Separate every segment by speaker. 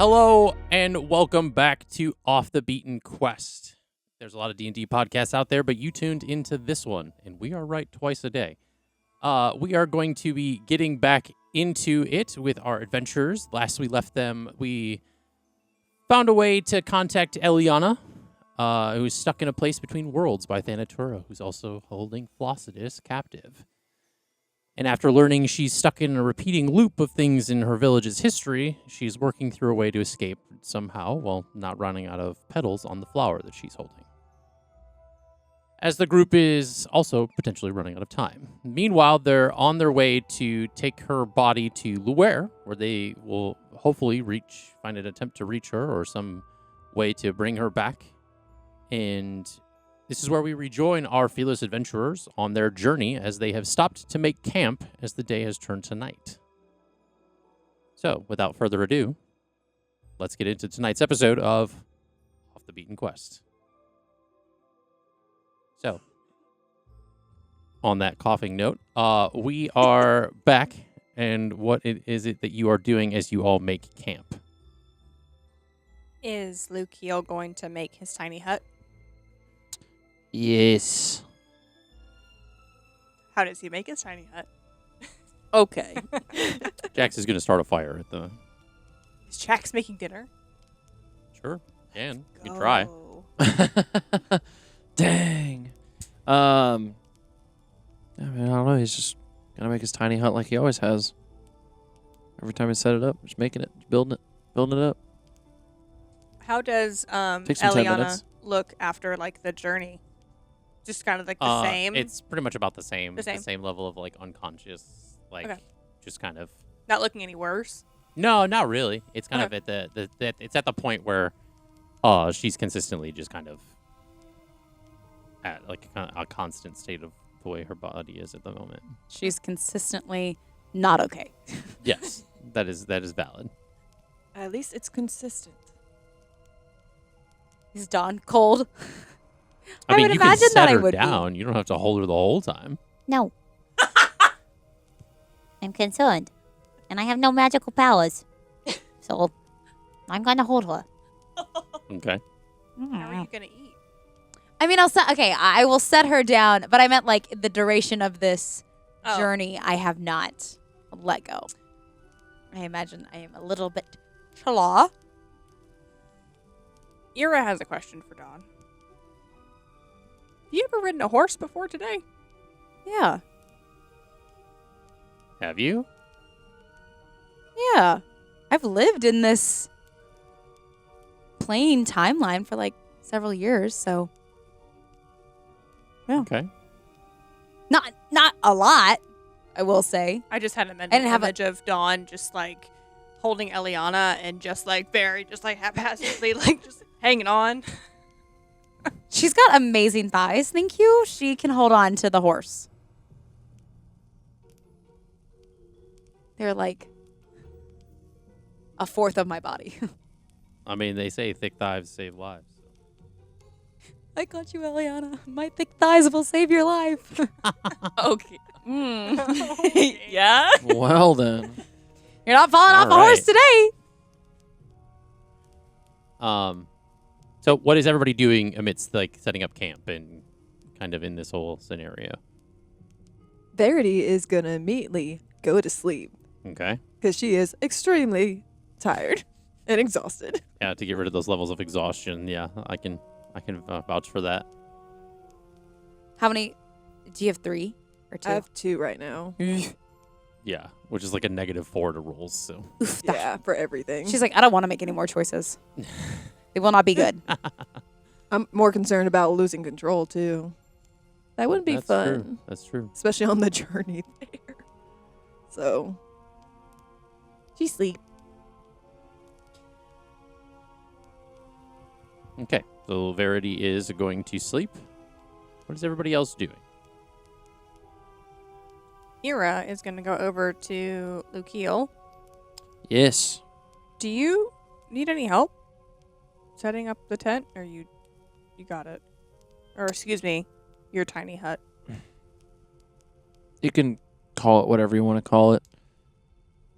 Speaker 1: Hello and welcome back to Off the Beaten Quest. There's a lot of D&D podcasts out there, but you tuned into this one, and we are right twice a day. We are going to be getting back into it with our adventures. Last we left them, we found a way to contact Elliana, who's stuck in a place between worlds by Thanatura, who's also holding Flossidus captive. And after learning she's stuck in a repeating loop of things in her village's history, she's working through a way to escape somehow while not running out of petals on the flower that she's holding. As the group is also potentially running out of time. Meanwhile, they're on their way to take her body to Luwere, where they will hopefully find an attempt to reach her or some way to bring her back. And this is where we rejoin our fearless adventurers on their journey as they have stopped to make camp as the day has turned to night. So, without further ado, let's get into tonight's episode of Off the Beaten Quest. So, on that coughing note, we are back, and what is it that you are doing as you all make camp?
Speaker 2: Is Luwere going to make his tiny hut?
Speaker 3: Yes.
Speaker 2: How does he make his tiny hut?
Speaker 3: Okay.
Speaker 1: Jax is going to start a fire at the...
Speaker 2: Is Jax making dinner?
Speaker 1: Sure, you can try.
Speaker 3: Dang. I mean, I don't know. He's just gonna make his tiny hut like he always has. Every time he set it up, just making it, just building it up.
Speaker 2: How does
Speaker 3: Takes him 10
Speaker 2: Elliana
Speaker 3: minutes.
Speaker 2: look after like the journey? Just kind of like the same.
Speaker 1: It's pretty much about the same.
Speaker 2: The same.
Speaker 1: The same level of like unconscious, like
Speaker 2: Okay.
Speaker 1: just kind of.
Speaker 2: Not looking any worse.
Speaker 1: No, not really. It's kind
Speaker 2: Okay.
Speaker 1: of at the it's at the point where, she's consistently just kind of at like a constant state of the way her body is at the moment.
Speaker 4: She's consistently not okay.
Speaker 1: Yes, that is valid.
Speaker 5: At least it's consistent.
Speaker 4: He's Dawn cold.
Speaker 1: I mean,
Speaker 4: would
Speaker 1: you can
Speaker 4: imagine
Speaker 1: set
Speaker 4: that I
Speaker 1: her
Speaker 4: would be.
Speaker 1: down. You don't have to hold her the whole time.
Speaker 6: No. I'm concerned. And I have no magical powers. So, I'm going to hold her.
Speaker 1: Okay.
Speaker 2: How are you gonna eat?
Speaker 4: I mean, I will set her down, but I meant like the duration of this
Speaker 2: Oh.
Speaker 4: journey, I have not let go. I imagine I am a little bit chala.
Speaker 2: Ira has a question for Dawn. Have you ever ridden a horse before today?
Speaker 4: Yeah.
Speaker 1: Have you?
Speaker 4: Yeah. I've lived in this plane timeline for like several years, so yeah.
Speaker 1: Okay.
Speaker 4: Not a lot, I will say.
Speaker 2: I just had a mental
Speaker 4: didn't have
Speaker 2: image of Dawn just like holding Elliana and just like very just like haphazardly like just hanging on.
Speaker 4: She's got amazing thighs, thank you. She can hold on to the horse. They're like a fourth of my body.
Speaker 1: I mean, they say thick thighs save lives.
Speaker 4: I got you, Elliana. My thick thighs will save your life.
Speaker 2: Okay.
Speaker 4: Yeah?
Speaker 3: Well then.
Speaker 4: You're not falling off a horse today.
Speaker 1: So what is everybody doing amidst like setting up camp and kind of in this whole scenario?
Speaker 5: Verity is gonna immediately go to sleep
Speaker 1: Okay.
Speaker 5: because she is extremely tired and exhausted.
Speaker 1: Yeah, to get rid of those levels of exhaustion. Yeah, I can vouch for that.
Speaker 4: How many? Do you have 3 or 2?
Speaker 5: I have 2 right now.
Speaker 1: Yeah, which is like a -4 to rolls. So
Speaker 4: Oof,
Speaker 5: Yeah, for everything.
Speaker 4: She's like, I don't want to make any more choices. They will not be good.
Speaker 5: I'm more concerned about losing control too. That wouldn't be
Speaker 1: that's
Speaker 5: fun,
Speaker 1: True. That's true.
Speaker 5: especially on the journey there. So, she sleep.
Speaker 1: Okay, so Verity is going to sleep. What is everybody else doing?
Speaker 2: Ira is gonna go over to Luwere.
Speaker 3: Yes.
Speaker 2: Do you need any help setting up the tent, or you got it? Or excuse me, your tiny hut.
Speaker 3: You can call it whatever you want to call it.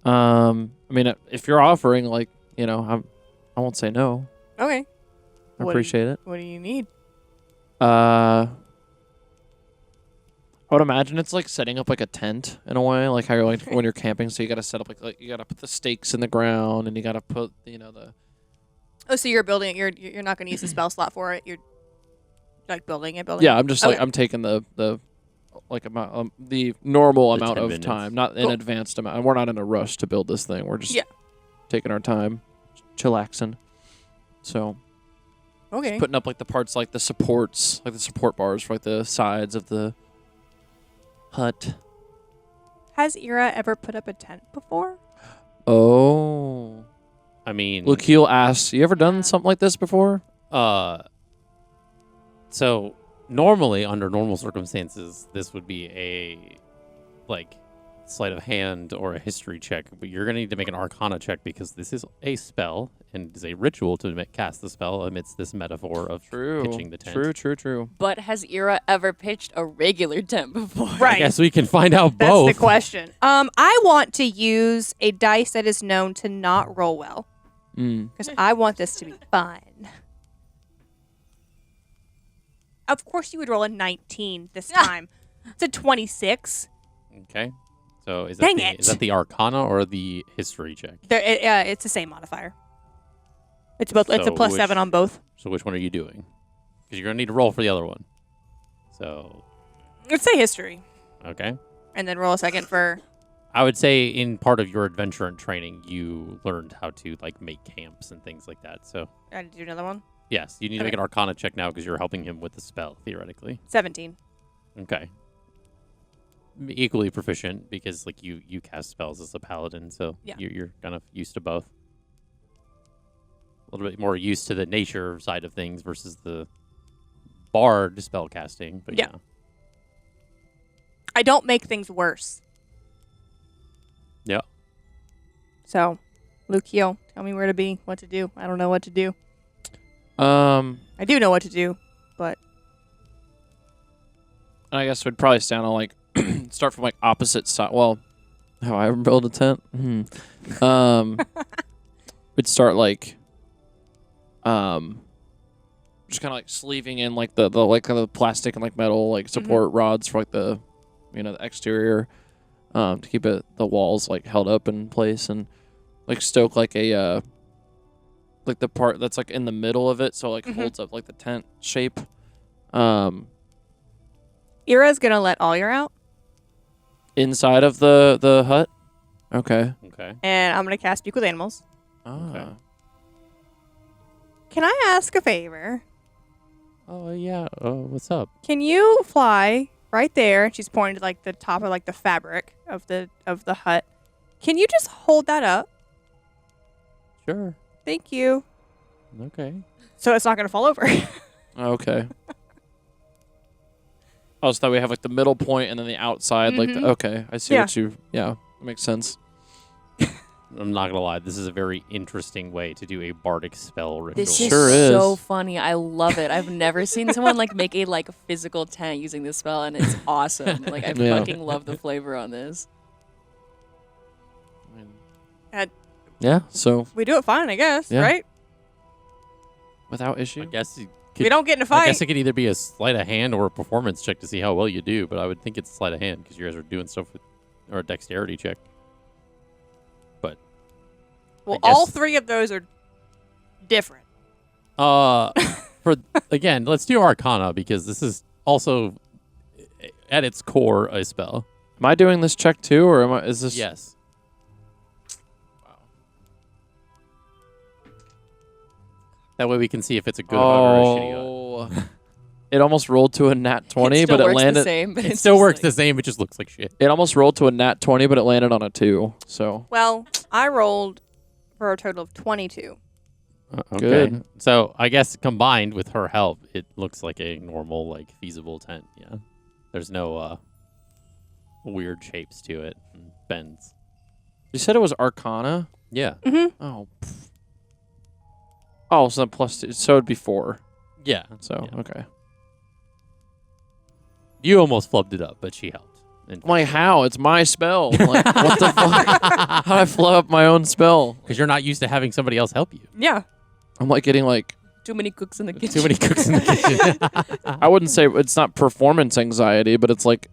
Speaker 3: I mean, if you're offering, like, you know, I won't say no.
Speaker 2: Okay.
Speaker 3: I
Speaker 2: What
Speaker 3: appreciate it.
Speaker 2: What do you need?
Speaker 3: I would imagine it's like setting up like a tent in a way, like how you're like when you're camping. So you got to set up like you got to put the stakes in the ground, and you got to put the.
Speaker 2: Oh, so you're building. You're not going to use the spell slot for it. You're like building it.
Speaker 3: Yeah, I'm just like
Speaker 2: Okay.
Speaker 3: I'm taking the like amount the normal
Speaker 1: The
Speaker 3: amount
Speaker 1: 10
Speaker 3: of
Speaker 1: minutes.
Speaker 3: time, not
Speaker 2: Cool.
Speaker 3: an advanced amount. We're not in a rush to build this thing. We're just
Speaker 2: Yeah.
Speaker 3: taking our time, chillaxing. So
Speaker 2: Okay.
Speaker 3: putting up like the parts, like the supports, like the support bars for like the sides of the hut.
Speaker 2: Has Ira ever put up a tent before?
Speaker 3: Oh.
Speaker 1: I mean,
Speaker 3: Lukiel asks, you ever done something like this before?
Speaker 1: so normally under normal circumstances, this would be a like sleight of hand or a history check, but you're gonna need to make an Arcana check because this is a spell and is a ritual to cast the spell amidst this metaphor of pitching the tent.
Speaker 3: True.
Speaker 5: But has Ira ever pitched a regular tent before?
Speaker 2: Right.
Speaker 1: I guess we can find out
Speaker 2: That's
Speaker 1: both.
Speaker 2: the question. I want to use a dice that is known to not roll well because I want this to be fun. Of course, you would roll a 19 this time. It's a 26.
Speaker 1: Okay. So is
Speaker 2: Dang
Speaker 1: that
Speaker 2: it.
Speaker 1: is that the Arcana or the history check?
Speaker 2: It's the same modifier. It's both. It's a
Speaker 1: So
Speaker 2: plus
Speaker 1: which-
Speaker 2: 7 on both.
Speaker 1: So which one are you doing? Because you're gonna need to roll for the other one. So
Speaker 2: Let's say history,
Speaker 1: okay.
Speaker 2: and then roll a second for.
Speaker 1: I would say in part of your adventure and training, you learned how to like make camps and things like that. So
Speaker 2: I do another one.
Speaker 1: yes, you need to make an Arcana check now because you're helping him with the spell theoretically.
Speaker 2: 17.
Speaker 1: Okay. Equally proficient because like you cast spells as a paladin, so
Speaker 2: Yeah.
Speaker 1: you're kind of used to both. A little bit more used to the nature side of things versus the bard spell casting, but
Speaker 2: Yeah.
Speaker 1: yeah.
Speaker 2: I don't make things worse.
Speaker 1: Yeah.
Speaker 2: So, Lucio, tell me where to be, what to do. I don't know what to do.
Speaker 3: I
Speaker 2: I do know what to do, but
Speaker 3: guess we'd probably stand on like start from like opposite side. Well, have I ever built a tent? We'd start like just kind of like sleeving in like the like the plastic and like metal like support rods for like the the exterior to keep the walls like held up in place, and like stoke like a like the part that's like in the middle of it so it like holds up like the tent shape.
Speaker 2: Ira's gonna let Alyer out,
Speaker 3: Inside of the hut? Okay.
Speaker 1: Okay.
Speaker 2: and I'm gonna cast Speak with Animals.
Speaker 1: Okay.
Speaker 2: Can I ask a favor?
Speaker 1: Oh yeah. What's up?
Speaker 2: Can you fly right there? And she's pointing to like the top of like the fabric of the hut. Can you just hold that up?
Speaker 1: Sure.
Speaker 2: Thank you.
Speaker 1: Okay.
Speaker 2: So it's not gonna fall over.
Speaker 3: Okay. Oh, so that we have like the middle point and then the outside, like
Speaker 2: Mhm.
Speaker 3: okay, I see
Speaker 2: Yeah.
Speaker 3: what you. Yeah, that makes sense.
Speaker 1: I'm not gonna lie. This is a very interesting way to do a bardic spell ritual.
Speaker 5: This is
Speaker 3: Sure
Speaker 5: so
Speaker 3: is.
Speaker 5: funny. I love it. I've never seen someone like make a like physical tent using this spell, and it's awesome. Like I
Speaker 3: Yeah.
Speaker 5: fucking love the flavor on this.
Speaker 3: Yeah. So
Speaker 2: We do it fine, I guess,
Speaker 3: Yeah.
Speaker 2: right?
Speaker 3: without
Speaker 1: I
Speaker 3: issue.
Speaker 1: guess you
Speaker 2: We
Speaker 1: could,
Speaker 2: don't get in a
Speaker 1: I
Speaker 2: fight.
Speaker 1: guess it could either be a sleight of hand or a performance check to see how well you do, but I would think it's sleight of hand because you guys are doing stuff with, or a dexterity check.
Speaker 2: Well,
Speaker 1: I guess-
Speaker 2: all three of those are different.
Speaker 1: For again, let's do Arcana because this is also at its core a spell.
Speaker 3: Am I doing this check too, or is this?
Speaker 1: Yes. That way we can see if it's a good hut or a shitty hut.
Speaker 3: Oh. It almost rolled to a nat 20,
Speaker 5: it still
Speaker 3: but it
Speaker 5: works
Speaker 3: landed.
Speaker 5: the same. But
Speaker 1: It
Speaker 5: it's
Speaker 1: still
Speaker 5: just
Speaker 1: works
Speaker 5: like-
Speaker 1: the same. It just looks like shit.
Speaker 3: It almost rolled to a nat 20, but it landed on a 2. So
Speaker 2: Well, I rolled for a total of 22.
Speaker 1: Okay.
Speaker 3: Good.
Speaker 1: So I guess combined with her help, it looks like a normal, like feasible tent. Yeah. There's no weird shapes to it and bends.
Speaker 3: you said it was Arcana.
Speaker 1: Yeah.
Speaker 3: Oh. Oh, so then plus 2. So it'd be 4.
Speaker 1: Yeah.
Speaker 3: So
Speaker 1: Yeah.
Speaker 3: okay.
Speaker 1: You almost flubbed it up, but she helped. And
Speaker 3: I'm like, how? It's my spell. Like, what the fuck? How do I flow up my own spell?
Speaker 1: because you're not used to having somebody else help you.
Speaker 2: Yeah.
Speaker 3: I'm like getting like
Speaker 5: Too many cooks in the kitchen.
Speaker 1: Too many cooks in the kitchen.
Speaker 3: I wouldn't say it's not performance anxiety, but it's like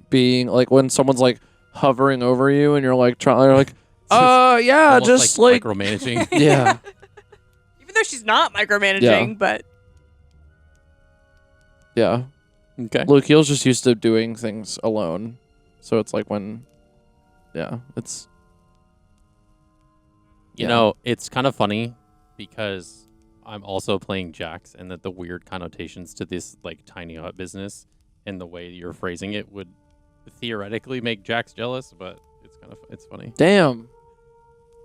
Speaker 3: being like when someone's like hovering over you and you're like yeah,
Speaker 1: Almost
Speaker 3: just like
Speaker 1: micromanaging.
Speaker 3: yeah.
Speaker 2: Even though she's not micromanaging, but
Speaker 3: Yeah.
Speaker 1: Okay.
Speaker 3: Lukeel's just used to doing things alone. So it's like when it's
Speaker 1: You know, it's kind of funny because I'm also playing Jax, and that the weird connotations to this like tiny hut business and the way you're phrasing it would theoretically make Jax jealous, but it's funny.
Speaker 3: damn.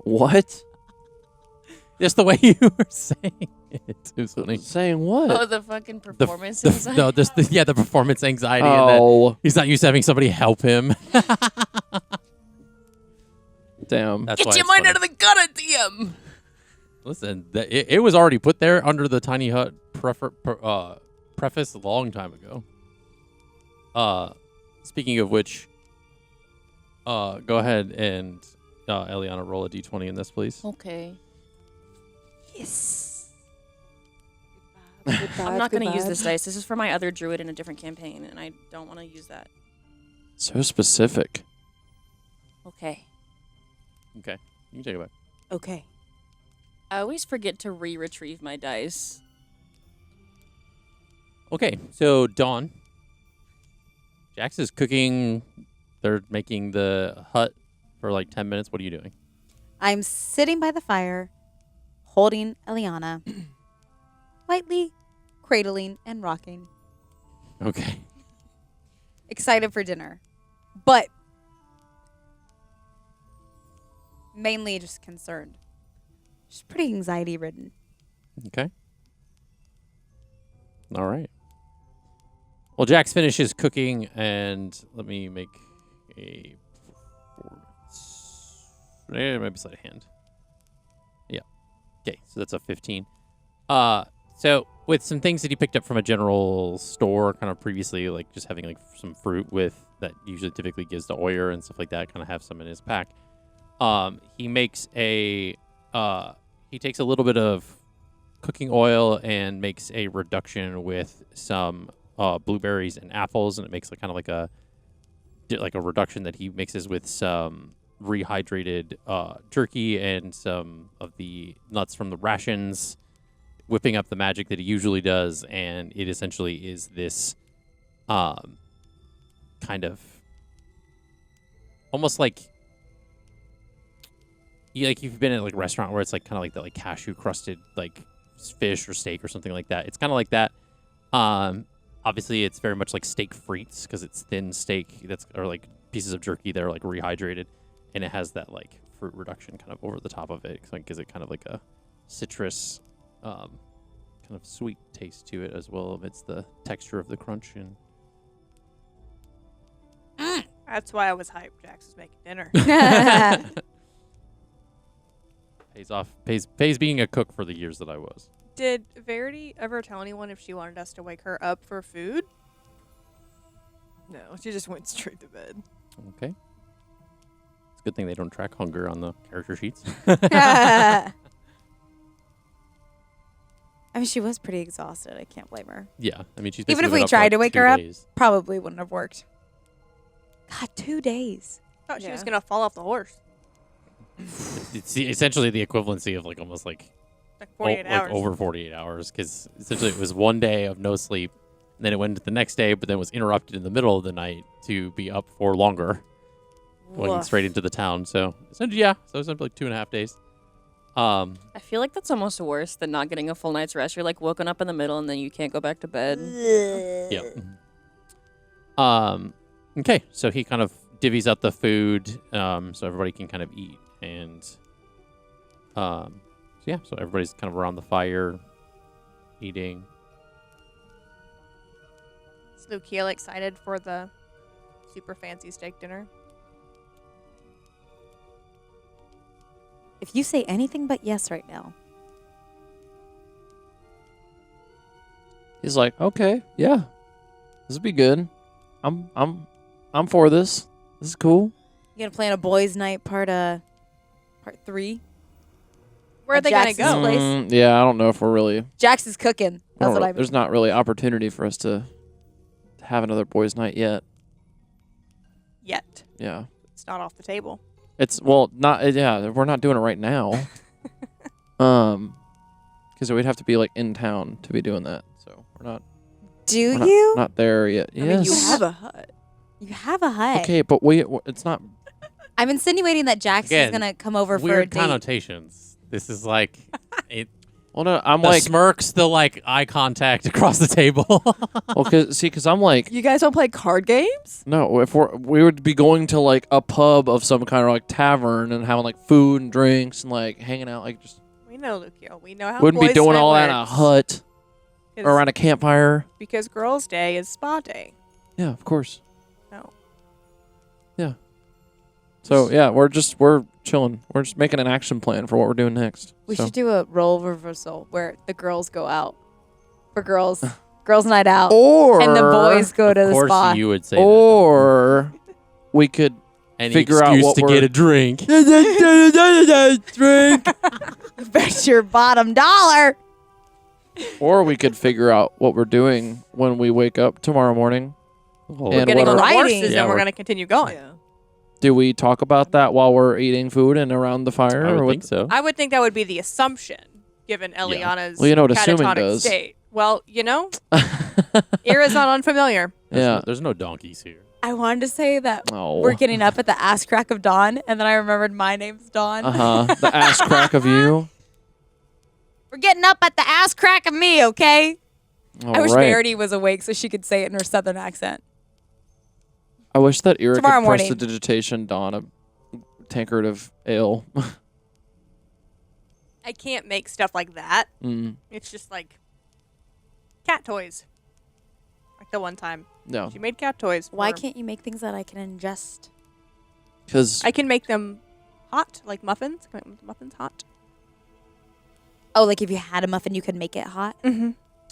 Speaker 3: What?
Speaker 1: Just the way you were saying it. It was funny.
Speaker 3: Saying what?
Speaker 5: Oh, the fucking performance anxiety.
Speaker 1: No, the performance anxiety. And that
Speaker 3: Oh,
Speaker 1: he's not used to having somebody help him.
Speaker 3: damn.
Speaker 1: That's why
Speaker 5: Get your
Speaker 1: it's
Speaker 5: mind
Speaker 1: funny.
Speaker 5: out of the gutter, DM.
Speaker 1: Listen, it was already put there under the tiny hut preface a long time ago. Speaking of which, go ahead and Elliana, roll a d20 in this, please.
Speaker 5: Okay.
Speaker 4: Yes.
Speaker 5: I'm not going to use this dice. This is for my other druid in a different campaign, and I don't want to use that.
Speaker 3: So specific.
Speaker 5: Okay.
Speaker 1: Okay, you can take it back.
Speaker 4: Okay.
Speaker 5: I always forget to retrieve my dice.
Speaker 1: Okay, so Dawn, Jax is cooking. They're making the hut for like 10 minutes. What are you doing?
Speaker 4: I'm sitting by the fire, holding Elliana, lightly cradling and rocking,
Speaker 1: Okay.
Speaker 4: excited for dinner, but mainly just concerned. She's pretty anxiety ridden.
Speaker 1: Okay. All right. Well, Jax finishes cooking, and let me make a performance. Maybe sleight of hand. Yeah. Okay, so that's a 15. So with some things that he picked up from a general store, kind of previously, like just having like some fruit with that usually typically gives to Oyer and stuff like that, kind of have some in his pack. He makes a he takes a little bit of cooking oil and makes a reduction with some blueberries and apples, and it makes kind of like a reduction that he mixes with some rehydrated jerky and some of the nuts from the rations, whipping up the magic that he usually does, and it essentially is this kind of almost like you've been at like a restaurant where it's like kind of like the like cashew crusted like fish or steak or something like that. It's kind of like that. Obviously it's very much like steak frites because it's thin steak or like pieces of jerky that are like rehydrated, and it has that like fruit reduction kind of over the top of it. It gives it kind of like a citrus kind of sweet taste to it as well amidst the texture of the crunch. And
Speaker 2: that's why I was hyped. Jax was making dinner.
Speaker 1: pays off. Pays being a cook for the years that I was.
Speaker 2: Did Verity ever tell anyone if she wanted us to wake her up for food?
Speaker 5: No, she just went straight to bed.
Speaker 1: Okay. It's a good thing they don't track hunger on the character sheets.
Speaker 4: I mean, she was pretty exhausted. I can't blame her.
Speaker 1: Yeah, I mean, she's
Speaker 4: Even if
Speaker 1: basically
Speaker 4: we
Speaker 1: been up for,
Speaker 4: tried
Speaker 1: like,
Speaker 4: to wake
Speaker 1: 2
Speaker 4: her up,
Speaker 1: days.
Speaker 4: probably wouldn't have worked. God, 2 days.
Speaker 2: Thought she was
Speaker 5: Yeah.
Speaker 2: gonna fall off the horse.
Speaker 1: It's essentially the equivalency of like almost like,
Speaker 2: Like 48 hours.
Speaker 1: like over 48 hours, because essentially it was one day of no sleep, and then it went to the next day, but then was interrupted in the middle of the night to be up for longer, going
Speaker 2: Woof.
Speaker 1: straight into the town. So essentially, yeah, so it's like 2.5 days.
Speaker 5: I feel like that's almost worse than not getting a full night's rest. You're like woken up in the middle and then you can't go back to bed.
Speaker 1: Yep. Okay, so he kind of divvies out the food, so everybody can kind of eat, and so yeah, so everybody's kind of around the fire, eating.
Speaker 2: Is Lukiel excited for the super fancy steak dinner?
Speaker 4: If you say anything but yes right now.
Speaker 3: He's like, okay, yeah, this will be good. I'm for this. This is cool.
Speaker 4: You gonna plan a boys' night part 3?
Speaker 2: Where are
Speaker 4: At
Speaker 2: they gonna
Speaker 4: Jax's
Speaker 2: go?
Speaker 4: place.
Speaker 3: Yeah, I don't know if we're really.
Speaker 4: Jax is cooking. That's what I mean.
Speaker 3: There's not really opportunity for us to have another boys' night yet.
Speaker 2: Yet.
Speaker 3: Yeah.
Speaker 2: It's not off the table.
Speaker 3: It's not. Yeah, we're not doing it right now. Because we'd have to be like in town to be doing that. So we're not.
Speaker 4: Do
Speaker 3: we're
Speaker 4: you?
Speaker 3: Not there yet.
Speaker 2: I mean, you
Speaker 3: Yes.
Speaker 2: have a hut.
Speaker 4: You have a hut.
Speaker 3: Okay, but it's not.
Speaker 4: I'm insinuating that Jax is
Speaker 1: Again,
Speaker 4: gonna come over for a
Speaker 1: Weird
Speaker 4: date.
Speaker 1: connotations. This is like it.
Speaker 3: Well, no, I'm
Speaker 1: The
Speaker 3: like.
Speaker 1: smirks, the like eye contact across the table.
Speaker 3: Well, because I'm like.
Speaker 2: You guys don't play card games?
Speaker 3: No, if we would be going to like a pub of some kind or like tavern and having like food and drinks and like hanging out, like just
Speaker 2: We know, Lucio. We know how
Speaker 3: wouldn't be
Speaker 2: boys'
Speaker 3: doing
Speaker 2: night
Speaker 3: all that in a
Speaker 2: works.
Speaker 3: hut or around a campfire.
Speaker 2: Because girls' day is spa day.
Speaker 3: Yeah, of course.
Speaker 2: No.
Speaker 3: Yeah. So yeah, we're chilling. We're just making an action plan for what we're doing next.
Speaker 4: We
Speaker 3: So.
Speaker 4: should do a role reversal where the girls go out for girls night out,
Speaker 3: Or
Speaker 4: and the boys go to
Speaker 1: Of
Speaker 4: the
Speaker 1: course,
Speaker 4: spa.
Speaker 1: you would say
Speaker 3: or we could
Speaker 1: any
Speaker 3: figure out
Speaker 1: excuse
Speaker 3: what
Speaker 1: to
Speaker 3: we're-
Speaker 1: get a drink.
Speaker 3: drink.
Speaker 4: Bet your bottom dollar.
Speaker 3: Or we could figure out what we're doing when we wake up tomorrow morning.
Speaker 1: Oh,
Speaker 3: And
Speaker 2: Getting
Speaker 3: what
Speaker 2: on the
Speaker 3: are-
Speaker 2: horses,
Speaker 1: Yeah,
Speaker 2: and we're
Speaker 1: we're-
Speaker 2: going to continue going.
Speaker 3: Do we talk about that while we're eating food and around the fire?
Speaker 1: I
Speaker 3: or
Speaker 1: would
Speaker 3: what-
Speaker 1: think so.
Speaker 2: I would think that would be the assumption, given Elliana's
Speaker 3: Well, you know what assuming
Speaker 2: catatonic
Speaker 3: does.
Speaker 2: state. Well, you know, Ira's not unfamiliar.
Speaker 3: Yeah.
Speaker 1: There's no donkeys here.
Speaker 4: I wanted to say that
Speaker 3: Oh.
Speaker 4: we're getting up at the ass crack of dawn, and then I remembered my name's Dawn.
Speaker 3: The ass crack of you.
Speaker 4: We're getting up at the ass crack of me, okay?
Speaker 3: All
Speaker 4: I wish
Speaker 3: right.
Speaker 4: Verity was awake so she could say it in her southern accent.
Speaker 3: I wish that Ira
Speaker 4: Tomorrow
Speaker 3: could
Speaker 4: morning.
Speaker 3: prestidigitation Dawn a tankard of ale.
Speaker 2: I can't make stuff like that.
Speaker 3: Mm,
Speaker 2: It's just like cat toys. Like the one time
Speaker 3: no,
Speaker 2: she made cat toys.
Speaker 4: Why
Speaker 2: for-
Speaker 4: can't you make things that I can ingest?
Speaker 3: because
Speaker 2: I can make them hot, like muffins? Can I make the muffins hot?
Speaker 4: Oh, like if you had a muffin, you could make it hot?
Speaker 2: Mm-hmm.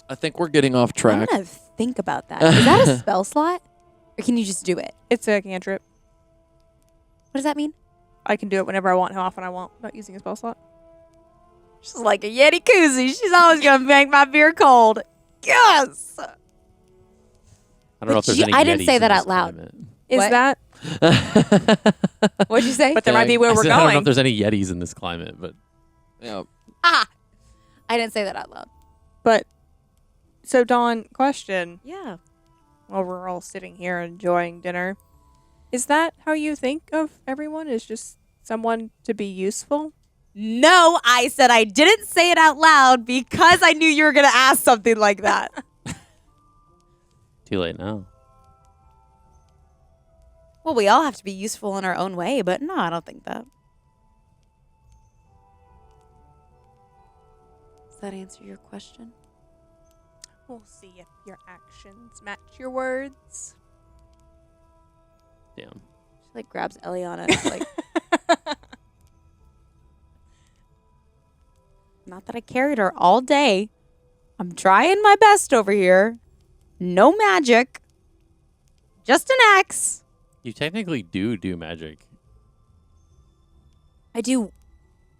Speaker 3: I think we're getting off
Speaker 4: I'm
Speaker 3: track.
Speaker 4: going to think about that. Is that a spell slot? Or can you just do it?
Speaker 2: It's a cantrip.
Speaker 4: What does that mean?
Speaker 2: I can do it whenever I want, how often I want, without using a spell slot.
Speaker 4: She's like a Yeti koozie. She's always going to make my beer cold. Yes!
Speaker 1: I don't know if there's
Speaker 4: you-
Speaker 1: any.
Speaker 4: I didn't
Speaker 1: Yetis
Speaker 4: say
Speaker 1: in
Speaker 4: that
Speaker 1: this
Speaker 4: out loud.
Speaker 1: climate.
Speaker 2: Is
Speaker 4: What?
Speaker 2: that?
Speaker 4: What'd you say?
Speaker 2: But there might be where
Speaker 1: I
Speaker 2: we're
Speaker 1: said, I don't know
Speaker 2: going.
Speaker 1: if there's any Yetis in this climate, but
Speaker 3: Yeah.
Speaker 4: Ah! I didn't say that out loud.
Speaker 2: But, so Dawn, question.
Speaker 4: Yeah.
Speaker 2: While we're all sitting here enjoying dinner, is that how you think of everyone? Is just someone to be useful?
Speaker 4: No, I said I didn't say it out loud because I knew you were going to ask something like that.
Speaker 1: too late now.
Speaker 4: Well, we all have to be useful in our own way, but no, I don't think that. Does that answer your question?
Speaker 2: We'll see if your actions match your words.
Speaker 1: Damn.
Speaker 4: She like grabs Elliana. And is like, not that I carried her all day. I'm trying my best over here. No magic. Just an axe.
Speaker 1: You technically do magic.
Speaker 4: I do.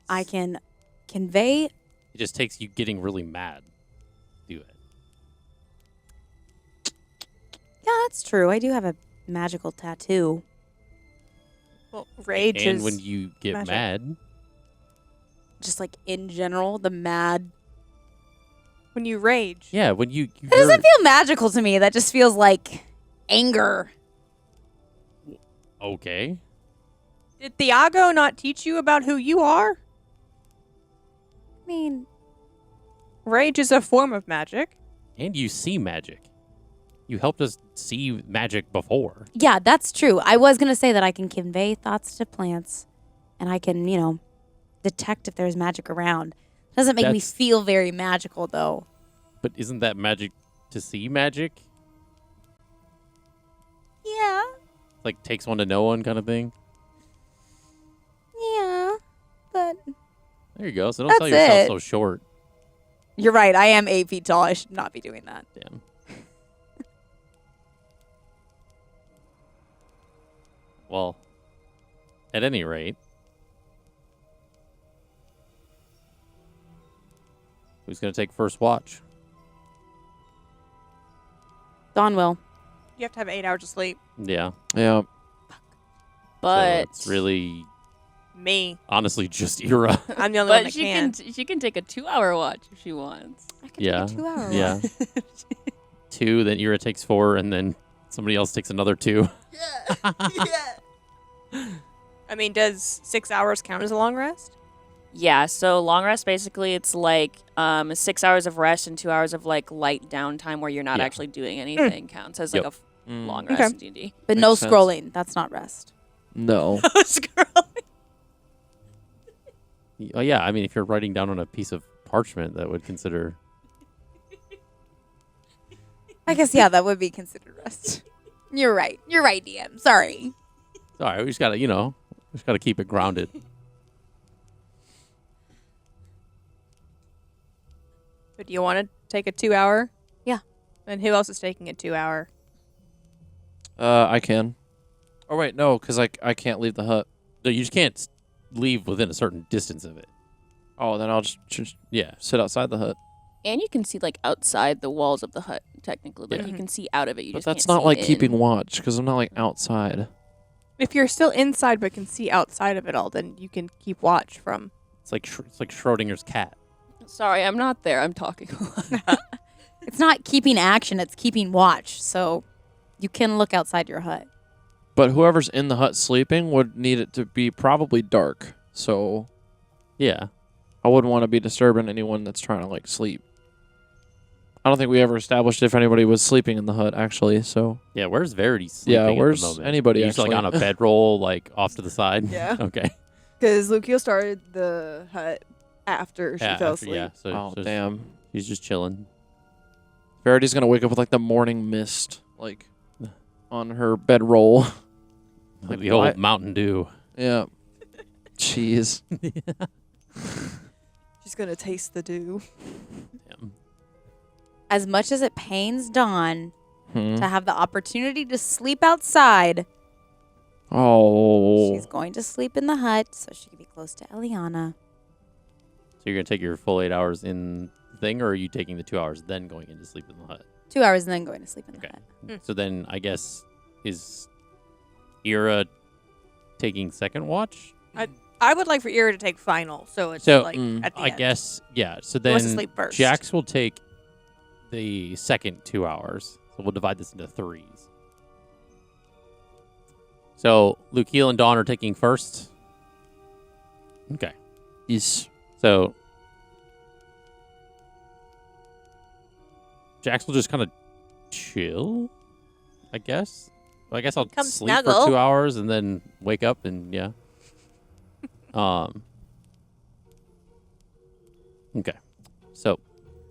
Speaker 4: I can convey.
Speaker 1: It just takes you getting really mad. Do it.
Speaker 4: Yeah, that's true. I do have a magical tattoo.
Speaker 2: Well, rage
Speaker 1: And
Speaker 2: is
Speaker 1: when you get
Speaker 2: magic.
Speaker 1: mad,
Speaker 4: Just like in general, the mad.
Speaker 2: when you rage.
Speaker 1: yeah, when you
Speaker 4: That doesn't feel magical to me. That just feels like anger.
Speaker 1: okay.
Speaker 2: Did Thiago not teach you about who you are?
Speaker 4: I mean,
Speaker 2: Rage is a form of magic.
Speaker 1: And you see magic. You helped us see magic before.
Speaker 4: yeah, that's true. I was going to say that I can convey thoughts to plants and I can, detect if there's magic around. Doesn't make me
Speaker 1: That's-
Speaker 4: feel very magical, though.
Speaker 1: But isn't that magic to see magic?
Speaker 4: Yeah.
Speaker 1: Like takes one to know one kind of thing?
Speaker 4: Yeah. But
Speaker 1: There you go. So don't
Speaker 4: That's
Speaker 1: sell yourself
Speaker 4: it.
Speaker 1: so short.
Speaker 4: you're right. I am 8 feet tall. I should not be doing that.
Speaker 1: Damn. Well, at any rate, Who's gonna take first watch?
Speaker 4: Dawn will.
Speaker 2: You have to have 8 hours of sleep.
Speaker 1: Yeah.
Speaker 3: Yeah.
Speaker 5: But
Speaker 1: so it's really,
Speaker 2: Me.
Speaker 1: honestly, just Ira.
Speaker 2: I'm the only one
Speaker 5: but
Speaker 2: that
Speaker 5: she can take a 2-hour watch if she wants.
Speaker 4: I could
Speaker 1: Yeah.
Speaker 4: take a 2-hour
Speaker 1: Yeah. 2, then Ira takes 4, and then somebody else takes another 2.
Speaker 2: I mean, does 6 hours count as a long rest?
Speaker 5: Yeah, so long rest basically it's like 6 hours of rest and 2 hours of like light downtime where you're not
Speaker 1: Yeah.
Speaker 5: actually doing anything counts as like
Speaker 1: Yep.
Speaker 5: a long
Speaker 2: Okay.
Speaker 5: rest in D&D.
Speaker 4: But no
Speaker 3: Makes sense.
Speaker 4: scrolling. That's not rest.
Speaker 3: No.
Speaker 1: Oh, yeah. I mean, if you're writing down on a piece of parchment, that would consider.
Speaker 4: I guess, yeah, that would be considered rest. You're right. You're right, DM. Sorry.
Speaker 1: All right, we just gotta keep it grounded.
Speaker 2: But do you want to take a 2 hour?
Speaker 4: Yeah.
Speaker 2: And who else is taking a 2 hour?
Speaker 3: I can. Oh wait, no, because I can't leave the hut.
Speaker 1: No, you just can't leave within a certain distance of it.
Speaker 3: Oh, then I'll just
Speaker 1: Yeah.
Speaker 3: sit outside the hut.
Speaker 5: And you can see like outside the walls of the hut technically. Like
Speaker 1: Yeah.
Speaker 5: you can see out of it. You
Speaker 3: But
Speaker 5: just
Speaker 3: that's
Speaker 5: can't
Speaker 3: not
Speaker 5: see
Speaker 3: like
Speaker 5: in.
Speaker 3: keeping watch because I'm not like outside.
Speaker 2: If you're still inside but can see outside of it all, then you can keep watch from.
Speaker 1: It's like Schrodinger's cat.
Speaker 5: Sorry, I'm not there. I'm talking a lot.
Speaker 4: It's not keeping action. It's keeping watch. So you can look outside your hut.
Speaker 3: But whoever's in the hut sleeping would need it to be probably dark. So
Speaker 1: Yeah.
Speaker 3: I wouldn't want to be disturbing anyone that's trying to like sleep. I don't think we ever established if anybody was sleeping in the hut actually. So
Speaker 1: Yeah. Where's Verity sleeping?
Speaker 3: yeah,
Speaker 1: at the
Speaker 3: where's
Speaker 1: moment?
Speaker 3: anybody
Speaker 1: He's like
Speaker 3: actually?
Speaker 1: on a bedroll, like off to the side.
Speaker 7: Yeah.
Speaker 1: Okay.
Speaker 7: Because Lucio started the hut after she
Speaker 1: Yeah.
Speaker 7: fell
Speaker 1: after-
Speaker 7: asleep.
Speaker 1: yeah. So
Speaker 3: Oh
Speaker 1: so
Speaker 3: damn!
Speaker 1: He's just chilling.
Speaker 3: Verity's gonna wake up with like the morning mist like on her bedroll. Like,
Speaker 1: the old
Speaker 3: what?
Speaker 1: Mountain Dew.
Speaker 3: Yeah. Jeez.
Speaker 7: She's going to taste the dew.
Speaker 1: Damn.
Speaker 4: As much as it pains Dawn
Speaker 3: Hmm.
Speaker 4: to have the opportunity to sleep outside,
Speaker 3: Oh.
Speaker 4: she's going to sleep in the hut so she can be close to Elliana.
Speaker 1: So you're gonna take your full 8 hours in the thing, or are you taking the 2 hours then going in to sleep in the hut?
Speaker 4: 2 hours and then going to sleep in the
Speaker 1: Okay.
Speaker 4: hut.
Speaker 1: So then I guess is Ira taking second watch?
Speaker 2: I would like for Ira to take final, so it's
Speaker 1: So,
Speaker 2: like
Speaker 3: mm,
Speaker 2: at the
Speaker 1: I
Speaker 2: end.
Speaker 1: guess yeah. So
Speaker 2: Who wants to
Speaker 1: then
Speaker 2: sleep first?
Speaker 1: Jax will take the second 2 hours. So we'll divide this into 3s. So Lukiel and Dawn are taking first. Okay.
Speaker 3: Yes.
Speaker 1: So Jax will just kind of chill, I guess. Well, I guess I'll
Speaker 2: Come
Speaker 1: sleep
Speaker 2: snuggle.
Speaker 1: for 2 hours and then wake up and yeah. Okay. So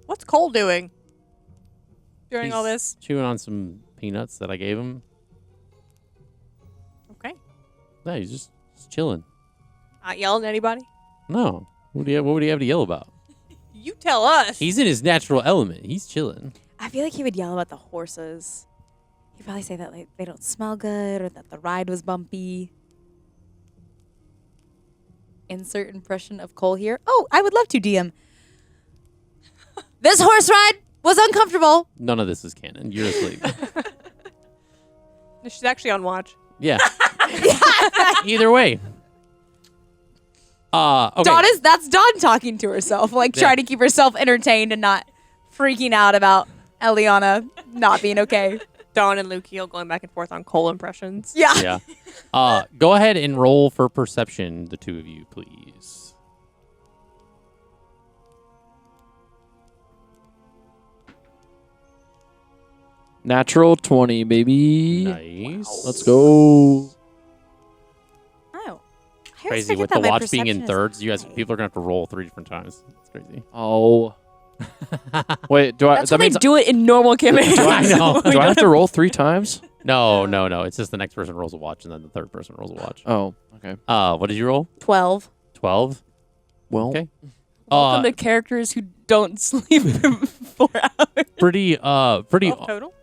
Speaker 2: What's Cole doing during all
Speaker 1: he's
Speaker 2: this?
Speaker 1: chewing on some peanuts that I gave him.
Speaker 2: Okay.
Speaker 1: No, he's just chilling.
Speaker 2: Not yelling at anybody?
Speaker 1: No. What would he have to yell about?
Speaker 2: You tell us.
Speaker 1: He's in his natural element. He's chilling.
Speaker 4: I feel like he would yell about the horses. He'd probably say that like they don't smell good or that the ride was bumpy. Insert impression of Cole here. Oh, I would love to, DM. This horse ride was uncomfortable.
Speaker 1: None of this is canon. You're asleep.
Speaker 2: She's actually on watch.
Speaker 1: Yeah. Either way. Okay.
Speaker 4: That's Dawn talking to herself, like
Speaker 1: Yeah.
Speaker 4: trying to keep herself entertained and not freaking out about Elliana not being okay.
Speaker 2: Dawn and Lukiel going back and forth on Cole impressions.
Speaker 4: Yeah.
Speaker 1: Yeah. Go ahead and roll for perception, the two of you, please.
Speaker 3: Natural 20, baby.
Speaker 1: Nice.
Speaker 3: Let's go.
Speaker 4: Oh. I always
Speaker 1: Crazy
Speaker 4: forget
Speaker 1: with
Speaker 4: that
Speaker 1: the
Speaker 4: my
Speaker 1: watch being in
Speaker 4: perception is
Speaker 1: thirds. You guys,
Speaker 4: high.
Speaker 1: people are gonna have to roll 3 different times. It's crazy.
Speaker 3: Oh. Wait, do I?
Speaker 5: That's
Speaker 3: That
Speaker 5: how they
Speaker 3: means
Speaker 5: do it in normal campaigns.
Speaker 1: I know.
Speaker 3: do I have to roll 3 times?
Speaker 1: No. It's just the next person rolls a watch and then the third person rolls a watch.
Speaker 3: Oh, okay.
Speaker 1: What did you roll?
Speaker 4: 12.
Speaker 1: 12.
Speaker 3: Well,
Speaker 1: Okay.
Speaker 5: Welcome to characters who don't sleep for 4 hours.
Speaker 1: Pretty
Speaker 2: Total?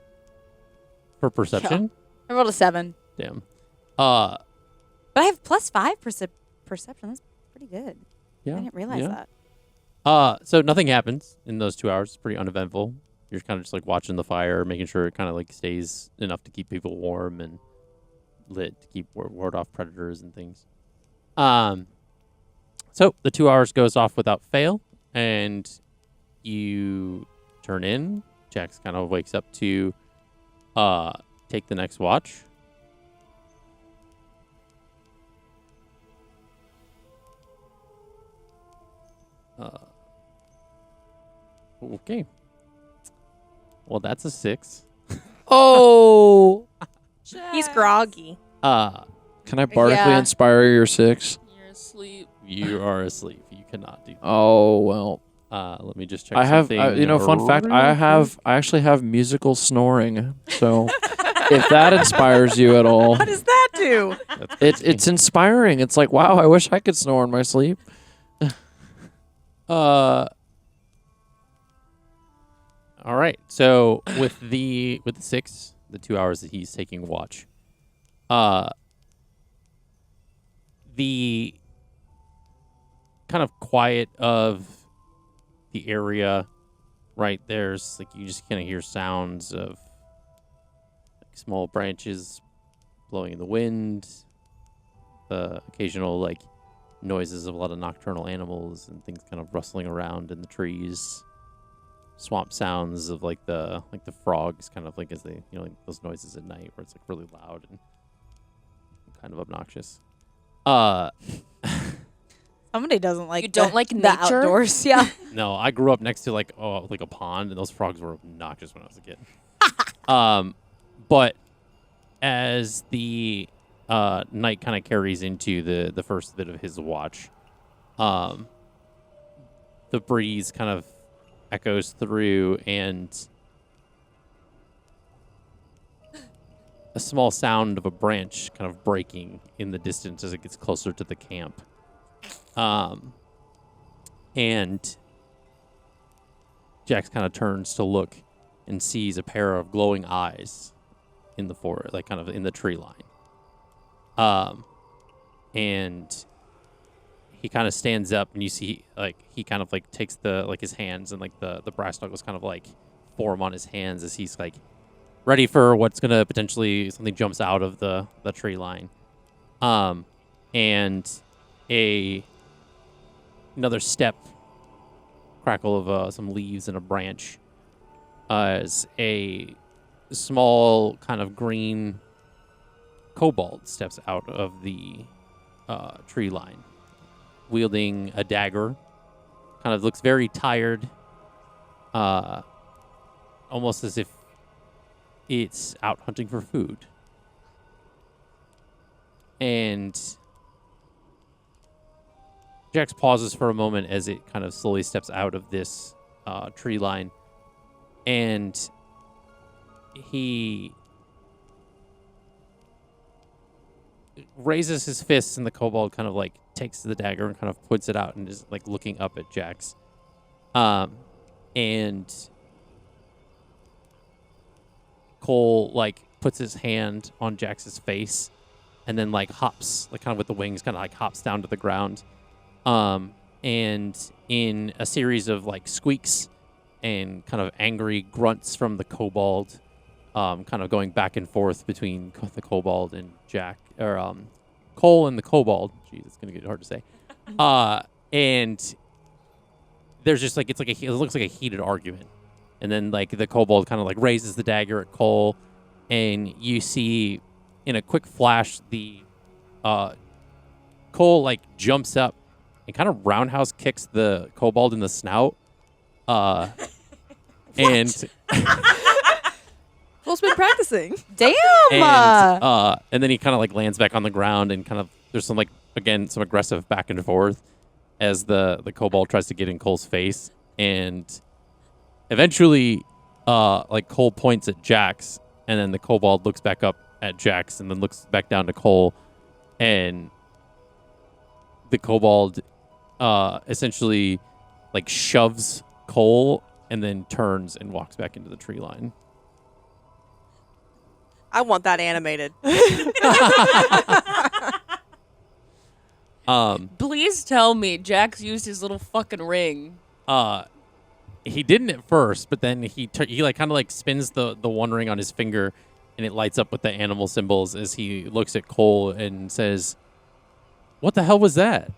Speaker 1: for perception.
Speaker 4: I rolled a 7.
Speaker 1: Damn.
Speaker 4: But I have +5 perception. That's pretty good.
Speaker 1: Yeah.
Speaker 4: I didn't realize
Speaker 1: yeah.
Speaker 4: that.
Speaker 1: So nothing happens in those 2 hours. It's pretty uneventful. You're kind of just like watching the fire, making sure it kind of like stays enough to keep people warm and lit to keep ward off predators and things. So the 2 hours goes off without fail, and you turn in. Jax kind of wakes up to take the next watch. Okay. Well, that's a 6.
Speaker 3: Oh,
Speaker 2: He's groggy.
Speaker 3: can I bardically
Speaker 7: Yeah.
Speaker 3: inspire your 6?
Speaker 5: You're asleep.
Speaker 1: You are asleep. You cannot do that.
Speaker 3: Oh well.
Speaker 1: Let me just check.
Speaker 3: I have,
Speaker 1: something
Speaker 3: fun fact.
Speaker 1: real
Speaker 3: I actually have musical snoring. So, if that inspires you at all,
Speaker 2: What does that do?
Speaker 1: quick. That's
Speaker 3: it's inspiring. It's like, wow, I wish I could snore in my sleep.
Speaker 1: All right. So with the 6, the 2 hours that he's taking watch, the kind of quiet of the area, right? There's like you just kind of hear sounds of like small branches blowing in the wind, the occasional like noises of a lot of nocturnal animals and things kind of rustling around in the trees. Swamp sounds of like the frogs kind of like as they like those noises at night where it's like really loud and kind of obnoxious.
Speaker 4: Somebody doesn't like
Speaker 5: You don't like
Speaker 4: the
Speaker 5: nature?
Speaker 4: outdoors. Yeah.
Speaker 1: No, I grew up next to like a pond, and those frogs were obnoxious when I was a kid. But as the night kind of carries into the first bit of his watch, the breeze kind of echoes through, and a small sound of a branch kind of breaking in the distance as it gets closer to the camp. And Jax kind of turns to look and sees a pair of glowing eyes in the forest, like kind of in the tree line. And he kind of stands up, and you see like he kind of like takes his hands, and like the brass knuckles kind of like form on his hands as he's like ready for what's gonna potentially something jumps out of the tree line. And another step, crackle of some leaves and a branch, as a small kind of green kobold steps out of the tree line, wielding a dagger. Kind of looks very tired, almost as if it's out hunting for food. And Jax pauses for a moment as it kind of slowly steps out of this tree line, and he raises his fists, and the kobold kind of like takes the dagger and kind of puts it out and is like looking up at Jax. And Cole like puts his hand on Jax's face and then like hops, like kind of with the wings, kind of like hops down to the ground. And in a series of like squeaks and kind of angry grunts from the kobold, kind of going back and forth between the kobold and Cole and the kobold. Jeez, it's gonna get hard to say. And there's just like it looks like a heated argument, and then like the kobold kind of like raises the dagger at Cole, and you see in a quick flash the Cole like jumps up and kind of roundhouse kicks the kobold in the snout. And
Speaker 7: Cole's been practicing.
Speaker 4: Damn.
Speaker 1: and then he kind of like lands back on the ground, and kind of there's some like again some aggressive back and forth as the kobold tries to get in Cole's face, and eventually like Cole points at Jax, and then the kobold looks back up at Jax and then looks back down to Cole, and the kobold essentially like shoves Cole and then turns and walks back into the tree line.
Speaker 2: I want that animated.
Speaker 5: Please tell me Jax used his little fucking ring
Speaker 1: He didn't at first, but then he like kind of like spins the one ring on his finger, and it lights up with the animal symbols as he looks at Cole and says, "What the hell was that?"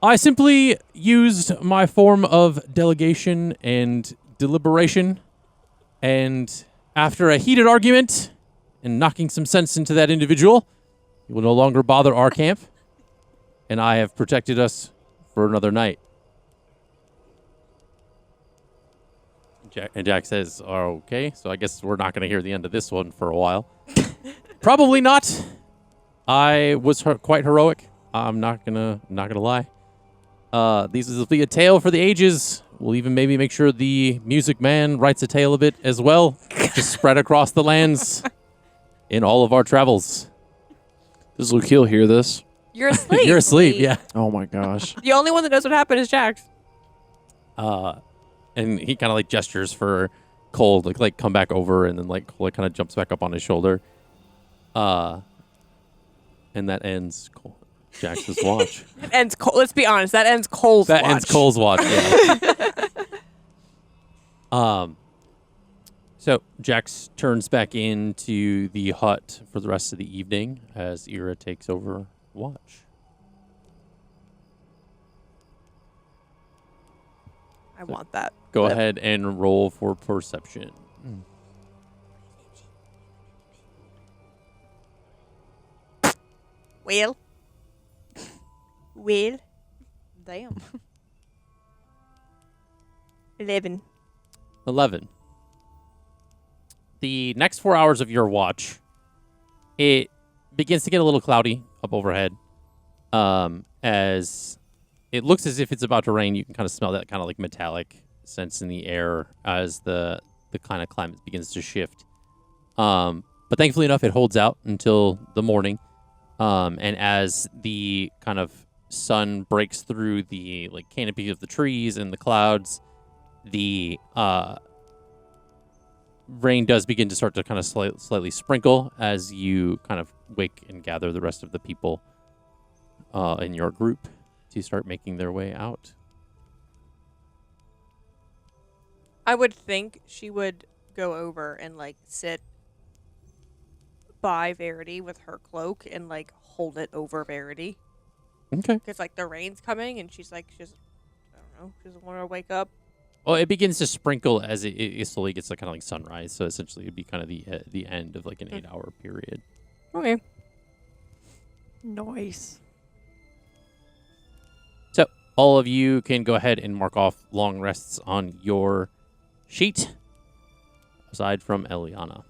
Speaker 1: I simply used my form of delegation and deliberation, and after a heated argument and knocking some sense into that individual, he will no longer bother our camp, and I have protected us for another night. Jack says, "Okay, so I guess we're not going to hear the end of this one for a while." Probably not. I was quite heroic. I'm not gonna lie. This will be a tale for the ages. We'll even maybe make sure the music man writes a tale of it as well, to spread across the lands in all of our travels.
Speaker 3: Does Lukiel hear this?
Speaker 2: You're asleep.
Speaker 1: You're asleep, yeah.
Speaker 3: Oh my gosh.
Speaker 2: The only one that knows what happened is Jax.
Speaker 1: And he kind of like gestures for Cole to like come back over, and then like Cole kind of jumps back up on his shoulder. And that ends Jax's watch.
Speaker 2: That ends let's be honest, that ends Cole's watch.
Speaker 1: That ends Cole's watch, yeah. So Jax turns back into the hut for the rest of the evening as Ira takes over watch.
Speaker 2: I want that.
Speaker 1: Go ahead and roll for perception.
Speaker 2: Well.
Speaker 4: Damn.
Speaker 2: 11.
Speaker 1: 11. The next 4 hours of your watch, it begins to get a little cloudy up overhead. As it looks as if it's about to rain, you can kind of smell that kind of like metallic sense in the air as the kind of climate begins to shift. But thankfully enough, it holds out until the morning. And as the kind of sun breaks through the like canopy of the trees and the clouds, the rain does begin to start to kind of slightly sprinkle as you kind of wake and gather the rest of the people in your group to start making their way out.
Speaker 2: I would think she would go over and like sit by Verity with her cloak and like hold it over Verity.
Speaker 1: Okay.
Speaker 2: Because like the rain's coming and she's I don't know, she doesn't want her to wake up.
Speaker 1: Well, it begins to sprinkle as it slowly gets like kind of like sunrise. So essentially, it'd be kind of the end of like an 8-hour period.
Speaker 2: Okay.
Speaker 4: Nice.
Speaker 1: So all of you can go ahead and mark off long rests on your sheet, aside from Elliana.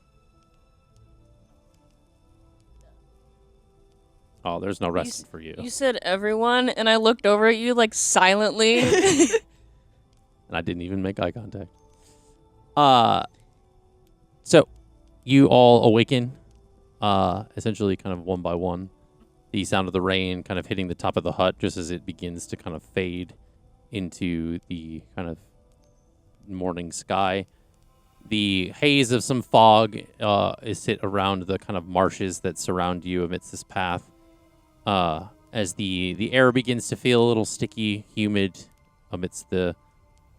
Speaker 1: Oh, there's no resting for you.
Speaker 5: You said everyone, and I looked over at you like silently.
Speaker 1: And I didn't even make eye contact. So you all awaken, essentially kind of one by one. The sound of the rain kind of hitting the top of the hut just as it begins to kind of fade into the kind of morning sky. The haze of some fog is sit around the kind of marshes that surround you amidst this path. As the air begins to feel a little sticky, humid amidst the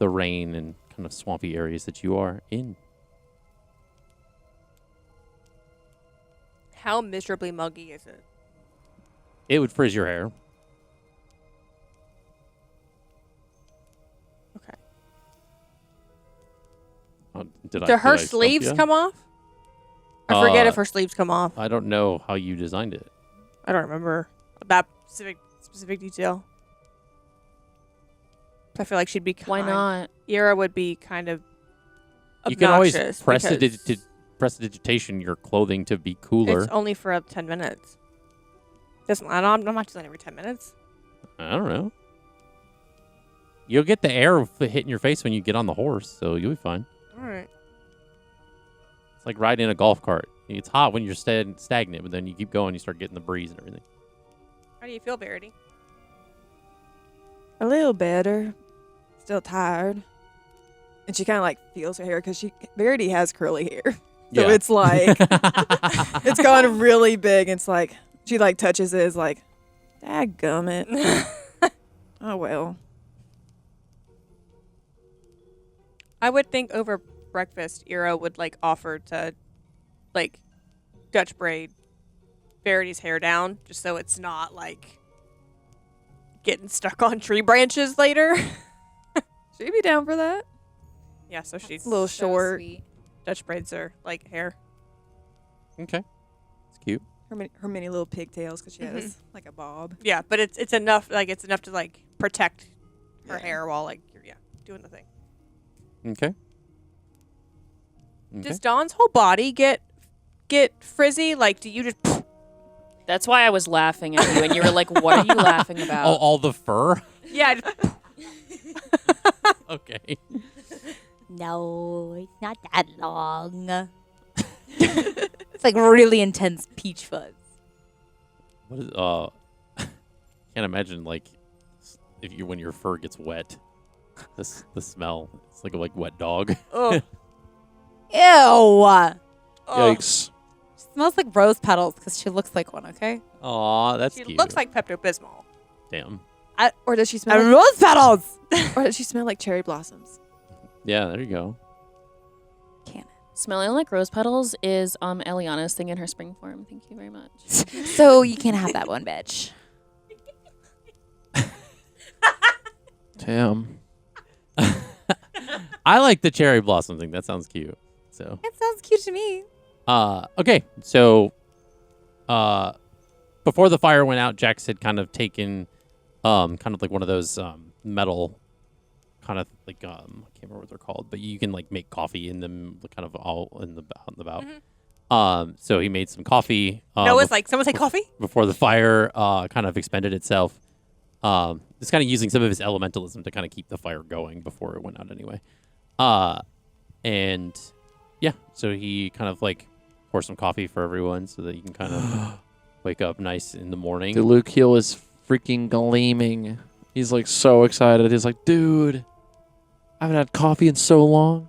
Speaker 1: rain and kind of swampy areas that you are in.
Speaker 2: How miserably muggy is it?
Speaker 1: It would frizz your hair.
Speaker 2: Okay.
Speaker 1: Did
Speaker 2: Do her
Speaker 1: I stump
Speaker 2: sleeves
Speaker 1: ya?
Speaker 2: come off? I forget if her sleeves come off.
Speaker 1: I don't know how you designed it.
Speaker 2: I don't remember that specific detail. I feel like she'd be
Speaker 5: Why not?
Speaker 2: Ira would be kind of
Speaker 1: You can always
Speaker 2: obnoxious
Speaker 1: prestidigitation
Speaker 2: because
Speaker 1: your clothing to be cooler.
Speaker 2: it's only for 10 minutes. I'm not doing it every 10 minutes.
Speaker 1: I don't know. You'll get the air hitting your face when you get on the horse, so you'll be fine.
Speaker 2: All right.
Speaker 1: It's like riding a golf cart. It's hot when you're stagnant, but then you keep going, you start getting the breeze and everything.
Speaker 2: How do you feel, Verity?
Speaker 7: A little better. Still tired. And she kind of like feels her hair because Verity has curly hair. So
Speaker 1: Yeah.
Speaker 7: it's like, it's gone really big. It's like, she like touches it. It's like, dadgummit. Oh, well.
Speaker 2: I would think over breakfast, Ira would like offer to like Dutch braid Verity's hair down just so it's not like getting stuck on tree branches later.
Speaker 7: She'd be down for that.
Speaker 2: Yeah, so she's
Speaker 7: A little
Speaker 4: So
Speaker 7: short.
Speaker 4: sweet.
Speaker 2: Dutch braids are like hair.
Speaker 1: Okay. It's cute.
Speaker 7: Her many little pigtails because she
Speaker 2: Mhm.
Speaker 7: has like a bob.
Speaker 2: Yeah, but it's enough it's enough to like protect her
Speaker 7: Yeah.
Speaker 2: hair while like you're doing the thing.
Speaker 1: Okay. Okay.
Speaker 2: Does Dawn's whole body get frizzy? Like, do you just
Speaker 5: That's why I was laughing at you, and you were like, "What are you laughing about?"
Speaker 1: all the fur?
Speaker 2: yeah? Just,
Speaker 1: Okay.
Speaker 6: No, it's not that long.
Speaker 4: It's like really intense peach fuzz.
Speaker 1: What is can't imagine like if you when your fur gets wet. The smell. It's like a wet dog.
Speaker 2: oh,
Speaker 4: Ew.
Speaker 2: oh.
Speaker 3: Yikes.
Speaker 4: She smells like rose petals because she looks like one, okay?
Speaker 1: Aw, that's
Speaker 2: She
Speaker 1: cute.
Speaker 2: looks like Pepto-Bismol.
Speaker 1: Damn.
Speaker 7: Or does she smell?
Speaker 4: And
Speaker 7: Like,
Speaker 4: rose petals!
Speaker 7: or does she smell like cherry blossoms?
Speaker 1: Yeah, there you go.
Speaker 5: Smelling like rose petals is Elliana's thing in her spring form. Thank you very much.
Speaker 4: So you can't have that one, bitch.
Speaker 3: Damn.
Speaker 1: I like the cherry blossom thing. That sounds cute. So
Speaker 4: It sounds cute to me.
Speaker 1: okay. So before the fire went out, Jax had kind of taken kind of like one of those metal kind of like I can't remember what they're called, but you can like make coffee in them kind of all in the out and about. So he made some coffee.
Speaker 2: Noah's like, someone say coffee?
Speaker 1: Before the fire kind of expended itself. It's kind of using some of his elementalism to kind of keep the fire going before it went out anyway. And yeah, so he kind of like pour some coffee for everyone so that you can kind of wake up nice in the morning.
Speaker 3: Dude, Luke Heel is freaking gleaming. He's like so excited. He's like, dude, I haven't had coffee in so long.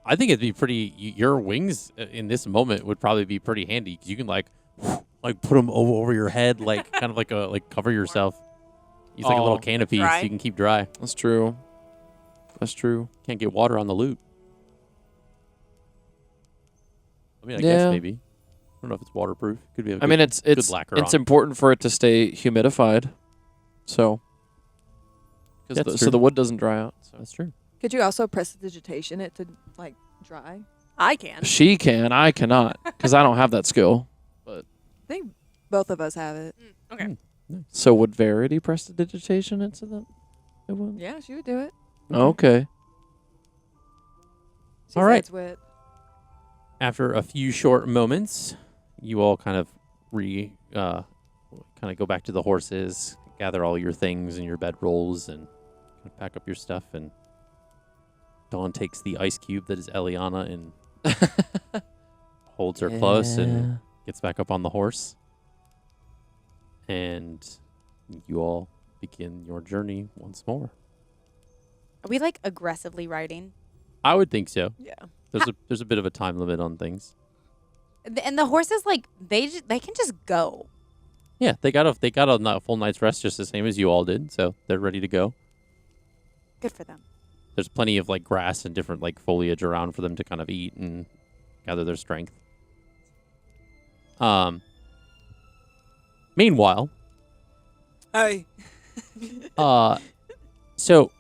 Speaker 1: I think it'd be pretty. Your wings in this moment would probably be pretty handy because you can like put them over your head, like kind of like cover yourself. Use like a little
Speaker 3: Oh.
Speaker 1: canopy so
Speaker 2: Dry.
Speaker 1: you can keep dry.
Speaker 3: That's true. That's true.
Speaker 1: Can't get water on the loot. I mean, I
Speaker 3: Yeah.
Speaker 1: guess maybe. I don't know if it's waterproof. Could be.
Speaker 3: I mean, it's
Speaker 1: lacquer
Speaker 3: it's
Speaker 1: on.
Speaker 3: important for it to stay humidified. So,
Speaker 1: That's
Speaker 3: so
Speaker 1: true.
Speaker 3: the wood doesn't dry out. So.
Speaker 1: That's true.
Speaker 7: Could you also prestidigitation it to like dry?
Speaker 2: I can.
Speaker 3: She can, I cannot, because I don't have that skill.
Speaker 7: I think both of us have it.
Speaker 2: Okay.
Speaker 3: So would Verity prestidigitation it so that it would?
Speaker 7: Yeah, she would do it.
Speaker 3: Okay.
Speaker 7: She
Speaker 1: All right.
Speaker 7: said it's wet.
Speaker 1: After a few short moments, you all kind of go back to the horses, gather all your things and your bedrolls, and pack up your stuff. And Dawn takes the ice cube that is Elliana and holds her close and gets back up on the horse. And you all begin your journey once more.
Speaker 4: Are we like aggressively riding?
Speaker 1: I would think so.
Speaker 7: Yeah.
Speaker 1: There's a bit of a time limit on things.
Speaker 4: And the horses, like, they can just go.
Speaker 1: Yeah, they got a full night's rest just the same as you all did, so they're ready to go.
Speaker 4: Good for them.
Speaker 1: There's plenty of like grass and different like foliage around for them to kind of eat and gather their strength. Meanwhile,
Speaker 7: Hey.
Speaker 1: so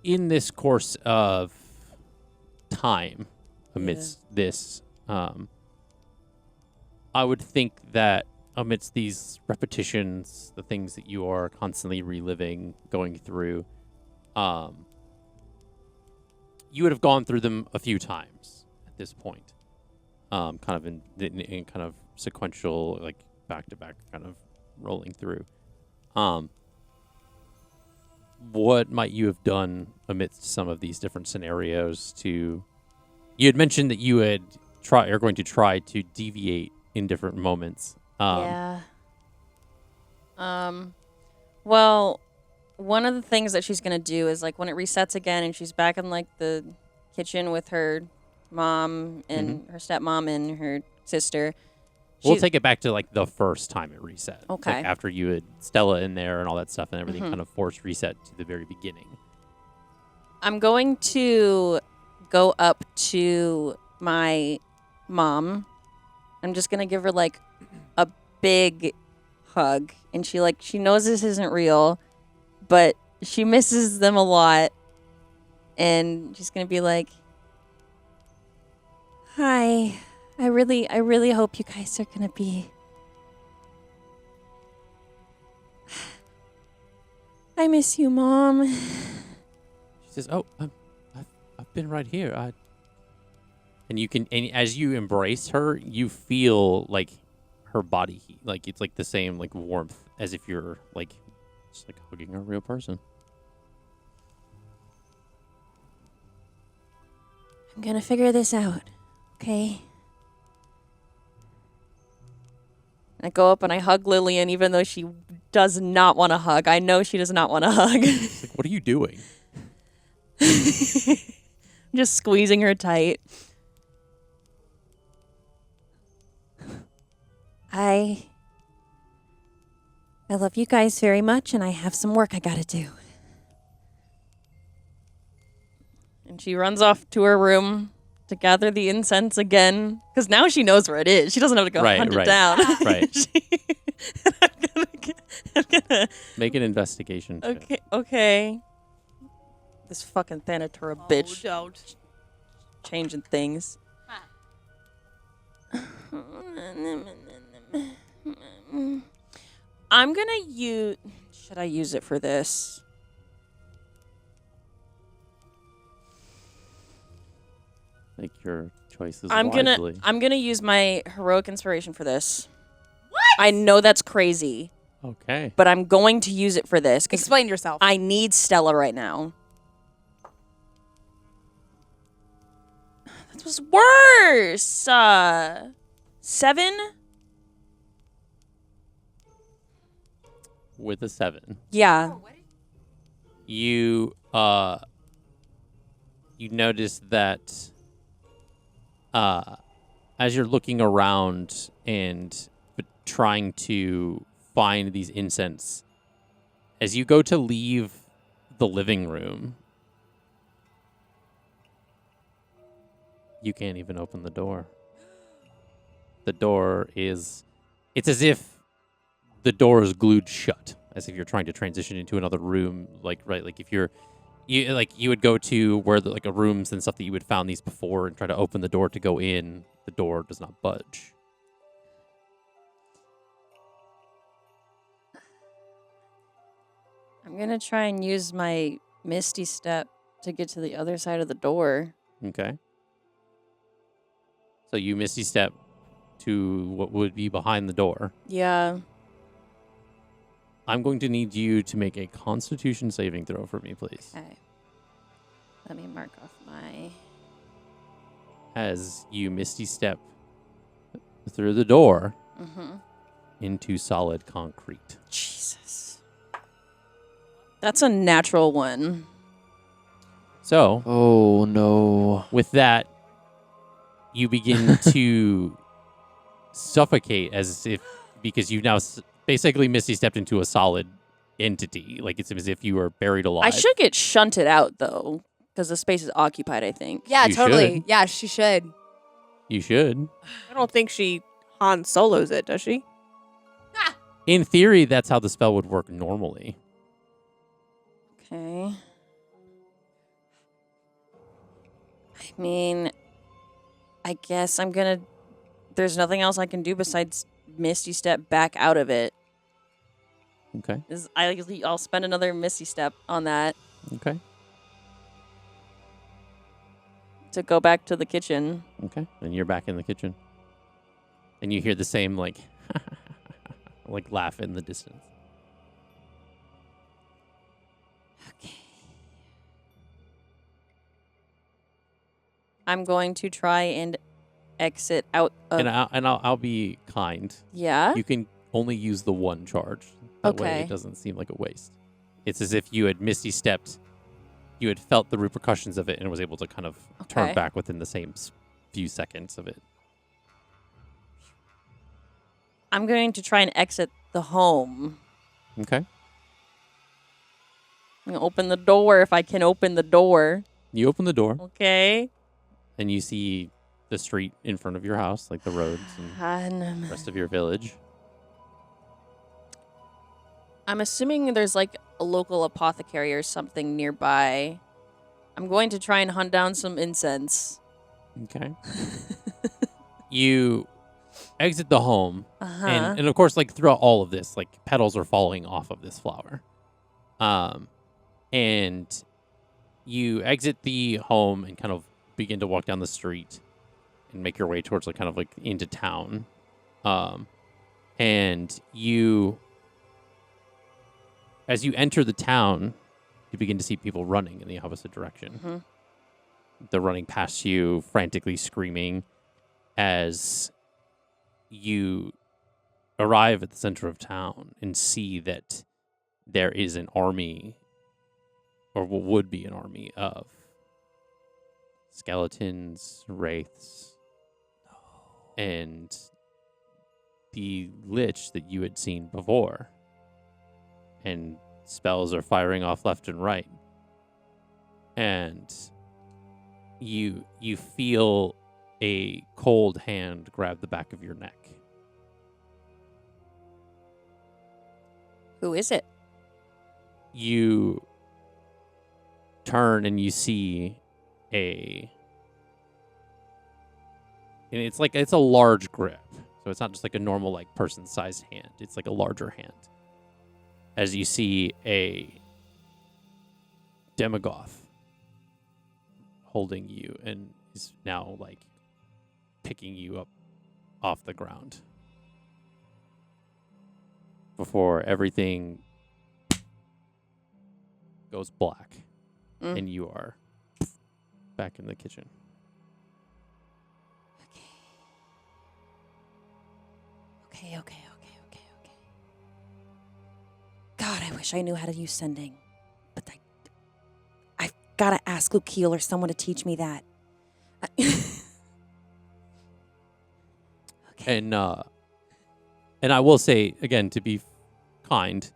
Speaker 1: in this course of time amidst this, I would think that amidst these repetitions, the things that you are constantly reliving, going through, you would have gone through them a few times at this point, kind of in kind of sequential, like back to back, kind of rolling through. What might you have done amidst some of these different scenarios to? You had mentioned that you are going to try to deviate in different moments.
Speaker 5: Yeah. Well, one of the things that she's gonna do is like when it resets again and she's back in like the kitchen with her mom and her stepmom and her sister.
Speaker 1: We'll take it back to like the first time it reset.
Speaker 5: Okay.
Speaker 1: Like after you had Stella in there and all that stuff and everything kind of forced reset to the very beginning.
Speaker 5: I'm going to go up to my mom. I'm just gonna give her like a big hug, and she knows this isn't real, but she misses them a lot, and she's gonna be like, "Hi, I really hope you guys are gonna be. I miss you, Mom."
Speaker 1: She says, "Oh, I've been right here. And you can, and as you embrace her, you feel like her body heat, like it's like the same like warmth as if you're like just like hugging a real person."
Speaker 5: I'm gonna figure this out, okay? I go up and I hug Lillian, even though she does not want to hug. I know she does not want to hug.
Speaker 1: It's like, what are you doing?
Speaker 5: Just squeezing her tight. I love you guys very much, and I have some work I gotta do. And she runs off to her room to gather the incense again, because now she knows where it is. She doesn't have to go hunt it down.
Speaker 1: Right.
Speaker 5: I'm gonna
Speaker 1: Make an investigation check.
Speaker 5: okay. This fucking Thanatura bitch
Speaker 2: Don't.
Speaker 5: changing things. I'm gonna use. Should I use it for this?
Speaker 1: Make your choices
Speaker 5: I'm
Speaker 1: wisely.
Speaker 5: gonna use my heroic inspiration for this. What? I know that's crazy,
Speaker 1: Okay.
Speaker 5: but I'm going to use it for this because
Speaker 2: Explain yourself.
Speaker 5: I need Stella right now. That was worse. 7.
Speaker 1: With a 7.
Speaker 5: Yeah.
Speaker 1: You notice that as you're looking around and trying to find these incense, as you go to leave the living room, you can't even open the door. The door is, it's as if the door is glued shut, as if you're trying to transition into another room. Like if you would go to where the like a rooms and stuff that you would found these before and try to open the door to go in. The door does not budge.
Speaker 5: I'm gonna try and use my Misty Step to get to the other side of the door.
Speaker 1: Okay. So you misty step to what would be behind the door.
Speaker 5: Yeah.
Speaker 1: I'm going to need you to make a Constitution saving throw for me, please.
Speaker 5: Okay. Let me mark off my.
Speaker 1: As you misty step through the door
Speaker 5: Mm-hmm.
Speaker 1: into solid concrete.
Speaker 5: Jesus. That's a natural one.
Speaker 1: So,
Speaker 3: Oh no.
Speaker 1: with that, you begin to suffocate as if, because you've now basically misty stepped into a solid entity. Like it's as if you were buried alive.
Speaker 5: I should get shunted out though, because the space is occupied. I think.
Speaker 7: Yeah,
Speaker 1: You
Speaker 7: totally.
Speaker 1: should.
Speaker 7: Yeah, she should.
Speaker 1: You should.
Speaker 2: I don't think she Han Solos it, does she?
Speaker 1: In theory, that's how the spell would work normally.
Speaker 5: Okay. I mean, I guess I'm gonna. There's nothing else I can do besides Misty Step back out of it.
Speaker 1: Okay.
Speaker 5: I'll spend another Misty Step on that
Speaker 1: Okay.
Speaker 5: to go back to the kitchen.
Speaker 1: Okay. And you're back in the kitchen. And you hear the same, like, like laugh in the distance.
Speaker 5: Okay. I'm going to try and exit out of.
Speaker 1: And I'll be kind.
Speaker 5: Yeah.
Speaker 1: You can only use the one charge. That way
Speaker 5: Okay.
Speaker 1: it doesn't seem like a waste. It's as if you had misty stepped, you had felt the repercussions of it, and was able to kind of turn
Speaker 5: Okay.
Speaker 1: back within the same few seconds of it.
Speaker 5: I'm going to try and exit the home.
Speaker 1: Okay.
Speaker 5: I'm gonna open the door if I can open the door.
Speaker 1: You open the door,
Speaker 5: Okay.
Speaker 1: and you see the street in front of your house, like the roads and the rest of your village.
Speaker 5: I'm assuming there's like a local apothecary or something nearby. I'm going to try and hunt down some incense.
Speaker 1: Okay. You exit the home,
Speaker 5: Uh-huh.
Speaker 1: and of course, like throughout all of this, like petals are falling off of this flower. And you exit the home and kind of begin to walk down the street and make your way towards like kind of like into town. And you, as you enter the town, you begin to see people running in the opposite direction.
Speaker 5: Mhm.
Speaker 1: They're running past you, frantically screaming, as you arrive at the center of town and see that there is an army, or what would be an army of skeletons, wraiths, and the lich that you had seen before. And spells are firing off left and right. And you feel a cold hand grab the back of your neck.
Speaker 5: Who is it?
Speaker 1: You turn and you see and it's a large grip. So it's not just like a normal like person-sized hand. It's like a larger hand. As you see a Demogoth holding you and is now like picking you up off the ground. Before everything goes black and you are back in the kitchen.
Speaker 5: Okay. God, I wish I knew how to use sending. But I've got to ask Lukiel or someone to teach me that. Okay.
Speaker 1: And I will say, again, to be kind,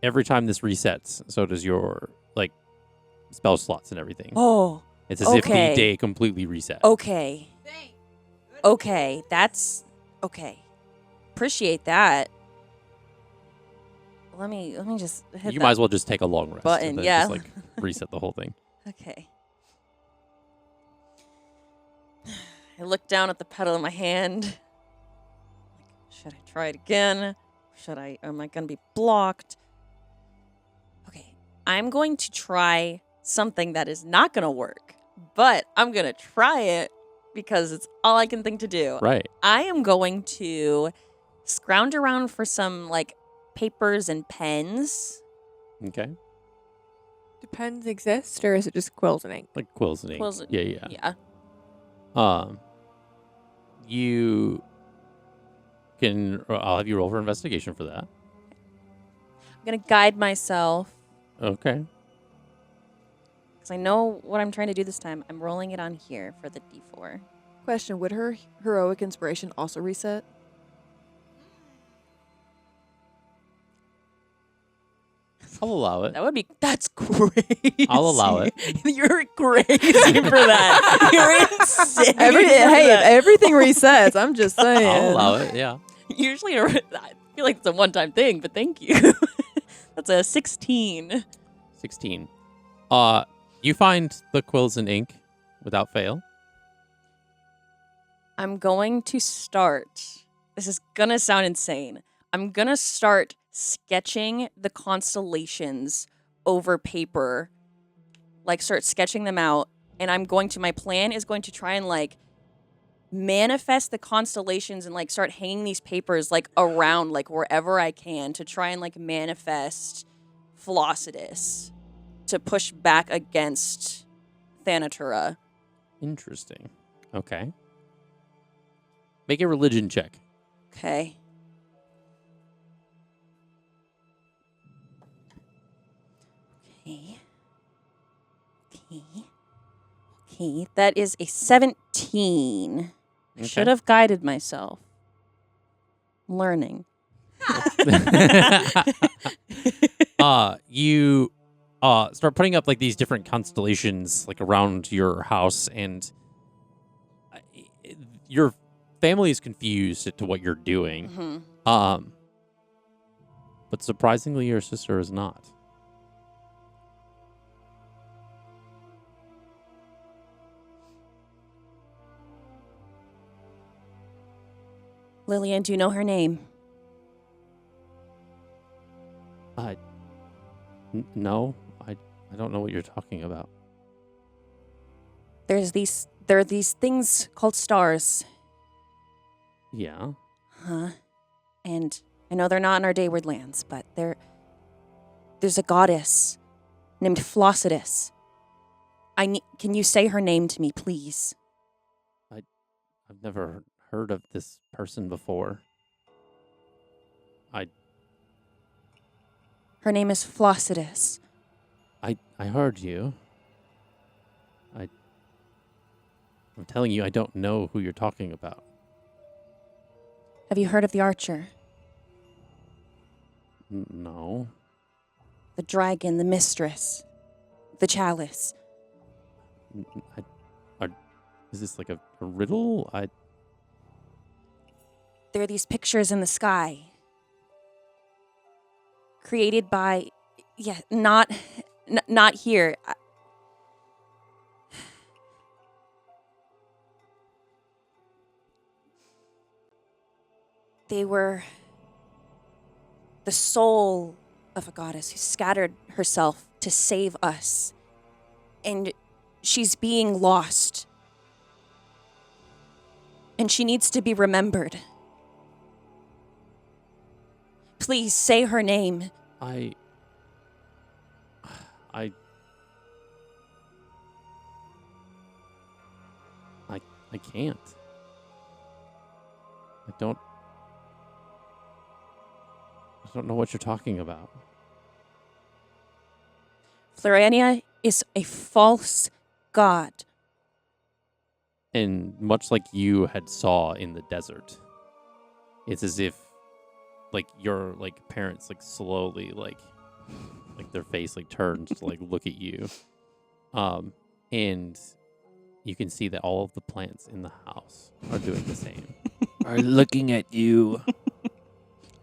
Speaker 1: every time this resets, so does your, like, spell slots and everything.
Speaker 5: Oh,
Speaker 1: It's as if the
Speaker 5: okay.
Speaker 1: day completely resets.
Speaker 5: Okay. Okay, that's okay. Appreciate that. Let me just hit
Speaker 1: You
Speaker 5: that
Speaker 1: might as well just take a long rest.
Speaker 5: button,
Speaker 1: And then
Speaker 5: yeah.
Speaker 1: Just, like, reset the whole thing.
Speaker 5: Okay. I look down at the pedal in my hand. Should I try it again? Am I going to be blocked? Okay. I'm going to try something that is not going to work, but I'm going to try it because it's all I can think to do.
Speaker 1: Right.
Speaker 5: I am going to scrounge around for some, like, papers and pens.
Speaker 1: Okay.
Speaker 2: Do pens exist, or is it just quills and ink?
Speaker 1: Like quills and ink.
Speaker 5: Quills and-
Speaker 1: Yeah.
Speaker 5: Yeah.
Speaker 1: You can... I'll have you roll for investigation for that.
Speaker 5: I'm going to guide myself
Speaker 1: Okay.
Speaker 5: because I know what I'm trying to do this time. I'm rolling it on here for the D4.
Speaker 7: Question: would her heroic inspiration also reset?
Speaker 1: I'll allow it.
Speaker 5: That's crazy.
Speaker 1: I'll allow it.
Speaker 5: You're crazy for that. You're insane.
Speaker 7: Hey, if everything resets, I'm just saying.
Speaker 1: I'll allow it, yeah.
Speaker 5: Usually, I feel like it's a one-time thing, but thank you. That's a 16.
Speaker 1: 16. You find the quills and ink without fail.
Speaker 5: I'm going to start. This is going to sound insane. I'm going to start sketching the constellations over paper. Like, start sketching them out. And my plan is going to try and, like, manifest the constellations and, like, start hanging these papers, like, around, like, wherever I can to try and, like, manifest Flossidus to push back against Thanatura.
Speaker 1: Interesting. Okay. Make a religion check.
Speaker 5: Okay. Okay. That is a 17. I
Speaker 1: Okay.
Speaker 5: should have guided myself. Learning.
Speaker 1: You start putting up like these different constellations like around your house, and your family is confused as to what you're doing.
Speaker 5: Mm-hmm.
Speaker 1: But surprisingly, your sister is not.
Speaker 5: Lillian, do you know her name?
Speaker 1: No, I don't know what you're talking about.
Speaker 5: There are these things called stars.
Speaker 1: Yeah.
Speaker 5: Huh? And I know they're not in our Dayward lands, but there's a goddess named Flossidus. Can you say her name to me, please?
Speaker 1: I've never heard of this person before.
Speaker 5: Her name is Flossidus.
Speaker 1: I heard you. I'm telling you, I don't know who you're talking about.
Speaker 5: Have you heard of the archer?
Speaker 1: No.
Speaker 5: The dragon, the mistress, the chalice.
Speaker 1: Is this like a riddle?
Speaker 5: There are these pictures in the sky. Created by, not here. They were the soul of a goddess who scattered herself to save us. And she's being lost. And she needs to be remembered. Please say her name.
Speaker 1: I can't. I don't know what you're talking about.
Speaker 5: Aarencia is a false god.
Speaker 1: And much like you had saw in the desert, it's as if like your like parents like slowly like their face like turns to like look at you. And you can see that all of the plants in the house are doing the same.
Speaker 3: Are looking at you.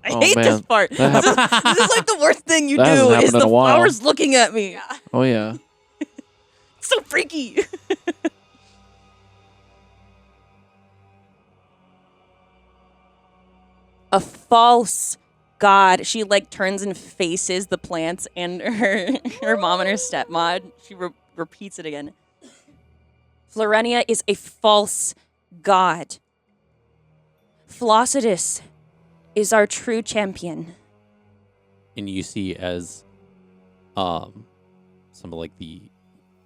Speaker 5: I
Speaker 3: Oh,
Speaker 5: hate
Speaker 3: man.
Speaker 5: this part. This
Speaker 3: That
Speaker 5: is like the worst thing you
Speaker 3: That hasn't
Speaker 5: do
Speaker 3: happened
Speaker 5: is
Speaker 3: in
Speaker 5: the
Speaker 3: a while.
Speaker 5: flowers looking at me.
Speaker 3: Oh yeah.
Speaker 5: It's so freaky. A false god. She like turns and faces the plants and her mom and her stepmom. She repeats it again. Aarencia is a false god. Flossidus is our true champion.
Speaker 1: And you see as some of like the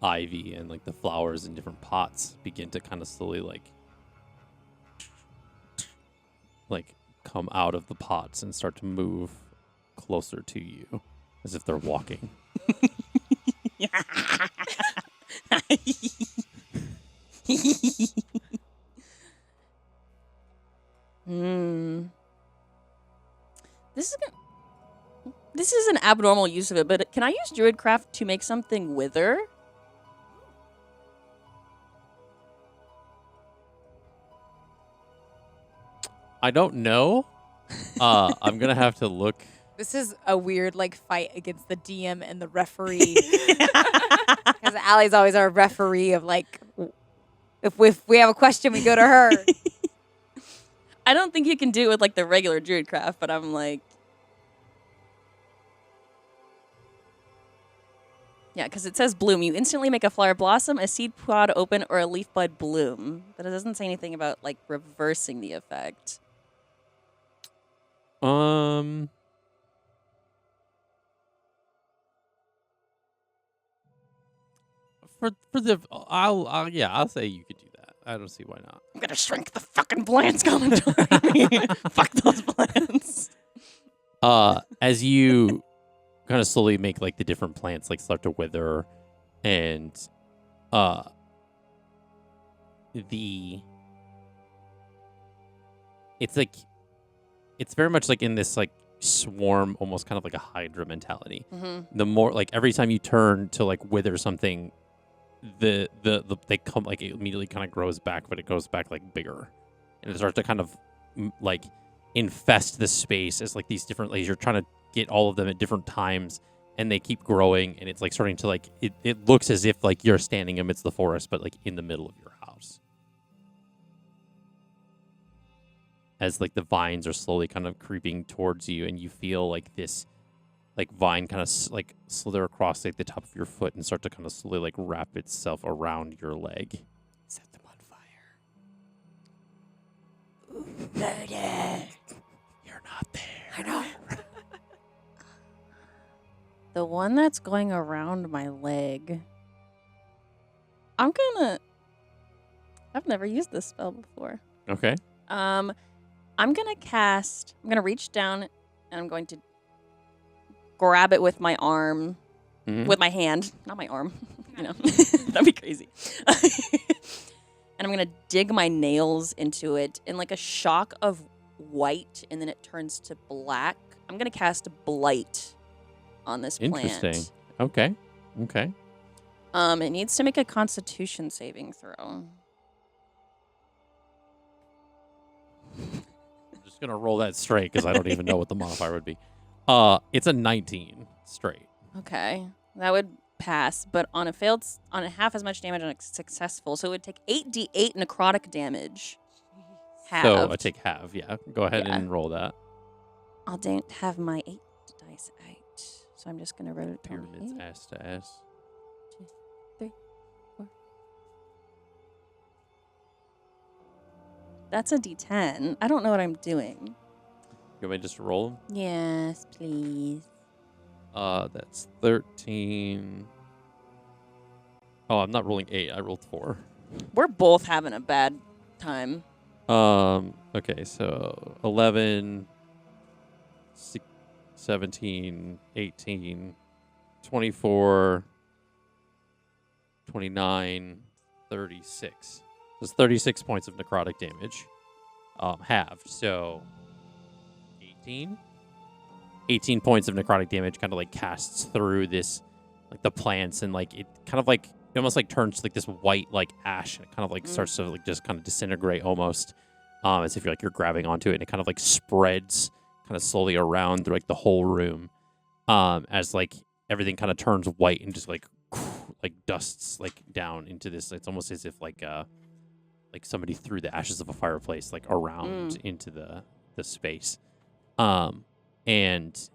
Speaker 1: ivy and like the flowers in different pots begin to kind of slowly like come out of the pots and start to move closer to you as if they're walking.
Speaker 5: This is an abnormal use of it, but can I use Druidcraft to make something wither?
Speaker 1: I don't know. I'm gonna have to look.
Speaker 4: This is a weird like fight against the DM and the referee. Because Allie's always our referee of like, if we have a question, we go to her.
Speaker 5: I don't think you can do it with like the regular Druidcraft, but I'm like, yeah, because it says bloom. You instantly make a flower blossom, a seed pod open, or a leaf bud bloom. But it doesn't say anything about like reversing the effect.
Speaker 1: I'll say you could do that. I don't see why not.
Speaker 5: I'm gonna shrink the fucking plants coming toward me. Fuck those plants.
Speaker 1: As you kind of slowly make like the different plants like start to wither, and it's very much like in this like swarm, almost kind of like a hydra mentality.
Speaker 5: Mm-hmm.
Speaker 1: The more like every time you turn to like wither something, the they come like it immediately kind of grows back, but it goes back like bigger, and it starts to kind of like infest the space as like these different layers. You're trying to get all of them at different times, and they keep growing, and it's like starting to like it looks as if like you're standing amidst the forest, but like in the middle of your house. As like the vines are slowly kind of creeping towards you, and you feel like this like vine kind of like slither across like the top of your foot and start to kind of slowly like wrap itself around your leg.
Speaker 2: Set them on fire.
Speaker 1: You're not there.
Speaker 2: I know.
Speaker 5: The one that's going around my leg. I've never used this spell before.
Speaker 1: Okay.
Speaker 5: I'm gonna reach down and I'm going to grab it with my arm,
Speaker 1: Mhm.
Speaker 5: with my hand, not my arm. That'd be crazy. And I'm gonna dig my nails into it in like a shock of white, and then it turns to black. I'm gonna cast Blight on this plant.
Speaker 1: Interesting. Okay.
Speaker 5: It needs to make a Constitution saving throw.
Speaker 1: I'm just gonna roll that straight because I don't even know what the modifier would be. It's a 19 straight.
Speaker 5: Okay, that would pass, but on a half as much damage on a successful, so it would take 8d8 necrotic damage.
Speaker 1: So
Speaker 5: Halved.
Speaker 1: I take half. Yeah. Go ahead
Speaker 5: Yeah.
Speaker 1: and roll that.
Speaker 5: I don't have my 8 dice out, so I'm just gonna roll it down
Speaker 1: Pyramids
Speaker 5: here.
Speaker 1: ass to ass.
Speaker 5: 2, 3, 4. That's a d10. I don't know what I'm doing.
Speaker 1: You want me to just roll them?
Speaker 5: Yes, please.
Speaker 1: That's 13. Oh, I'm not rolling 8. I rolled 4.
Speaker 5: We're both having a bad time.
Speaker 1: Okay, so 11, 17, 18, 24, 29, 36. There's 36 points of necrotic damage. Halved, so 18? 18 points of necrotic damage kind of like casts through this, like the plants, and like it kind of like, it almost like turns to like this white like ash, and it kind of like starts to like just kind of disintegrate almost, as if you're grabbing onto it, and it kind of like spreads kind of slowly around through like the whole room, as like everything kind of turns white and just like dusts like down into this. It's almost as if like somebody threw the ashes of a fireplace like around into the space, and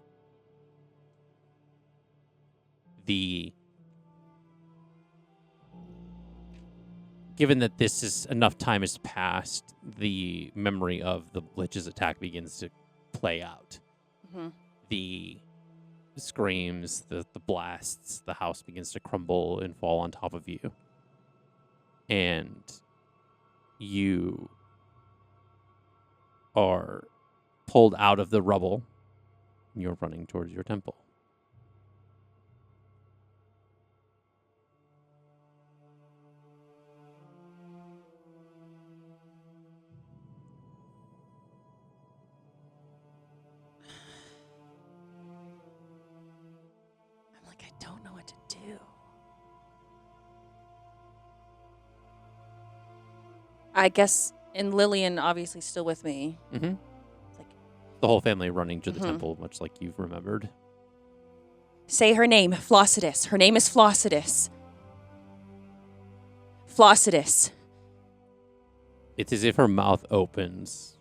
Speaker 1: given that this is enough time has passed, the memory of the Lich's attack begins to play out.
Speaker 5: Mm-hmm.
Speaker 1: The screams, the blasts, the house begins to crumble and fall on top of you. And you are pulled out of the rubble, and you're running towards your temple.
Speaker 5: I'm like, I don't know what to do. I guess, and Lillian obviously still with me.
Speaker 1: Mm-hmm.
Speaker 5: It's like,
Speaker 1: The whole family running to the
Speaker 5: Mhm.
Speaker 1: temple, much like you've remembered.
Speaker 5: say her name, Flossidus. Her name is Flossidus. Flossidus.
Speaker 1: It's as if her mouth opens,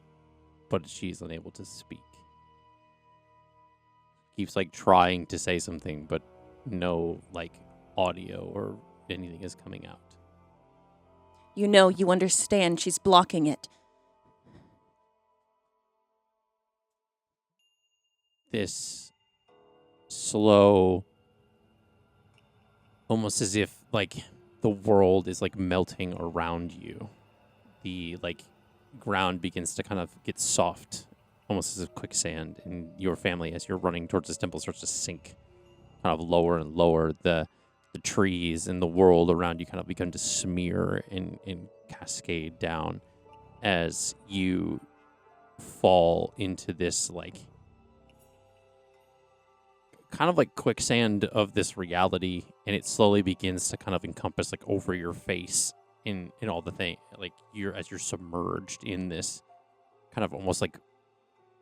Speaker 1: but she's unable to speak. Keeps like trying to say something, but no like audio or anything is coming out.
Speaker 5: You know, you understand. She's blocking it.
Speaker 1: This slow, almost as if like the world is like melting around you. The like ground begins to kind of get soft, almost as a quicksand, and your family, as you're running towards this temple, starts to sink kind of lower and lower. The trees and the world around you kind of begin to smear and cascade down as you fall into this like kind of like quicksand of this reality, and it slowly begins to kind of encompass like over your face in all the thing, like you're submerged in this kind of almost like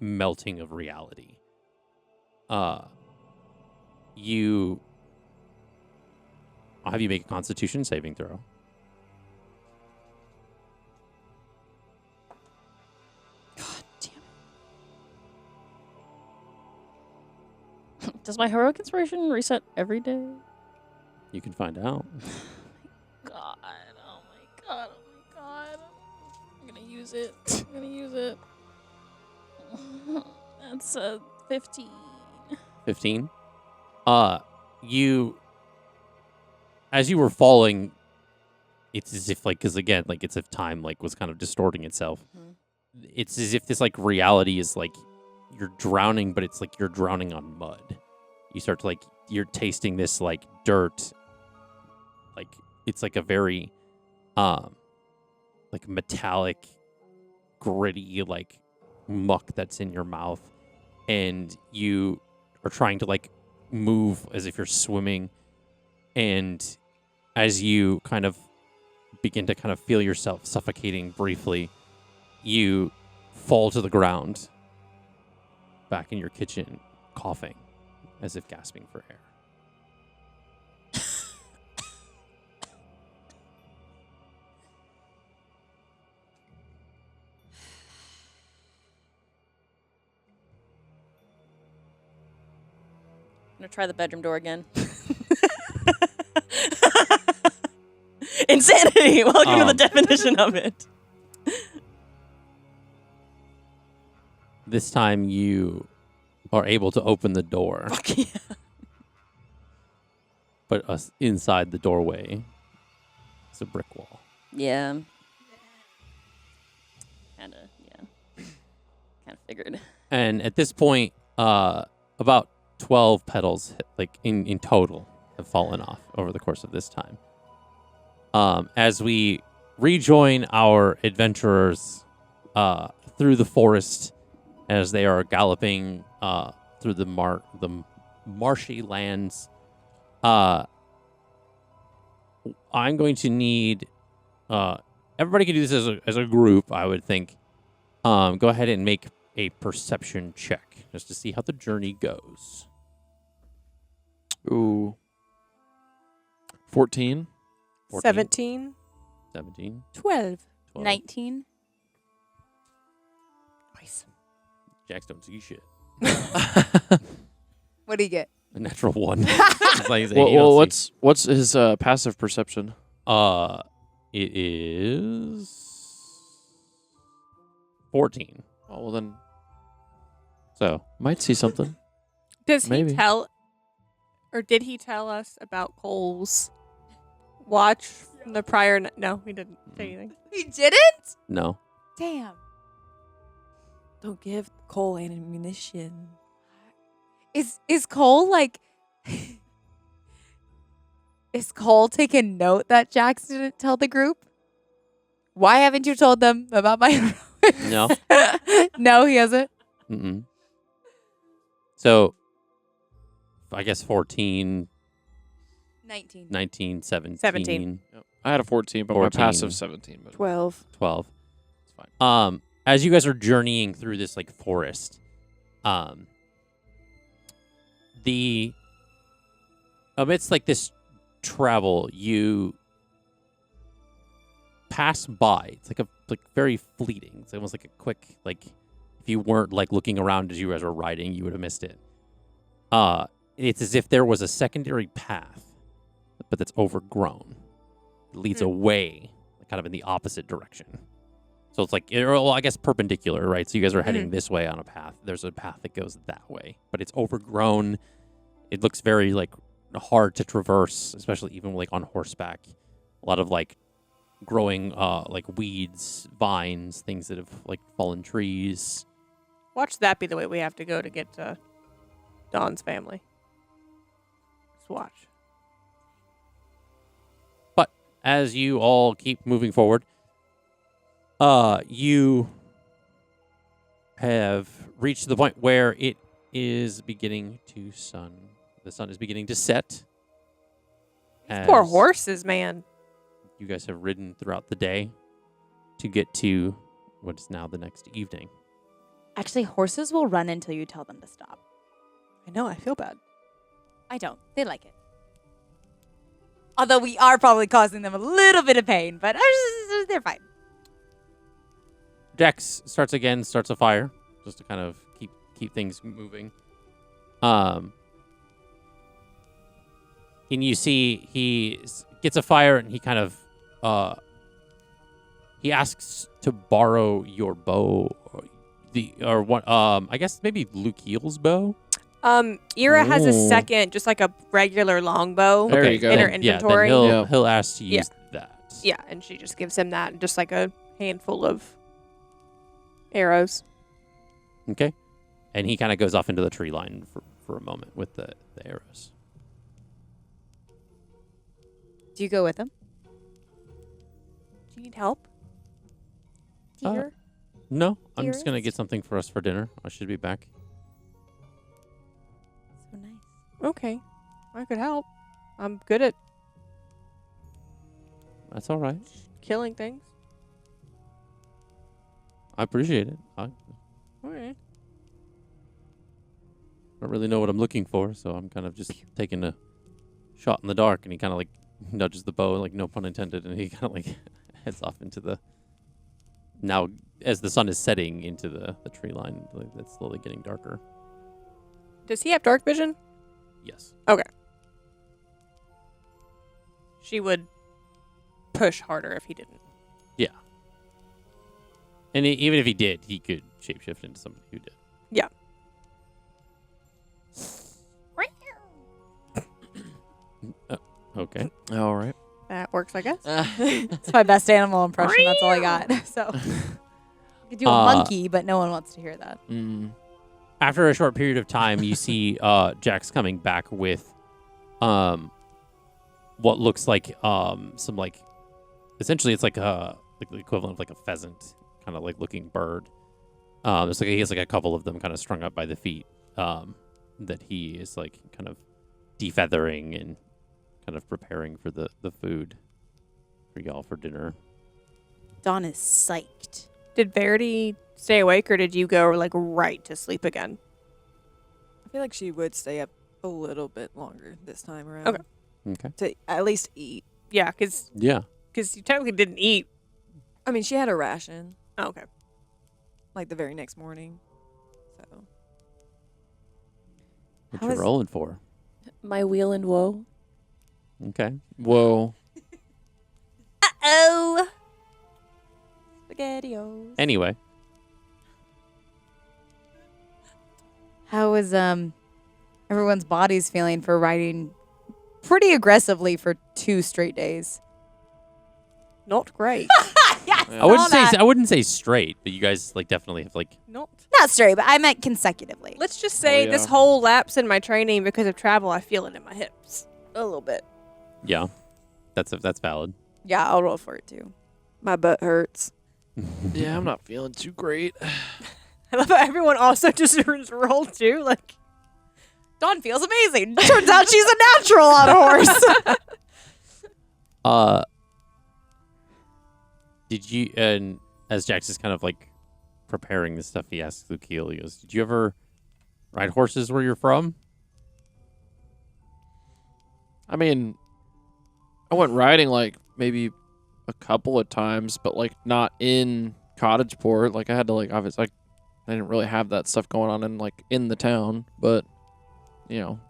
Speaker 1: melting of reality. I'll have you make a Constitution saving throw.
Speaker 5: God damn it. Does my heroic inspiration reset every day?
Speaker 1: You can find out.
Speaker 5: God. Oh my god. Oh my god. I'm gonna use it. I'm gonna use it. That's 15.
Speaker 1: 15. You, as you were falling, it's as if like, because again, like it's if time like was kind of distorting itself.
Speaker 5: Mhm.
Speaker 1: It's as if this like reality is like you're drowning, but it's like you're drowning on mud. You start to like you're tasting this like dirt, like it's like a very like metallic, gritty like muck that's in your mouth, and you are trying to like move as if you're swimming, and as you kind of begin to kind of feel yourself suffocating briefly, you fall to the ground back in your kitchen, coughing as if gasping for air.
Speaker 5: I'm gonna try the bedroom door again. Insanity! Welcome to the definition of it.
Speaker 1: This time you are able to open the door,
Speaker 5: Fuck yeah.
Speaker 1: but inside the doorway is a brick wall.
Speaker 5: Yeah. Kinda, yeah. Kinda figured.
Speaker 1: And at this point, about 12 petals, like in total, have fallen off over the course of this time. As we rejoin our adventurers through the forest, as they are galloping through the marshy lands, I'm going to need everybody can do this as a group, I would think. Go ahead and make a perception check just to see how the journey goes.
Speaker 3: Ooh. 14.
Speaker 1: 14,
Speaker 2: 17,
Speaker 1: 17,
Speaker 2: 12.
Speaker 1: 12.
Speaker 4: 19.
Speaker 2: Nice.
Speaker 1: Jacks don't see shit.
Speaker 7: What do you get?
Speaker 1: A natural 1. It's like saying you
Speaker 3: Well,
Speaker 1: don't see-
Speaker 3: what's his passive perception?
Speaker 1: It is 14.
Speaker 3: Oh, well then
Speaker 1: So
Speaker 3: might see something.
Speaker 2: Does
Speaker 3: Maybe.
Speaker 2: he tell, or did he tell us about Cole's watch from the prior? No, he didn't say anything.
Speaker 7: He didn't?
Speaker 1: no.
Speaker 7: Damn. Don't give Cole ammunition.
Speaker 4: Is Cole like? Is Cole taking note that Jax didn't tell the group? Why haven't you told them about my?
Speaker 1: No.
Speaker 4: No, he hasn't.
Speaker 1: Mm-mm. So, I guess 14,
Speaker 4: 19.
Speaker 1: 19, 17,
Speaker 2: 17.
Speaker 3: Yep. I had a 14, but
Speaker 1: 14.
Speaker 3: my passive 17. But
Speaker 7: 12.
Speaker 1: 12.
Speaker 3: it's fine.
Speaker 1: As you guys are journeying through this like forest, the amidst like this travel, you pass by. It's like very fleeting. It's almost like a quick like if you weren't like looking around as you guys were riding, you would have missed it. It's as if there was a secondary path, but that's overgrown. It leads away, kind of in the opposite direction. So it's like, well, I guess perpendicular, right? So you guys are heading this way on a path. There's a path that goes that way, but it's overgrown. It looks very like hard to traverse, especially even like on horseback. A lot of like growing like weeds, vines, things that have like fallen trees.
Speaker 2: Watch that be the way we have to go to get to Dawn's family. Just watch.
Speaker 1: But as you all keep moving forward, you have reached the point where it is beginning to sun the sun is beginning to set.
Speaker 2: Poor
Speaker 1: as
Speaker 2: horses, man.
Speaker 1: You guys have ridden throughout the day to get to what is now the next evening.
Speaker 4: Actually, horses will run until you tell them to stop.
Speaker 2: I know, I feel bad.
Speaker 4: I don't. They like it. Although we are probably causing them a little bit of pain, but they're fine.
Speaker 1: Dex starts a fire, just to kind of keep things moving. And you see he gets a fire and he kind of he asks to borrow your bow, or what? I guess maybe Lukeel's bow.
Speaker 2: Ira has a
Speaker 1: Ooh.
Speaker 2: second, just like a regular longbow
Speaker 3: There you go.
Speaker 2: in her
Speaker 1: Yeah,
Speaker 2: inventory.
Speaker 1: then
Speaker 3: Yeah.
Speaker 1: he'll ask to use that.
Speaker 2: Yeah, and she just gives him that, and just like a handful of arrows.
Speaker 1: Okay. And he kind of goes off into the tree line for a moment with the arrows.
Speaker 4: Do you go with them?
Speaker 2: Do you need help? Dear?
Speaker 1: No, I'm just gonna
Speaker 4: Dearest?
Speaker 1: get something for us for dinner. I should be back.
Speaker 4: So nice.
Speaker 2: Okay, I could help. I'm good at
Speaker 1: That's all right.
Speaker 2: killing things.
Speaker 1: I appreciate it. I
Speaker 2: Okay.
Speaker 1: don't really know what I'm looking for, so I'm kind of just taking a shot in the dark. And he kind of like nudges the bow, like no pun intended, and he kind of like heads off into the. Now, as the sun is setting into the tree line, like, that's slowly getting darker.
Speaker 2: Does he have dark vision?
Speaker 1: Yes.
Speaker 2: She would push harder if he didn't.
Speaker 1: And even if he did, he could shapeshift into somebody who did.
Speaker 2: Yeah.
Speaker 1: Okay.
Speaker 3: All right.
Speaker 2: That works, I guess.
Speaker 4: It's my best animal impression. That's all I got. So you could do a monkey, but no one wants to hear that.
Speaker 1: After a short period of time, you see Jax coming back with what looks like some like essentially it's like the equivalent of like a pheasant kind of like looking bird. It's like he has like a couple of them kind of strung up by the feet that he is like kind of defeathering and kind of preparing for the food for y'all for dinner.
Speaker 4: Dawn is psyched.
Speaker 2: Did Verity stay awake, or did you go like right to sleep again?
Speaker 7: I feel like she would stay up a little bit longer this time around.
Speaker 2: Okay.
Speaker 1: Okay.
Speaker 7: To at least eat.
Speaker 2: Yeah, because
Speaker 1: Yeah.
Speaker 2: you technically didn't eat.
Speaker 7: I mean, she had a ration,
Speaker 2: Oh, okay.
Speaker 7: like the very next morning. So
Speaker 1: What
Speaker 4: How
Speaker 1: you
Speaker 4: is-
Speaker 1: rolling for?
Speaker 5: My wheel and woe.
Speaker 1: Okay.
Speaker 3: Whoa.
Speaker 4: Oh. SpaghettiOs.
Speaker 1: Anyway,
Speaker 4: How is everyone's bodies feeling for riding pretty aggressively for 2 straight days?
Speaker 2: Not great.
Speaker 1: I wouldn't say straight, but you guys like definitely have like
Speaker 2: Not.
Speaker 4: Not straight, but I meant consecutively.
Speaker 2: Let's just say
Speaker 3: yeah.
Speaker 2: this whole lapse in my training because of travel, I feel it in my hips a little bit.
Speaker 1: yeah. That's valid.
Speaker 4: Yeah, I'll roll for it too.
Speaker 7: my butt hurts.
Speaker 3: Yeah, I'm not feeling too great.
Speaker 2: I love how everyone also just rolled too. Like,
Speaker 4: Dawn feels amazing. Turns out she's a natural on a horse.
Speaker 1: Did you, and as Jax is kind of like preparing this stuff, he asks Lukeil, he goes, did you ever ride horses where you're from?
Speaker 3: I mean, I went riding like maybe a couple of times, but like not in Cottageport. Like I had to like obviously like I didn't really have that stuff going on in the town, but you know,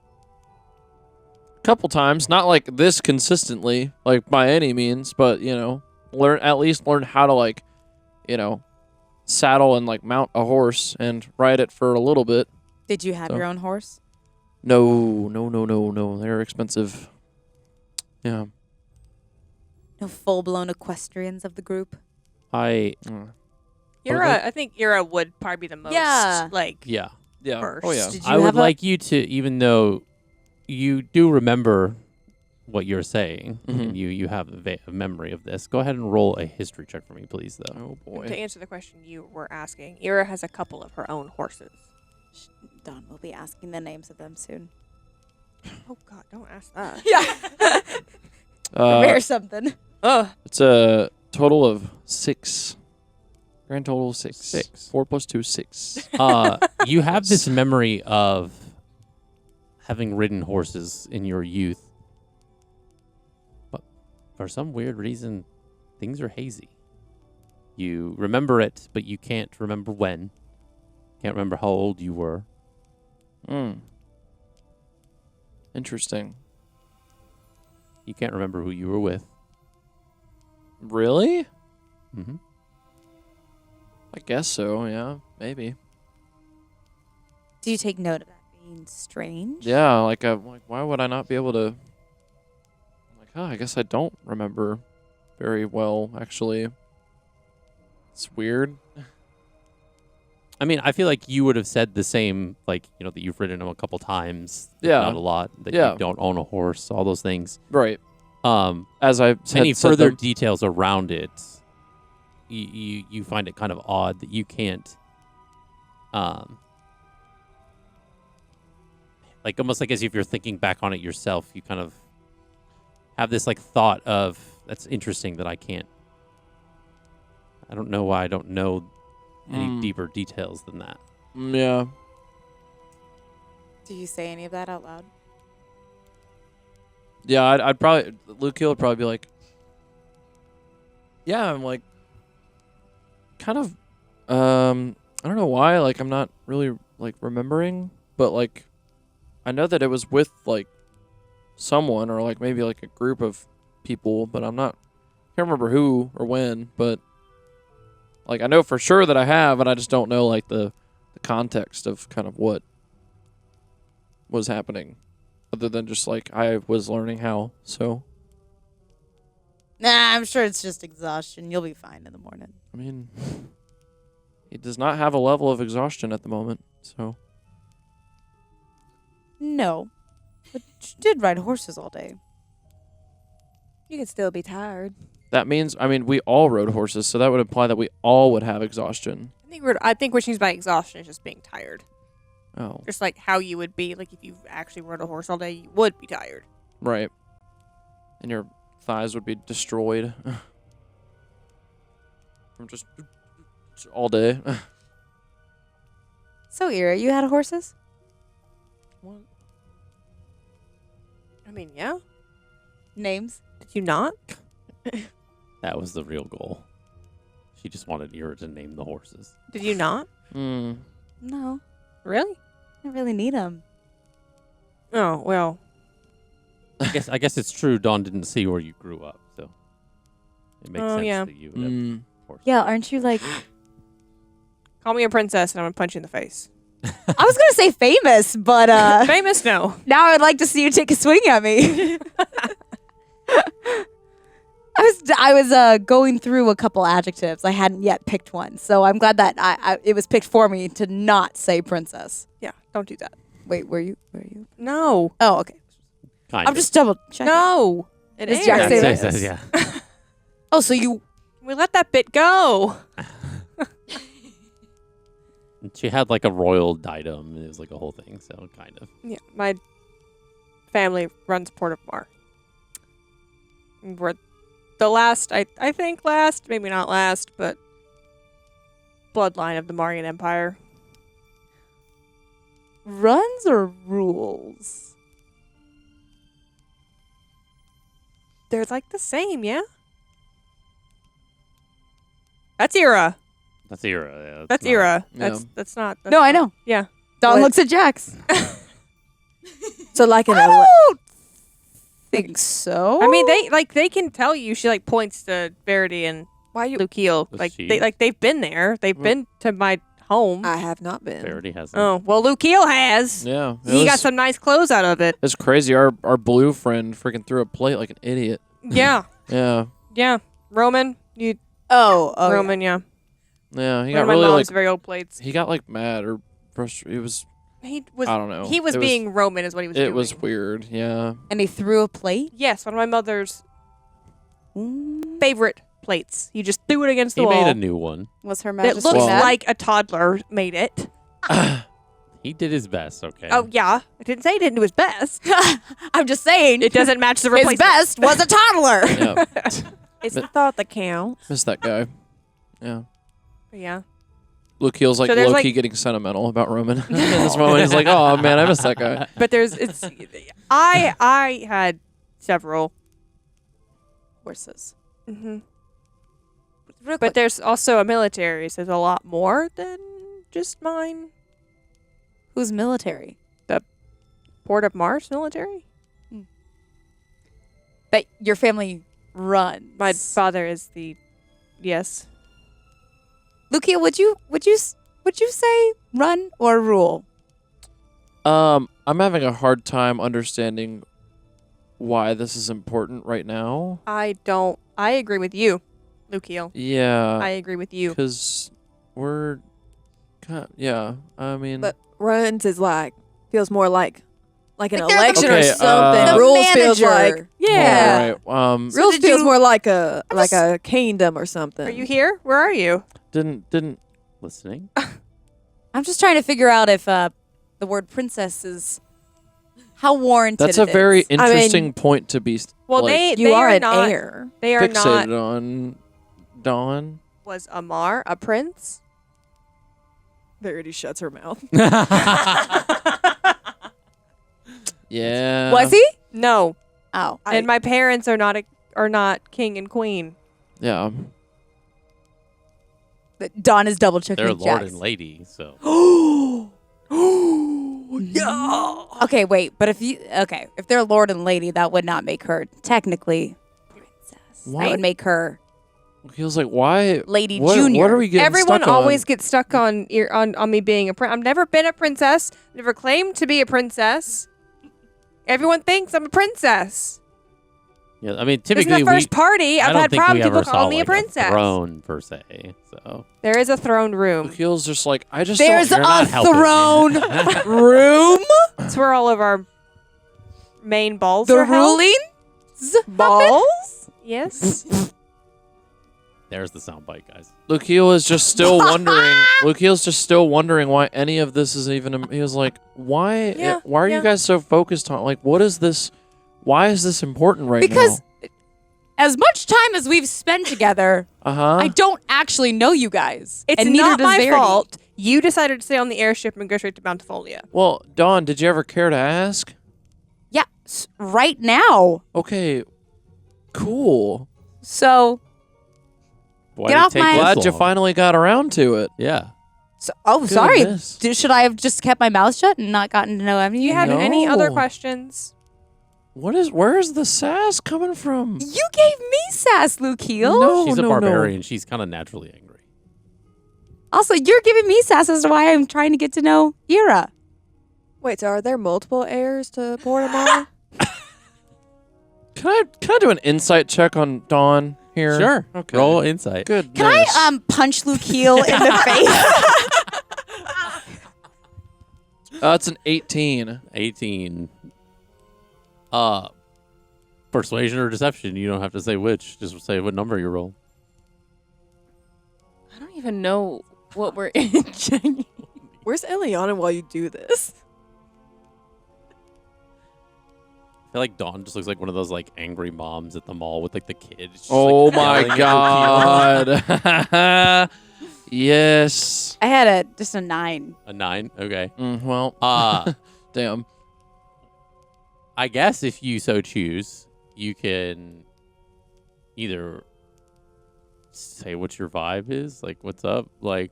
Speaker 3: a couple times, not like this consistently, like by any means, but you know, at least learn how to like, you know, saddle and like mount a horse and ride it for a little bit.
Speaker 4: Did you have
Speaker 3: So-
Speaker 4: your own horse?
Speaker 3: No. They're expensive. Yeah.
Speaker 4: No full-blown equestrians of the group?
Speaker 1: I
Speaker 2: Ira, I think Ira would probably be the most.
Speaker 4: Yeah.
Speaker 2: Like,
Speaker 1: yeah.
Speaker 3: Yeah.
Speaker 2: First.
Speaker 3: Oh yeah.
Speaker 4: Did you
Speaker 1: I would
Speaker 4: have a-
Speaker 1: like you to, even though you do remember what you're saying, and you have a memory of this, go ahead and roll a history check for me, please, though.
Speaker 3: Oh
Speaker 2: to
Speaker 3: boy.
Speaker 2: answer the question you were asking, Ira has a couple of her own horses.
Speaker 4: Dawn will be asking the names of them soon.
Speaker 2: Oh God, don't ask that.
Speaker 4: Yeah.
Speaker 3: Uh,
Speaker 4: Prepare something.
Speaker 3: it's a total of 6. Grand total 6.
Speaker 1: 6.
Speaker 3: 4 plus 2, 6.
Speaker 1: You have this memory of having ridden horses in your youth, but for some weird reason, things are hazy. You remember it, but you can't remember when. Can't remember how old you were.
Speaker 3: Interesting.
Speaker 1: You can't remember who you were with.
Speaker 3: Really?
Speaker 1: Mm-hmm.
Speaker 3: I guess so, yeah. Maybe.
Speaker 4: Do you take note of that being strange?
Speaker 3: Yeah, like why would I not be able to... Like, I guess I don't remember very well, actually. It's weird.
Speaker 1: I mean, I feel like you would have said the same, like, that you've ridden them a couple times.
Speaker 3: Yeah.
Speaker 1: Not a lot. That
Speaker 3: Yeah.
Speaker 1: you don't own a horse, all those things.
Speaker 3: Right. As I said,
Speaker 1: Any further details around it, you find it kind of odd that you can't, like almost like as if you're thinking back on it yourself, you kind of have this like thought of, that's interesting that I don't know why I don't know any deeper details than that.
Speaker 3: Yeah.
Speaker 4: Do you say any of that out loud?
Speaker 3: Yeah, I'd probably... Luke would probably be like... Yeah, I'm like... Kind of... I don't know why, like, I'm not really, like, remembering, but, like, I know that it was with, like, someone, or, like, maybe, like, a group of people, but I'm not... I can't remember who or when, but... Like, I know for sure that I have, and I just don't know, like, the context of kind of what was happening. Other than just, like, I was learning how, so...
Speaker 4: Nah, I'm sure it's just exhaustion. You'll be fine in the morning.
Speaker 3: I mean... He does not have a level of exhaustion at the moment, so...
Speaker 4: No. But you did ride horses all day.
Speaker 7: You can still be tired.
Speaker 3: That means, I mean, we all rode horses, so that would imply that we all would have exhaustion.
Speaker 2: I think what she means by exhaustion is just being tired.
Speaker 3: Oh,
Speaker 2: Just like how you would be, like if you actually rode a horse all day, you would be tired.
Speaker 3: right. And your thighs would be destroyed. From just all day.
Speaker 4: So, Ira, you had horses?
Speaker 2: I mean, yeah.
Speaker 4: Names?
Speaker 2: Did you not?
Speaker 1: That was the real goal. She just wanted Ira to name the horses.
Speaker 2: Did you not?
Speaker 4: No.
Speaker 2: Really?
Speaker 4: I don't really need them.
Speaker 2: Oh, well.
Speaker 1: I guess it's true. Dawn didn't see where you grew up, so it makes sense
Speaker 2: yeah.
Speaker 1: that you would have horses.
Speaker 4: Yeah, aren't you like...
Speaker 2: Call me a princess and I'm going to punch you in the face.
Speaker 4: I was going to say famous, but
Speaker 2: Famous? No.
Speaker 4: now I'd like to see you take a swing at me. I was going through a couple adjectives. I hadn't yet picked one, so I'm glad that it was picked for me to not say princess.
Speaker 2: Yeah, don't do that.
Speaker 4: Wait, were you?
Speaker 2: No.
Speaker 4: Oh, okay.
Speaker 1: Kind
Speaker 4: I'm just double checking.
Speaker 2: No. It
Speaker 4: Does
Speaker 2: airs.
Speaker 4: Jack say
Speaker 1: Yes,
Speaker 4: that?
Speaker 1: yes, yeah.
Speaker 4: Oh, so you...
Speaker 2: We let that bit go.
Speaker 1: She had like a royal diadem. It was like a whole thing, so kind of.
Speaker 2: Yeah, my family runs Port of Mar. We're the last, I think last, maybe not last, but bloodline of the Marian Empire.
Speaker 4: Runs or rules?
Speaker 2: They're like the same, yeah? That's Ira.
Speaker 1: That's Ira. Yeah,
Speaker 2: That's
Speaker 1: not-
Speaker 2: Ira.
Speaker 3: Yeah.
Speaker 2: That's not. That's
Speaker 4: No, I
Speaker 2: not-
Speaker 4: know.
Speaker 2: Yeah.
Speaker 4: Dawn
Speaker 7: What?
Speaker 4: looks at Jax.
Speaker 7: So like an
Speaker 4: I don't think so.
Speaker 2: I mean, they can tell you. She like points to Verity and
Speaker 7: why you?
Speaker 2: Lukeal.
Speaker 1: Was
Speaker 2: Like
Speaker 1: she?
Speaker 2: they've been there. They've been to my home.
Speaker 7: I have not been.
Speaker 1: Verity has.
Speaker 2: Oh well, Lukeal has.
Speaker 3: Yeah.
Speaker 2: He got some nice clothes out of it.
Speaker 3: It's crazy. Our blue friend freaking threw a plate like an idiot.
Speaker 2: Yeah.
Speaker 3: Yeah.
Speaker 2: Yeah. Roman.
Speaker 4: Oh,
Speaker 2: Roman. Yeah.
Speaker 3: Yeah. He
Speaker 2: One
Speaker 3: got
Speaker 2: of my
Speaker 3: really
Speaker 2: mom's
Speaker 3: like...
Speaker 2: very old plates.
Speaker 3: He got like mad or frustrated. It was...
Speaker 2: He was.
Speaker 3: I don't know.
Speaker 2: He was
Speaker 3: It
Speaker 2: being Roman, is what he was doing.
Speaker 3: It was weird. Yeah.
Speaker 4: And he threw a plate?
Speaker 2: Yes, one of my mother's favorite plates. He just threw it against the
Speaker 1: He
Speaker 2: wall.
Speaker 1: made a new one.
Speaker 4: Was her
Speaker 2: It
Speaker 4: majesty
Speaker 2: looks
Speaker 3: Well-
Speaker 2: like a toddler made it.
Speaker 1: He did his best, okay?
Speaker 2: Oh yeah, I didn't say he didn't do his best.
Speaker 4: I'm just saying.
Speaker 2: It doesn't match the
Speaker 4: His
Speaker 2: replacement.
Speaker 4: best was a toddler.
Speaker 3: Yeah,
Speaker 7: It's the thought that counts.
Speaker 3: miss that guy. Yeah.
Speaker 2: Yeah.
Speaker 3: Luke Heel's like
Speaker 2: So there's,
Speaker 3: low-key
Speaker 2: like-
Speaker 3: getting sentimental about Roman in this moment. He's like, oh man, I miss that guy.
Speaker 2: But I had several.
Speaker 4: Horses.
Speaker 2: Hmm
Speaker 4: Real
Speaker 2: But
Speaker 4: quick,
Speaker 2: there's also a military, so there's a lot more than just mine.
Speaker 4: who's military?
Speaker 2: Port of Mars military?
Speaker 4: That your family runs.
Speaker 2: My father is the yes.
Speaker 4: Lukia, would you say run or rule?
Speaker 3: I'm having a hard time understanding why this is important right now.
Speaker 2: I agree with you, Lukiel.
Speaker 3: Yeah,
Speaker 2: I agree with you.
Speaker 3: because we're, yeah. I mean,
Speaker 7: But runs is like feels more like an
Speaker 4: Like they're the-
Speaker 7: election
Speaker 3: Okay,
Speaker 7: or something.
Speaker 4: The
Speaker 7: Rules feels
Speaker 4: manager.
Speaker 7: like yeah.
Speaker 3: all right.
Speaker 7: Rules
Speaker 2: did
Speaker 7: feels
Speaker 2: you-
Speaker 7: more like a kingdom or something.
Speaker 2: Are you here? Where are you?
Speaker 3: Didn't.
Speaker 1: Listening?
Speaker 4: I'm just trying to figure out if the word princess is how warranted.
Speaker 3: That's a
Speaker 4: it
Speaker 3: very
Speaker 4: is.
Speaker 3: interesting point to be.
Speaker 2: Well,
Speaker 3: like,
Speaker 2: they
Speaker 7: You are an
Speaker 2: not,
Speaker 7: heir.
Speaker 2: They are not.
Speaker 3: fixated on Dawn.
Speaker 2: Was Amar a prince?
Speaker 7: Verity shuts her mouth.
Speaker 3: Yeah.
Speaker 4: Was he?
Speaker 2: No,
Speaker 4: Oh,
Speaker 2: and my parents are not king and queen.
Speaker 3: Yeah.
Speaker 4: Dawn is double checking.
Speaker 1: They're lord and lady, so.
Speaker 4: Okay, wait, but if they're lord and lady, that would not make her technically princess.
Speaker 3: Why?
Speaker 4: That would make her
Speaker 3: He was like, why?
Speaker 4: lady
Speaker 3: What
Speaker 4: junior.
Speaker 3: are we getting
Speaker 2: Everyone
Speaker 3: stuck on?
Speaker 2: always gets stuck on me being a prince. I've never been a princess. Never claimed to be a princess. Everyone thinks I'm a princess.
Speaker 1: Yeah, I mean,
Speaker 2: This is
Speaker 1: typically
Speaker 2: the first party
Speaker 1: I
Speaker 2: I've
Speaker 1: don't
Speaker 2: had
Speaker 1: think we
Speaker 2: problems
Speaker 1: ever
Speaker 2: people
Speaker 1: saw
Speaker 2: calling me a
Speaker 1: like
Speaker 2: princess.
Speaker 1: throne per se. So
Speaker 2: There is a throne room.
Speaker 3: Heel's just like, I just
Speaker 4: There's
Speaker 3: don't.
Speaker 1: you're not
Speaker 4: a
Speaker 1: helping.
Speaker 4: throne room.
Speaker 2: That's where all of our main balls
Speaker 4: The
Speaker 2: are held.
Speaker 4: ruling
Speaker 2: Balls? Yes.
Speaker 1: there's the soundbite, guys.
Speaker 3: Luke Heel is just still wondering. Luke Heel's just still wondering why any of this is even. He was like, why?
Speaker 2: Yeah,
Speaker 3: Why are you
Speaker 2: yeah.
Speaker 3: guys so focused on? Like, what is this? Why is this important right
Speaker 4: Because
Speaker 3: now?
Speaker 4: as much time as we've spent together,
Speaker 3: Uh-huh.
Speaker 4: I don't actually know you guys.
Speaker 2: It's
Speaker 4: and neither
Speaker 2: not
Speaker 4: does
Speaker 2: my
Speaker 4: Verity.
Speaker 2: fault. You decided to stay on the airship and go straight to Bountifolia.
Speaker 3: Well, Dawn, did you ever care to ask?
Speaker 4: Yeah, right now.
Speaker 3: Okay, cool.
Speaker 4: So,
Speaker 1: Why
Speaker 4: Get
Speaker 1: did it
Speaker 4: off
Speaker 1: take
Speaker 4: my-
Speaker 1: this
Speaker 3: Glad you
Speaker 1: long?
Speaker 3: finally got around to it.
Speaker 1: Yeah.
Speaker 4: sorry.
Speaker 3: Goodness.
Speaker 4: Should I have just kept my mouth shut and not gotten to know any
Speaker 2: Do you
Speaker 4: of
Speaker 2: have
Speaker 4: you?
Speaker 2: any other
Speaker 3: No.
Speaker 2: questions?
Speaker 3: Where is the sass coming from?
Speaker 4: You gave me sass, Luke Heel.
Speaker 3: No,
Speaker 1: She's a
Speaker 3: no,
Speaker 1: barbarian. She's kind of naturally angry.
Speaker 4: Also, you're giving me sass as to why I'm trying to get to know Ira.
Speaker 7: Wait, so are there multiple heirs to Portimar?
Speaker 3: Can I do an insight check on Dawn here?
Speaker 1: Sure.
Speaker 3: Okay.
Speaker 1: Roll insight.
Speaker 3: Good.
Speaker 4: Can I punch Luke Heel in the face?
Speaker 3: It's an 18.
Speaker 1: 18. Persuasion or deception. You don't have to say which. Just say what number you roll.
Speaker 5: I don't even know what we're in.
Speaker 7: Where's Elliana while you do this?
Speaker 1: I feel like Dawn just looks like one of those like angry moms at the mall with like the kids. Just,
Speaker 3: Oh
Speaker 1: like,
Speaker 3: my
Speaker 1: yelling at her
Speaker 3: god. Yes.
Speaker 4: I had just a 9.
Speaker 1: a 9. Okay.
Speaker 3: Well, damn.
Speaker 1: I guess if you so choose, you can either say what your vibe is, like what's up, like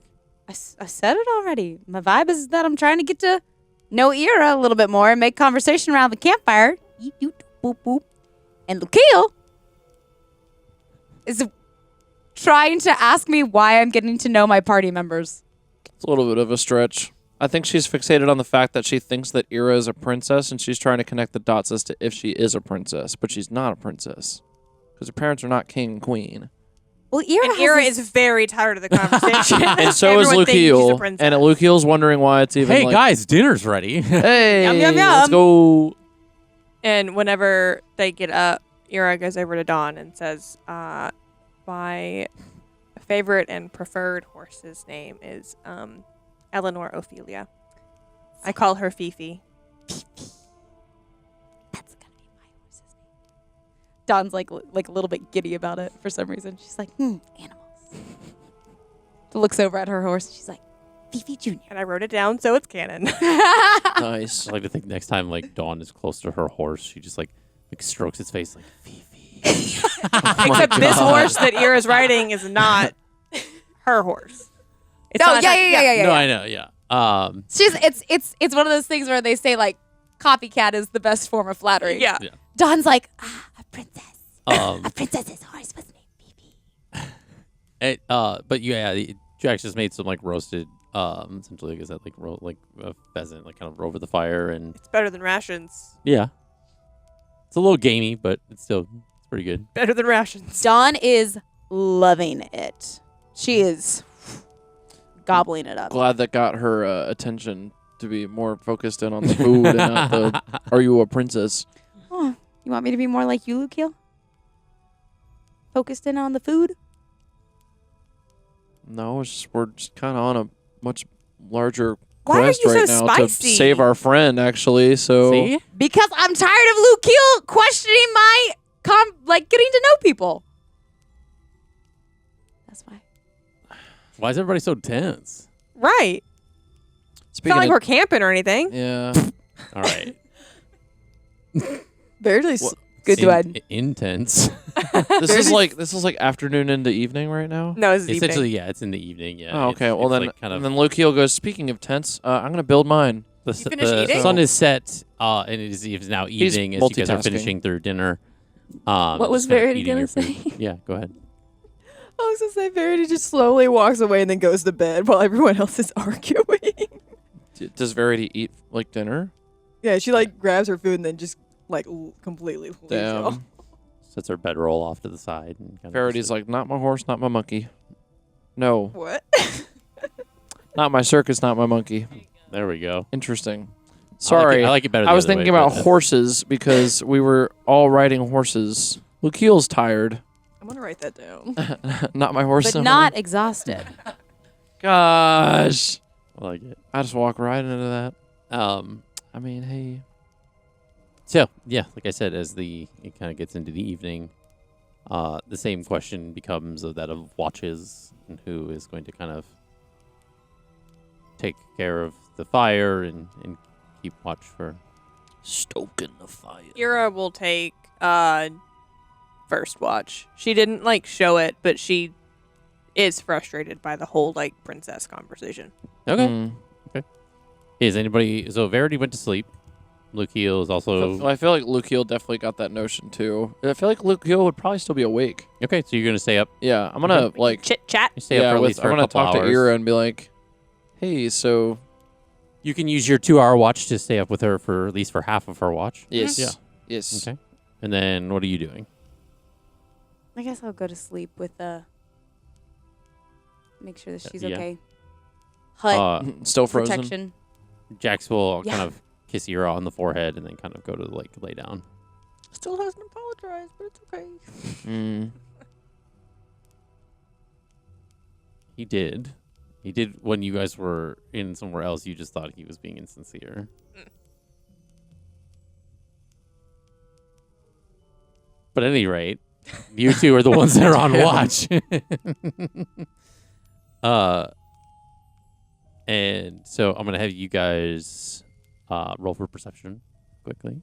Speaker 4: I said it already. My vibe is that I'm trying to get to know Ira a little bit more and make conversation around the campfire. Eep, doop, boop, boop. And Lukiel is trying to ask me why I'm getting to know my party members.
Speaker 3: It's a little bit of a stretch. I think she's fixated on the fact that she thinks that Ira is a princess, and she's trying to connect the dots as to if she is a princess, but she's not a princess because her parents are not king and queen.
Speaker 4: Well, Ira,
Speaker 2: And Ira is very tired of the conversation.
Speaker 3: And so is
Speaker 2: Everyone thinks she's a
Speaker 3: Lukiel.
Speaker 2: princess.
Speaker 3: And Lukiel's wondering why it's even
Speaker 1: hey
Speaker 3: like,
Speaker 1: guys, dinner's ready.
Speaker 3: hey,
Speaker 4: Yum, yum,
Speaker 3: let's
Speaker 4: yum.
Speaker 3: go.
Speaker 2: And whenever they get up, Ira goes over to Dawn and says, my favorite and preferred horse's name is Eleanor Ophelia. I call her Fifi.
Speaker 6: That's gonna be my horse's name.
Speaker 4: Dawn's like a little bit giddy about it for some reason. She's like,
Speaker 6: Animals.
Speaker 4: looks over at her horse.
Speaker 6: She's like, Fifi Jr.
Speaker 2: And I wrote it down so it's canon.
Speaker 3: Nice.
Speaker 1: I like to think next time like Dawn is close to her horse, she just like strokes its face like Fifi.
Speaker 2: Except this horse that Ira's riding is not her horse. It's
Speaker 4: No,
Speaker 2: not
Speaker 4: yeah.
Speaker 1: No, I know, yeah.
Speaker 4: It's one of those things where they say like copycat is the best form of flattery.
Speaker 2: Yeah.
Speaker 6: Dawn's like, a princess.
Speaker 1: Um,
Speaker 6: A princess's horse was named Fifi.
Speaker 1: but yeah, Jax just made some like roasted, essentially, like, is that like like a pheasant, like kind of over the fire, and
Speaker 2: It's better than rations.
Speaker 1: yeah, it's a little gamey, but it's pretty good.
Speaker 2: Better than rations.
Speaker 4: Dawn is loving it. She is gobbling it up.
Speaker 3: Glad that got her attention to be more focused in on the food and not the "Are you a princess?"
Speaker 4: Oh, you want me to be more like you, Lukiel? Focused in on the food?
Speaker 3: No, we're just kind of on a much larger
Speaker 2: Why are
Speaker 3: quest
Speaker 2: you
Speaker 3: right
Speaker 2: so
Speaker 3: now
Speaker 2: spicy?
Speaker 3: to save our friend. Actually, so
Speaker 1: See,
Speaker 4: Because I'm tired of Lukiel questioning my getting to know people. That's why.
Speaker 1: why is everybody so tense?
Speaker 2: Right. It's
Speaker 3: speaking
Speaker 2: not like
Speaker 3: of,
Speaker 2: we're camping or anything.
Speaker 3: yeah,
Speaker 1: All right,
Speaker 7: Verity's
Speaker 3: What?
Speaker 7: good to add.
Speaker 1: intense.
Speaker 3: this is like afternoon into evening right now.
Speaker 2: No, it's evening.
Speaker 1: Essentially, yeah, it's in the evening. Yeah.
Speaker 3: Oh, okay.
Speaker 1: It's-
Speaker 3: Well,
Speaker 1: it's
Speaker 3: then,
Speaker 1: like kind of
Speaker 3: then Lukiel goes. Speaking of tents, I'm gonna build mine.
Speaker 1: the,
Speaker 2: You finished
Speaker 1: the
Speaker 2: eating?
Speaker 1: sun is set, and it is now evening as you guys are
Speaker 3: multitasking.
Speaker 1: finishing through dinner.
Speaker 4: What was
Speaker 1: just kind of
Speaker 4: Verity
Speaker 1: eating
Speaker 4: gonna
Speaker 1: your food.
Speaker 4: say?
Speaker 1: Yeah, go ahead.
Speaker 7: I was gonna say Verity just slowly walks away and then goes to bed while everyone else is arguing.
Speaker 3: Does Verity eat like dinner?
Speaker 7: Yeah, she like grabs her food and then just like completely leaves y'all.
Speaker 3: Damn.
Speaker 1: Sets her bedroll off to the side. And kind
Speaker 3: Verity's like, not my horse, not my monkey. No,
Speaker 7: What?
Speaker 3: not my circus, not my monkey.
Speaker 1: there we go.
Speaker 3: Interesting.
Speaker 1: I
Speaker 3: Sorry,
Speaker 1: like it better.
Speaker 3: I
Speaker 1: the
Speaker 3: was
Speaker 1: other
Speaker 3: thinking
Speaker 1: way,
Speaker 3: about
Speaker 1: but-
Speaker 3: horses because we were all riding horses. Lukiel's tired.
Speaker 7: I'm gonna write that down.
Speaker 3: Not my horse.
Speaker 4: But not exhausted.
Speaker 3: Gosh.
Speaker 1: I like it.
Speaker 3: I just walk right into that.
Speaker 1: Um.
Speaker 3: I mean, hey.
Speaker 1: So yeah, like I said, as it kind of gets into the evening, the same question becomes of that of watches and who is going to kind of take care of the fire and keep watch for.
Speaker 3: Stoking the fire.
Speaker 2: Ira will take first watch. She didn't like show it, but she is frustrated by the whole like princess conversation.
Speaker 1: Okay.
Speaker 3: Mm.
Speaker 1: Is anybody? So Verity went to sleep. Lukiel is also
Speaker 3: I feel like Lukiel definitely got that notion too. I feel like Lukiel would probably still be awake.
Speaker 1: okay. So you're gonna stay up.
Speaker 3: Yeah, I'm gonna like
Speaker 2: Chit chat.
Speaker 1: You stay up for at least
Speaker 3: I'm
Speaker 1: for a
Speaker 3: gonna
Speaker 1: couple
Speaker 3: talk
Speaker 1: hours.
Speaker 3: to Ira and be like, hey, so
Speaker 1: You can use your 2-hour watch to stay up with her for at least for half of her watch.
Speaker 3: yes,
Speaker 1: Yeah.
Speaker 3: yes.
Speaker 1: Okay. And then what are you doing?
Speaker 4: I guess I'll go to sleep with make sure that she's
Speaker 1: yeah.
Speaker 4: okay. Hut
Speaker 3: Still frozen.
Speaker 4: protection.
Speaker 1: Jax will
Speaker 4: Yeah.
Speaker 1: kind of kiss Ira on the forehead and then kind of go to like lay down.
Speaker 2: Still hasn't apologized, but it's okay.
Speaker 3: Mm.
Speaker 1: He did. He did when you guys were in somewhere else. You just thought he was being insincere. But at any rate, you two are the ones that are on watch. And so I'm gonna have you guys roll for perception quickly.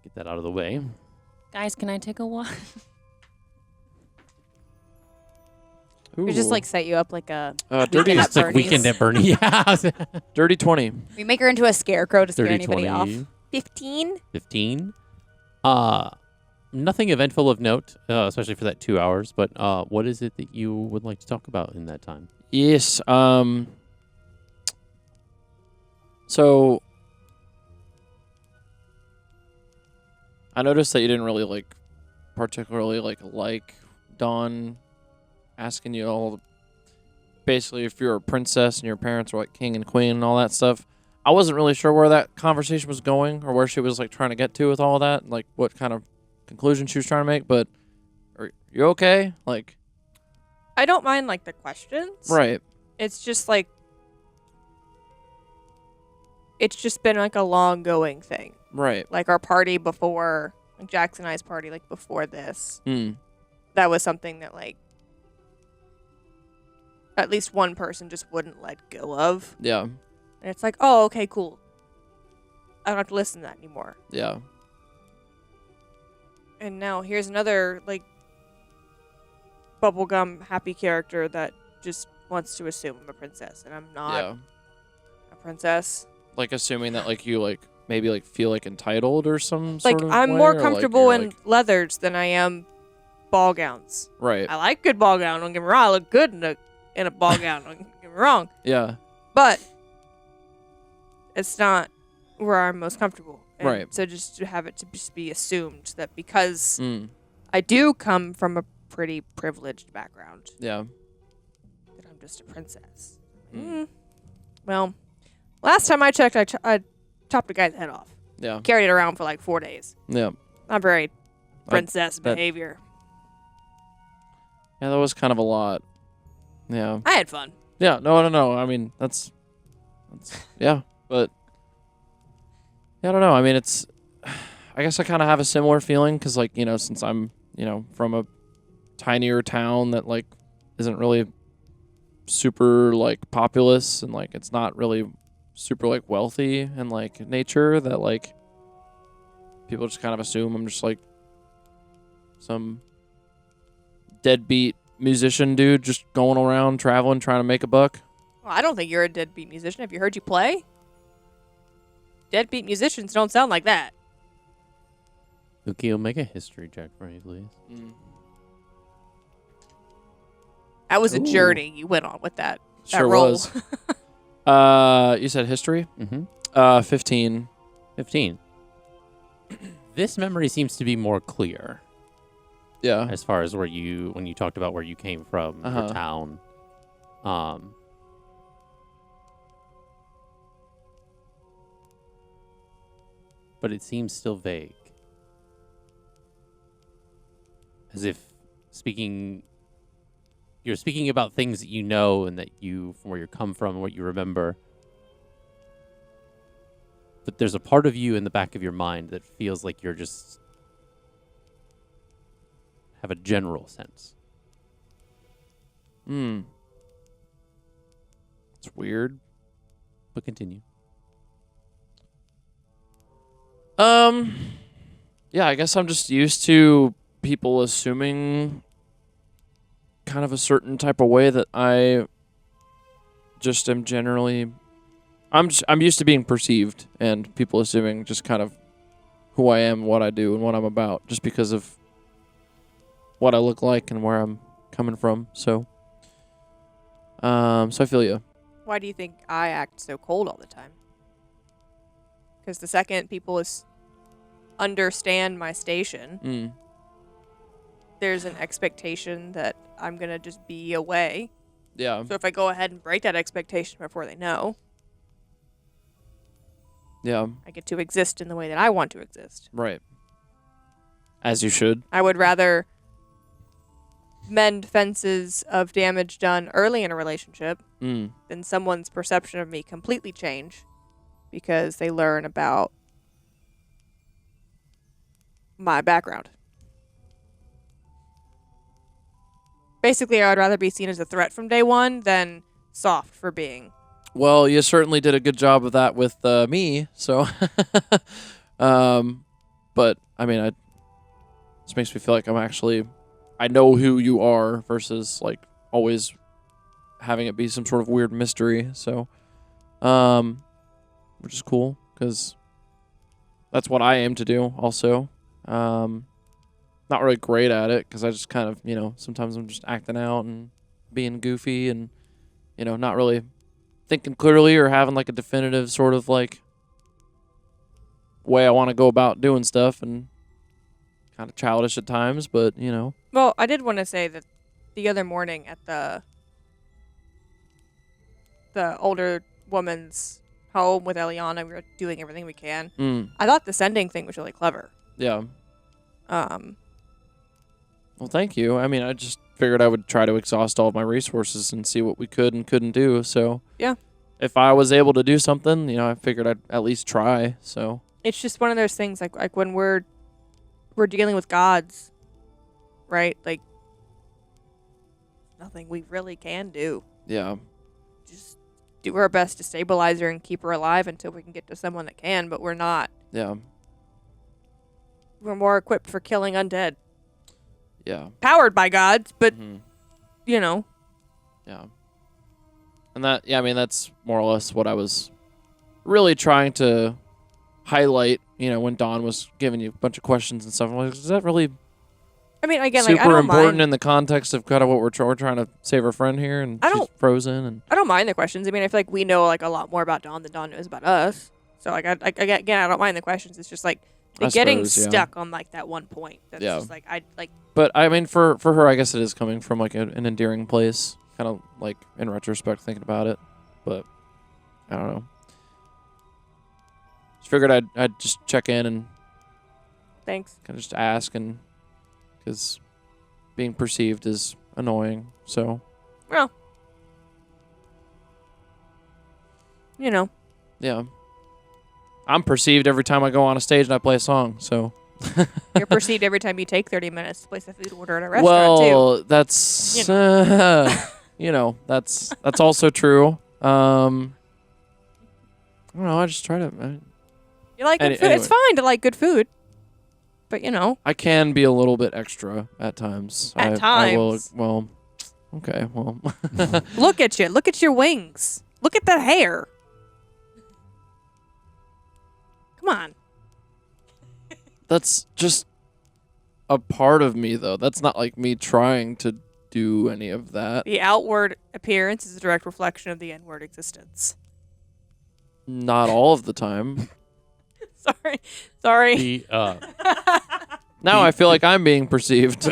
Speaker 1: Get that out of the way.
Speaker 5: Guys, can I take a walk?
Speaker 4: We just like set you up like a.
Speaker 3: dirty,
Speaker 4: Weekend at
Speaker 1: It's like
Speaker 4: Bernie's.
Speaker 1: weekend at Bernie. Yeah.
Speaker 3: dirty 20.
Speaker 4: We make her into a scarecrow to scare
Speaker 1: 30,
Speaker 4: anybody
Speaker 1: 20,
Speaker 4: off.
Speaker 2: 15.
Speaker 1: 15. Nothing eventful of note, especially for that 2 hours. But what is it that you would like to talk about in that time?
Speaker 3: Yes. So I noticed that you didn't really particularly like Dawn asking you all basically if you're a princess and your parents were like king and queen and all that stuff. I wasn't really sure where that conversation was going or where she was like trying to get to with all of that, like what kind of conclusion she was trying to make, but are you okay? Like,
Speaker 2: I don't mind like the questions.
Speaker 3: right.
Speaker 2: It's just like it's just been like a long going thing.
Speaker 3: Right.
Speaker 2: Like our party before, like Jax and I's party, like before this,
Speaker 3: Mm.
Speaker 2: that was something that like at least one person just wouldn't let go of.
Speaker 3: Yeah.
Speaker 2: And it's like, oh, okay, cool. I don't have to listen to that anymore.
Speaker 3: Yeah.
Speaker 2: And now here's another like bubblegum happy character that just wants to assume I'm a princess, and I'm not
Speaker 3: Yeah.
Speaker 2: a princess.
Speaker 3: Like assuming that like you like maybe like feel like entitled or some
Speaker 2: Like
Speaker 3: sort of
Speaker 2: I'm
Speaker 3: way,
Speaker 2: more
Speaker 3: or, like,
Speaker 2: comfortable
Speaker 3: you're,
Speaker 2: in
Speaker 3: like-
Speaker 2: leathers than I am ball gowns.
Speaker 3: right.
Speaker 2: I like good ball gown. Don't get me wrong. I look good in a ball gown. Don't get me wrong.
Speaker 3: Yeah.
Speaker 2: But it's not where I'm most comfortable. And
Speaker 3: Right.
Speaker 2: So just to have it to just be assumed that because
Speaker 3: Mm.
Speaker 2: I do come from a pretty privileged background,
Speaker 3: Yeah.
Speaker 2: that I'm just a princess.
Speaker 3: Mm.
Speaker 2: Well, last time I checked, I chopped a guy's head off.
Speaker 3: Yeah.
Speaker 2: Carried it around for like 4 days.
Speaker 3: Yeah.
Speaker 2: Not very princess
Speaker 3: bet.
Speaker 2: behavior.
Speaker 3: Yeah, that was kind of a lot. Yeah.
Speaker 2: I had fun.
Speaker 3: Yeah. No. I mean, that's yeah, but yeah, I don't know. I mean, it's. I guess I kind of have a similar feeling because, like, you know, since I'm, you know, from a tinier town that like isn't really super like populous and like it's not really super like wealthy and like nature, that like people just kind of assume I'm just like some deadbeat musician dude just going around traveling trying to make a buck.
Speaker 2: Well, I don't think you're a deadbeat musician. Have you heard you play? Deadbeat musicians don't sound like that.
Speaker 1: Ukio, make a history check for me, please.
Speaker 2: That was a
Speaker 3: Ooh.
Speaker 2: journey you went on with that
Speaker 3: Sure
Speaker 2: roll.
Speaker 3: was. You said history?
Speaker 1: Mm-hmm.
Speaker 3: 15.
Speaker 1: 15. This memory seems to be more clear
Speaker 3: Yeah.
Speaker 1: as far as when you talked about where you came from, your
Speaker 3: Uh-huh.
Speaker 1: town. But it seems still vague. As if you're speaking about things that you know and that you, from where you come from and what you remember. But there's a part of you in the back of your mind that feels like you're just have a general sense.
Speaker 3: It's weird.
Speaker 1: But continue.
Speaker 3: Yeah, I guess I'm just used to people assuming kind of a certain type of way that I just am generally I'm used to being perceived and people assuming just kind of who I am, what I do, and what I'm about just because of what I look like and where I'm coming from. So I feel you.
Speaker 2: Why do you think I act so cold all the time? Because the second people understand my station, there's an expectation that I'm going to just be away.
Speaker 3: Yeah.
Speaker 2: So if I go ahead and break that expectation before they know,
Speaker 3: Yeah.
Speaker 2: I get to exist in the way that I want to exist.
Speaker 3: Right. As you should.
Speaker 2: I would rather mend fences of damage done early in a relationship than someone's perception of me completely change because they learn about my background. Basically, I would rather be seen as a threat from day one than soft for being.
Speaker 3: Well, you certainly did a good job of that with me, so but I mean, this makes me feel like I know who you are versus like always having it be some sort of weird mystery. So, which is cool because that's what I aim to do. Also, not really great at it because I just kind of, you know, sometimes I'm just acting out and being goofy and, you know, not really thinking clearly or having like a definitive sort of like way I want to go about doing stuff, and kind of childish at times, but you know.
Speaker 2: Well, I did want to say that the other morning at the older woman's home with Elliana, we were doing everything we can. I thought the sending thing was really clever.
Speaker 3: Yeah. Well, thank you. I mean, I just figured I would try to exhaust all of my resources and see what we could and couldn't do. So
Speaker 2: Yeah.
Speaker 3: if I was able to do something, I figured I'd at least try. So
Speaker 2: It's just one of those things, like when we're dealing with gods, right? Like, nothing we really can do.
Speaker 3: yeah,
Speaker 2: Just do our best to stabilize her and keep her alive until we can get to someone that can, but we're not.
Speaker 3: yeah,
Speaker 2: We're more equipped for killing undead.
Speaker 3: yeah.
Speaker 2: Powered by gods, but,
Speaker 3: Mhm.
Speaker 2: you know.
Speaker 3: Yeah. And that's more or less what I was really trying to highlight, when Dawn was giving you a bunch of questions and stuff. I'm like, is that really
Speaker 2: I mean, again,
Speaker 3: super
Speaker 2: like, I don't
Speaker 3: important
Speaker 2: mind.
Speaker 3: in the context of kind of what we're trying to save our friend here, and
Speaker 2: I
Speaker 3: she's
Speaker 2: don't-
Speaker 3: frozen, and
Speaker 2: I don't mind the questions. I mean, I feel like we know like a lot more about Dawn than Dawn knows about us. So like, again, I don't mind the questions. It's just like
Speaker 3: I
Speaker 2: getting
Speaker 3: suppose, yeah.
Speaker 2: stuck on like that one point. That's
Speaker 3: Yeah.
Speaker 2: just like I like.
Speaker 3: But I mean, for her, I guess it is coming from like an endearing place, kind of like in retrospect thinking about it. But I don't know. Just figured I'd just check in and
Speaker 2: Thanks.
Speaker 3: kind of just ask, and because being perceived is annoying. So
Speaker 2: Well, you know.
Speaker 3: yeah, I'm perceived every time I go on a stage and I play a song. So
Speaker 2: You're perceived every time you take 30 minutes to place a food order at a restaurant too.
Speaker 3: well, that's that's also true. I don't know. I just try to.
Speaker 2: You like good food. It's
Speaker 3: anyway.
Speaker 2: fine to like good food, but
Speaker 3: I can be a little bit extra at times.
Speaker 2: At
Speaker 3: I will,
Speaker 2: times.
Speaker 3: well, okay. Well,
Speaker 2: look at you. Look at your wings. Look at that hair. Come on.
Speaker 3: that's just a part of me, though. That's not like me trying to do any of that.
Speaker 2: The outward appearance is a direct reflection of the inward existence.
Speaker 3: Not all of the time.
Speaker 2: Sorry.
Speaker 1: The
Speaker 3: Now I feel like I'm being perceived.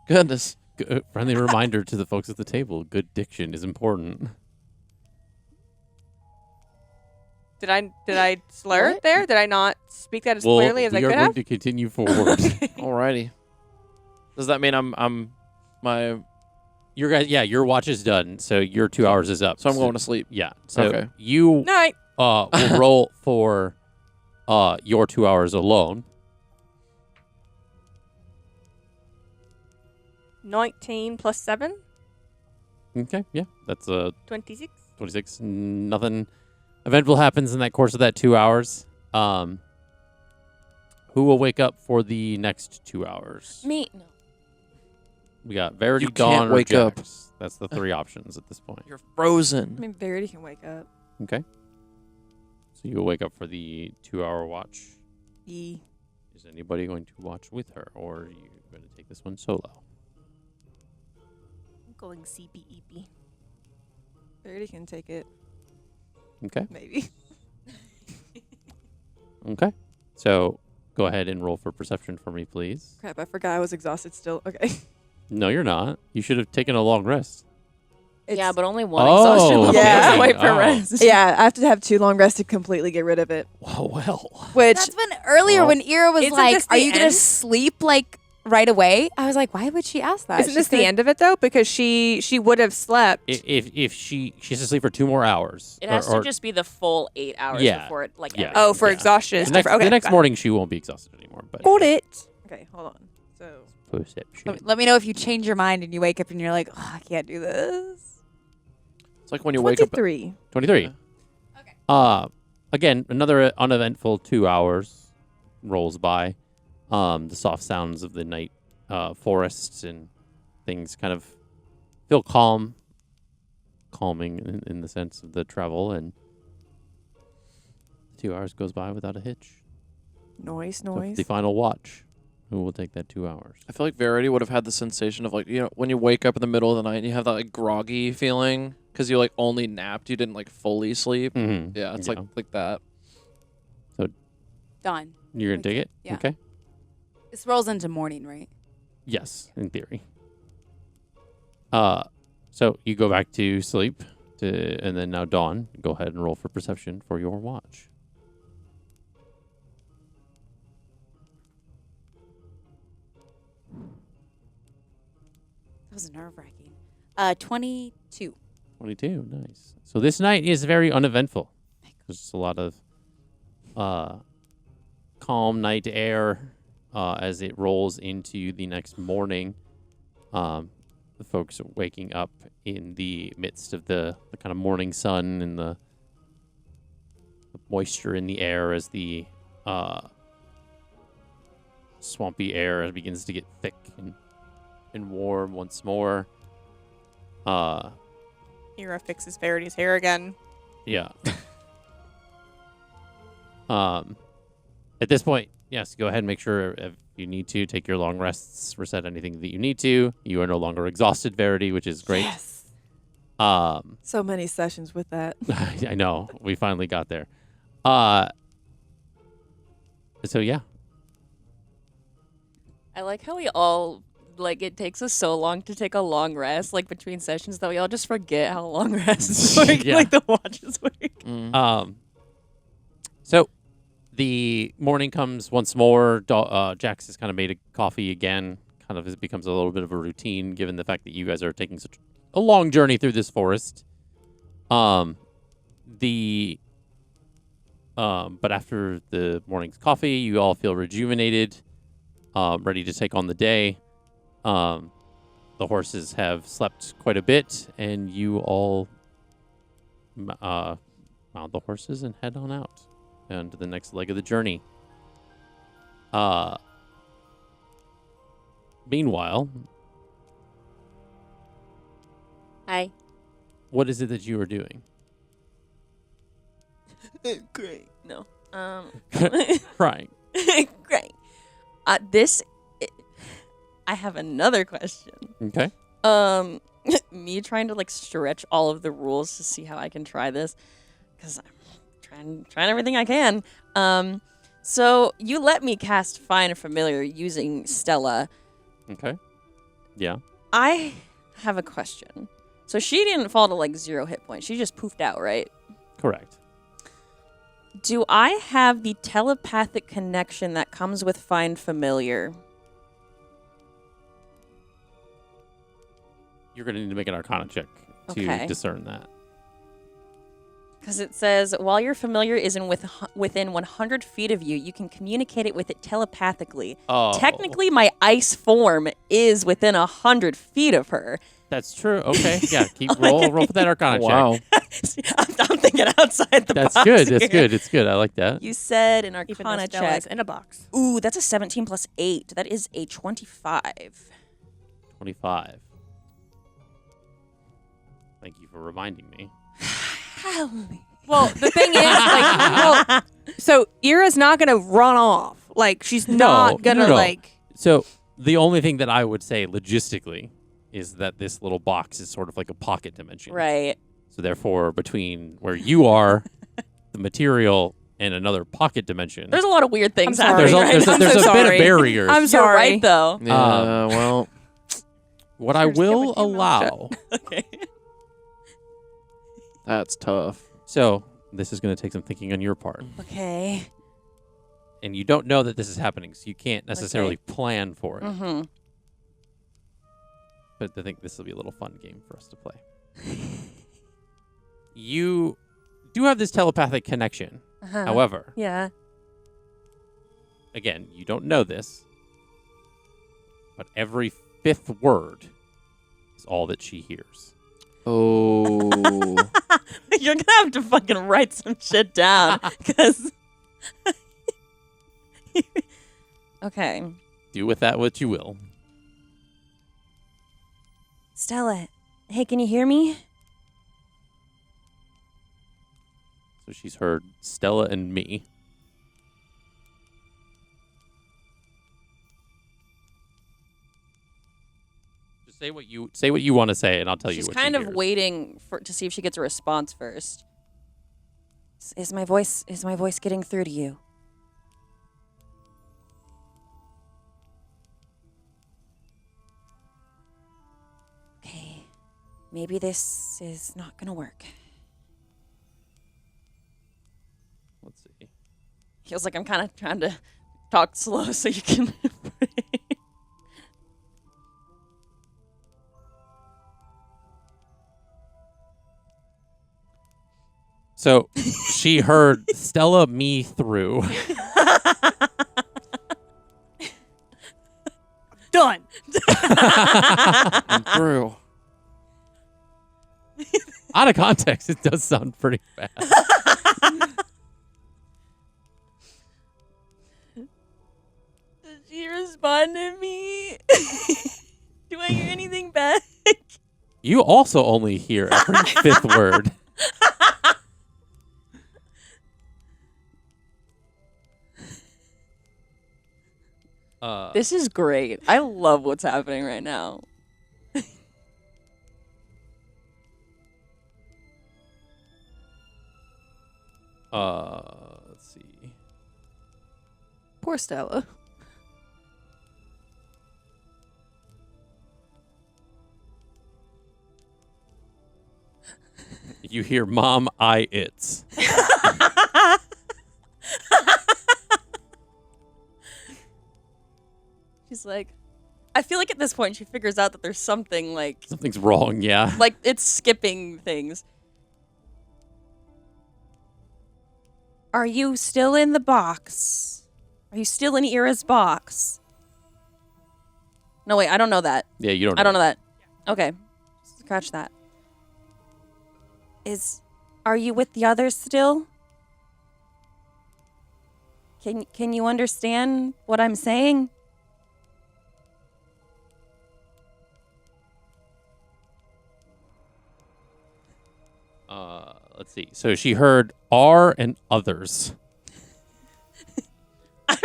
Speaker 3: Goodness.
Speaker 1: friendly reminder to the folks at the table: good diction is important.
Speaker 2: Did I slur
Speaker 4: What?
Speaker 2: there? Did I not speak that as
Speaker 1: Well,
Speaker 2: clearly as I
Speaker 1: we are
Speaker 2: could
Speaker 1: going
Speaker 2: have?
Speaker 1: to continue forward.
Speaker 3: Alrighty. Does that mean I'm my?
Speaker 1: Your watch is done, so your 2 hours is up.
Speaker 3: So I'm going to sleep.
Speaker 1: Yeah. So
Speaker 3: Okay.
Speaker 1: you
Speaker 2: Night.
Speaker 1: will roll for your 2 hours alone.
Speaker 2: 19 plus 7?
Speaker 1: Okay. Yeah, that's
Speaker 2: 26.
Speaker 1: 26. Nothing eventful happens in that course of that 2 hours. Who will wake up for the next 2 hours?
Speaker 5: Me. No.
Speaker 1: We got Verity,
Speaker 3: You
Speaker 1: Dawn,
Speaker 3: can't
Speaker 1: or
Speaker 3: wake up.
Speaker 1: Jax. That's the three options at this point.
Speaker 3: You're
Speaker 7: I
Speaker 3: frozen.
Speaker 7: mean, Verity can wake up.
Speaker 1: Okay. So you'll wake up for the 2 hour watch.
Speaker 7: E.
Speaker 1: Is anybody going to watch with her, or are you going to take this one solo?
Speaker 2: I'm going CBEP.
Speaker 7: Verity can take it,
Speaker 1: Okay.
Speaker 7: maybe.
Speaker 1: Okay. So go ahead and roll for perception for me, please.
Speaker 7: Crap, I forgot I was exhausted still. Okay.
Speaker 1: No, you're not. You should have taken a long rest.
Speaker 5: Yeah, but only one
Speaker 1: Oh,
Speaker 5: exhaustion level.
Speaker 7: Yeah.
Speaker 5: is
Speaker 7: Wait
Speaker 5: wipe for
Speaker 1: Oh.
Speaker 5: rest.
Speaker 7: yeah, I have to have 2 long rests to completely get rid of it.
Speaker 1: Well.
Speaker 7: Which
Speaker 4: That's when earlier
Speaker 1: Well,
Speaker 4: when Ira was
Speaker 2: isn't
Speaker 4: like,
Speaker 2: this
Speaker 4: "Are
Speaker 2: the
Speaker 4: you gonna
Speaker 2: end?
Speaker 4: sleep like right away?" I was like, "Why would she ask that?"
Speaker 2: Isn't this the end of it though? Because she would have slept.
Speaker 1: If she has to sleep for 2 more hours.
Speaker 5: It has
Speaker 1: or
Speaker 5: to just be the full 8 hours
Speaker 1: Yeah.
Speaker 5: before it like.
Speaker 1: Yeah.
Speaker 5: everything
Speaker 2: Oh, for
Speaker 1: Yeah.
Speaker 2: exhaustion. It's
Speaker 1: the next,
Speaker 2: different. Okay,
Speaker 1: the next
Speaker 2: got it.
Speaker 1: morning she won't be exhausted anymore. But
Speaker 2: Got it.
Speaker 7: okay, hold on. So
Speaker 1: Perception.
Speaker 4: Let me know if you change your mind and you wake up and you're like, "Oh, I can't do this."
Speaker 3: It's like when you wake up.
Speaker 7: 23.
Speaker 1: 23.
Speaker 3: Yeah.
Speaker 4: Okay.
Speaker 1: Again, another uneventful 2 hours rolls by. The soft sounds of the night forests and things kind of feel calming in the sense of the travel, and 2 hours goes by without a hitch.
Speaker 7: Noise,
Speaker 1: So
Speaker 7: noise.
Speaker 1: the final watch. Who will take that 2 hours?
Speaker 3: I feel like Verity would have had the sensation of like, when you wake up in the middle of the night and you have that like groggy feeling because you like only napped, you didn't like fully sleep.
Speaker 1: Mm-hmm.
Speaker 3: Yeah, it's like that.
Speaker 4: Done.
Speaker 1: You're gonna take it?
Speaker 4: Yeah.
Speaker 1: Okay.
Speaker 4: This rolls into morning, right?
Speaker 1: Yes, in theory. So you go back to sleep, and then now Dawn. Go ahead and roll for perception for your watch.
Speaker 4: That was nerve wracking. 22.
Speaker 1: 22, nice. So this night is very uneventful. There's just a lot of calm night air as it rolls into the next morning. The folks are waking up in the midst of the kind of morning sun and the moisture in the air as the swampy air begins to get thick and warm once more.
Speaker 2: Ira fixes Verity's hair again.
Speaker 1: Yeah. At this point, yes, go ahead and make sure if you need to take your long rests, reset anything that you need to. You are no longer exhausted, Verity, which is great.
Speaker 7: Yes.
Speaker 1: So
Speaker 7: many sessions with that.
Speaker 1: I know we finally got there. So yeah,
Speaker 5: I like how we all like it takes us so long to take a long rest, like between sessions, that we all just forget how long rests work,
Speaker 1: Yeah.
Speaker 5: like the watches work.
Speaker 1: So the morning comes once more. Jax has kind of made a coffee again. Kind of it becomes a little bit of a routine, given the fact that you guys are taking such a long journey through this forest. But after the morning's coffee, you all feel rejuvenated, ready to take on the day. The horses have slept quite a bit, and you all mount the horses and head on out and to the next leg of the journey. Meanwhile,
Speaker 5: Hi.
Speaker 1: what is it that you are doing?
Speaker 5: Great. No.
Speaker 1: Crying.
Speaker 5: Great. I have another question.
Speaker 1: Okay.
Speaker 5: Me trying to like stretch all of the rules to see how I can try this, because I'm trying everything I can. So you let me cast Find Familiar using Stella.
Speaker 1: Okay. Yeah.
Speaker 5: I have a question. So she didn't fall to like 0 hit points. She just poofed out, right?
Speaker 1: Correct.
Speaker 5: Do I have the telepathic connection that comes with Find Familiar?
Speaker 1: You're going to need to make an Arcana check to
Speaker 5: Okay.
Speaker 1: discern that.
Speaker 5: Because it says, while your familiar is within 100 feet of you, you can communicate it with it telepathically.
Speaker 1: Oh,
Speaker 5: Technically, my ice form is within 100 feet of her.
Speaker 1: that's true. Okay. Yeah. Keep roll for that Arcana
Speaker 3: Wow.
Speaker 1: check.
Speaker 5: I'm thinking outside the
Speaker 1: That's
Speaker 5: box.
Speaker 1: good. That's
Speaker 5: here.
Speaker 1: good. It's good. I like that.
Speaker 5: You said an
Speaker 2: Even though
Speaker 5: Arcana
Speaker 2: Stella
Speaker 5: check.
Speaker 2: is in a box.
Speaker 5: Ooh, that's a 17 plus 8. That is a 25.
Speaker 1: 25. Thank you for reminding me.
Speaker 2: Well, the thing is, so Ira's not gonna run off. Like, she's not gonna
Speaker 1: no.
Speaker 2: like.
Speaker 1: So the only thing that I would say logistically is that this little box is sort of like a pocket dimension.
Speaker 5: Right.
Speaker 1: So therefore, between where you are, the material, and another pocket dimension,
Speaker 5: There's a lot of weird things
Speaker 2: I'm
Speaker 5: happening.
Speaker 2: sorry.
Speaker 1: there's a,
Speaker 5: right
Speaker 1: there's
Speaker 5: now.
Speaker 1: a
Speaker 2: so
Speaker 1: bit of
Speaker 2: sorry.
Speaker 1: barriers.
Speaker 2: I'm
Speaker 5: You're
Speaker 2: sorry.
Speaker 5: right, though.
Speaker 3: Yeah, well,
Speaker 1: What I
Speaker 2: Sure, just get
Speaker 1: will
Speaker 2: with your mouth shut.
Speaker 1: allow.
Speaker 5: Okay.
Speaker 3: that's tough.
Speaker 1: So this is going to take some thinking on your part,
Speaker 5: Okay.
Speaker 1: and you don't know that this is happening, so you can't necessarily plan for it.
Speaker 5: Mm-hmm.
Speaker 1: But I think this will be a little fun game for us to play. You do have this telepathic connection.
Speaker 5: Uh-huh.
Speaker 1: However,
Speaker 5: Yeah.
Speaker 1: again, you don't know this, but every fifth word is all that she hears.
Speaker 3: Oh.
Speaker 5: You're gonna have to fucking write some shit down, because. Okay.
Speaker 1: Do with that what you will.
Speaker 5: Stella, hey, can you hear me?
Speaker 1: So she's heard Stella and me. Just say what you want to say, and I'll tell you
Speaker 5: She's
Speaker 1: what
Speaker 5: kind
Speaker 1: she
Speaker 5: of
Speaker 1: hears.
Speaker 5: waiting to see if she gets a response first. Is my voice getting through to you? Okay. Maybe this is not gonna work.
Speaker 1: Let's see.
Speaker 5: Feels like I'm kind of trying to talk slow so you can.
Speaker 1: So she heard Stella me through.
Speaker 2: Done.
Speaker 3: And through.
Speaker 1: Out of context, it does sound pretty bad.
Speaker 5: Did she respond to me? Do I hear anything back?
Speaker 1: You also only hear every fifth word.
Speaker 5: This is great. I love what's happening right now.
Speaker 1: Let's see.
Speaker 7: Poor Stella.
Speaker 1: You hear Mom, it's.
Speaker 5: She's like, I feel like at this point she figures out that there's something like
Speaker 1: Something's wrong, yeah.
Speaker 5: it's skipping things. Are you still in the box? Are you still in Ira's box? No, wait, I don't know that.
Speaker 1: Yeah, you don't know.
Speaker 5: I don't know that. Okay. Scratch that. Are you with the others still? Can you understand what I'm saying?
Speaker 1: Let's see. So she heard R and others.
Speaker 5: I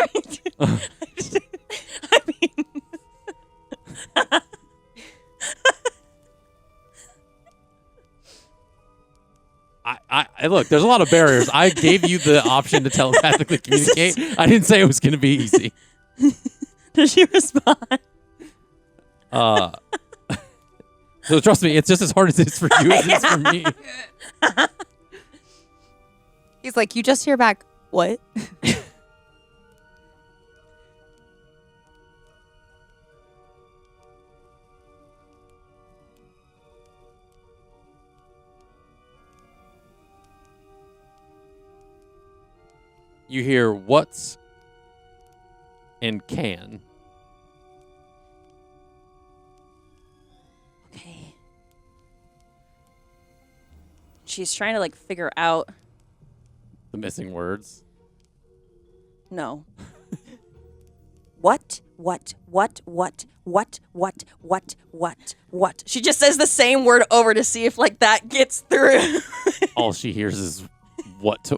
Speaker 5: mean,
Speaker 1: I look, there's a lot of barriers. I gave you the option to telepathically communicate. I didn't say it was going to be easy.
Speaker 5: does she respond?
Speaker 1: So trust me, it's just as hard as it is for you as it is for me.
Speaker 4: He's like, you just hear back, what?
Speaker 1: You hear what's and can.
Speaker 5: Okay. She's trying to like figure out.
Speaker 1: The missing words.
Speaker 5: No. What? She just says the same word over to see if like that gets through.
Speaker 1: All she hears is what.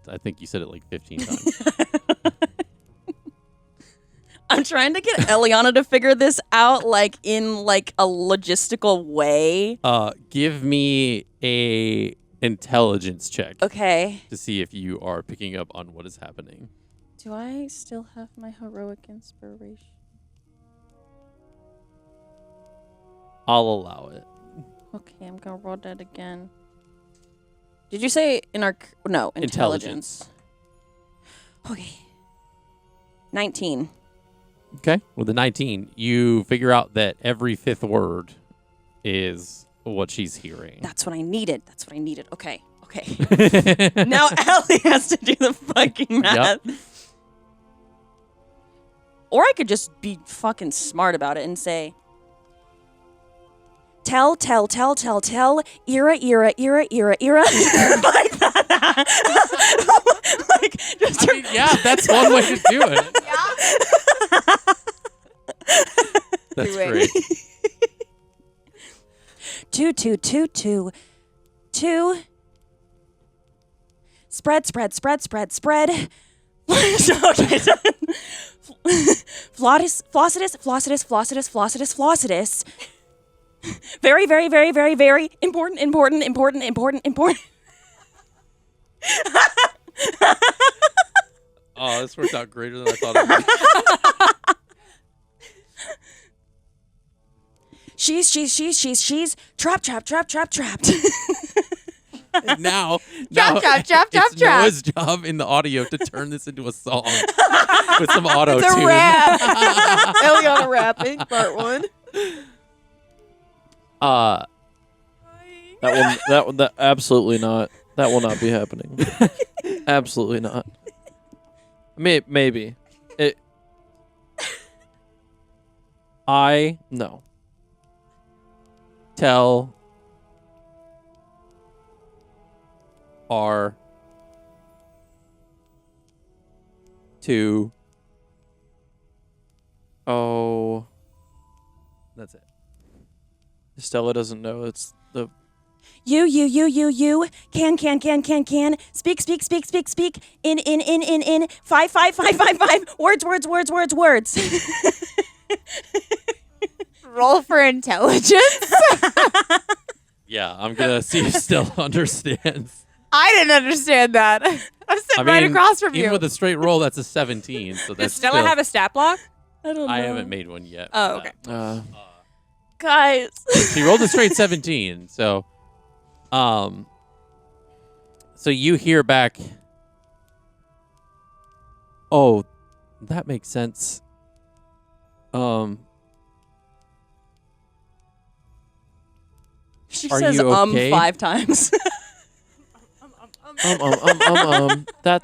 Speaker 1: I think you said it like 15 times.
Speaker 5: I'm trying to get Elliana to figure this out like in like a logistical way.
Speaker 1: Give me a intelligence check.
Speaker 5: Okay.
Speaker 1: To see if you are picking up on what is happening.
Speaker 5: Do I still have my heroic inspiration?
Speaker 1: I'll allow it.
Speaker 5: Okay, I'm gonna roll that again. Did you say intelligence? Okay. 19.
Speaker 1: Okay. With the 19, you figure out that every fifth word is what she's hearing.
Speaker 5: That's what I needed. Okay. Now Allie has to do the fucking math.
Speaker 1: Yep.
Speaker 5: Or I could just be fucking smart about it and say, tell, Ira. Like that. Like, just
Speaker 1: Yeah, that's one way to do it. That's
Speaker 7: Do it.
Speaker 1: great.
Speaker 5: 2. Spread. Okay. Flossidus. Very, very, very, very, very important.
Speaker 1: Oh, this worked out greater than I thought it would.
Speaker 5: She's trapped.
Speaker 1: Now
Speaker 4: Trap.
Speaker 1: it's Noah's job in the audio to turn this into a song with some auto
Speaker 7: It's a
Speaker 1: tune.
Speaker 7: rap. Elliana rapping, part 1.
Speaker 3: That absolutely not. That will not be happening. Absolutely not. Maybe.
Speaker 1: I
Speaker 3: No.
Speaker 1: tell R to.
Speaker 3: Oh,
Speaker 1: That's it.
Speaker 3: Stella doesn't know it's the.
Speaker 8: You. Can. Speak. In. Five. Words.
Speaker 4: Roll for intelligence.
Speaker 1: Yeah, I'm gonna see if Stella understands.
Speaker 4: I didn't understand that. I'm sitting right across from
Speaker 1: even
Speaker 4: you.
Speaker 1: with a straight roll, that's a 17. So
Speaker 2: Does
Speaker 1: that's
Speaker 2: Stella have a stat block?
Speaker 8: I don't know.
Speaker 1: I haven't made one yet.
Speaker 2: Oh, okay.
Speaker 8: Guys.
Speaker 1: She rolled a straight 17. So you hear back. Oh, that makes sense.
Speaker 8: She
Speaker 1: Are
Speaker 8: says
Speaker 1: you okay?
Speaker 8: 5 times.
Speaker 3: That.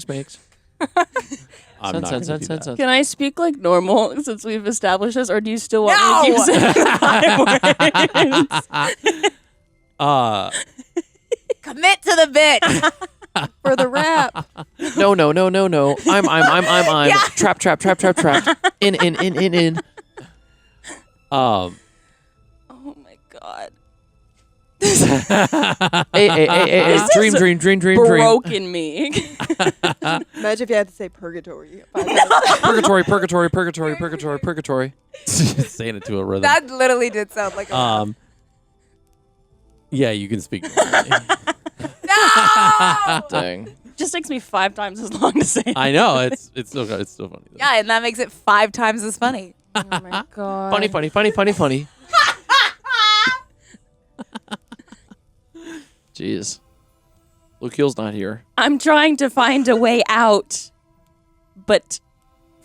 Speaker 3: Makes.
Speaker 1: I'm not
Speaker 3: Sense.
Speaker 1: gonna do that.
Speaker 8: Can I speak like normal since we've established this, or do you still want me to keep saying 5 words?
Speaker 4: Commit to the bit.
Speaker 7: For the rap.
Speaker 3: No. I'm. Trap. In.
Speaker 8: Oh my god.
Speaker 3: Hey. Dream.
Speaker 8: Broken me.
Speaker 7: Imagine if you had to say purgatory.
Speaker 3: Purgatory.
Speaker 1: Saying it to a rhythm.
Speaker 4: That literally did sound like a
Speaker 1: Yeah, you can speak. normally.
Speaker 4: No!
Speaker 3: Dang.
Speaker 8: Just takes me 5 times as long to say.
Speaker 1: I know it's still funny. Though.
Speaker 4: Yeah, and that makes it 5 times as funny.
Speaker 8: Oh my god.
Speaker 3: Funny. Jeez. Luke Heel's not here.
Speaker 8: I'm trying to find a way out, but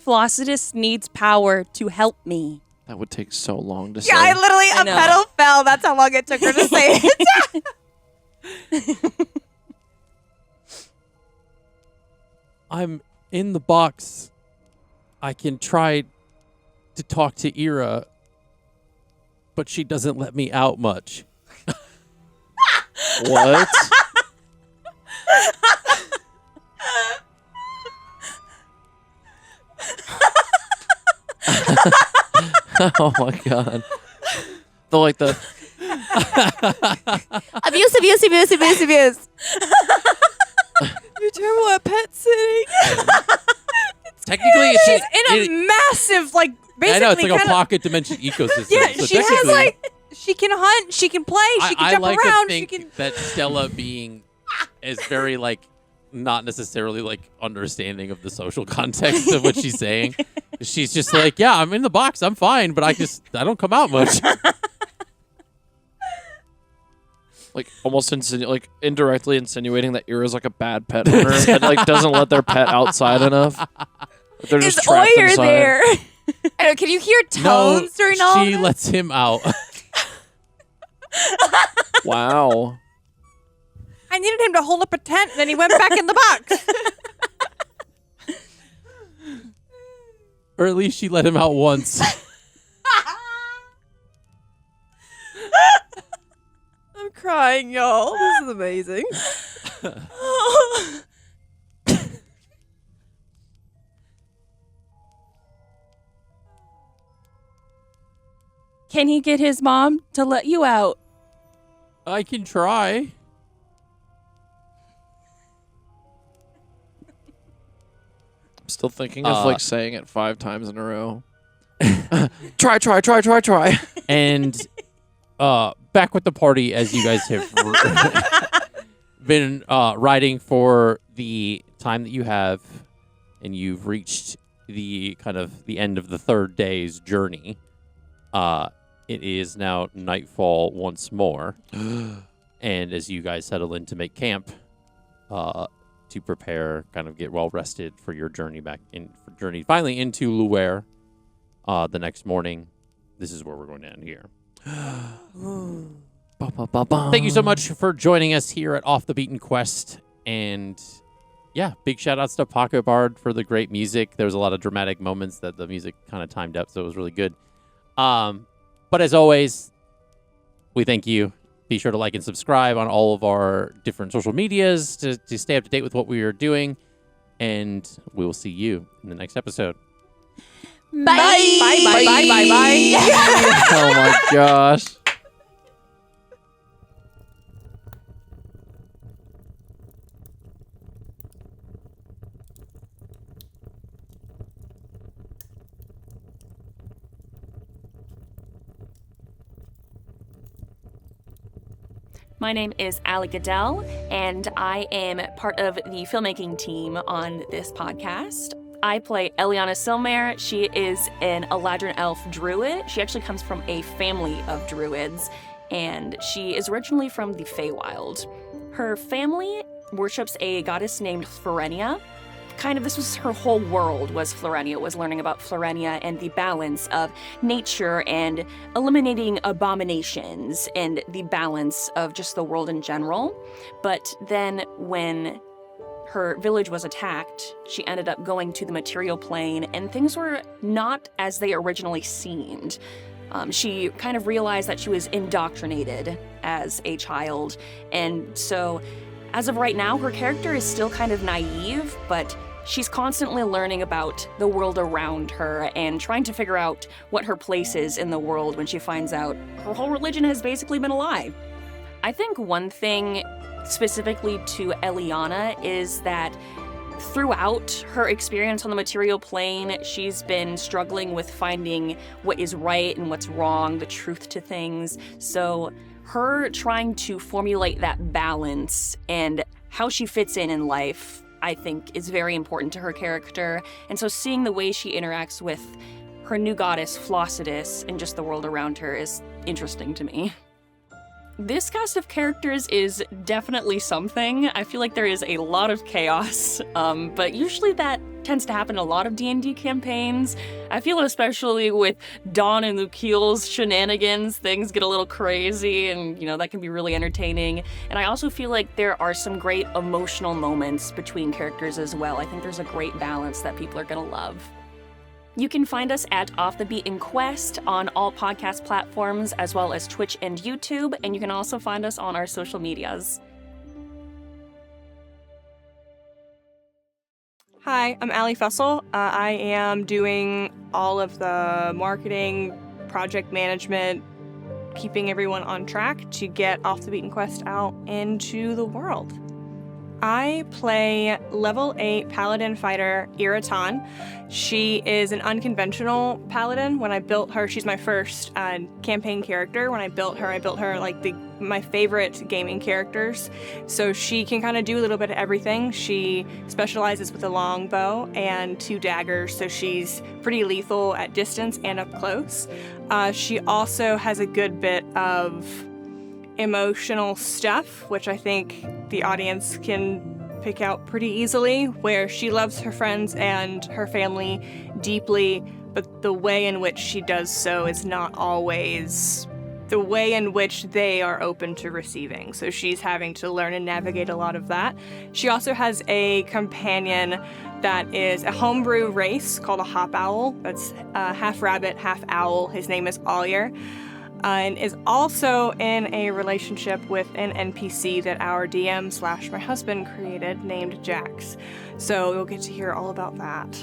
Speaker 8: Flossidus needs power to help me.
Speaker 3: That would take so long to say.
Speaker 4: Yeah, I literally,
Speaker 8: I
Speaker 4: a
Speaker 8: know.
Speaker 4: petal fell. That's how long it took her to say it.
Speaker 1: I'm in the box. I can try to talk to Ira, but she doesn't let me out much.
Speaker 3: What? Oh my god. The
Speaker 4: Abuse.
Speaker 7: You're terrible at pet sitting.
Speaker 1: Technically,
Speaker 2: She's in a massive, like, basically
Speaker 1: I know it's like a
Speaker 2: kinda-
Speaker 1: pocket dimension ecosystem.
Speaker 2: Yeah,
Speaker 1: so
Speaker 2: she has,
Speaker 1: technically,
Speaker 2: like, she can hunt, she can play, she can
Speaker 1: I
Speaker 2: jump
Speaker 1: like
Speaker 2: around,
Speaker 1: to think
Speaker 2: she can...
Speaker 1: that Stella being is very like not necessarily like understanding of the social context of what she's saying. She's just like, yeah, I'm in the box, I'm fine, but I don't come out much.
Speaker 3: like almost indirectly insinuating that Ira's like a bad pet owner and like doesn't let their pet outside enough. They're just
Speaker 8: Is
Speaker 3: trapped
Speaker 8: Oyer
Speaker 3: inside.
Speaker 8: there?
Speaker 4: I know, can you hear
Speaker 1: No,
Speaker 4: tones during all
Speaker 1: she
Speaker 4: of this?
Speaker 1: lets him out.
Speaker 3: Wow.
Speaker 2: I needed him to hold up a tent, and then he went back in the box.
Speaker 1: Or at least she let him out once.
Speaker 7: I'm crying, y'all. This is amazing.
Speaker 8: Can he get his mom to let you out?
Speaker 1: I can try.
Speaker 3: I'm still thinking of like saying it 5 times in a row. Try.
Speaker 1: And back with the party as you guys have been riding for the time that you have, and you've reached the kind of the end of the 3rd day's journey. It is now nightfall once more. And as you guys settle in to make camp, to prepare, kind of get well rested for your journey finally into Luwere. The next morning, this is where we're going to end here. Thank you so much for joining us here at Off the Beaten Quest. And yeah, big shout outs to Pocketbard for the great music. There was a lot of dramatic moments that the music kind of timed up, so it was really good. But as always, we thank you. Be sure to like and subscribe on all of our different social medias to stay up to date with what we are doing. And we will see you in the next episode.
Speaker 6: Bye.
Speaker 2: Bye, bye, bye, bye, bye.
Speaker 3: Oh my gosh.
Speaker 8: My name is Allie Goodell, and I am part of the filmmaking team on this podcast. I play Elliana Silmare. She is an Eladrin elf druid. She actually comes from a family of druids, and she is originally from the Feywild. Her family worships a goddess named Florenia. This was her whole world, was Florenia, was learning about Florenia and the balance of nature and eliminating abominations and the balance of just the world in general. But then when her village was attacked, she ended up going to the material plane, and things were not as they originally seemed. She kind of realized that she was indoctrinated as a child, and so as of right now, her character is still kind of naive, but she's constantly learning about the world around her and trying to figure out what her place is in the world when she finds out her whole religion has basically been a lie. I think one thing specifically to Elliana is that throughout her experience on the material plane, she's been struggling with finding what is right and what's wrong, the truth to things. So her trying to formulate that balance and how she fits in life, I think, is very important to her character. And so seeing the way she interacts with her new goddess, Flossidus, and just the world around her is interesting to me. This cast of characters is definitely something. I feel like there is a lot of chaos, but usually that tends to happen in a lot of D&D campaigns. I feel especially with Dawn and Lukiel's shenanigans, things get a little crazy, and that can be really entertaining. And I also feel like there are some great emotional moments between characters as well. I think there's a great balance that people are gonna love. You can find us at Off the Beaten Quest on all podcast platforms, as well as Twitch and YouTube, and you can also find us on our social medias.
Speaker 2: Hi, I'm Allie Fussell. I am doing all of the marketing, project management, keeping everyone on track to get Off the Beaten Quest out into the world. I play level 8 paladin fighter Iraton. She is an unconventional paladin. When I built her, she's my first campaign character. When I built her like my favorite gaming characters. So she can kind of do a little bit of everything. She specializes with a longbow and 2 daggers, so she's pretty lethal at distance and up close. She also has a good bit of emotional stuff, which I think the audience can pick out pretty easily, where she loves her friends and her family deeply, but the way in which she does so is not always the way in which they are open to receiving. So she's having to learn and navigate a lot of that. She also has a companion that is a homebrew race called a hop owl. That's half rabbit, half owl. His name is Alyer. And is also in a relationship with an NPC that our DM / my husband created named Jax. So you'll get to hear all about that.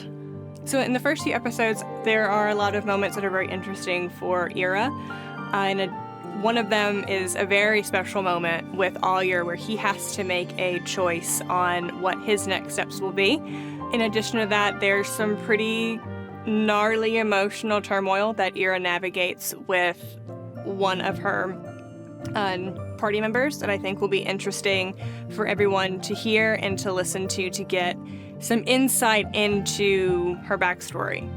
Speaker 2: So in the first few episodes, there are a lot of moments that are very interesting for Ira. One of them is a very special moment with Alyer where he has to make a choice on what his next steps will be. In addition to that, there's some pretty gnarly emotional turmoil that Ira navigates with one of her party members that I think will be interesting for everyone to hear and to listen to get some insight into her backstory.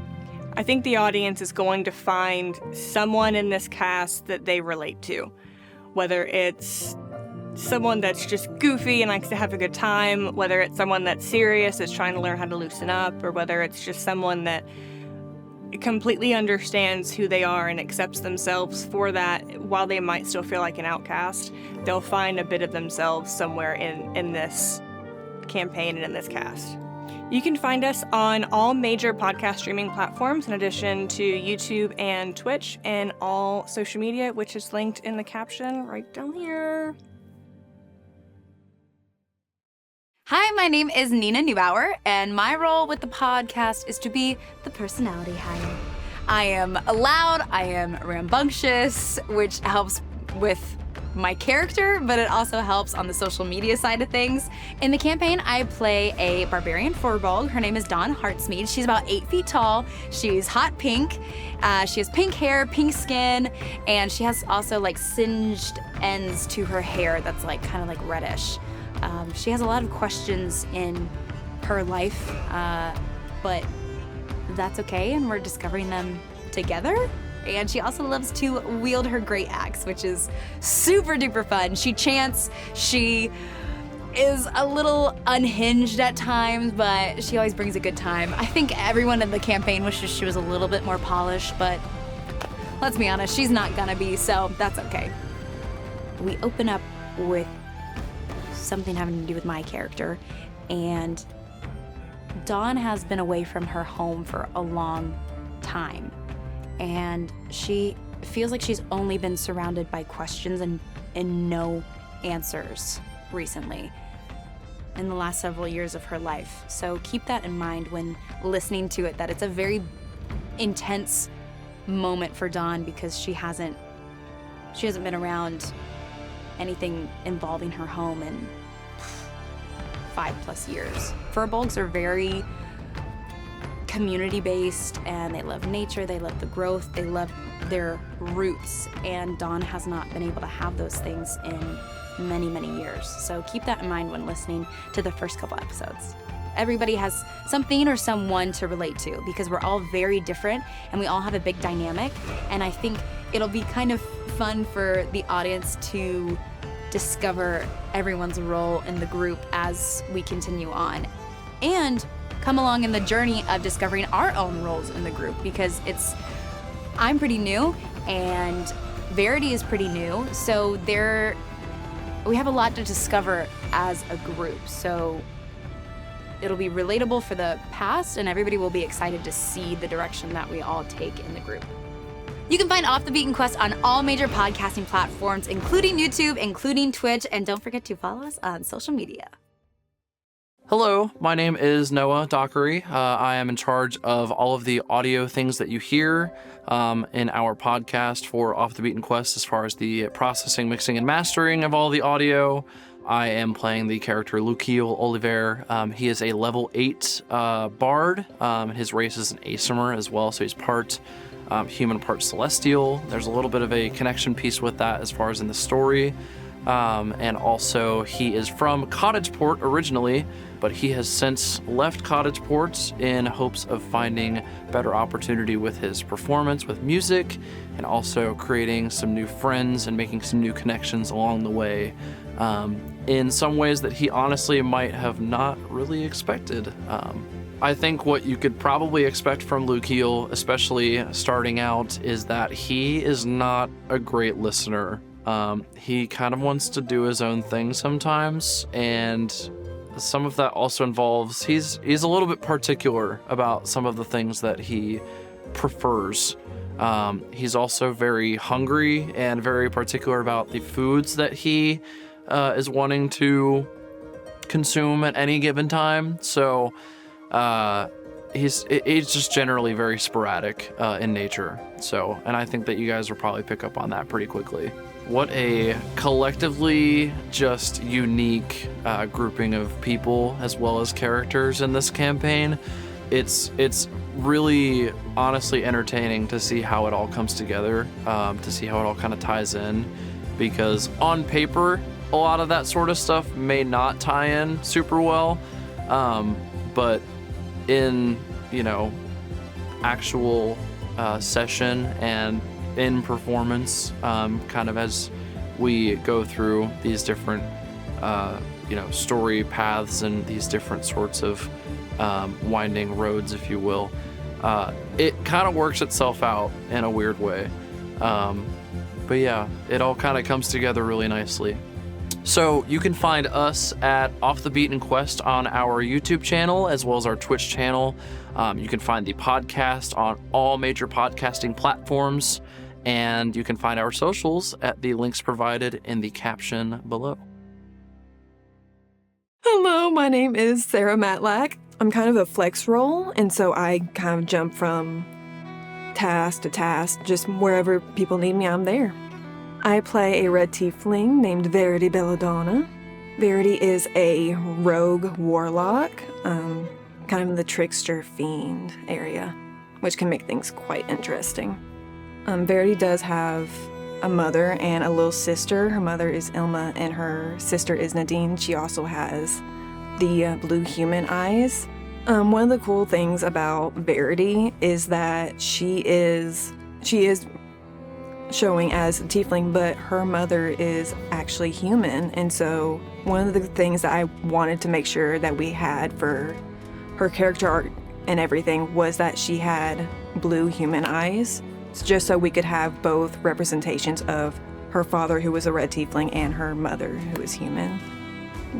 Speaker 2: I think the audience is going to find someone in this cast that they relate to, whether it's someone that's just goofy and likes to have a good time, whether it's someone that's serious, is trying to learn how to loosen up, or whether it's just someone that completely understands who they are and accepts themselves for that. While they might still feel like an outcast, they'll find a bit of themselves somewhere in this campaign and in this cast. You can find us on all major podcast streaming platforms, in addition to YouTube and Twitch, and all social media, which is linked in the caption right down here.
Speaker 9: Hi, my name is Nina Neubauer, and my role with the podcast is to be the personality hire. I am loud, I am rambunctious, which helps with my character, but it also helps on the social media side of things. In the campaign, I play a barbarian furbolg. Her name is Dawn Heartsmead. She's about 8 feet tall. She's hot pink. She has pink hair, pink skin, and she has also like singed ends to her hair that's like kind of like reddish. She has a lot of questions in her life, but that's okay, and we're discovering them together. And she also loves to wield her great axe, which is super duper fun. She chants, she is a little unhinged at times, but she always brings a good time. I think everyone in the campaign wishes she was a little bit more polished, but let's be honest, she's not gonna be, so that's okay. We open up with something having to do with my character, and Dawn has been away from her home for a long time, and she feels like she's only been surrounded by questions and no answers recently in the last several years of her life. So keep that in mind when listening to it, that it's a very intense moment for Dawn because she hasn't been around anything involving her home in 5+ years. Furbolgs are very community-based, and they love nature, they love the growth, they love their roots, and Dawn has not been able to have those things in many, many years. So keep that in mind when listening to the first couple episodes. Everybody has something or someone to relate to because we're all very different and we all have a big dynamic, and I think it'll be kind of fun for the audience to discover everyone's role in the group as we continue on, and come along in the journey of discovering our own roles in the group, because I'm pretty new and Verity is pretty new, so we have a lot to discover as a group. So it'll be relatable for the past, and everybody will be excited to see the direction that we all take in the group. You can find Off the Beaten Quest on all major podcasting platforms, including YouTube, including Twitch, and don't forget to follow us on social media.
Speaker 3: Hello, my name is Noah Dockery. I am in charge of all of the audio things that you hear in our podcast for Off the Beaten Quest, as far as the processing, mixing, and mastering of all the audio. I am playing the character Luwere. He is a level 8 bard. His race is an Aesimer as well, so he's part human, part celestial. There's a little bit of a connection piece with that as far as in the story. And also he is from Cottageport originally, but he has since left Cottageport in hopes of finding better opportunity with his performance, with music, and also creating some new friends and making some new connections along the way, in some ways that he honestly might have not really expected. I think what you could probably expect from Luwere, especially starting out, is that he is not a great listener. He kind of wants to do his own thing sometimes, and some of that also involves he's a little bit particular about some of the things that he prefers. He's also very hungry and very particular about the foods that he is wanting to consume at any given time. So he's just generally very sporadic in nature. So, and I think that you guys will probably pick up on that pretty quickly. What a collectively just unique grouping of people as well as characters in this campaign. It's really honestly entertaining to see how it all comes together, to see how it all kind of ties in, because on paper a lot of that sort of stuff may not tie in super well, but in actual session and in performance, kind of as we go through these different story paths and these different sorts of winding roads, if you will, it kind of works itself out in a weird way. But yeah, it all kind of comes together really nicely. So you can find us at Off the Beaten Quest on our YouTube channel as well as our Twitch channel. You can find the podcast on all major podcasting platforms, and you can find our socials at the links provided in the caption below.
Speaker 7: Hello, my name is Sarah Matlack. I'm kind of a flex role, and so I kind of jump from task to task, just wherever people need me, I'm there. I play a red tiefling named Verity Belladonna. Verity is a rogue warlock, kind of in the trickster fiend area, which can make things quite interesting. Verity does have a mother and a little sister. Her mother is Ilma and her sister is Nadine. She also has the blue human eyes. One of the cool things about Verity is that she is showing as a tiefling, but her mother is actually human. And so one of the things that I wanted to make sure that we had for her character arc and everything was that she had blue human eyes, just so we could have both representations of her father, who was a red tiefling, and her mother, who is human.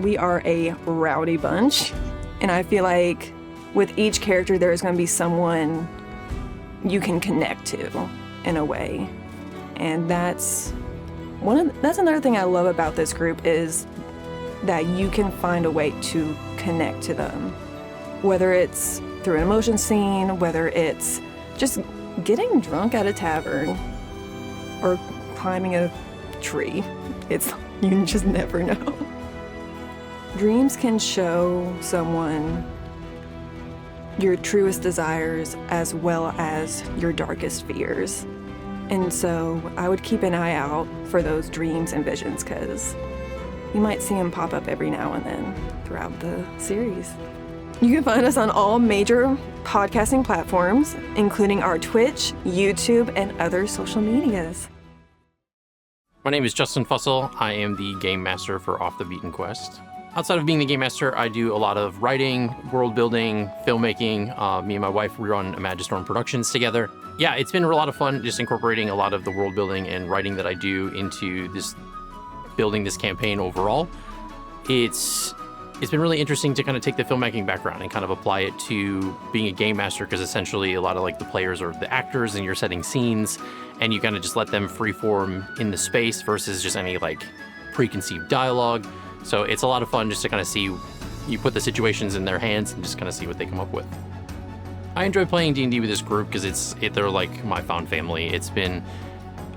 Speaker 7: We are a rowdy bunch, and I feel like with each character there is going to be someone you can connect to in a way. And that's another thing I love about this group, is that you can find a way to connect to them. Whether it's through an emotion scene, whether it's just getting drunk at a tavern, or climbing a tree. You just never know. Dreams can show someone your truest desires as well as your darkest fears. And so I would keep an eye out for those dreams and visions, because you might see them pop up every now and then throughout the series. You can find us on all major podcasting platforms, including our Twitch, YouTube, and other social medias.
Speaker 1: My name is Justin Fussell. I am the game master for Off the Beaten Quest. Outside of being the game master, I do a lot of writing, world building, filmmaking. Me and my wife, we run Imagistorm Productions together. Yeah, it's been a lot of fun just incorporating a lot of the world building and writing that I do into this, building this campaign overall. It's been really interesting to kind of take the filmmaking background and kind of apply it to being a game master, because essentially a lot of like the players are the actors and you're setting scenes, and you kind of just let them freeform in the space versus just any like preconceived dialogue. So it's a lot of fun just to kind of see, you put the situations in their hands and just kind of see what they come up with. I enjoy playing D&D with this group because they're like my found family. It's been,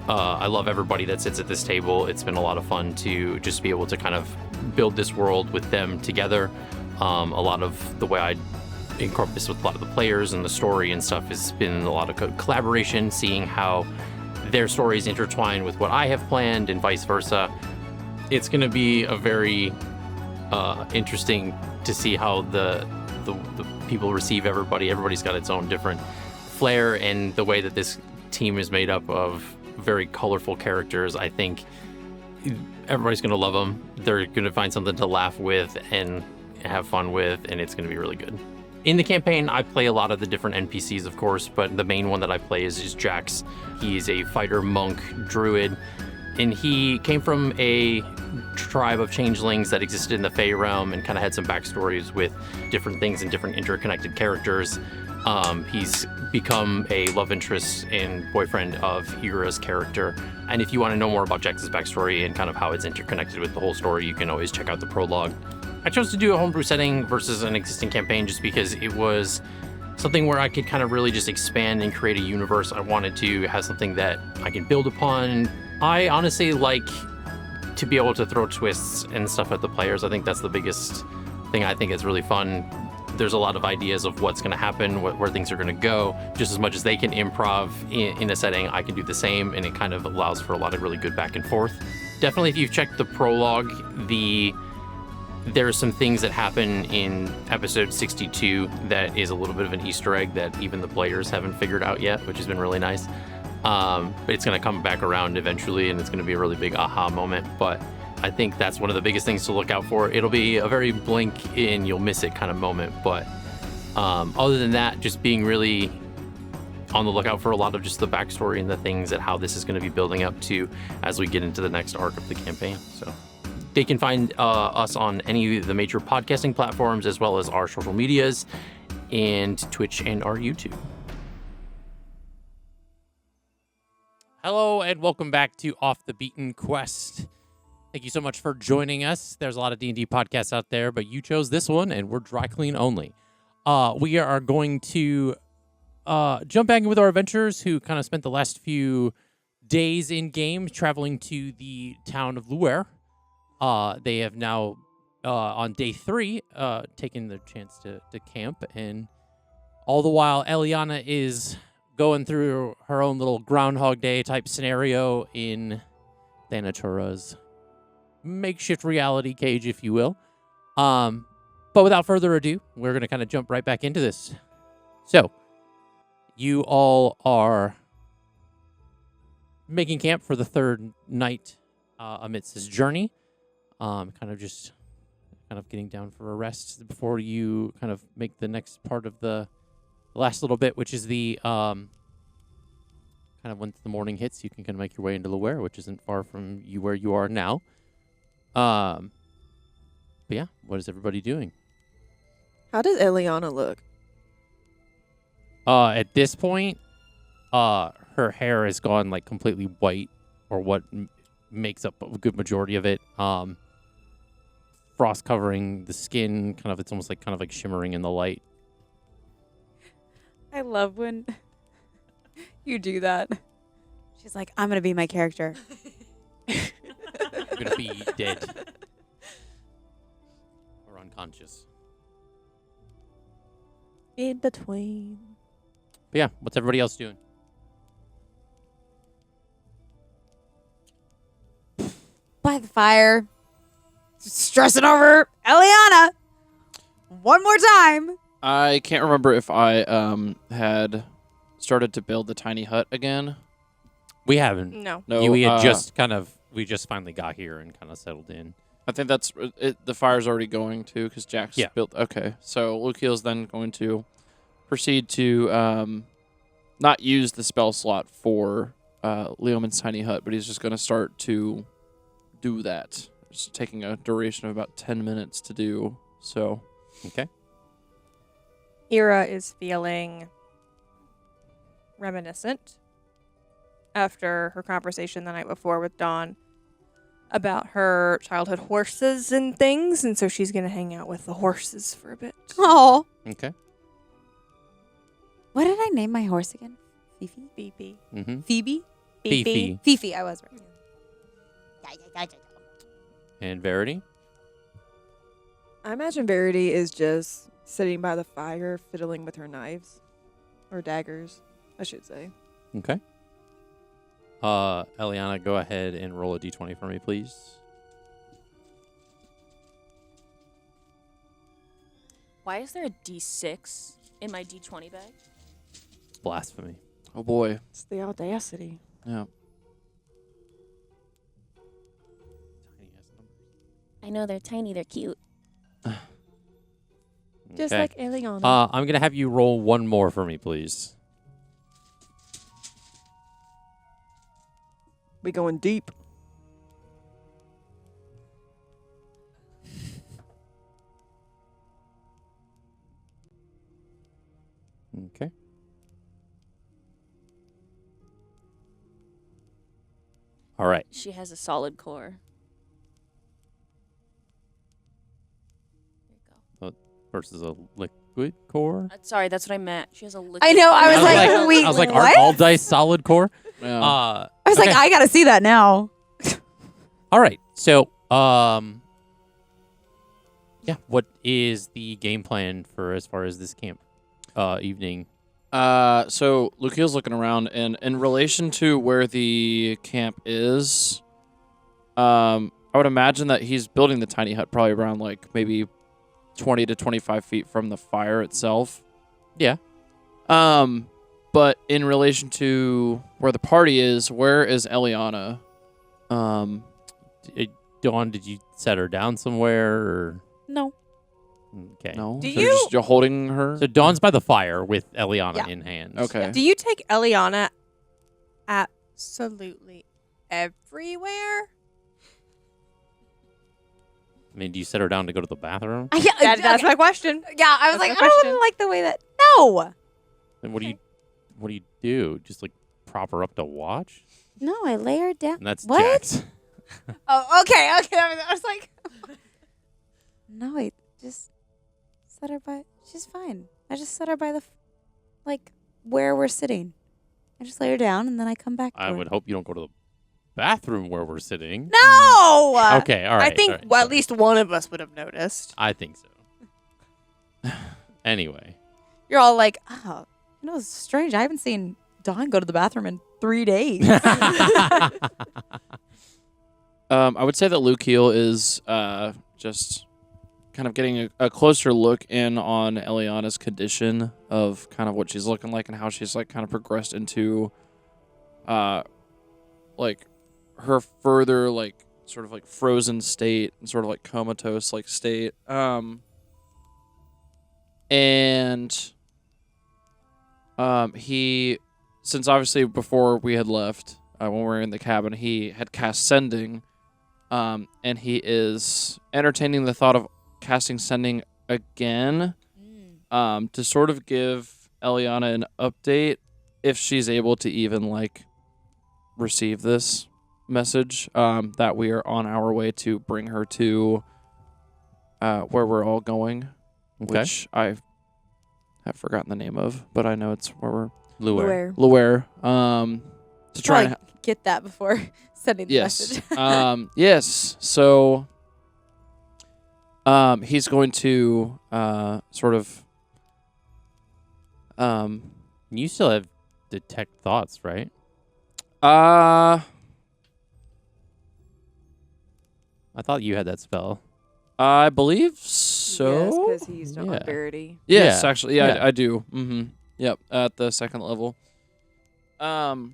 Speaker 1: I love everybody that sits at this table. It's been a lot of fun to just be able to kind of build this world with them together. A lot of the way I incorporate this with a lot of the players and the story and stuff has been a lot of collaboration, seeing how their stories intertwine with what I have planned and vice versa. It's going to be a very interesting to see how the people receive everybody. Everybody's got its own different flair, and the way that this team is made up of very colorful characters, I think everybody's going to love them. They're going to find something to laugh with and have fun with, and it's going to be really good. In the campaign, I play a lot of the different NPCs, of course, but the main one that I play is Jax. He's a fighter monk druid, and he came from a tribe of changelings that existed in the Fey realm and kind of had some backstories with different things and different interconnected characters. He's become a love interest and boyfriend of Hira's character. And if you want to know more about Jax's backstory and kind of how it's interconnected with the whole story, you can always check out the prologue. I chose to do a homebrew setting versus an existing campaign just because it was something where I could kind of really just expand and create a universe. I wanted to have something that I can build upon. I honestly like to be able to throw twists and stuff at the players. I think that's the biggest thing I think is really fun. There's a lot of ideas of what's going to happen, where things are going to go. Just as much as they can improv in a setting, I can do the same, and it kind of allows for a lot of really good back and forth. Definitely, if you've checked the prologue, there are some things that happen in episode 62 that is a little bit of an Easter egg that even the players haven't figured out yet, which has been really nice. But it's going to come back around eventually, and it's going to be a really big aha moment. But I think that's one of the biggest things to look out for. It'll be a very blink and you'll miss it kind of moment. But other than that, just being really on the lookout for a lot of just the backstory and the things and how this is going to be building up to as we get into the next arc of the campaign. So they can find us on any of the major podcasting platforms, as well as our social medias and Twitch and our YouTube. Hello and welcome back to Off the Beaten Quest. Thank you so much for joining us. There's a lot of D&D podcasts out there, but you chose this one, and we're dry clean only. We are going to jump back in with our adventurers who kind of spent the last few days in game traveling to the town of Luwere. They have now, on day 3, taken the chance to camp, and all the while Elliana is going through her own little Groundhog Day type scenario in Thanatura's makeshift reality cage, if you will. But without further ado, we're going to kind of jump right back into this. So, you all are making camp for the third night amidst this journey. Kind of getting down for a rest before you kind of make the next part of the last little bit, which is the kind of once the morning hits, you can kind of make your way into Luwere, which isn't far from you where you are now. But yeah, what is everybody doing?
Speaker 2: How does Elliana look?
Speaker 1: At this point, her hair has gone like completely white, or what makes up a good majority of it. Frost covering the skin, it's almost like shimmering in the light.
Speaker 4: I love when you do that. She's like, I'm going to be my character.
Speaker 1: You're gonna be dead or unconscious.
Speaker 2: In between.
Speaker 1: But yeah, what's everybody else doing?
Speaker 4: By the fire. Stressing over Elliana. One more time.
Speaker 3: I can't remember if I had started to build the tiny hut again.
Speaker 1: We haven't.
Speaker 2: No.
Speaker 3: No,
Speaker 1: We had we just finally got here and kind of settled in.
Speaker 3: I think that's it. The fire's already going to because Jack's
Speaker 1: Yeah.
Speaker 3: built. Okay, so Lukeel's then going to proceed to not use the spell slot for Leoman's tiny hut, but he's just going to start to do that. It's taking a duration of about 10 minutes to do. So,
Speaker 1: Okay.
Speaker 2: Ira is feeling reminiscent after her conversation the night before with Dawn about her childhood horses and things, and so she's going to hang out with the horses for a bit.
Speaker 4: Oh.
Speaker 1: Okay.
Speaker 4: What did I name my horse again? Fifi?
Speaker 2: Phoebe.
Speaker 1: Mm-hmm.
Speaker 4: Phoebe?
Speaker 1: Fifi.
Speaker 4: Fifi, I was right.
Speaker 1: And Verity.
Speaker 7: I imagine Verity is just sitting by the fire, fiddling with her knives. Or daggers, I should say.
Speaker 1: Okay. Elliana, go ahead and roll a d20 for me, please.
Speaker 8: Why is there a D6 in my D20 bag?
Speaker 1: Blasphemy.
Speaker 3: oh boy,
Speaker 7: It's the audacity.
Speaker 3: yeah.
Speaker 1: Tiny ass numbers.
Speaker 5: I know they're tiny, they're cute.
Speaker 2: Just
Speaker 1: Okay.
Speaker 2: like Elliana.
Speaker 1: I'm going to have you roll one more for me, please.
Speaker 7: We going deep.
Speaker 1: Okay. All right.
Speaker 8: She has a solid core. There you go.
Speaker 1: Versus a liquid core.
Speaker 8: Sorry, that's what I meant. She has a liquid.
Speaker 4: I know, I was like, wait,
Speaker 1: I was like,
Speaker 4: what?
Speaker 1: are all dice solid core?
Speaker 3: Yeah.
Speaker 4: I was
Speaker 1: okay.
Speaker 4: like, I gotta see that now.
Speaker 1: All right. So, yeah, what is the game plan for as far as this camp evening?
Speaker 3: So Lukeel's looking around, and in relation to where the camp is, I would imagine that he's building the tiny hut probably around like maybe 20 to 25 feet from the fire itself.
Speaker 1: Yeah.
Speaker 3: But in relation to where the party is, where is Elliana?
Speaker 1: Dawn, did you set her down somewhere? Or?
Speaker 4: No.
Speaker 1: Okay.
Speaker 3: No.
Speaker 2: Do
Speaker 3: So you're
Speaker 2: you-
Speaker 3: just holding her?
Speaker 1: So Dawn's by the fire with Elliana
Speaker 2: Yeah.
Speaker 1: in hand.
Speaker 3: Okay.
Speaker 2: Do you take Elliana absolutely everywhere?
Speaker 4: Oh,
Speaker 1: I mean, do you set her down to go to the bathroom?
Speaker 4: Yeah,
Speaker 2: That's my question.
Speaker 4: yeah. I was
Speaker 2: that's
Speaker 4: like,
Speaker 2: my
Speaker 4: I don't
Speaker 2: question.
Speaker 4: like the way that. No.
Speaker 1: Then what do you do? Just like prop her up to watch?
Speaker 6: No, I lay her down.
Speaker 1: And that's
Speaker 6: What?
Speaker 1: Jax.
Speaker 4: Oh, okay. Okay. I was like,
Speaker 6: No, I just set her by. She's fine. I just set her by the, like, where we're sitting. I just lay her down and then I come back. To
Speaker 1: I
Speaker 6: her.
Speaker 1: would hope you don't go to the bathroom where we're sitting.
Speaker 4: no.
Speaker 1: Okay, all right.
Speaker 2: I think
Speaker 1: all right,
Speaker 2: well, at
Speaker 1: sorry.
Speaker 2: least one of us would have noticed.
Speaker 1: I think so. Anyway.
Speaker 4: You're all like, oh, it's strange. I haven't seen Dawn go to the bathroom in 3 days.
Speaker 3: I would say that Luke Heel is just kind of getting a closer look in on Eliana's condition of kind of what she's looking like and how she's like kind of progressed into like her further like sort of like frozen state and sort of like comatose like state. He, since obviously before we had left, when we were in the cabin, he had cast Sending, and he is entertaining the thought of casting Sending again, to sort of give Eliana an update if she's able to even like receive this message, that we are on our way to bring her to where we're all going,
Speaker 1: Okay.
Speaker 3: which I have forgotten the name of, but I know it's where we're
Speaker 1: Luwere.
Speaker 3: Luwere. To try and
Speaker 4: Probably get that before sending the
Speaker 3: yes,
Speaker 4: message.
Speaker 3: yes. So, he's going to sort of
Speaker 1: You still have detect thoughts, right?
Speaker 3: I
Speaker 1: thought you had that spell.
Speaker 3: believe so.
Speaker 7: Yes, because he used it
Speaker 1: Yeah.
Speaker 7: on Verity.
Speaker 3: Yes,
Speaker 1: Yeah.
Speaker 3: actually, yeah,
Speaker 1: Yeah.
Speaker 3: I do. Mm-hmm. Yep, at the second level. So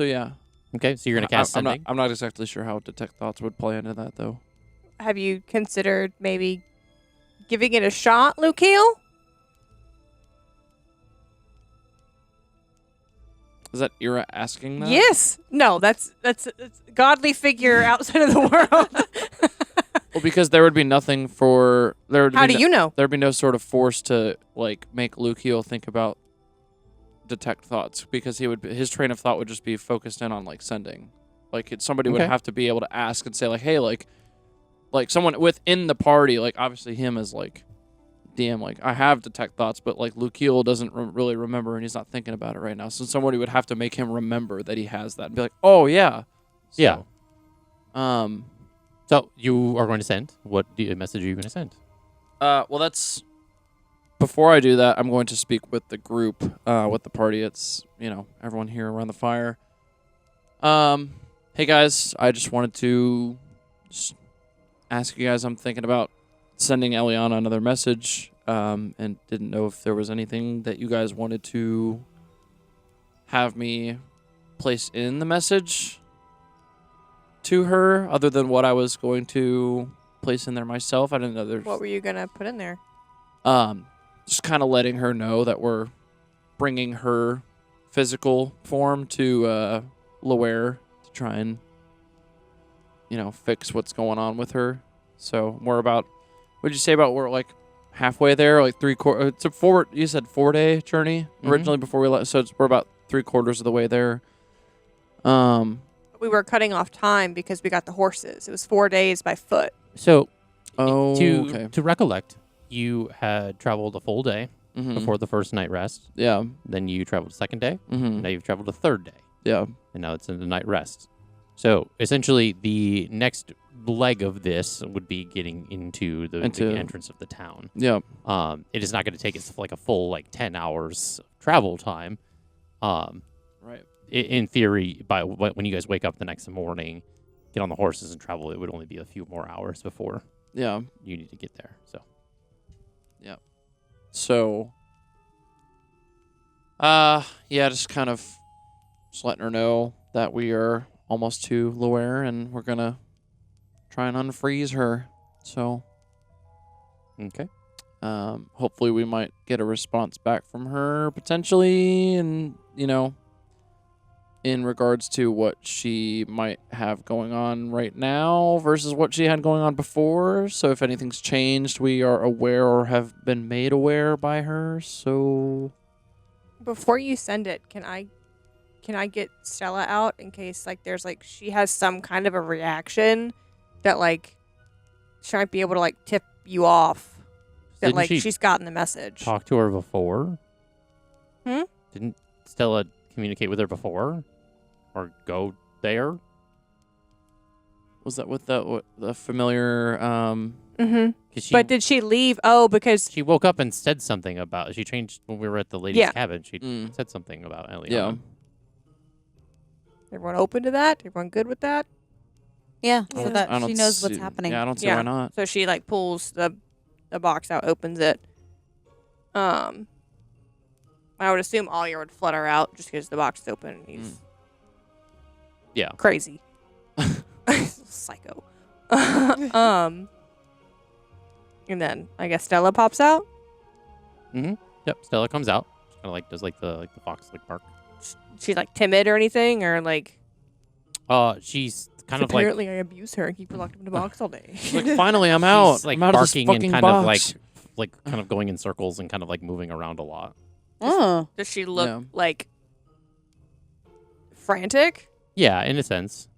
Speaker 3: yeah,
Speaker 1: Okay, so you're gonna cast
Speaker 3: I'm not,
Speaker 1: Sending.
Speaker 3: I'm not exactly sure how detect thoughts would play into that though.
Speaker 2: Have you considered maybe giving it a shot, Lukiel?
Speaker 3: Is that Ira asking that?
Speaker 2: Yes. No, that's a godly figure outside of the world.
Speaker 3: Well, because there would be nothing for there. Would
Speaker 2: How
Speaker 3: be
Speaker 2: do you know?
Speaker 3: There'd be no sort of force to like make Lukiel think about detect thoughts because his train of thought would just be focused in on like Sending. Like somebody would
Speaker 1: Okay.
Speaker 3: have to be able to ask and say like, hey, like someone within the party, like obviously him as like DM, like I have detect thoughts, but like Lukiel doesn't really remember and he's not thinking about it right now. So somebody would have to make him remember that he has that and be like, oh yeah,
Speaker 1: Yeah.
Speaker 3: So,
Speaker 1: So you are going to send. What message are you going to send?
Speaker 3: well, that's before I do that. I'm going to speak with the group, with the party. It's everyone here around the fire. Hey guys, I just wanted to just ask you guys. I'm thinking about sending Eliana another message, and didn't know if there was anything that you guys wanted to have me place in the message to her, other than what I was going to place in there myself. I didn't know there's.
Speaker 2: What were you gonna put in there?
Speaker 3: Just kind of letting her know that we're bringing her physical form to Luwere to try and fix what's going on with her. So we're about. What'd you say about we're like halfway there, like 3/4? It's a 4. You said 4-day journey originally before we left, so we're about 3/4 of the way there.
Speaker 2: We were cutting off time because we got the horses. It was 4 days by foot.
Speaker 1: So
Speaker 3: okay.
Speaker 1: to recollect, you had traveled a full day
Speaker 3: Mhm.
Speaker 1: before the first night rest.
Speaker 3: Yeah.
Speaker 1: Then you traveled a second day.
Speaker 3: Mm-hmm.
Speaker 1: Now you've traveled a third day.
Speaker 3: Yeah.
Speaker 1: And now it's in the night rest. So essentially, the next leg of this would be getting into the entrance of the town.
Speaker 3: Yeah.
Speaker 1: It is not going to take us like a full 10 hours of travel time.
Speaker 3: Right.
Speaker 1: In theory, by when you guys wake up the next morning, get on the horses and travel, it would only be a few more hours before
Speaker 3: Yeah.
Speaker 1: you need to get there. So
Speaker 3: So, just kind of just letting her know that we are almost to Luwere and we're gonna try and unfreeze her. So,
Speaker 1: Okay.
Speaker 3: Hopefully we might get a response back from her potentially, and in regards to what she might have going on right now versus what she had going on before. So if anything's changed, we are aware or have been made aware by her. So
Speaker 2: Before you send it, can I get Stella out in case like there's like she has some kind of a reaction that like she might be able to like tip you off that
Speaker 1: Didn't
Speaker 2: like
Speaker 1: she
Speaker 2: she's gotten the message.
Speaker 1: talk to her before?
Speaker 2: Hmm?
Speaker 1: Didn't Stella communicate with her before? Or go there?
Speaker 3: was that with the familiar?
Speaker 2: Mm-hmm.
Speaker 1: 'Cause she,
Speaker 2: But did she leave? Oh, because
Speaker 1: she woke up and said something about. She changed when we were at the lady's
Speaker 2: Yeah.
Speaker 1: cabin. She
Speaker 3: Mm.
Speaker 1: said something about Elliana.
Speaker 3: Yeah.
Speaker 2: everyone open to that. Everyone good with that?
Speaker 6: Yeah,
Speaker 3: I
Speaker 6: so
Speaker 3: don't-
Speaker 6: that
Speaker 3: I don't
Speaker 6: she knows what's
Speaker 3: see-
Speaker 6: happening.
Speaker 3: Yeah, I don't see
Speaker 2: Yeah.
Speaker 3: why not.
Speaker 2: So she like pulls the box out, opens it. I would assume Allier would flutter out just because the box is open. And he's
Speaker 1: Yeah.
Speaker 2: crazy, psycho. And then I guess Stella pops out.
Speaker 1: Mm-hmm. Yep. Stella comes out. She kind of like does like the fox like bark.
Speaker 2: She's like timid or anything, or like
Speaker 1: She's kind of like
Speaker 2: apparently I abuse her and keep her locked up in the box all day.
Speaker 3: Like, finally, I'm out.
Speaker 1: she's, like
Speaker 3: I'm out of this
Speaker 1: barking and
Speaker 3: fucking
Speaker 1: kind
Speaker 3: box.
Speaker 1: of like kind of going in circles and kind of like moving around a lot.
Speaker 6: Oh,
Speaker 2: Does she look
Speaker 3: Yeah.
Speaker 2: like frantic?
Speaker 1: Yeah, in a sense.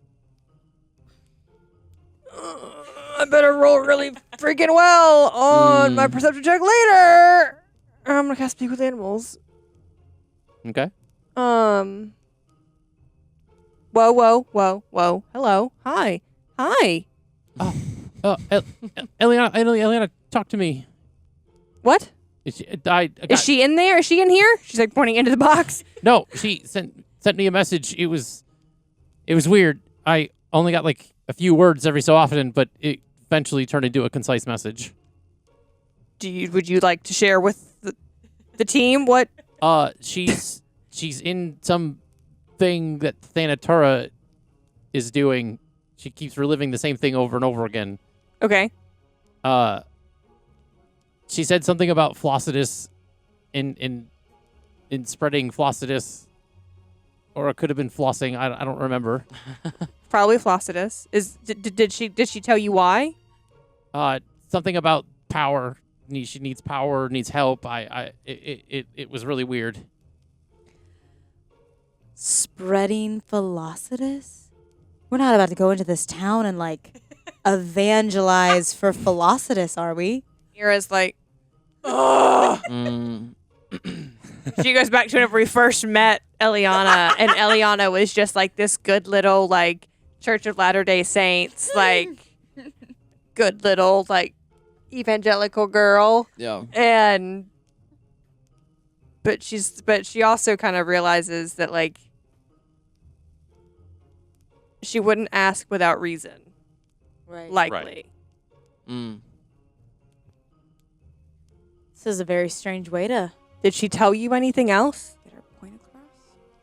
Speaker 2: I better roll really freaking well on my perception check later. I'm gonna cast Speak with Animals.
Speaker 1: Okay.
Speaker 2: Whoa. Hello. Hi.
Speaker 1: Elliana, talk to me.
Speaker 2: What?
Speaker 1: Is
Speaker 2: Is she in there? Is she in here? She's like pointing into the box.
Speaker 1: No, she sent me a message. It was weird. I only got like a few words every so often, but it eventually turned into a concise message.
Speaker 2: Would you like to share with the team what?
Speaker 1: She's in some thing that Thanatura is doing. She keeps reliving the same thing over and over again.
Speaker 2: Okay.
Speaker 1: She said something about Flossidus in spreading Flossidus, or it could have been flossing. I don't remember.
Speaker 2: Probably Flossidus. Did she tell you why?
Speaker 1: Something about power. She needs power. Needs help. It was really weird.
Speaker 6: spreading Velocitus? We're not about to go into this town and like evangelize for Velocitus, are we?
Speaker 2: Mira's like, ugh.
Speaker 3: Mm.
Speaker 2: She goes back to whenever we first met Elliana, and Elliana was just like this good little like Church of Latter-day Saints, like good little like evangelical girl.
Speaker 3: Yeah.
Speaker 2: But she also kind of realizes that like she wouldn't ask without reason.
Speaker 6: Right.
Speaker 2: Likely.
Speaker 3: Mm.
Speaker 6: This is a very strange way to
Speaker 2: Did she tell you anything else?
Speaker 6: get her point across.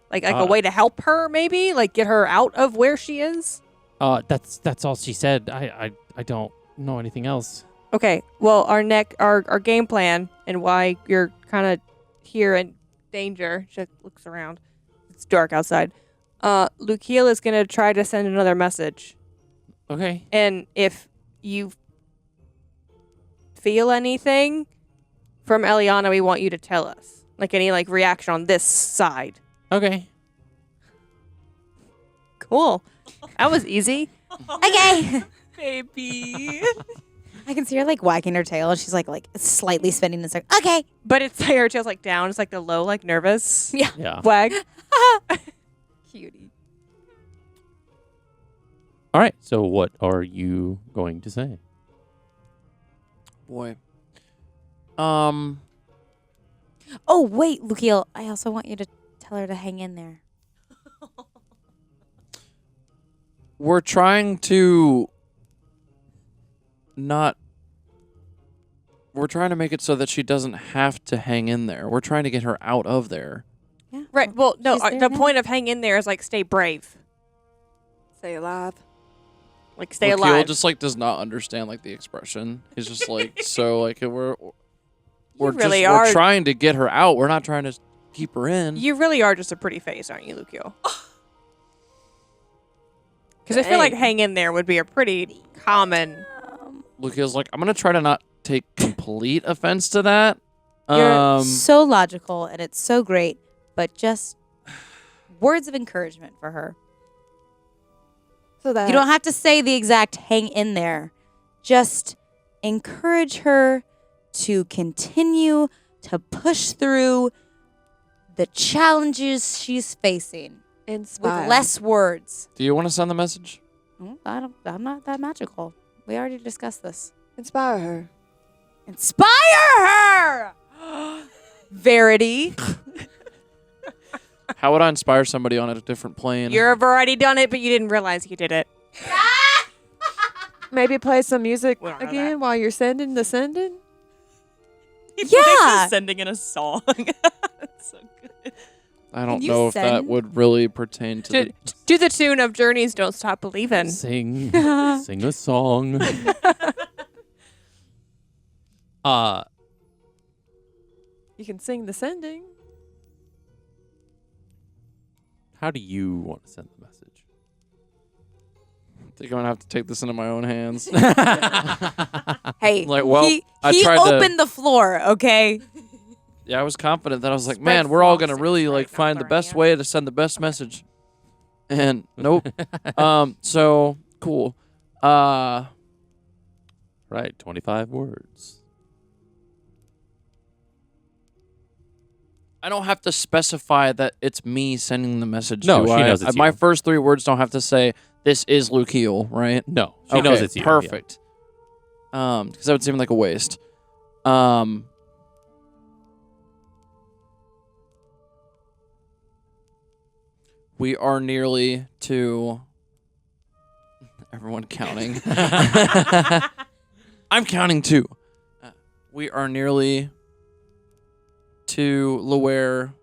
Speaker 2: Like a way to help her, maybe? Like get her out of where she is?
Speaker 1: That's all she said. I don't know anything else.
Speaker 2: Okay. Well, our game plan and why you're kind of here in danger. She looks around. It's dark outside. Lukiel is gonna try to send another message,
Speaker 1: Okay.
Speaker 2: and if you feel anything from Elliana, we want you to tell us. Like any like reaction on this side.
Speaker 1: Okay.
Speaker 2: Cool. That was easy.
Speaker 6: Okay.
Speaker 2: Baby.
Speaker 6: I can see her like wagging her tail and she's like slightly spinning and like, okay.
Speaker 2: But it's like her tail's like down. It's like the low, like nervous
Speaker 1: Yeah.
Speaker 2: wag.
Speaker 6: Cutie.
Speaker 1: All right. So what are you going to say?
Speaker 3: Boy.
Speaker 6: Oh wait, Lukiel, I also want you to tell her to hang in there.
Speaker 3: We're trying to not. We're trying to make it so that she doesn't have to hang in there. We're trying to get her out of there.
Speaker 6: Yeah.
Speaker 2: Right. Well, no.
Speaker 6: she's there
Speaker 2: The
Speaker 6: now.
Speaker 2: point of hang in there is like stay brave.
Speaker 7: Stay alive.
Speaker 2: Like, stay
Speaker 3: Lukiel
Speaker 2: alive.
Speaker 3: just like does not understand like the expression. He's just like so like we're
Speaker 2: really
Speaker 3: just
Speaker 2: are.
Speaker 3: we're trying to get her out. We're not trying to keep her in.
Speaker 2: You really are just a pretty face, aren't you, Lukiel? Because I feel like hang in there would be a pretty common.
Speaker 3: Lukiel's like, I'm gonna try to not take complete offense to that.
Speaker 6: You're so logical and it's so great, but just words of encouragement for her.
Speaker 7: So that
Speaker 6: You don't have to say the exact hang in there. Just encourage her to continue to push through the challenges she's facing
Speaker 7: inspire.
Speaker 6: with less words.
Speaker 3: Do you want to send the message?
Speaker 6: I'm not that magical. We already discussed this.
Speaker 7: Inspire her.
Speaker 6: Inspire her! Verity.
Speaker 3: How would I inspire somebody on a different plane?
Speaker 2: You've already done it, but you didn't realize you did it.
Speaker 7: Maybe play some music
Speaker 2: We don't know
Speaker 7: again while you're sending the sending.
Speaker 6: Yeah.
Speaker 2: Sending in a song. That's so good.
Speaker 3: I don't
Speaker 6: you
Speaker 3: know if that
Speaker 6: send?
Speaker 3: would really pertain to
Speaker 2: Do the tune of Journey's Don't Stop Believing.
Speaker 1: Sing a song.
Speaker 7: You can sing the sending.
Speaker 1: How do you want to send the message?
Speaker 3: I think I'm gonna have to take this into my own hands.
Speaker 6: Hey,
Speaker 3: Like, well,
Speaker 6: he
Speaker 3: I tried to-
Speaker 6: opened the floor, okay?
Speaker 3: Yeah, I was confident that I was like,
Speaker 2: Spread
Speaker 3: man, we're all gonna
Speaker 2: floss
Speaker 3: really
Speaker 2: is
Speaker 3: like
Speaker 2: right,
Speaker 3: find
Speaker 2: not
Speaker 3: the best
Speaker 2: learning
Speaker 3: way to send the best message. And nope. So cool.
Speaker 1: Right, 25 words.
Speaker 3: I don't have to specify that it's me sending the message.
Speaker 1: No,
Speaker 3: do
Speaker 1: she
Speaker 3: I?
Speaker 1: knows it's
Speaker 3: My
Speaker 1: you.
Speaker 3: first 3 words don't have to say this is Lukiel, right?
Speaker 1: No, she knows it's you. yeah.
Speaker 3: Perfect. Because that would seem like a waste. We are nearly to everyone counting. I'm counting too. We are nearly to Luwere.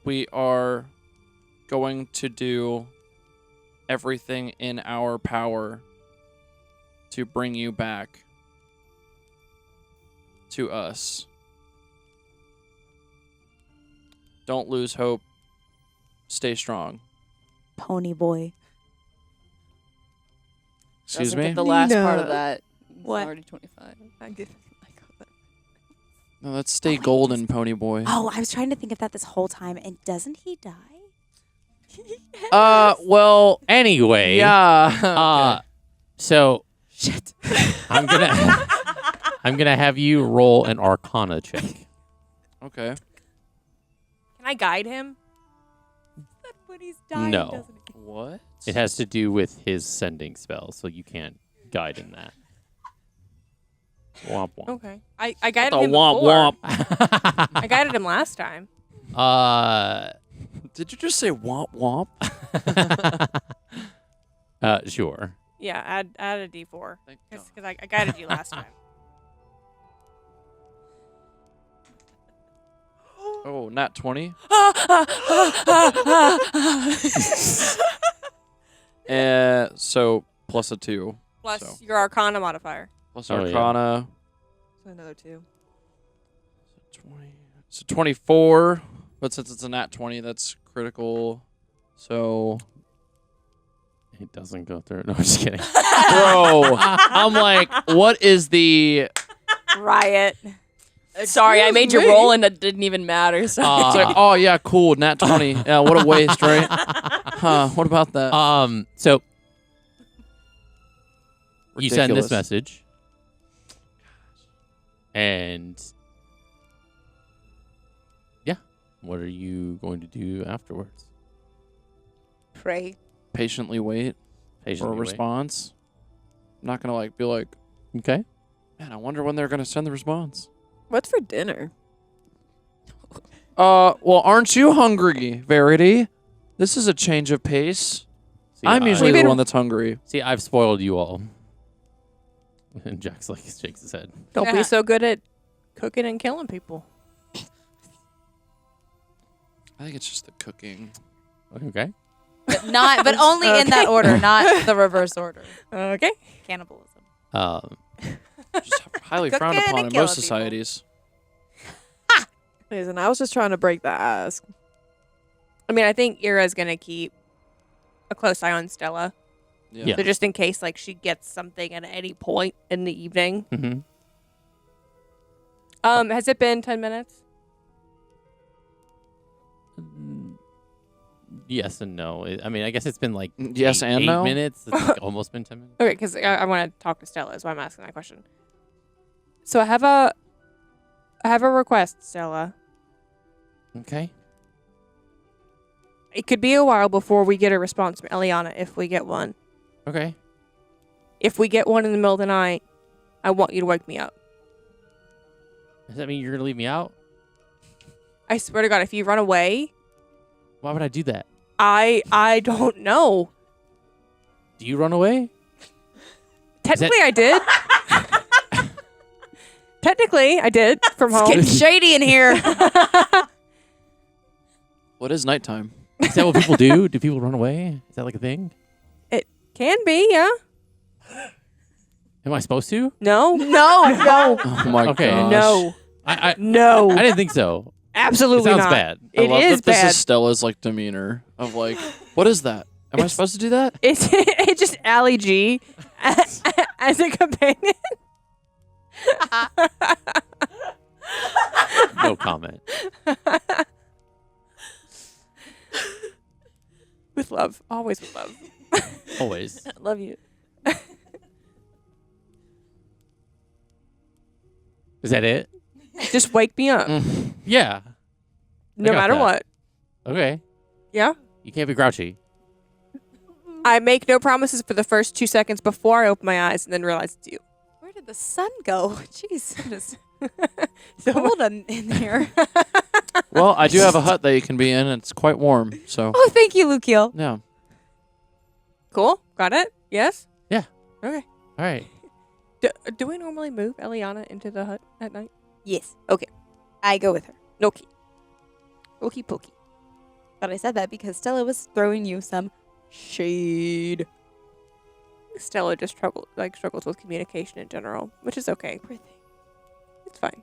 Speaker 3: We are going to do everything in our power to bring you back to us. Don't lose hope. Stay strong.
Speaker 6: Pony boy.
Speaker 3: Excuse
Speaker 5: Doesn't
Speaker 3: me?
Speaker 5: get the last part of
Speaker 7: Nina.
Speaker 5: that. It's
Speaker 6: What?
Speaker 5: already 25.
Speaker 3: No, that's stay golden, pony boy.
Speaker 6: Oh, I was trying to think of that this whole time, and doesn't he die?
Speaker 3: Well,
Speaker 1: Anyway.
Speaker 3: yeah.
Speaker 1: So
Speaker 6: Shit.
Speaker 1: I'm gonna have you roll an Arcana check.
Speaker 3: Okay.
Speaker 2: Can I guide him?
Speaker 6: When he's dying,
Speaker 1: No.
Speaker 6: doesn't he?
Speaker 3: What?
Speaker 1: It has to do with his sending spell, so you can't guide in that. Womp womp.
Speaker 2: Okay. I guided
Speaker 3: The
Speaker 2: him
Speaker 3: womp
Speaker 2: before.
Speaker 3: womp.
Speaker 2: I guided him last time.
Speaker 3: Did you just say womp womp?
Speaker 1: Sure.
Speaker 2: Yeah, add a D4.
Speaker 3: Thank
Speaker 2: Because I guided you last time.
Speaker 3: Oh, not 20. So plus a 2.
Speaker 2: Plus
Speaker 3: So.
Speaker 2: your Arcana modifier.
Speaker 3: Plus
Speaker 1: Oh, yeah.
Speaker 3: Arcana.
Speaker 7: So another 2.
Speaker 3: 20. So 24. But since it's a nat 20, that's critical. So,
Speaker 1: It doesn't go through. No, I'm just kidding.
Speaker 3: bro, I'm like, what is the?
Speaker 2: Riot. Sorry, I made you roll and it didn't even matter. So.
Speaker 3: It's like, oh yeah, cool, nat 20. Yeah, what a waste, right? Huh? What about that?
Speaker 1: So you send this
Speaker 3: Ridiculous.
Speaker 1: message, and yeah, what are you going to do afterwards?
Speaker 6: Pray.
Speaker 3: Patiently wait for a
Speaker 1: Patiently wait.
Speaker 3: response. I'm not gonna be like,
Speaker 1: Okay.
Speaker 3: man, I wonder when they're gonna send the response.
Speaker 7: What's for dinner?
Speaker 3: Well, aren't you hungry, Verity? This is a change of pace.
Speaker 1: See,
Speaker 3: I'm
Speaker 1: I-
Speaker 3: usually the one that's hungry.
Speaker 1: See, I've spoiled you all. And Jack's like shakes his head.
Speaker 2: Don't be so good at cooking and killing people.
Speaker 3: I think it's just the cooking.
Speaker 1: Okay.
Speaker 6: But only in that order, not the reverse order.
Speaker 2: Okay.
Speaker 6: Cannibalism.
Speaker 3: Just highly frowned
Speaker 6: Cooking
Speaker 3: upon
Speaker 6: and
Speaker 3: in
Speaker 6: killing
Speaker 3: most
Speaker 6: people.
Speaker 3: societies.
Speaker 2: Listen, I was just trying to break the ice. I mean, I think Ira's gonna keep a close eye on Stella.
Speaker 1: Yeah.
Speaker 2: So just in case, like, she gets something at any point in the evening.
Speaker 1: Mm-hmm.
Speaker 2: Has it been 10 minutes?
Speaker 1: Yes and no. I mean, I guess it's been like
Speaker 3: Yes and
Speaker 1: 8
Speaker 3: no?
Speaker 1: minutes. It's like almost been 10 minutes.
Speaker 2: Okay, because I want to talk to Stella. Is why I'm asking that question. So I have a request, Stella.
Speaker 1: Okay.
Speaker 2: It could be a while before we get a response from Elliana if we get one.
Speaker 1: Okay.
Speaker 2: If we get one in the middle of the night, I want you to wake me up.
Speaker 1: Does that mean you're gonna leave me out?
Speaker 2: I swear to God, if you run away,
Speaker 1: Why would I do that?
Speaker 2: I don't know.
Speaker 1: Do you run away?
Speaker 2: Technically, I did. Technically, I did from
Speaker 6: It's
Speaker 2: home.
Speaker 6: getting shady in here.
Speaker 3: What is nighttime?
Speaker 1: Is that what people do? Do people run away? Is that like a thing?
Speaker 2: It can be, yeah.
Speaker 1: Am I supposed to?
Speaker 2: No,
Speaker 6: No.
Speaker 3: Oh my
Speaker 1: Okay.
Speaker 3: gosh.
Speaker 2: no,
Speaker 1: I
Speaker 2: no.
Speaker 1: I didn't think so. It
Speaker 2: Absolutely
Speaker 1: sounds
Speaker 2: not.
Speaker 1: bad.
Speaker 3: I
Speaker 2: It
Speaker 3: love
Speaker 2: is
Speaker 3: that this
Speaker 2: bad.
Speaker 3: is Stella's like demeanor of like, what is that? Am I supposed to do that?
Speaker 2: It's just Allie G as a companion.
Speaker 1: No comment.
Speaker 2: With love, always with love.
Speaker 1: Always.
Speaker 5: Love you.
Speaker 1: Is that it?
Speaker 2: Just wake me up,
Speaker 1: Yeah.
Speaker 2: no
Speaker 1: got
Speaker 2: matter
Speaker 1: that.
Speaker 2: what.
Speaker 1: Okay.
Speaker 2: Yeah.
Speaker 1: You can't be grouchy.
Speaker 2: I make no promises for the first 2 seconds before I open my eyes and then realize it's you.
Speaker 6: Where did the sun go? Jeez, it is
Speaker 2: So
Speaker 6: cold in here.
Speaker 3: Well, I do have a hut that you can be in. It's quite warm, so
Speaker 6: Oh, thank you, Lukiel.
Speaker 3: yeah.
Speaker 2: cool. Got it? Yes?
Speaker 1: Yeah.
Speaker 2: Okay.
Speaker 1: All right.
Speaker 2: Do we normally move Eliana into the hut at night?
Speaker 6: Yes.
Speaker 2: Okay.
Speaker 6: I go with her.
Speaker 2: Okay. Okie pokey.
Speaker 6: But I said that because Stella was throwing you some shade.
Speaker 2: Stella just struggles with communication in general, which is okay.
Speaker 6: Poor thing.
Speaker 2: It's fine.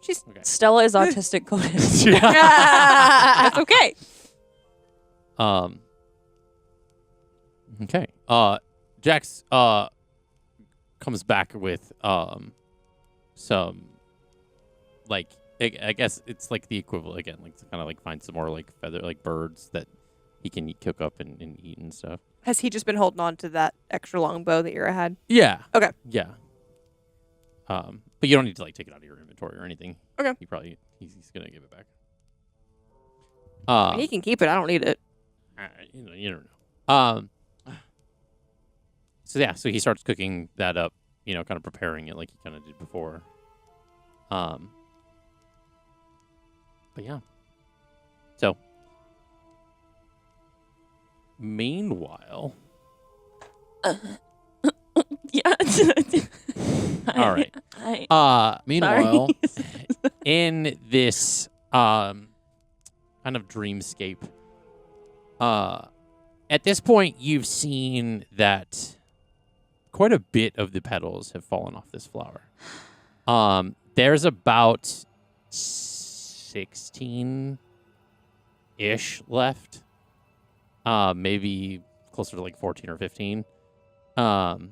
Speaker 2: She's
Speaker 1: Okay.
Speaker 5: Stella is autistic coded.
Speaker 2: that's okay.
Speaker 1: Okay. Jax comes back with some like I guess it's like the equivalent again, like to kind of like find some more like feather like birds that he can cook up and eat and stuff.
Speaker 2: Has he just been holding on to that extra long bow that Ira had?
Speaker 1: Yeah.
Speaker 2: Okay.
Speaker 1: Yeah. But you don't need to like take it out of your inventory or anything.
Speaker 2: Okay.
Speaker 1: He's gonna give it back.
Speaker 2: He can keep it. I don't need it.
Speaker 1: You don't know. So yeah, so he starts cooking that up, kind of preparing it like he kind of did before. But yeah. So meanwhile,
Speaker 5: Yeah.
Speaker 1: all right.
Speaker 3: Meanwhile,
Speaker 1: In this kind of dreamscape, at this point you've seen that quite a bit of the petals have fallen off this flower. There's about 16-ish left. Maybe closer to like 14 or 15. Hold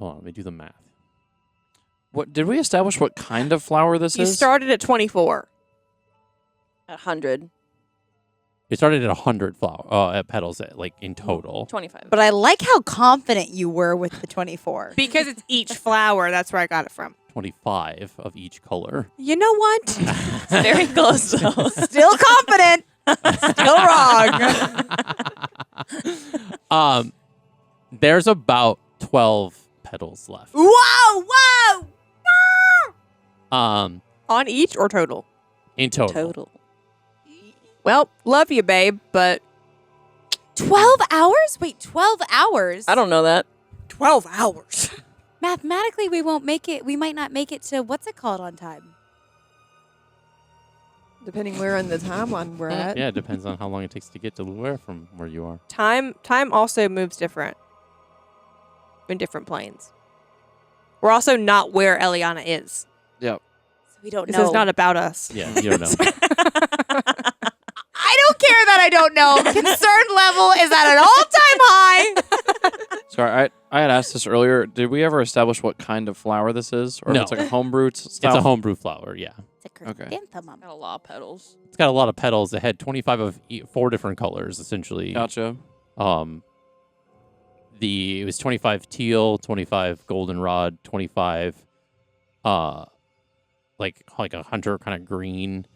Speaker 1: on, let me do the math.
Speaker 3: what did we establish? What kind of flower this
Speaker 2: You
Speaker 3: is?
Speaker 2: started at 24.
Speaker 5: 100.
Speaker 1: It started at 100 petals like in total.
Speaker 5: 25.
Speaker 6: But I like how confident you were with the 24.
Speaker 2: Because it's each flower. That's where I got it from.
Speaker 1: 25 of each color.
Speaker 2: You know what?
Speaker 5: Very close though.
Speaker 6: Still confident. Still wrong.
Speaker 1: There's about 12 petals left.
Speaker 6: Whoa, whoa.
Speaker 1: Um,
Speaker 2: On each or total?
Speaker 1: in total.
Speaker 5: Total.
Speaker 2: Well, love you, babe, but
Speaker 6: 12 hours? Wait, 12 hours?
Speaker 5: I don't know that.
Speaker 2: 12 hours.
Speaker 6: Mathematically, we won't make it. We might not make it to what's it called on time?
Speaker 7: Depending where on the timeline we're at.
Speaker 1: Yeah, it depends on how long it takes to get to Luwere from where you are.
Speaker 2: Time also moves different in different planes. We're also not where Elliana is.
Speaker 3: Yep.
Speaker 6: So we don't
Speaker 2: This
Speaker 6: know.
Speaker 2: is not about us.
Speaker 1: Yeah, you don't know.
Speaker 6: I don't care that I don't know. Concern level is at an all-time high.
Speaker 3: Sorry, I had asked this earlier. Did we ever establish what kind of flower this is? Or
Speaker 1: No.
Speaker 3: if it's like a homebrew style?
Speaker 1: It's a homebrew flower, yeah.
Speaker 6: It's a
Speaker 3: Okay.
Speaker 6: chrysanthemum.
Speaker 5: Got a lot of petals.
Speaker 1: It's got a lot of petals. It had 25 of 4 different colors, essentially.
Speaker 3: Gotcha.
Speaker 1: It was 25 teal, 25 goldenrod, 25 like a hunter kind of green,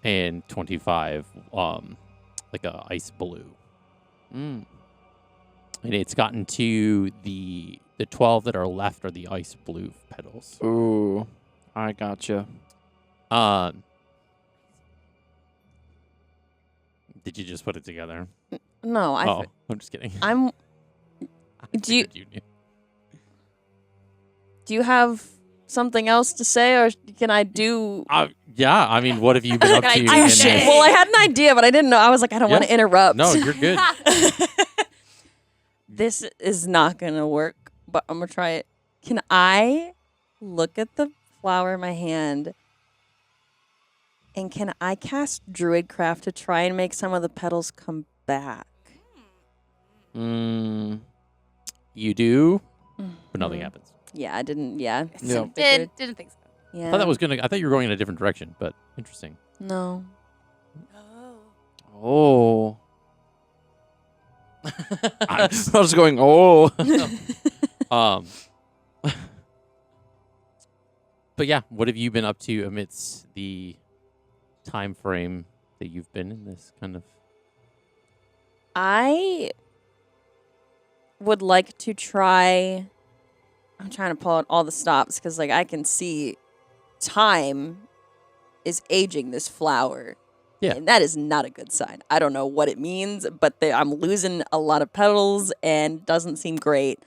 Speaker 1: and 25 like a ice blue.
Speaker 3: Mm.
Speaker 1: And it's gotten to the 12 that are left are the ice blue petals.
Speaker 3: Ooh, I gotcha.
Speaker 1: Did you just put it together?
Speaker 5: No,
Speaker 1: I'm just kidding.
Speaker 5: I'm.
Speaker 1: I
Speaker 5: Do you-
Speaker 1: figured you knew.
Speaker 5: Do you have something else to say, or can I do?
Speaker 1: Yeah, I mean, what have you been up to?
Speaker 5: I had an idea, but I didn't know. I was like, I don't want to interrupt.
Speaker 1: No, you're good.
Speaker 5: This is not gonna work, but I'm gonna try it. Can I look at the flower in my hand, and can I cast Druidcraft to try and make some of the petals come back?
Speaker 1: You do, but nothing happens.
Speaker 5: Yeah, I didn't. Yeah,
Speaker 3: Yeah.
Speaker 9: Didn't think so.
Speaker 5: yeah.
Speaker 1: I thought you were going in a different direction, but interesting.
Speaker 5: No.
Speaker 3: Oh. I was going, oh.
Speaker 1: But yeah, what have you been up to amidst the time frame that you've been in this kind of?
Speaker 5: I would like to try. I'm trying to pull out all the stops because, like, I can see time is aging this flower.
Speaker 1: Yeah.
Speaker 5: And that is not a good sign. I don't know what it means, but I'm losing a lot of petals and doesn't seem great.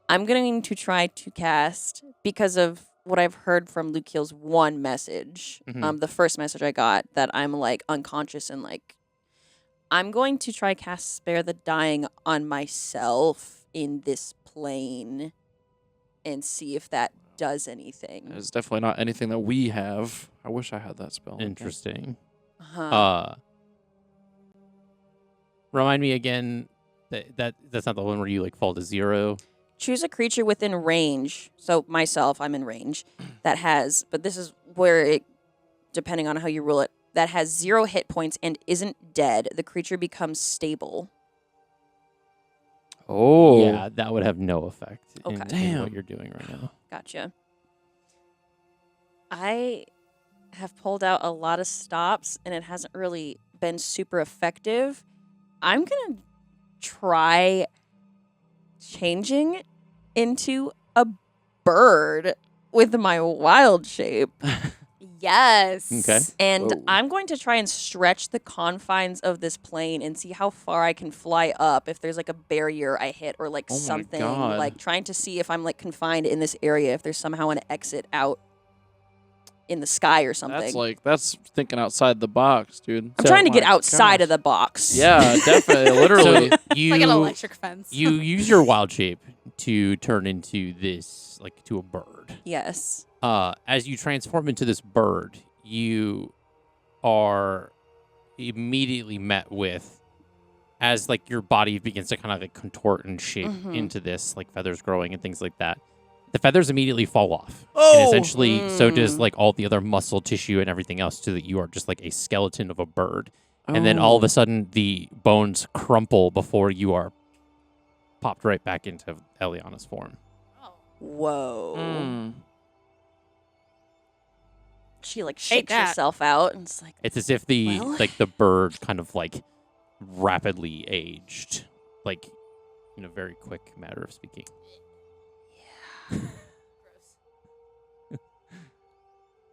Speaker 5: I'm going to try to cast, because of what I've heard from Lukeel's one message, the first message I got, that I'm, like, unconscious and, like, I'm going to try cast Spare the Dying on myself in this plane and see if that does anything.
Speaker 3: It's definitely not anything that we have. I wish I had that spell.
Speaker 1: Interesting.
Speaker 5: Uh-huh.
Speaker 1: Remind me again that's not the one where you like fall to 0.
Speaker 5: Choose a creature within range. So myself, I'm in range. That has, but this is where it, depending on how you rule it, that has 0 hit points and isn't dead. The creature becomes stable.
Speaker 3: Oh.
Speaker 1: Yeah, that would have no effect in what
Speaker 3: Damn.
Speaker 1: you're doing right now.
Speaker 5: Gotcha. I have pulled out a lot of stops and it hasn't really been super effective. I'm going to try changing into a bird with my wild shape.
Speaker 6: Yes.
Speaker 1: Okay.
Speaker 5: And
Speaker 3: Whoa.
Speaker 5: I'm going to try and stretch the confines of this plane and see how far I can fly up, if there's like a barrier I hit or like
Speaker 3: Oh my
Speaker 5: something,
Speaker 3: God.
Speaker 5: like trying to see if I'm like confined in this area, if there's somehow an exit out in the sky or something.
Speaker 3: That's thinking outside the box, dude.
Speaker 5: I'm trying to get
Speaker 3: My
Speaker 5: outside of
Speaker 3: gosh.
Speaker 5: the box.
Speaker 3: Yeah, definitely. Literally.
Speaker 1: So you
Speaker 9: Like an electric fence.
Speaker 1: you use your wild shape to turn into this like to a bird.
Speaker 5: Yes.
Speaker 1: As you transform into this bird, you are immediately met with, as like your body begins to kind of like contort and shape into this, like feathers growing and things like that. The feathers immediately fall off. And essentially, so does like all the other muscle tissue and everything else, so that you are just like a skeleton of a bird. And then all of a sudden, the bones crumple before you are popped right back into Elliana's form.
Speaker 5: Whoa.
Speaker 3: Mm.
Speaker 5: She like shakes
Speaker 2: that.
Speaker 5: herself out and it's like,
Speaker 1: It's as if the
Speaker 5: Well?
Speaker 1: like the bird kind of like rapidly aged, like in a very quick matter of speaking.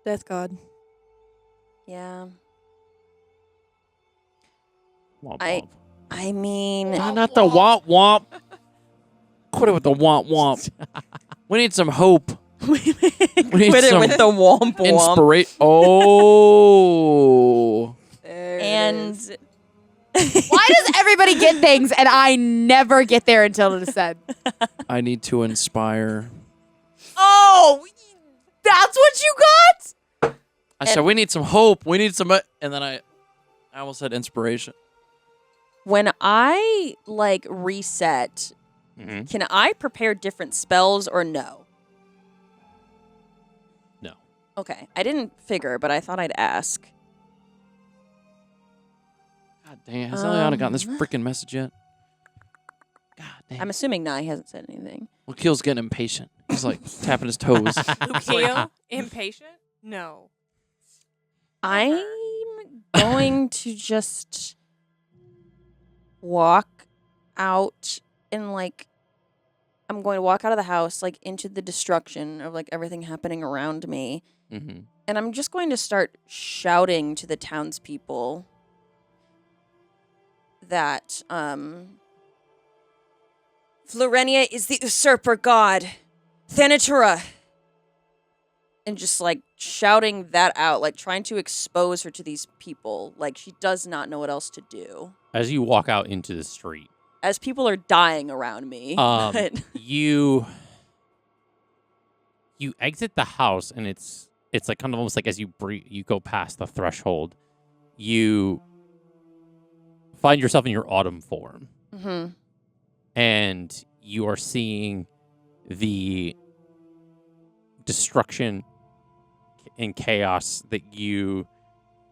Speaker 7: Death God.
Speaker 5: yeah.
Speaker 1: Womp
Speaker 5: I-
Speaker 1: womp.
Speaker 5: I mean,
Speaker 3: Not the womp womp. Quit it with the womp womp. We need some hope. We need
Speaker 5: With it
Speaker 3: some
Speaker 5: with the womp womp.
Speaker 3: inspiration. Oh.
Speaker 5: And
Speaker 4: Why does everybody get things and I never get there until it is said?
Speaker 3: I need to inspire.
Speaker 4: Oh, that's what you got?
Speaker 3: I said we need some hope. We need some, and then I almost said inspiration.
Speaker 5: when I like reset,
Speaker 1: Mm-hmm.
Speaker 5: can I prepare different spells or no?
Speaker 1: No.
Speaker 5: Okay, I didn't figure, but I thought I'd ask.
Speaker 3: God dang it. Has Elliana gotten this freaking message yet? God dang.
Speaker 5: I'm assuming Nye hasn't said anything.
Speaker 3: Well, Keel's getting impatient. He's like tapping his toes.
Speaker 2: Lukeo, impatient? No.
Speaker 5: I'm going to just walk out and like I'm going to walk out of the house like into the destruction of like everything happening around me.
Speaker 1: Mm-hmm.
Speaker 5: And I'm just going to start shouting to the townspeople that Florenia is the usurper god, Thanatura. And just like shouting that out, like trying to expose her to these people. Like she does not know what else to do.
Speaker 1: As you walk out into the street,
Speaker 5: As people are dying around me. But
Speaker 1: you exit the house, and it's like kind of almost like as you go past the threshold, you find yourself in your autumn form,
Speaker 5: Mhm.
Speaker 1: and you are seeing the destruction and chaos that you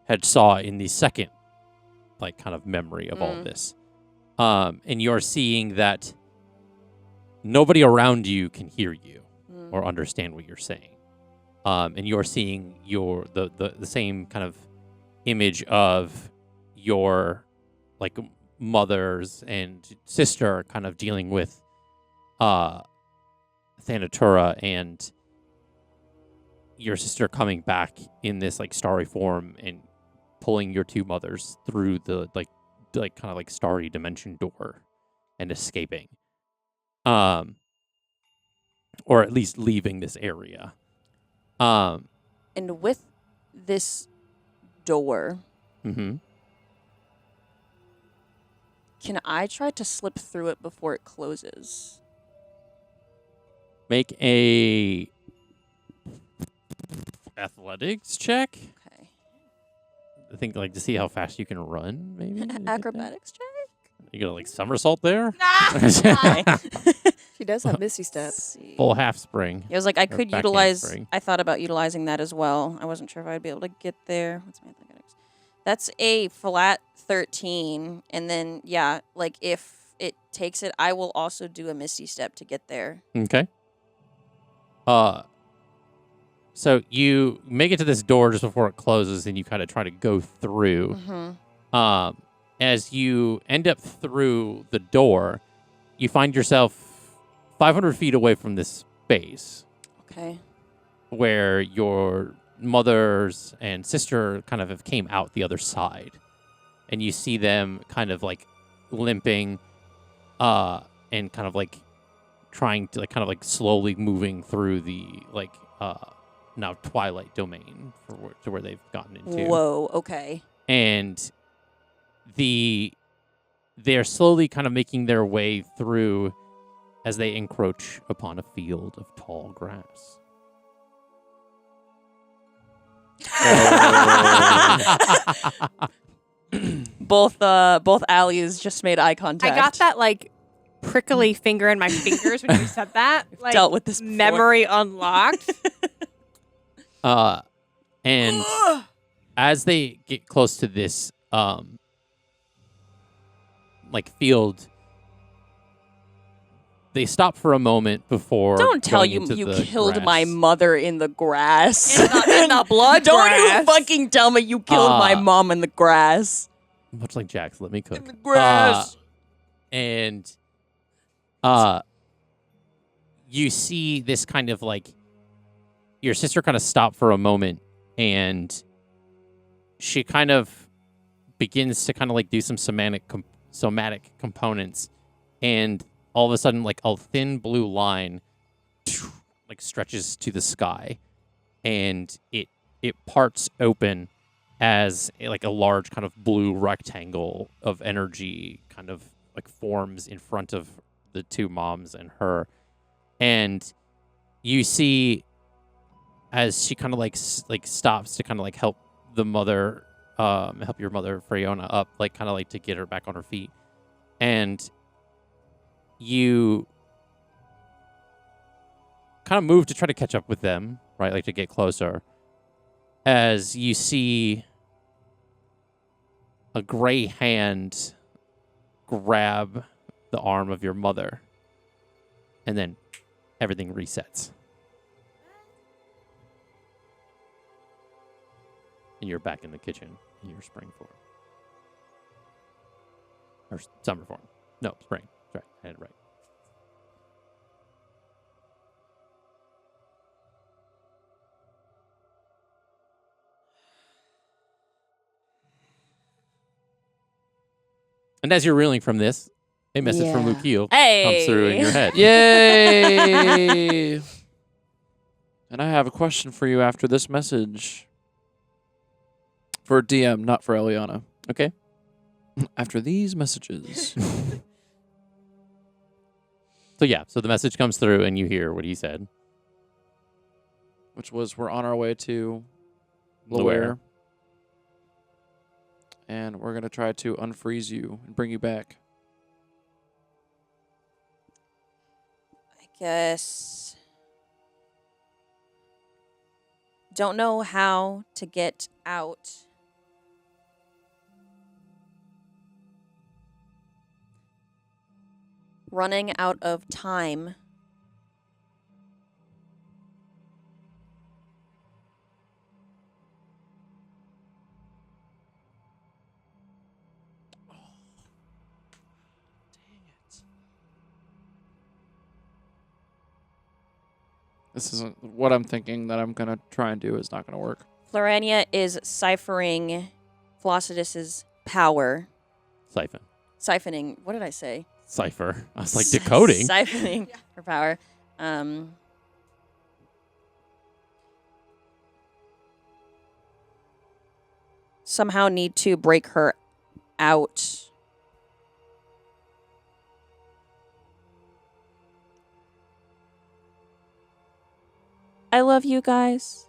Speaker 1: had saw in the second like kind of memory of all of this. And you're seeing that nobody around you can hear you or understand what you're saying. And you're seeing the same kind of image of your like mothers and sister kind of dealing with Thanatura, and your sister coming back in this like starry form and pulling your two mothers through the like kind of like starry dimension door and escaping, or at least leaving this area.
Speaker 5: And with this door,
Speaker 1: Mm-hmm.
Speaker 5: can I try to slip through it before it closes?
Speaker 1: Make a athletics check.
Speaker 5: Okay.
Speaker 1: I think like to see how fast you can run. Maybe anything like that?
Speaker 5: Acrobatics check?
Speaker 1: You gonna like somersault there?
Speaker 2: She does have Misty Step.
Speaker 5: Let's see.
Speaker 1: Full half spring.
Speaker 5: It was like I
Speaker 1: Or
Speaker 5: could
Speaker 1: back
Speaker 5: utilize.
Speaker 1: handspring.
Speaker 5: I thought about utilizing that as well. I wasn't sure if I'd be able to get there. What's my athletics? That's a flat 13, and then yeah, like if it takes it, I will also do a misty step to get there.
Speaker 1: Okay. So you make it to this door just before it closes, and you kind of try to go through.
Speaker 5: Mm-hmm.
Speaker 1: As you end up through the door, you find yourself 500 feet away from this space
Speaker 5: Okay.
Speaker 1: where your mothers and sister kind of have came out the other side, and you see them kind of like limping, and kind of like trying to like kind of like slowly moving through the like now twilight domain to where they've gotten into.
Speaker 5: Whoa. Okay.
Speaker 1: And they're slowly kind of making their way through as they encroach upon a field of tall grass.
Speaker 5: Both Allies just made eye contact.
Speaker 2: I got that like prickly finger in my fingers when you said that. Like,
Speaker 5: dealt with this before.
Speaker 2: memory unlocked.
Speaker 1: And as they get close to this like field, they stop for a moment before.
Speaker 5: Don't tell
Speaker 1: going
Speaker 5: you
Speaker 1: into
Speaker 5: you
Speaker 1: the
Speaker 5: killed
Speaker 1: grass.
Speaker 5: my mother in the grass.
Speaker 2: In the blood
Speaker 5: Don't
Speaker 2: grass.
Speaker 5: you fucking tell me you killed my mom in the grass.
Speaker 1: Much like Jack's Let Me Cook.
Speaker 5: In the grass.
Speaker 1: And you see this kind of like your sister kind of stop for a moment, and she kind of begins to kind of like do some somatic components, and all of a sudden like a thin blue line like like stretches to the sky, and it parts open as like a large kind of blue rectangle of energy kind of like forms in front of the two moms and her, and you see as she kind of like stops to kind of like help the mother, help your mother Freona up, like kind of like to get her back on her feet, and you kind of move to try to catch up with them, right? Like to get closer, as you see a gray hand grab the arm of your mother, and then everything resets. And you're back in the kitchen in your spring form. Or summer form. No, spring. That's right. I had it right. And as you're reeling from this, a message from Lukiel comes through in your head.
Speaker 3: Yay! And I have a question for you after this message. For DM, not for Elliana.
Speaker 1: Okay.
Speaker 3: After these messages.
Speaker 1: So the message comes through and you hear what he said.
Speaker 3: Which was, we're on our way to
Speaker 1: Luwere.
Speaker 3: Luwere. And we're going to try to unfreeze you and bring you back.
Speaker 5: I guess. Don't know how to get out. Running out of time.
Speaker 3: This isn't what I'm thinking that I'm going to try and do is not going to work.
Speaker 5: Florania is ciphering Flossidus's power. Siphoning. What did I say?
Speaker 1: Cipher. I was like decoding.
Speaker 5: Siphoning her power. Somehow need to break her out. I love you guys.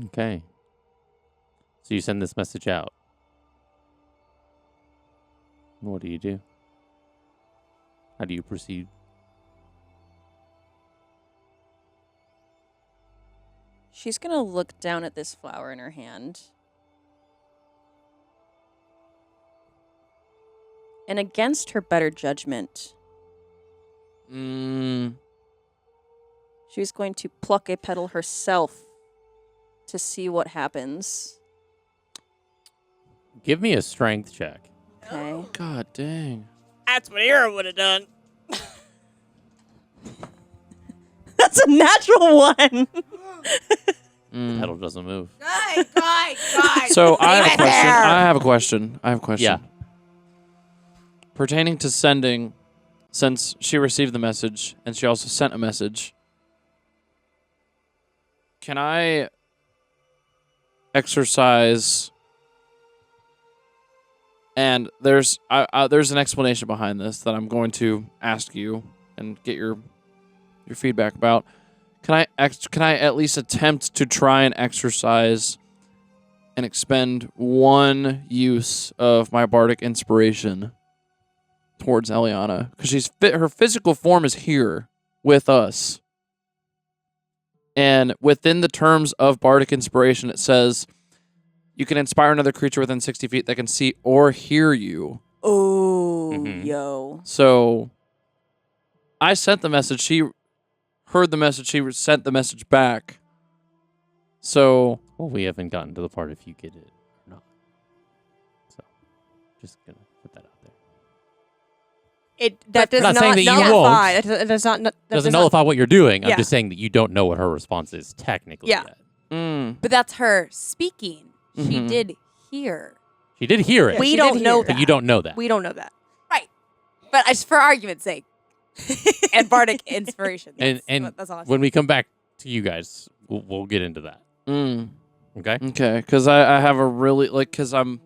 Speaker 1: Okay. So you send this message out. What do you do? How do you proceed?
Speaker 5: She's going to look down at this flower in her hand. And against her better judgment, she's going to pluck a petal herself to see what happens.
Speaker 1: Give me a strength check.
Speaker 5: Okay.
Speaker 3: God dang.
Speaker 2: That's what Ira would have done.
Speaker 5: That's a natural one.
Speaker 1: The petal doesn't move.
Speaker 6: Guys.
Speaker 3: So I have a question.
Speaker 1: Yeah.
Speaker 3: Pertaining to sending, since she received the message and she also sent a message, can I exercise? And there's an explanation behind this that I'm going to ask you and get your feedback about. Can I at least attempt to try and exercise and expend one use of my bardic inspiration towards Elliana? Because her physical form is here with us. And within the terms of bardic inspiration, it says you can inspire another creature within 60 feet that can see or hear you.
Speaker 5: Oh, yo.
Speaker 3: So I sent the message. She heard the message. She sent the message back. So.
Speaker 1: Well, we haven't gotten to the part if you get it or not. So just going to put that out there.
Speaker 2: That does
Speaker 1: not
Speaker 2: not
Speaker 1: saying that you
Speaker 2: nullify.
Speaker 1: won't.
Speaker 2: That does not. That
Speaker 1: Doesn't nullify what you're doing.
Speaker 2: Yeah.
Speaker 1: I'm just saying that you don't know what her response is technically
Speaker 2: Yeah.
Speaker 1: yet.
Speaker 6: But that's her speaking. She
Speaker 3: Mhm.
Speaker 6: did hear.
Speaker 1: She did hear it.
Speaker 2: We
Speaker 6: she
Speaker 2: don't
Speaker 6: did
Speaker 2: know
Speaker 6: hear.
Speaker 2: that.
Speaker 1: But you don't know that.
Speaker 2: We don't know that.
Speaker 6: Right.
Speaker 4: But for argument's sake, and bardic inspiration.
Speaker 1: And
Speaker 4: that's all.
Speaker 1: when we come back to you guys, we'll get into that. Okay.
Speaker 3: Okay, because I have a really because I'm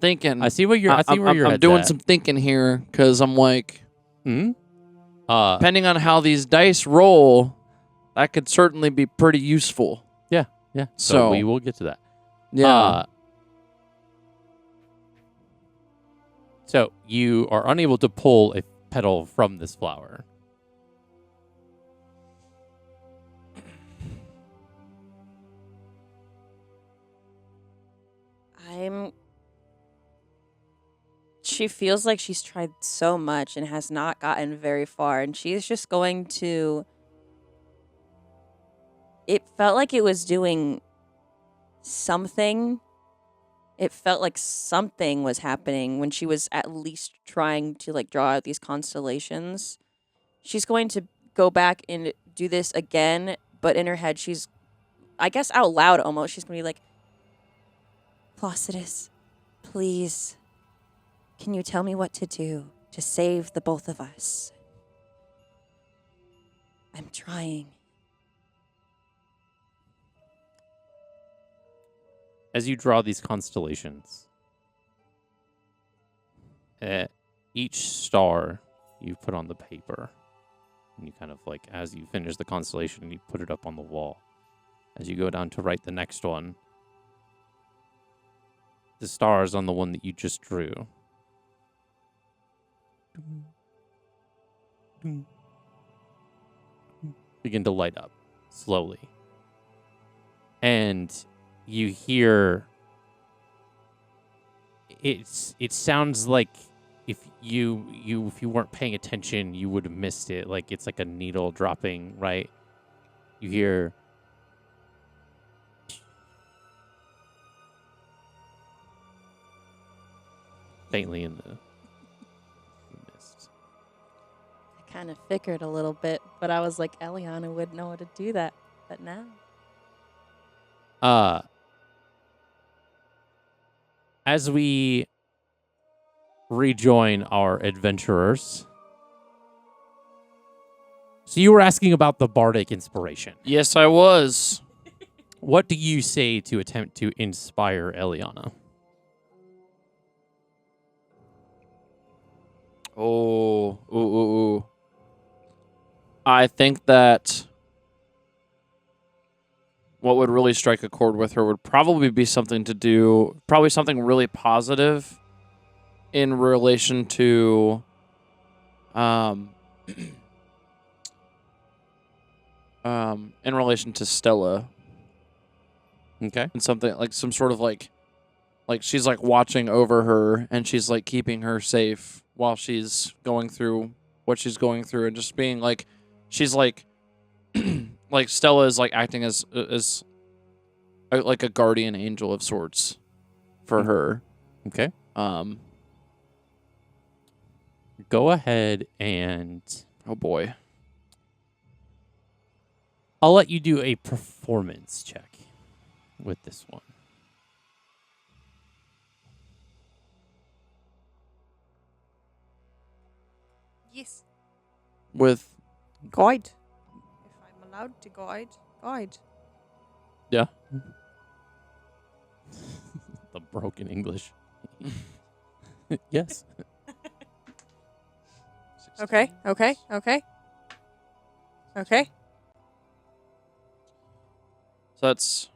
Speaker 3: thinking.
Speaker 1: I see where you're.
Speaker 3: I'm doing some thinking here because I'm like, depending on how these dice roll, that could certainly be pretty useful.
Speaker 1: Yeah.
Speaker 3: So
Speaker 1: we will get to that.
Speaker 3: Yeah.
Speaker 1: So you are unable to pull a petal from this flower.
Speaker 5: She feels like she's tried so much and has not gotten very far, and she's just going to. It felt like it was doing something. It felt like something was happening when she was at least trying to like draw out these constellations. She's going to go back and do this again, but in her head, she's, I guess out loud almost, she's going to be like, Placidus, please, can you tell me what to do to save the both of us? I'm trying.
Speaker 1: As you draw these constellations, each star you put on the paper, and you kind of like, as you finish the constellation, you put it up on the wall. As you go down to write the next one, the stars on the one that you just drew begin to light up slowly. And you hear it sounds like if you weren't paying attention, you would have missed it. Like it's like a needle dropping, right? You hear faintly in the mist.
Speaker 5: I kind of figured a little bit, but I was like, Elliana would know how to do that. But now.
Speaker 1: As we rejoin our adventurers. So you were asking about the bardic inspiration.
Speaker 3: Yes, I was.
Speaker 1: What do you say to attempt to inspire Elliana?
Speaker 3: Ooh. I think that what would really strike a chord with her would probably be something really positive in relation to Stella.
Speaker 1: Okay.
Speaker 3: And something like some sort of like she's like watching over her and she's like keeping her safe while she's going through what she's going through, and just being like, she's like like Stella is like acting as like a guardian angel of sorts for her.
Speaker 1: Okay. Go ahead and
Speaker 3: Oh boy.
Speaker 1: I'll let you do a performance check with this one.
Speaker 2: Yes.
Speaker 3: With
Speaker 2: Guide. If I'm allowed to guide.
Speaker 1: Yeah. The broken English. Yes.
Speaker 2: Okay.
Speaker 3: So that's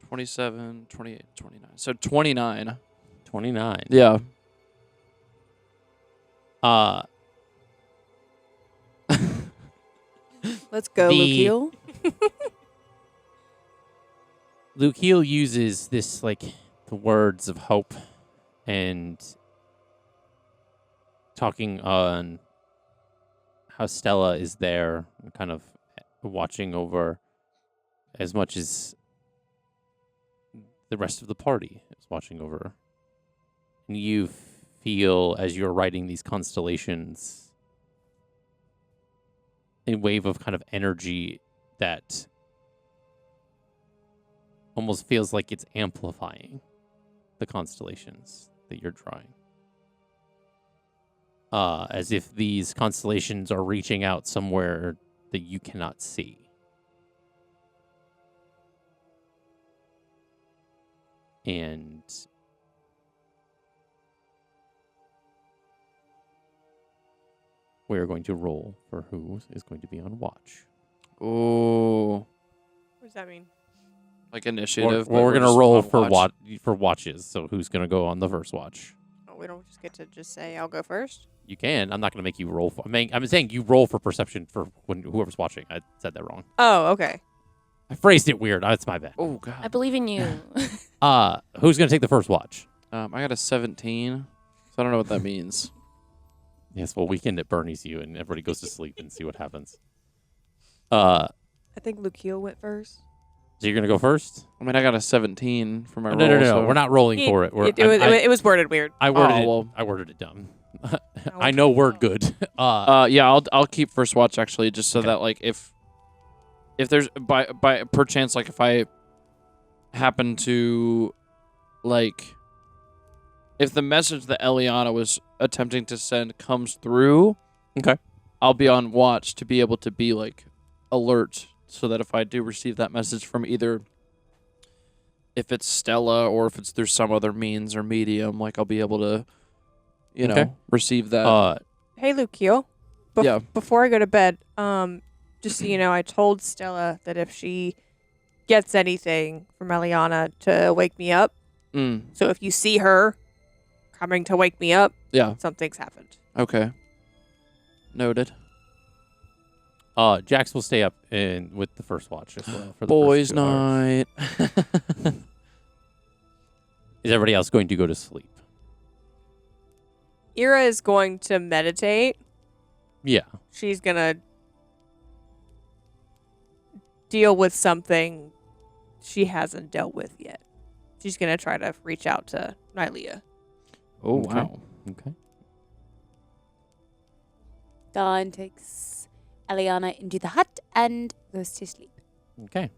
Speaker 3: 27, 28, 29. So 29.
Speaker 1: 29.
Speaker 3: Yeah.
Speaker 2: Let's go, Lukiel.
Speaker 1: Lukiel uses this, like, the words of hope and talking on how Stella is there, kind of watching over as much as the rest of the party is watching over. And you feel, as you're writing these constellations, a wave of kind of energy that almost feels like it's amplifying the constellations. that you're drawing. As if these constellations are reaching out somewhere that you cannot see. And we're going to roll for who is going to be on watch.
Speaker 3: Ooh.
Speaker 2: What does that mean?
Speaker 3: Like initiative.
Speaker 1: Well,
Speaker 3: but
Speaker 1: we're going
Speaker 3: just
Speaker 1: to roll
Speaker 3: on
Speaker 1: for
Speaker 3: watch.
Speaker 1: for watches. So who's going to go on the first watch?
Speaker 2: Oh, we don't just get to just say I'll go first.
Speaker 1: You can. I'm not going to make you roll. I'm saying you roll for perception for whoever's watching. I said that wrong.
Speaker 2: Oh, okay.
Speaker 1: I phrased it weird. That's my bad.
Speaker 3: Oh,
Speaker 5: I
Speaker 3: God.
Speaker 5: believe in you.
Speaker 1: Who's going to take the first watch?
Speaker 3: I got a 17, so I don't know what that means.
Speaker 1: Yes, well, weekend at Bernie's you, and everybody goes to sleep and see what happens.
Speaker 7: I think Lucio went first.
Speaker 1: So you're going to go first?
Speaker 3: I mean, I got a 17 for my roll.
Speaker 1: No.
Speaker 3: so-
Speaker 1: We're not rolling for it.
Speaker 2: It was worded weird.
Speaker 1: I worded it.
Speaker 3: well.
Speaker 1: I worded it dumb. I know word good.
Speaker 3: Yeah, I'll keep first watch actually, just so
Speaker 1: Okay.
Speaker 3: that like if there's by perchance like if I happen to like if the message that Elliana was attempting to send comes through,
Speaker 1: Okay.
Speaker 3: I'll be on watch to be able to be like alert, so that if I do receive that message from either if it's Stella or if it's through some other means or medium, like I'll be able to, you
Speaker 1: Okay.
Speaker 3: know, receive that.
Speaker 2: Hey, Lucio.
Speaker 3: Yeah.
Speaker 2: Before I go to bed, just so you know, I told Stella that if she gets anything from Elliana to wake me up. So if you see her coming to wake me up,
Speaker 3: Yeah.
Speaker 2: something's happened.
Speaker 3: Okay. Noted.
Speaker 1: Jax will stay up with the first watch as well. For the
Speaker 3: Boys'
Speaker 1: first 2 hours.
Speaker 3: night.
Speaker 1: Is everybody else going to go to sleep?
Speaker 2: Ira is going to meditate.
Speaker 1: Yeah.
Speaker 2: She's going to deal with something she hasn't dealt with yet. She's going to try to reach out to Nylea.
Speaker 3: Oh,
Speaker 1: Okay.
Speaker 3: wow.
Speaker 1: Okay.
Speaker 6: Dawn takes Eliana into the hut and goes to sleep.
Speaker 1: Okay.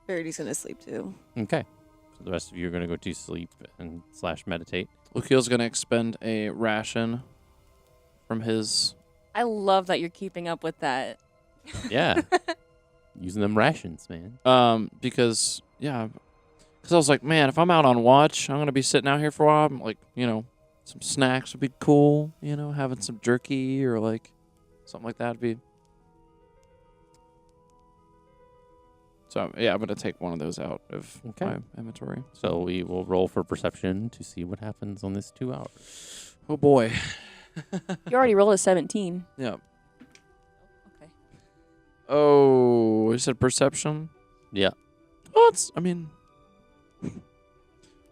Speaker 5: Verity's gonna sleep too.
Speaker 1: Okay. So the rest of you are going to go to sleep and / meditate.
Speaker 3: Lucille's going to expend a ration from his...
Speaker 5: I love that you're keeping up with that.
Speaker 1: Yeah. Using them rations, man.
Speaker 3: Because I was like, man, if I'm out on watch, I'm going to be sitting out here for a while. I'm like, you know, some snacks would be cool, you know, having some jerky or like something like that would be... So, yeah, I'm going to take one of those out of
Speaker 1: Okay.
Speaker 3: my inventory.
Speaker 1: So we will roll for perception to see what happens on this 2 hours.
Speaker 3: Oh, boy.
Speaker 5: You already rolled a 17.
Speaker 3: Yeah.
Speaker 5: Okay.
Speaker 3: Oh, you said perception?
Speaker 1: Yeah.
Speaker 3: Well, I mean,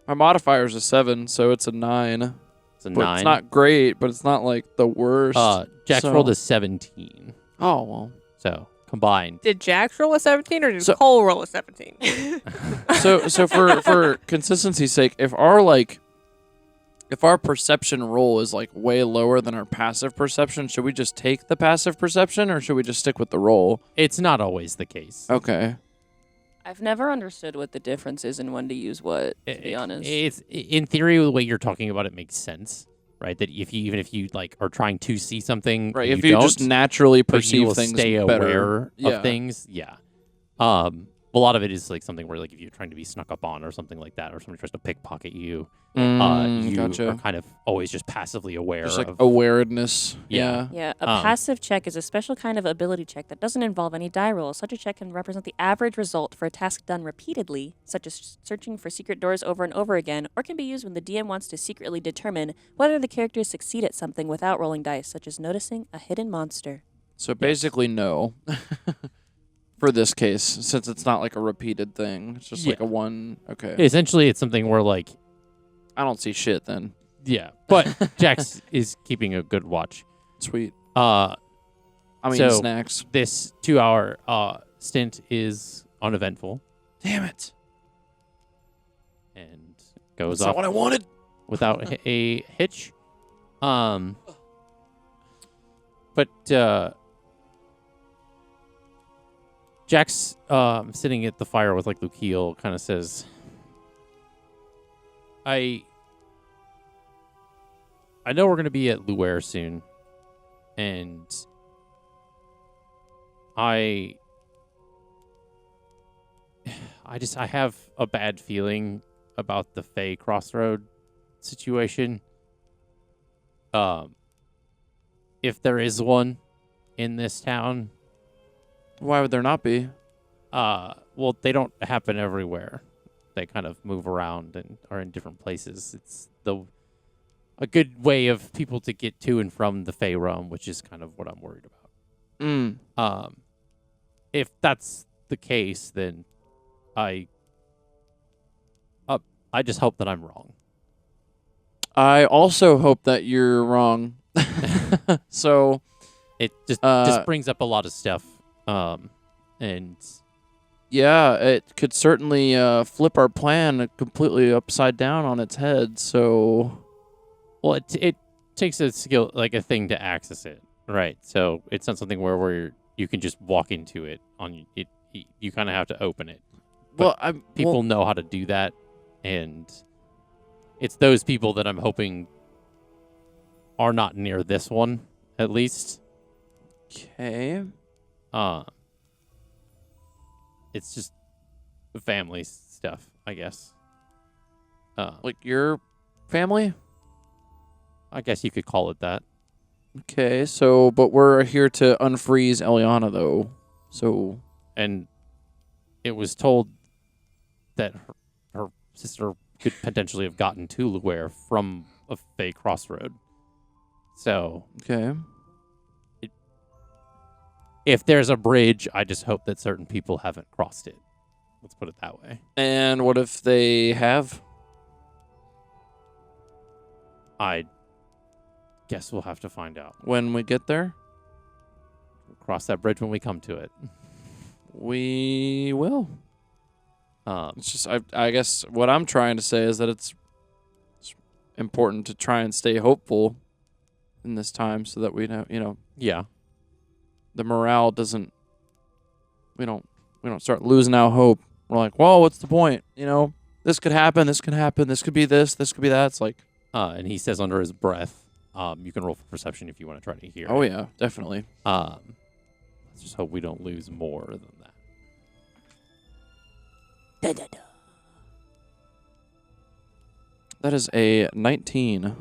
Speaker 3: my modifier's a 7, so it's a 9.
Speaker 1: It's a
Speaker 3: But
Speaker 1: 9.
Speaker 3: it's not great, but it's not like the worst.
Speaker 1: Jax
Speaker 3: so-
Speaker 1: rolled a 17.
Speaker 3: Oh, well.
Speaker 1: So combined.
Speaker 2: Did Jax roll a 17 or did
Speaker 3: So-
Speaker 2: Cole roll a 17?
Speaker 3: So for consistency's sake, if our perception roll is like way lower than our passive perception, should we just take the passive perception or should we just stick with the roll?
Speaker 1: It's not always the case.
Speaker 3: Okay.
Speaker 5: I've never understood what the difference is in when to use what, to be honest.
Speaker 1: It's in theory the way you're talking about it makes sense, right? That even if you like are trying to see something,
Speaker 3: Right.
Speaker 1: and
Speaker 3: If you
Speaker 1: don't,
Speaker 3: just naturally
Speaker 1: but you
Speaker 3: perceive
Speaker 1: will
Speaker 3: things
Speaker 1: stay
Speaker 3: better.
Speaker 1: aware
Speaker 3: Yeah.
Speaker 1: of things. Yeah. A lot of it is like something where like if you're trying to be snuck up on or something like that, or somebody tries to pickpocket you, you
Speaker 3: Gotcha.
Speaker 1: are kind of always just passively aware
Speaker 3: Just like
Speaker 1: of.
Speaker 3: awareness.
Speaker 1: Yeah.
Speaker 5: Yeah, a
Speaker 1: Um,
Speaker 5: passive check is a special kind of ability check that doesn't involve any die rolls. Such a check can represent the average result for a task done repeatedly, such as searching for secret doors over and over again, or can be used when the DM wants to secretly determine whether the characters succeed at something without rolling dice, such as noticing a hidden monster.
Speaker 3: So basically, no. For this case, since it's not like a repeated thing, it's just like a one. Okay.
Speaker 1: Essentially, it's something where like
Speaker 3: I don't see shit then.
Speaker 1: yeah, but Jax is keeping a good watch.
Speaker 3: Sweet.
Speaker 1: Uh,
Speaker 3: I mean,
Speaker 1: So-
Speaker 3: snacks.
Speaker 1: this 2-hour stint is uneventful
Speaker 3: Damn it.
Speaker 1: and goes
Speaker 3: That's not
Speaker 1: off
Speaker 3: what I wanted.
Speaker 1: without a hitch. But Jack's sitting at the fire with like Lukiel, kind of says, I know we're gonna be at Luwere soon, and I have a bad feeling about the Fey Crossroad situation. If there is one in this town,
Speaker 3: Why would there not be?
Speaker 1: well, they don't happen everywhere. They kind of move around and are in different places. It's a good way of people to get to and from the Fey realm, which is kind of what I'm worried about. If that's the case, then I just hope that I'm wrong.
Speaker 3: I also hope that you're wrong. So
Speaker 1: It just brings up a lot of stuff, and
Speaker 3: yeah, it could certainly flip our plan completely upside down on its head. So,
Speaker 1: well, it takes a skill, like a thing, to access it, right? So it's not something where you can just walk into it on it. You kind of have to open it. But people know how to do that, and it's those people that I'm hoping are not near this one, at least.
Speaker 3: Okay.
Speaker 1: It's just family stuff, I guess.
Speaker 3: Like your family?
Speaker 1: I guess you could call it that.
Speaker 3: Okay, so, but we're here to unfreeze Elliana, though. So,
Speaker 1: And it was told that her sister could potentially have gotten to Luwere from a Fey Crossroad. So,
Speaker 3: okay.
Speaker 1: if there's a bridge, I just hope that certain people haven't crossed it. Let's put it that way.
Speaker 3: And what if they have?
Speaker 1: I guess we'll have to find out.
Speaker 3: When we get there?
Speaker 1: We'll cross that bridge when we come to it.
Speaker 3: We will. It's just, I guess what I'm trying to say is that it's important to try and stay hopeful in this time so that we know,
Speaker 1: Yeah.
Speaker 3: the morale doesn't, we don't start losing out hope. We're like, well, what's the point? This could happen, this could happen, this could be this could be that. It's like,
Speaker 1: And he says under his breath, you can roll for perception if you want to try to hear.
Speaker 3: oh
Speaker 1: it.
Speaker 3: yeah, definitely.
Speaker 1: Let's just hope we don't lose more than that.
Speaker 3: That is a 19.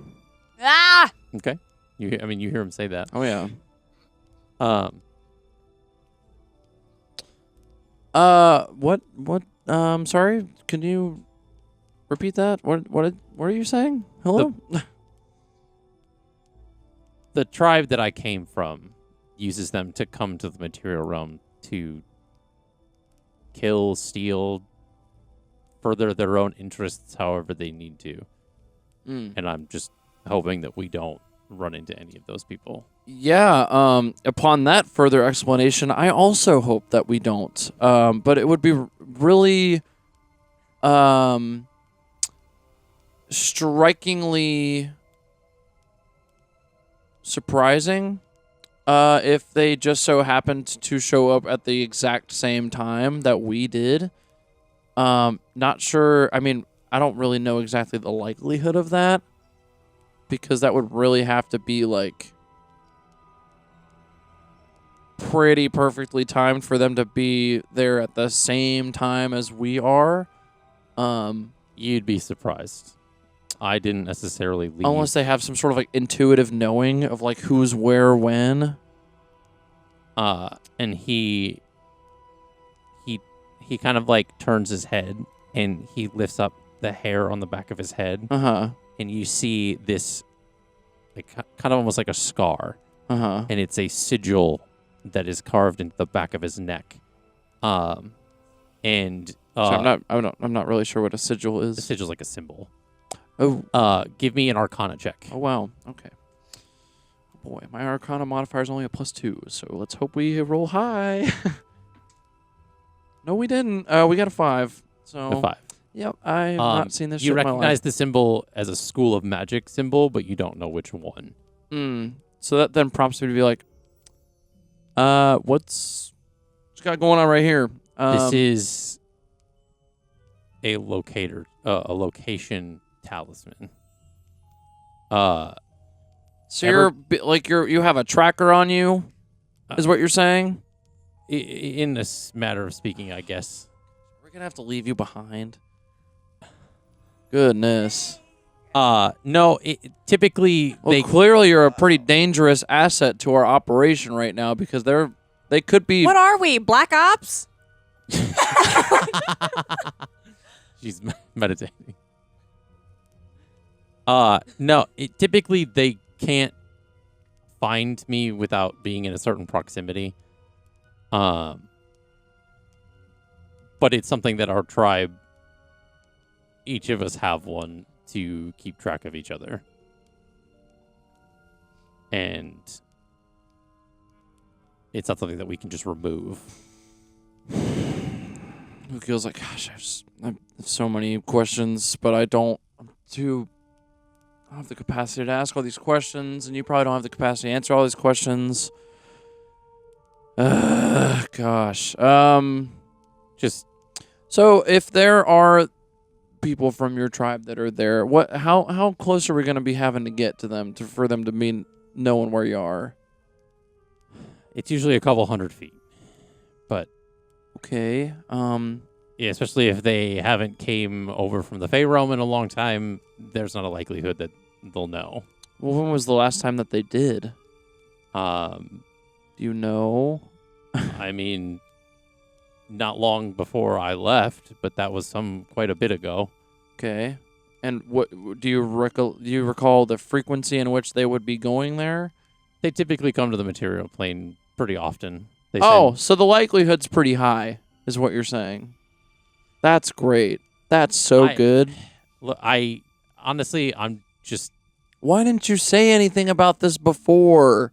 Speaker 6: Ah!
Speaker 1: Okay. You hear him say that.
Speaker 3: Oh yeah. What sorry, can you repeat that? What are you saying? Hello?
Speaker 1: The tribe that I came from uses them to come to the material realm to kill, steal, further their own interests however they need to. And I'm just hoping that we don't run into any of those people.
Speaker 3: Yeah, upon that further explanation, I also hope that we don't. But it would be really strikingly surprising if they just so happened to show up at the exact same time that we did. Not sure. I mean, I don't really know exactly the likelihood of that, because that would really have to be like pretty perfectly timed for them to be there at the same time as we are.
Speaker 1: You'd be surprised. I didn't necessarily leave.
Speaker 3: Unless they have some sort of like intuitive knowing of like who's where when.
Speaker 1: And he kind of like turns his head and he lifts up the hair on the back of his head. And you see this like kind of almost like a scar. And it's a sigil that is carved into the back of his neck. So I'm not really sure what a sigil is. A sigil is like a symbol.
Speaker 3: Oh.
Speaker 1: Give me an Arcana check.
Speaker 3: Oh wow. Okay. Oh boy, my Arcana modifier is only a +2, so let's hope we roll high. No, we didn't. We got a 5. So
Speaker 1: A 5.
Speaker 3: Yep, I've not seen this.
Speaker 1: You
Speaker 3: shit in my
Speaker 1: recognize
Speaker 3: life.
Speaker 1: the symbol as a school of magic symbol, but you don't know which one.
Speaker 3: So that then prompts me to be like, what's got going on right here?
Speaker 1: This is a a location talisman.
Speaker 3: So
Speaker 1: ever-
Speaker 3: you have a tracker on you, is what you're saying?
Speaker 1: In this matter of speaking, I guess.
Speaker 3: We're gonna have to leave you behind. Goodness.
Speaker 1: No. Typically,
Speaker 3: Well, clearly you're a pretty dangerous asset to our operation right now because they could be.
Speaker 2: What are we? Black Ops?
Speaker 1: She's meditating. No. Typically they can't find me without being in a certain proximity. But it's something that our tribe, each of us have one to keep track of each other. And it's not something that we can just remove.
Speaker 3: It feels like, gosh, I have so many questions, but I don't have the capacity to ask all these questions, and you probably don't have the capacity to answer all these questions. Gosh.
Speaker 1: Just
Speaker 3: So if there are people from your tribe that are there, how close are we going to be having to get to them for them to be knowing where you are?
Speaker 1: it's usually a couple 100 feet. But
Speaker 3: Okay.
Speaker 1: yeah, especially if they haven't came over from the Fey realm in a long time, there's not a likelihood that they'll know.
Speaker 3: Well, when was the last time that they did?
Speaker 1: Do
Speaker 3: Do you know?
Speaker 1: I mean, not long before I left, but that was quite a bit ago.
Speaker 3: Okay. And what do you recall the frequency in which they would be going there?
Speaker 1: They typically come to the material plane pretty often. They
Speaker 3: So the likelihood's pretty high, is what you're saying. That's great. That's so good.
Speaker 1: Look, honestly, I'm just.
Speaker 3: Why didn't you say anything about this before?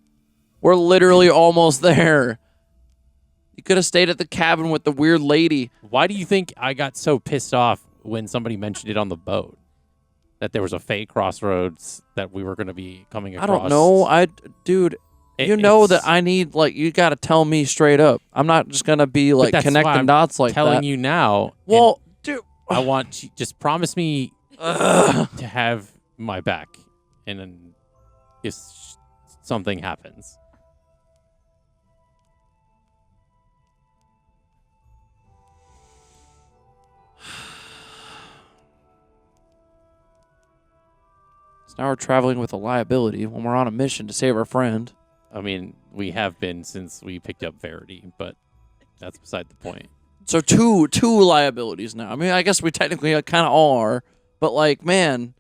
Speaker 3: We're literally almost there. You could have stayed at the cabin with the weird lady.
Speaker 1: Why do you think I got so pissed off when somebody mentioned it on the boat? That there was a Fey crossroads that we were going to be coming across.
Speaker 3: I don't know. Dude, you know that I need, you got to tell me straight up. I'm not just going to be,
Speaker 1: But that's why
Speaker 3: connecting
Speaker 1: I'm
Speaker 3: dots like that.
Speaker 1: telling you now.
Speaker 3: Well, dude.
Speaker 1: I want you, just promise me to have my back. And then if something happens.
Speaker 3: So now we're traveling with a liability when we're on a mission to save our friend.
Speaker 1: I mean, we have been since we picked up Verity, but that's beside the point.
Speaker 3: So two liabilities now. I mean, I guess we technically kind of all are, but man.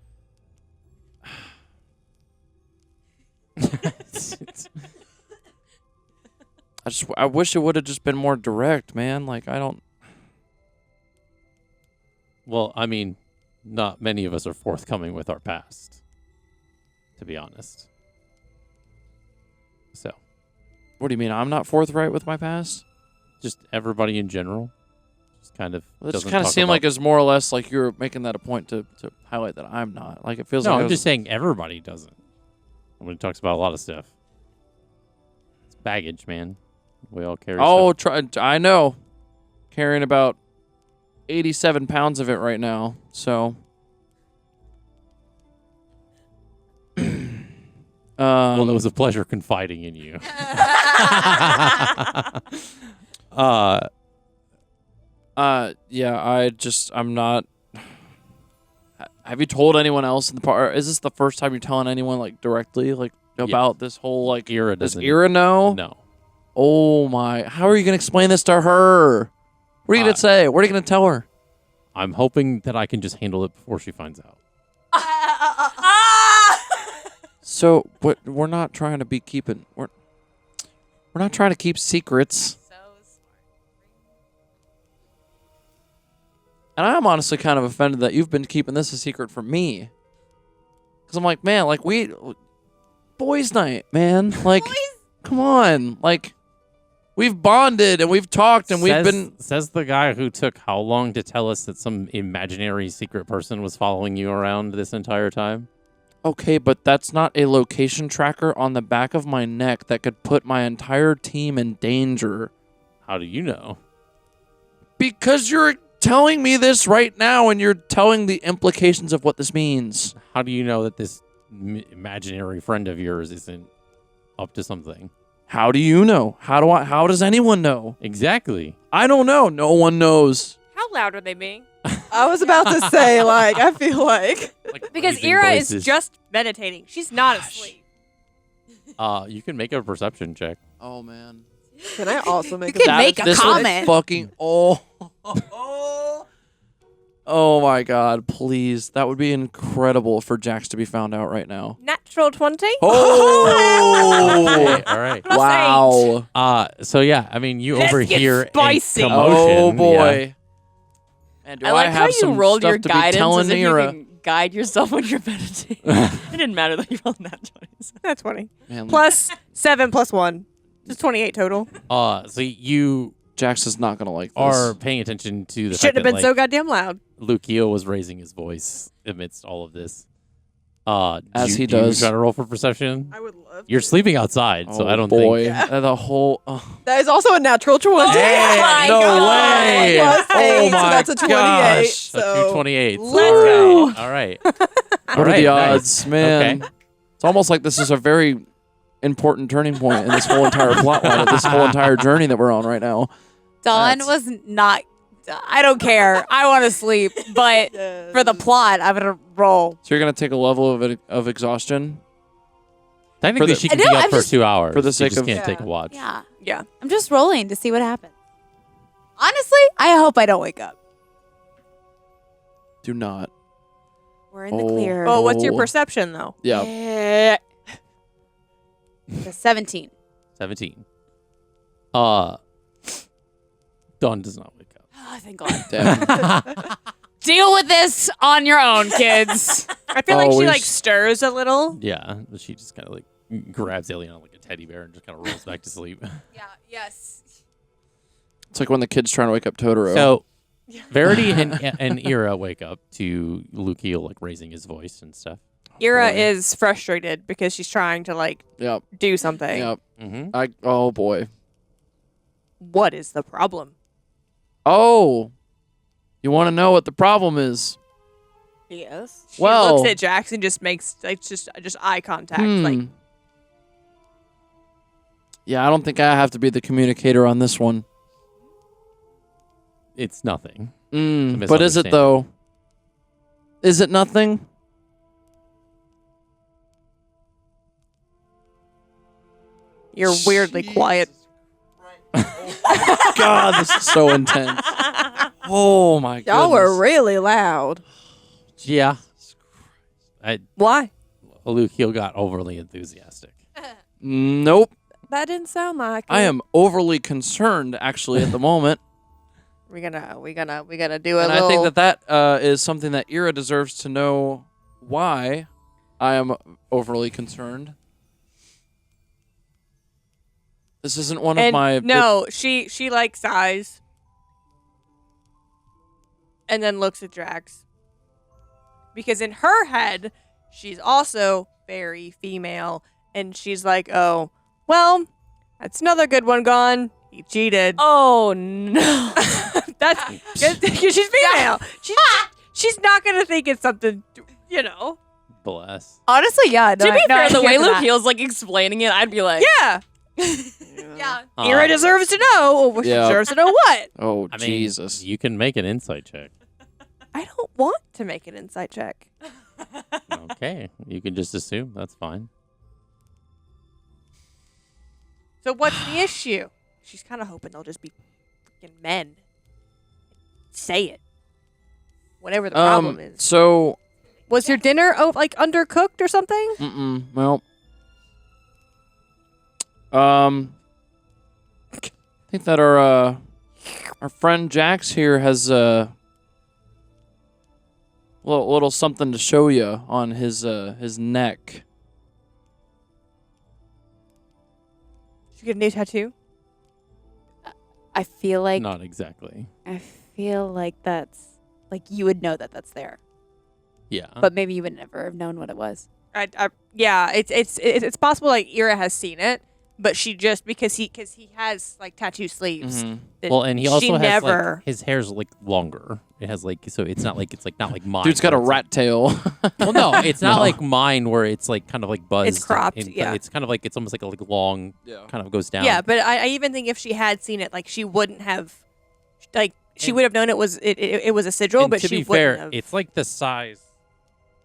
Speaker 3: I wish it would have just been more direct, man. I don't.
Speaker 1: Well, I mean, not many of us are forthcoming with our past, to be honest. So,
Speaker 3: What do you mean? I'm not forthright with my past?
Speaker 1: just everybody in general, just kind of.
Speaker 3: It just
Speaker 1: doesn't
Speaker 3: kind of
Speaker 1: talk
Speaker 3: seemed
Speaker 1: about-
Speaker 3: like it's more or less like you're making that a point to highlight that I'm not. It feels
Speaker 1: No,
Speaker 3: like
Speaker 1: I'm just saying everybody doesn't. When it talks about a lot of stuff, it's baggage, man. We all carry.
Speaker 3: I know. Carrying about 87 pounds of it right now. So.
Speaker 1: Well, it was a pleasure confiding in you.
Speaker 3: Yeah, I'm not. Have you told anyone else in the part? Is this the first time you're telling anyone directly about this whole
Speaker 1: Era
Speaker 3: this
Speaker 1: doesn't.
Speaker 3: era? No.
Speaker 1: No.
Speaker 3: Oh my! How are you gonna explain this to her? What are you gonna say? What are you gonna tell her?
Speaker 1: I'm hoping that I can just handle it before she finds out.
Speaker 3: So, what? We're not trying to be keeping. We're not trying to keep secrets. And I'm honestly kind of offended that you've been keeping this a secret from me. Because I'm like, man, boys' night, man. Come on. We've bonded and we've talked and we've been.
Speaker 1: Says the guy who took how long to tell us that some imaginary secret person was following you around this entire time?
Speaker 3: Okay, but that's not a location tracker on the back of my neck that could put my entire team in danger.
Speaker 1: How do you know?
Speaker 3: Because you're telling me this right now, and you're telling the implications of what this means.
Speaker 1: How do you know that this imaginary friend of yours isn't up to something?
Speaker 3: How do you know? How does anyone know?
Speaker 1: Exactly.
Speaker 3: I don't know. No one knows.
Speaker 2: How loud are they being?
Speaker 7: I was about to say, like, I feel like.
Speaker 2: Because
Speaker 1: raising
Speaker 2: Ira
Speaker 1: voices.
Speaker 2: is just meditating. She's not asleep.
Speaker 1: You can make a perception check.
Speaker 3: Oh man.
Speaker 7: Can I also make
Speaker 6: You
Speaker 7: a
Speaker 6: can make a
Speaker 3: This would
Speaker 6: comment.
Speaker 3: fucking oh my god! Please, that would be incredible for Jax to be found out right now.
Speaker 2: Natural 20?
Speaker 3: Oh!
Speaker 1: All right.
Speaker 3: Wow.
Speaker 1: So yeah, I mean, you
Speaker 2: Let's get
Speaker 1: overhear
Speaker 2: spicy.
Speaker 1: a commotion.
Speaker 3: Oh boy.
Speaker 1: Yeah.
Speaker 3: And do
Speaker 5: I like
Speaker 3: have
Speaker 5: how you
Speaker 3: some
Speaker 5: rolled your
Speaker 3: stuff to be
Speaker 5: guidance
Speaker 3: telling
Speaker 5: as if you
Speaker 3: Nira?
Speaker 5: can guide yourself when you're meditating. It didn't matter that you rolled that 20s.
Speaker 2: That's 20.
Speaker 3: Man,
Speaker 2: Plus 7 plus 1. It's 28 total.
Speaker 1: So you
Speaker 3: Jax is not gonna like this.
Speaker 1: are paying attention to the fact
Speaker 2: Shouldn't have
Speaker 1: that,
Speaker 2: been so goddamn loud.
Speaker 1: Lucio was raising his voice amidst all of this.
Speaker 3: As he
Speaker 1: do you
Speaker 3: does.
Speaker 1: try to roll for perception?
Speaker 7: I would love
Speaker 1: You're sleeping outside, so I don't
Speaker 3: boy.
Speaker 1: think.
Speaker 3: The whole.
Speaker 7: That is also a natural 20.
Speaker 3: Hey, no way!
Speaker 7: Plus
Speaker 3: Oh
Speaker 7: 8, so
Speaker 3: my
Speaker 7: that's a 28.
Speaker 1: Gosh,
Speaker 7: So
Speaker 1: that's 228.
Speaker 2: Let's go.
Speaker 1: All right.
Speaker 3: What are the odds, man?
Speaker 1: Okay.
Speaker 3: It's almost like this is a very important turning point in this whole entire plot line of this whole entire journey that we're on right now.
Speaker 6: Dawn
Speaker 3: That's-
Speaker 6: was not. I don't care. I want to sleep, but for the plot, I'm gonna roll.
Speaker 3: So you're gonna take a level of exhaustion.
Speaker 1: Technically,
Speaker 3: For the-
Speaker 1: she can
Speaker 6: I
Speaker 1: be
Speaker 6: know,
Speaker 1: up
Speaker 6: I'm
Speaker 1: for
Speaker 6: just-
Speaker 1: 2 hours.
Speaker 3: for the
Speaker 1: You
Speaker 3: sake
Speaker 1: just
Speaker 3: of-
Speaker 1: can't take a watch.
Speaker 6: Yeah,
Speaker 2: Yeah.
Speaker 6: I'm just rolling to see what happens. Honestly, I hope I don't wake up.
Speaker 3: Do not.
Speaker 6: We're in the
Speaker 3: Oh.
Speaker 6: clear.
Speaker 2: Well, what's your
Speaker 3: Oh.
Speaker 2: perception, though?
Speaker 3: Yeah.
Speaker 6: The 17.
Speaker 1: 17. Dawn does not wake up.
Speaker 6: Oh, thank God.
Speaker 3: Damn.
Speaker 6: Deal with this on your own, kids.
Speaker 2: I feel like
Speaker 3: Oh,
Speaker 2: she,
Speaker 3: we
Speaker 2: like,
Speaker 3: s-
Speaker 2: stirs a little.
Speaker 1: Yeah, she just kind of like grabs Elliana like a teddy bear and just kind of rolls back to sleep.
Speaker 6: Yeah. Yes.
Speaker 3: It's like when the kid's trying to wake up Totoro.
Speaker 1: So, Verity and Ira wake up to Lucio like raising his voice and stuff.
Speaker 2: Ira
Speaker 3: boy.
Speaker 2: is frustrated because she's trying to, like,
Speaker 3: Yep.
Speaker 2: do something.
Speaker 3: Yep.
Speaker 1: Mm-hmm.
Speaker 3: Oh boy.
Speaker 2: What is the problem?
Speaker 3: Oh. You want to know what the problem is?
Speaker 2: Yes. She
Speaker 3: Well-
Speaker 2: looks at Jax and just makes, like, just eye contact. Like,
Speaker 3: Yeah, I don't think I have to be the communicator on this one.
Speaker 1: It's nothing.
Speaker 3: But is it though? Is it nothing?
Speaker 2: you're weirdly quiet.
Speaker 3: God, this is so intense. Oh my god.
Speaker 7: y'all were really loud.
Speaker 1: Yeah.
Speaker 2: Why?
Speaker 1: Lucio got overly enthusiastic.
Speaker 3: Nope.
Speaker 2: That didn't sound like
Speaker 3: I
Speaker 2: it.
Speaker 3: am overly concerned actually at the moment.
Speaker 2: We gonna do a
Speaker 3: And
Speaker 2: little.
Speaker 3: I think that is something that Ira deserves to know why I am overly concerned. This isn't one of
Speaker 2: and
Speaker 3: my
Speaker 2: no, she like sighs, and then looks at Drax because in her head she's also very female, and she's like, "Oh, well, that's another good one gone. He cheated."
Speaker 5: Oh no.
Speaker 2: That's because she's female. She's not gonna think it's something, you know.
Speaker 1: Bless.
Speaker 6: Honestly, yeah.
Speaker 5: To be fair, the way Lucille's like explaining it, I'd be like,
Speaker 2: Yeah,
Speaker 6: Yeah.
Speaker 2: Ira deserves to know. Or she
Speaker 3: Yeah.
Speaker 2: deserves to know what?
Speaker 3: Oh
Speaker 1: I mean,
Speaker 3: Jesus.
Speaker 1: you can make an insight check.
Speaker 2: I don't want to make an insight check.
Speaker 1: Okay, you can just assume that's fine.
Speaker 2: So what's the issue? She's kind of hoping they'll just be freaking men. Say it. Whatever the problem is.
Speaker 3: So
Speaker 2: Was your dinner like undercooked or something?
Speaker 3: well. I think that our friend Jax here has a little something to show you on his neck.
Speaker 2: Did you get a new tattoo?
Speaker 6: I feel like
Speaker 1: Not exactly.
Speaker 6: that's like you would know that that's there,
Speaker 1: Yeah.
Speaker 6: but maybe you would never have known what it was.
Speaker 2: Yeah, it's possible like Ira has seen it, but she just because he has like tattoo sleeves.
Speaker 3: Mhm.
Speaker 2: that
Speaker 1: Well, and he also
Speaker 2: she
Speaker 1: has
Speaker 2: never.
Speaker 1: like his hair's like longer. It has like so it's not like not like mine.
Speaker 3: Dude's got a
Speaker 1: where it's,
Speaker 3: rat tail.
Speaker 1: like- well, no, it's not
Speaker 3: No.
Speaker 1: like mine where it's like kind of like buzzed.
Speaker 2: cropped,
Speaker 1: but
Speaker 2: yeah.
Speaker 1: It's kind of like it's almost like a long
Speaker 3: Yeah.
Speaker 1: kind of goes down.
Speaker 2: Yeah, but I even think if she had seen it, like she wouldn't have, like she
Speaker 1: And-
Speaker 2: would have known it was it was a sigil,
Speaker 1: And
Speaker 2: but
Speaker 1: to
Speaker 2: she
Speaker 1: be
Speaker 2: wouldn't
Speaker 1: fair,
Speaker 2: have.
Speaker 1: it's like the size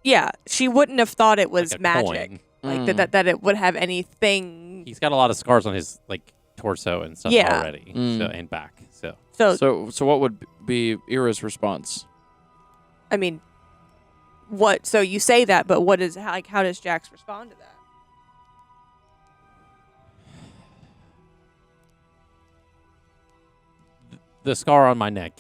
Speaker 2: Yeah, she wouldn't have thought it was
Speaker 1: like a
Speaker 2: magic,
Speaker 1: coin.
Speaker 2: like
Speaker 3: Mm.
Speaker 2: that it would have anything.
Speaker 1: He's got a lot of scars on his like torso and stuff
Speaker 2: Yeah.
Speaker 1: already,
Speaker 3: Mm.
Speaker 1: so, and back. So
Speaker 3: So what would be Ira's response?
Speaker 2: I mean, what? So you say that, but what is how does Jax respond to that?
Speaker 1: the scar on my neck,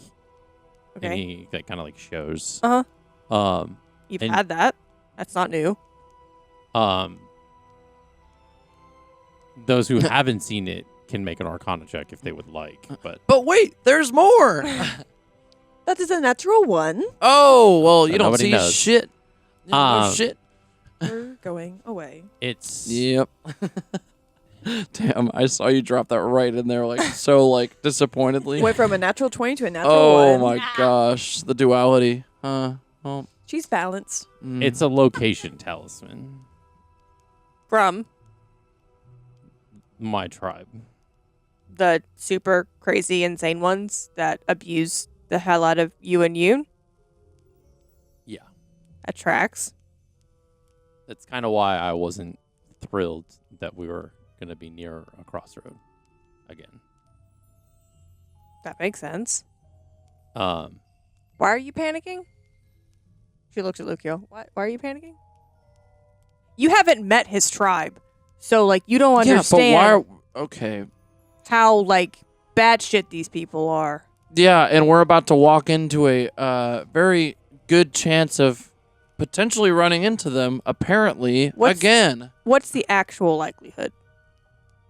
Speaker 1: and
Speaker 2: Okay,
Speaker 1: he like, kind of like shows.
Speaker 2: Uh-huh. You've
Speaker 1: and-
Speaker 2: had that. That's not new.
Speaker 1: Those who haven't seen it can make an Arcana check if they would like, but
Speaker 3: But wait, there's more.
Speaker 7: That is a natural one.
Speaker 3: Oh well, you
Speaker 1: So
Speaker 3: don't
Speaker 1: nobody
Speaker 3: see
Speaker 1: knows.
Speaker 3: shit. You don't know
Speaker 1: Um,
Speaker 3: shit.
Speaker 7: We're going away.
Speaker 1: it's
Speaker 3: Yep. Damn, I saw you drop that right in there, like so, like disappointedly.
Speaker 7: Went from a natural 20 to a natural
Speaker 3: Oh
Speaker 7: one.
Speaker 3: my gosh, the duality. Well,
Speaker 7: She's balanced.
Speaker 1: it's a location talisman.
Speaker 2: From
Speaker 1: My tribe.
Speaker 2: the super crazy, insane ones that abuse the hell out of you and you.
Speaker 1: Yeah.
Speaker 2: That tracks.
Speaker 1: That's kind of why I wasn't thrilled that we were going to be near a crossroad again.
Speaker 2: That makes sense.
Speaker 1: Why
Speaker 2: Why are you panicking? She looks at Lucio. Why are you panicking? You haven't met his tribe, so like you don't understand
Speaker 3: Yeah, but why? Okay.
Speaker 2: how like bad shit these people are.
Speaker 3: Yeah, and we're about to walk into a very good chance of potentially running into them. Apparently,
Speaker 2: What's-
Speaker 3: again.
Speaker 2: What's the actual likelihood?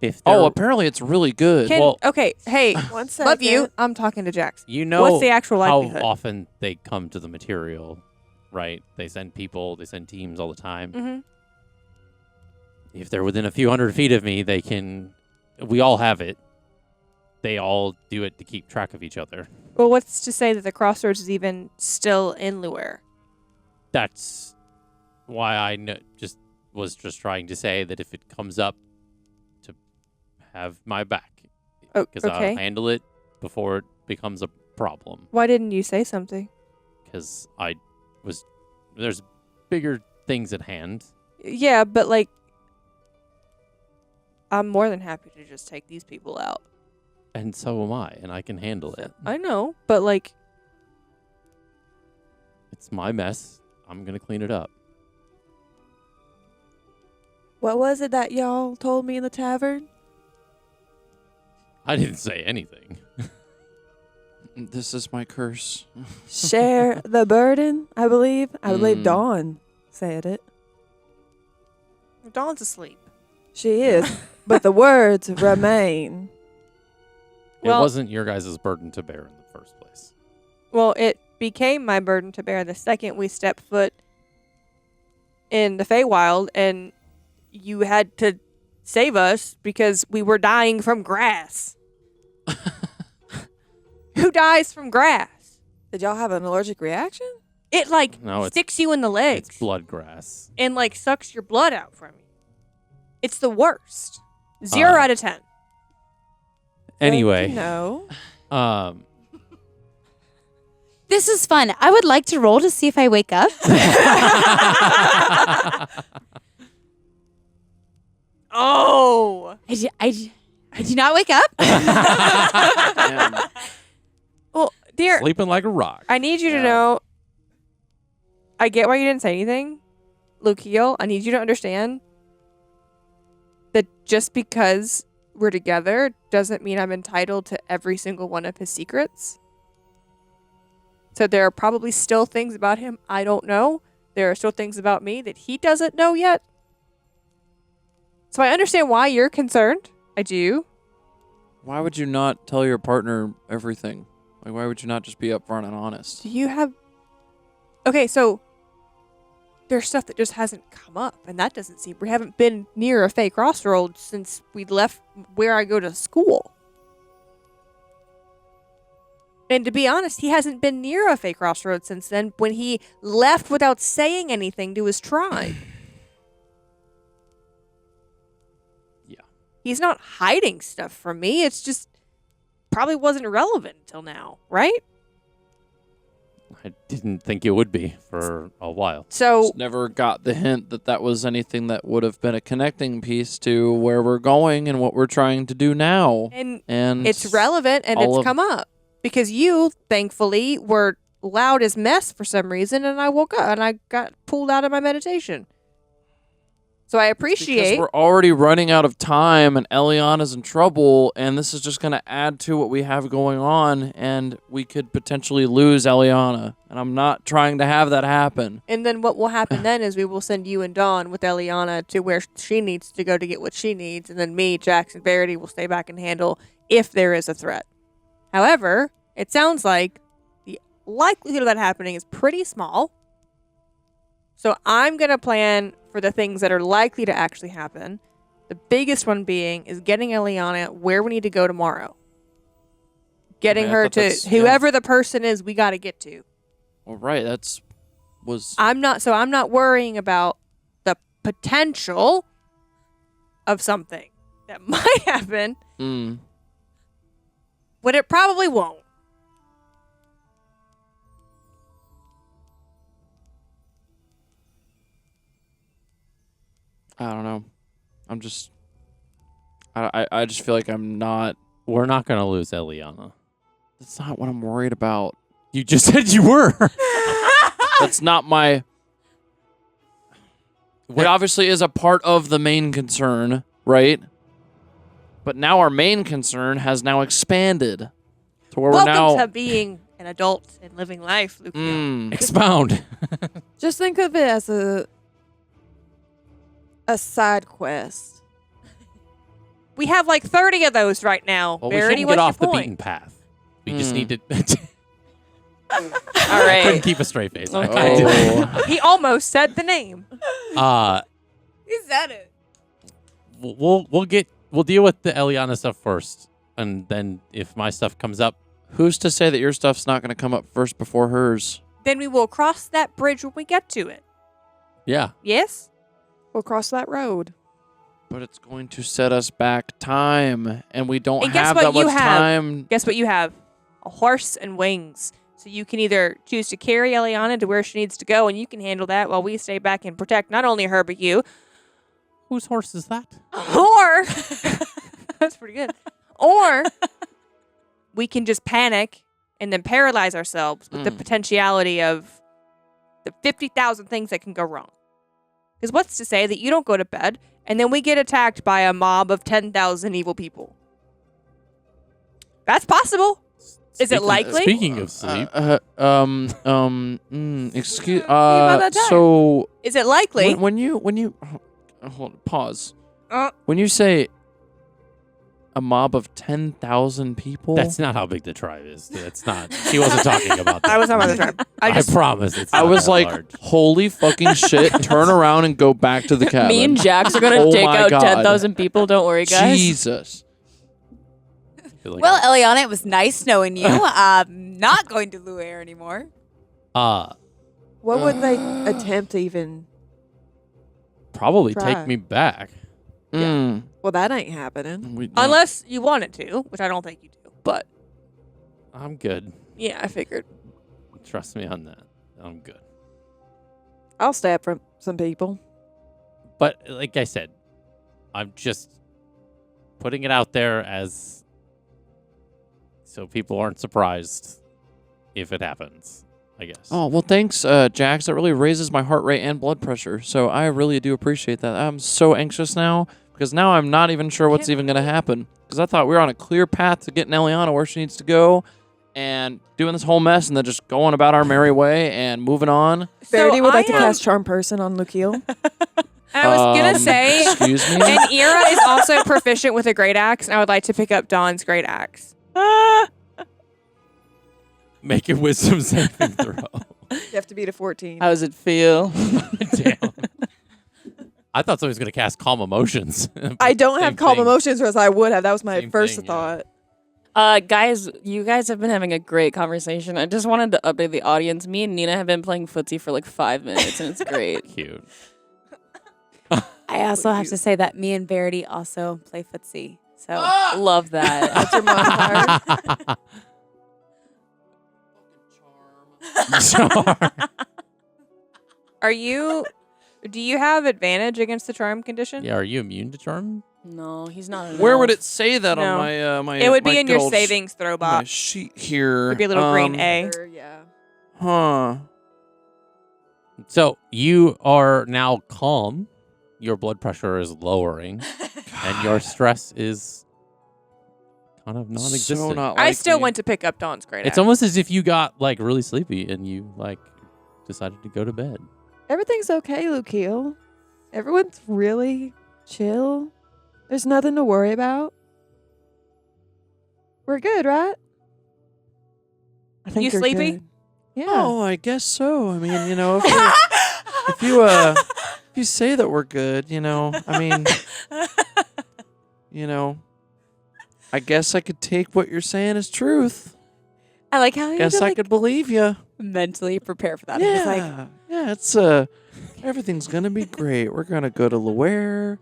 Speaker 1: If
Speaker 3: Oh,
Speaker 1: they're-
Speaker 3: apparently it's really good.
Speaker 2: Can,
Speaker 1: Well-
Speaker 2: okay, hey,
Speaker 7: One second.
Speaker 2: love you. I'm talking to Jax.
Speaker 1: you know
Speaker 2: What's the actual
Speaker 1: how
Speaker 2: likelihood?
Speaker 1: often they come to the material, right? They send people, they send teams all the time.
Speaker 2: Mm-hmm.
Speaker 1: If they're within a few hundred feet of me, they can. We all have it. They all do it to keep track of each other.
Speaker 2: Well, what's to say that the crossroads is even still in Luwere?
Speaker 1: That's why I was just trying to say that if it comes up, to have my back,
Speaker 2: Oh,
Speaker 1: because
Speaker 2: okay.
Speaker 1: I'll handle it before it becomes a problem.
Speaker 2: Why didn't you say something?
Speaker 1: Because there's bigger things at hand.
Speaker 2: Yeah, but like, I'm more than happy to just take these people out.
Speaker 1: And so am I, and I can handle it.
Speaker 2: I know, but like,
Speaker 1: It's my mess. I'm gonna clean it up.
Speaker 7: What was it that y'all told me in the tavern?
Speaker 1: I didn't say anything.
Speaker 3: This is my curse.
Speaker 7: Share the burden, I believe. I believe
Speaker 3: Mm.
Speaker 7: Dawn said it.
Speaker 2: Dawn's asleep.
Speaker 7: She is. But the words remain.
Speaker 1: It
Speaker 2: Well-
Speaker 1: wasn't your guys' burden to bear in the first place.
Speaker 2: Well, it became my burden to bear the second we stepped foot in the Feywild, and you had to save us because we were dying from grass. Who dies from grass?
Speaker 7: Did y'all have an allergic reaction?
Speaker 2: It like
Speaker 1: No, it's-
Speaker 2: sticks you in the legs
Speaker 1: It's blood grass.
Speaker 2: and like sucks your blood out from you. It's the worst. 0 out of 10.
Speaker 1: Anyway,
Speaker 7: No.
Speaker 6: This is fun. I would like to roll to see if I wake up.
Speaker 2: Oh.
Speaker 6: I do not wake up.
Speaker 3: Damn.
Speaker 2: Well, dear,
Speaker 1: sleeping like a rock.
Speaker 2: I need you to know. I get why you didn't say anything, Lucio. I need you to understand that just because we're together doesn't mean I'm entitled to every single one of his secrets. So there are probably still things about him I don't know. There are still things about me that he doesn't know yet. So I understand why you're concerned. I do.
Speaker 3: Why would you not tell your partner everything? Like, why would you not just be upfront and honest?
Speaker 2: Do you have... Okay, so there's stuff that just hasn't come up, and that doesn't seem. We haven't been near a fake crossroads since we left where I go to school. And to be honest, he hasn't been near a fake crossroads since then when he left without saying anything to his tribe.
Speaker 1: Yeah.
Speaker 2: He's not hiding stuff from me. It's just probably wasn't relevant until now, right?
Speaker 1: I didn't think it would be for a while.
Speaker 2: So
Speaker 3: Just never got the hint that that was anything that would have been a connecting piece to where we're going and what we're trying to do now.
Speaker 2: and
Speaker 3: And
Speaker 2: it's relevant and it's come up because you thankfully were loud as mess for some reason, and I woke up and I got pulled out of my meditation. So I
Speaker 3: because
Speaker 2: appreciate.
Speaker 3: we're already running out of time and Eliana's in trouble, and this is just going to add to what we have going on, and we could potentially lose Eliana, and I'm not trying to have that happen.
Speaker 2: And then what will happen then is we will send you and Dawn with Elliana to where she needs to go to get what she needs, and then me, Jax, and Verity will stay back and handle if there is a threat. However, it sounds like the likelihood of that happening is pretty small. So I'm going to plan for the things that are likely to actually happen. The biggest one being is getting Elliana where we need to go tomorrow. Getting
Speaker 3: I
Speaker 2: her
Speaker 3: thought
Speaker 2: to
Speaker 3: that's-
Speaker 2: whoever the person is we got to get to.
Speaker 3: Well, right,
Speaker 2: I'm not worrying about the potential of something that might happen when it probably won't.
Speaker 3: I don't know. I'm just, I just feel like I'm not.
Speaker 1: We're not going to lose Eliana.
Speaker 3: That's not what I'm worried about.
Speaker 1: You just said you were.
Speaker 3: That's not my. It obviously is a part of the main concern, right? But now our main concern has now expanded to where
Speaker 2: Welcome
Speaker 3: we're now.
Speaker 2: to being an adult and living life, Luke.
Speaker 1: Expound.
Speaker 7: Just think of it as a side quest.
Speaker 2: We have like 30 of those right now.
Speaker 1: Well, we
Speaker 2: Verity,
Speaker 1: shouldn't
Speaker 2: what's
Speaker 1: get
Speaker 2: your
Speaker 1: off the
Speaker 2: point?
Speaker 1: beaten path. We just need to.
Speaker 2: All
Speaker 1: I couldn't
Speaker 2: right.
Speaker 1: keep a straight face.
Speaker 3: Oh.
Speaker 2: He almost said the name.
Speaker 4: He said it.
Speaker 1: We'll deal with the Eliana stuff first, and then if my stuff comes up,
Speaker 3: Who's to say that your stuff's not going to come up first before hers?
Speaker 2: Then we will cross that bridge when we get to it.
Speaker 1: yeah.
Speaker 2: Yes?
Speaker 7: We'll cross that road.
Speaker 3: But it's going to set us back time, and we don't
Speaker 2: And guess
Speaker 3: have
Speaker 2: what
Speaker 3: that
Speaker 2: you
Speaker 3: much
Speaker 2: have?
Speaker 3: time.
Speaker 2: Guess what you have? A horse and wings. So you can either choose to carry Eliana to where she needs to go, and you can handle that while we stay back and protect not only her, but you.
Speaker 1: Whose horse is that?
Speaker 2: Or, that's pretty good. Or, we can just panic and then paralyze ourselves with the potentiality of the 50,000 things that can go wrong. Because what's to say that you don't go to bed and then we get attacked by a mob of 10,000 evil people? That's possible. Is it likely?
Speaker 1: Speaking of sleep,
Speaker 3: Excuse.
Speaker 7: about that time.
Speaker 3: So
Speaker 2: Is it likely?
Speaker 3: when you hold on, pause.
Speaker 2: Uh.
Speaker 3: When you say a mob of 10,000 people,
Speaker 1: that's not how big the tribe is. That's not. She wasn't talking about that.
Speaker 2: I was talking about the tribe.
Speaker 1: I promise. It's
Speaker 3: I
Speaker 1: not
Speaker 3: was
Speaker 1: that
Speaker 3: like,
Speaker 1: large.
Speaker 3: holy fucking shit! Turn around and go back to the cabin.
Speaker 5: Me and Jax are gonna
Speaker 3: Oh
Speaker 5: take
Speaker 3: my
Speaker 5: out
Speaker 3: God.
Speaker 5: 10,000 people. Don't worry, guys.
Speaker 3: Jesus.
Speaker 1: I feel like
Speaker 6: Well, Eliana, it was nice knowing you. I'm not going to Luwere anymore.
Speaker 7: What would they attempt to even?
Speaker 1: probably
Speaker 7: Try.
Speaker 1: take me back.
Speaker 7: Well, that ain't happening.
Speaker 2: Unless you wanted to, which I don't think you do. But,
Speaker 1: I'm good.
Speaker 2: yeah, I figured.
Speaker 1: Trust me on that. I'm good.
Speaker 7: I'll stab from some people.
Speaker 1: But like I said, I'm just putting it out there as so people aren't surprised if it happens, I guess.
Speaker 3: Oh, well, thanks, Jax. That really raises my heart rate and blood pressure. So I really do appreciate that. I'm so anxious now because now I'm not even sure what's even going to happen. Because I thought we were on a clear path to getting Eliana where she needs to go and doing this whole mess and then just going about our merry way and moving on.
Speaker 7: Verity would like to
Speaker 2: I am-
Speaker 7: cast Charm Person on Lukiel.
Speaker 2: I was going to say,
Speaker 3: Excuse me?
Speaker 2: and Ira is also proficient with a great axe, and I would like to pick up Dawn's great axe.
Speaker 1: Make a wisdom saving throw.
Speaker 7: You have to beat a 14.
Speaker 3: How does it feel?
Speaker 1: Damn. I thought somebody was going to cast Calm Emotions.
Speaker 7: I don't
Speaker 1: Same
Speaker 7: have calm
Speaker 1: thing.
Speaker 7: emotions, whereas I would have. That was my
Speaker 1: Same
Speaker 7: first
Speaker 1: thing, yeah.
Speaker 7: thought.
Speaker 5: Guys, you guys have been having a great conversation. I just wanted to update the audience. Me and Nina have been playing footsie for like 5 minutes, and it's great.
Speaker 1: Cute.
Speaker 6: I also have to say that me and Verity also play footsie. So
Speaker 5: Love that.
Speaker 7: That's your modifier.
Speaker 2: Do you have advantage against the charm condition?
Speaker 1: Yeah, are you immune to charm?
Speaker 5: No, he's not. An
Speaker 3: Where would
Speaker 5: elf.
Speaker 3: it say that
Speaker 2: No.
Speaker 3: on my
Speaker 2: It would
Speaker 3: my
Speaker 2: be in
Speaker 3: good
Speaker 2: your
Speaker 3: old
Speaker 2: savings throw
Speaker 3: my
Speaker 2: box.
Speaker 3: sheet here?
Speaker 2: It'd be a little green A.
Speaker 7: Yeah.
Speaker 3: Huh.
Speaker 1: So you are now calm. Your blood pressure is lowering, and your stress is kind of non-existent.
Speaker 3: So not
Speaker 2: I
Speaker 3: like
Speaker 2: still
Speaker 3: me.
Speaker 2: went to pick up Dawn's great
Speaker 1: It's
Speaker 2: axe.
Speaker 1: almost as if you got like really sleepy and you like decided to go to bed.
Speaker 7: Everything's okay, Lukiel. Everyone's really chill. There's nothing to worry about. We're good, right? I think
Speaker 2: You
Speaker 7: you're
Speaker 2: sleepy?
Speaker 7: good. Yeah.
Speaker 3: Oh, I guess so. I mean, you know, if you say that we're good, you know, I mean, you know, I guess I could take what you're saying as truth.
Speaker 6: I like how you
Speaker 3: Guess I could believe you.
Speaker 6: mentally prepare for that. It's like,
Speaker 3: Yeah, it's everything's gonna be great. We're gonna go to Luwere.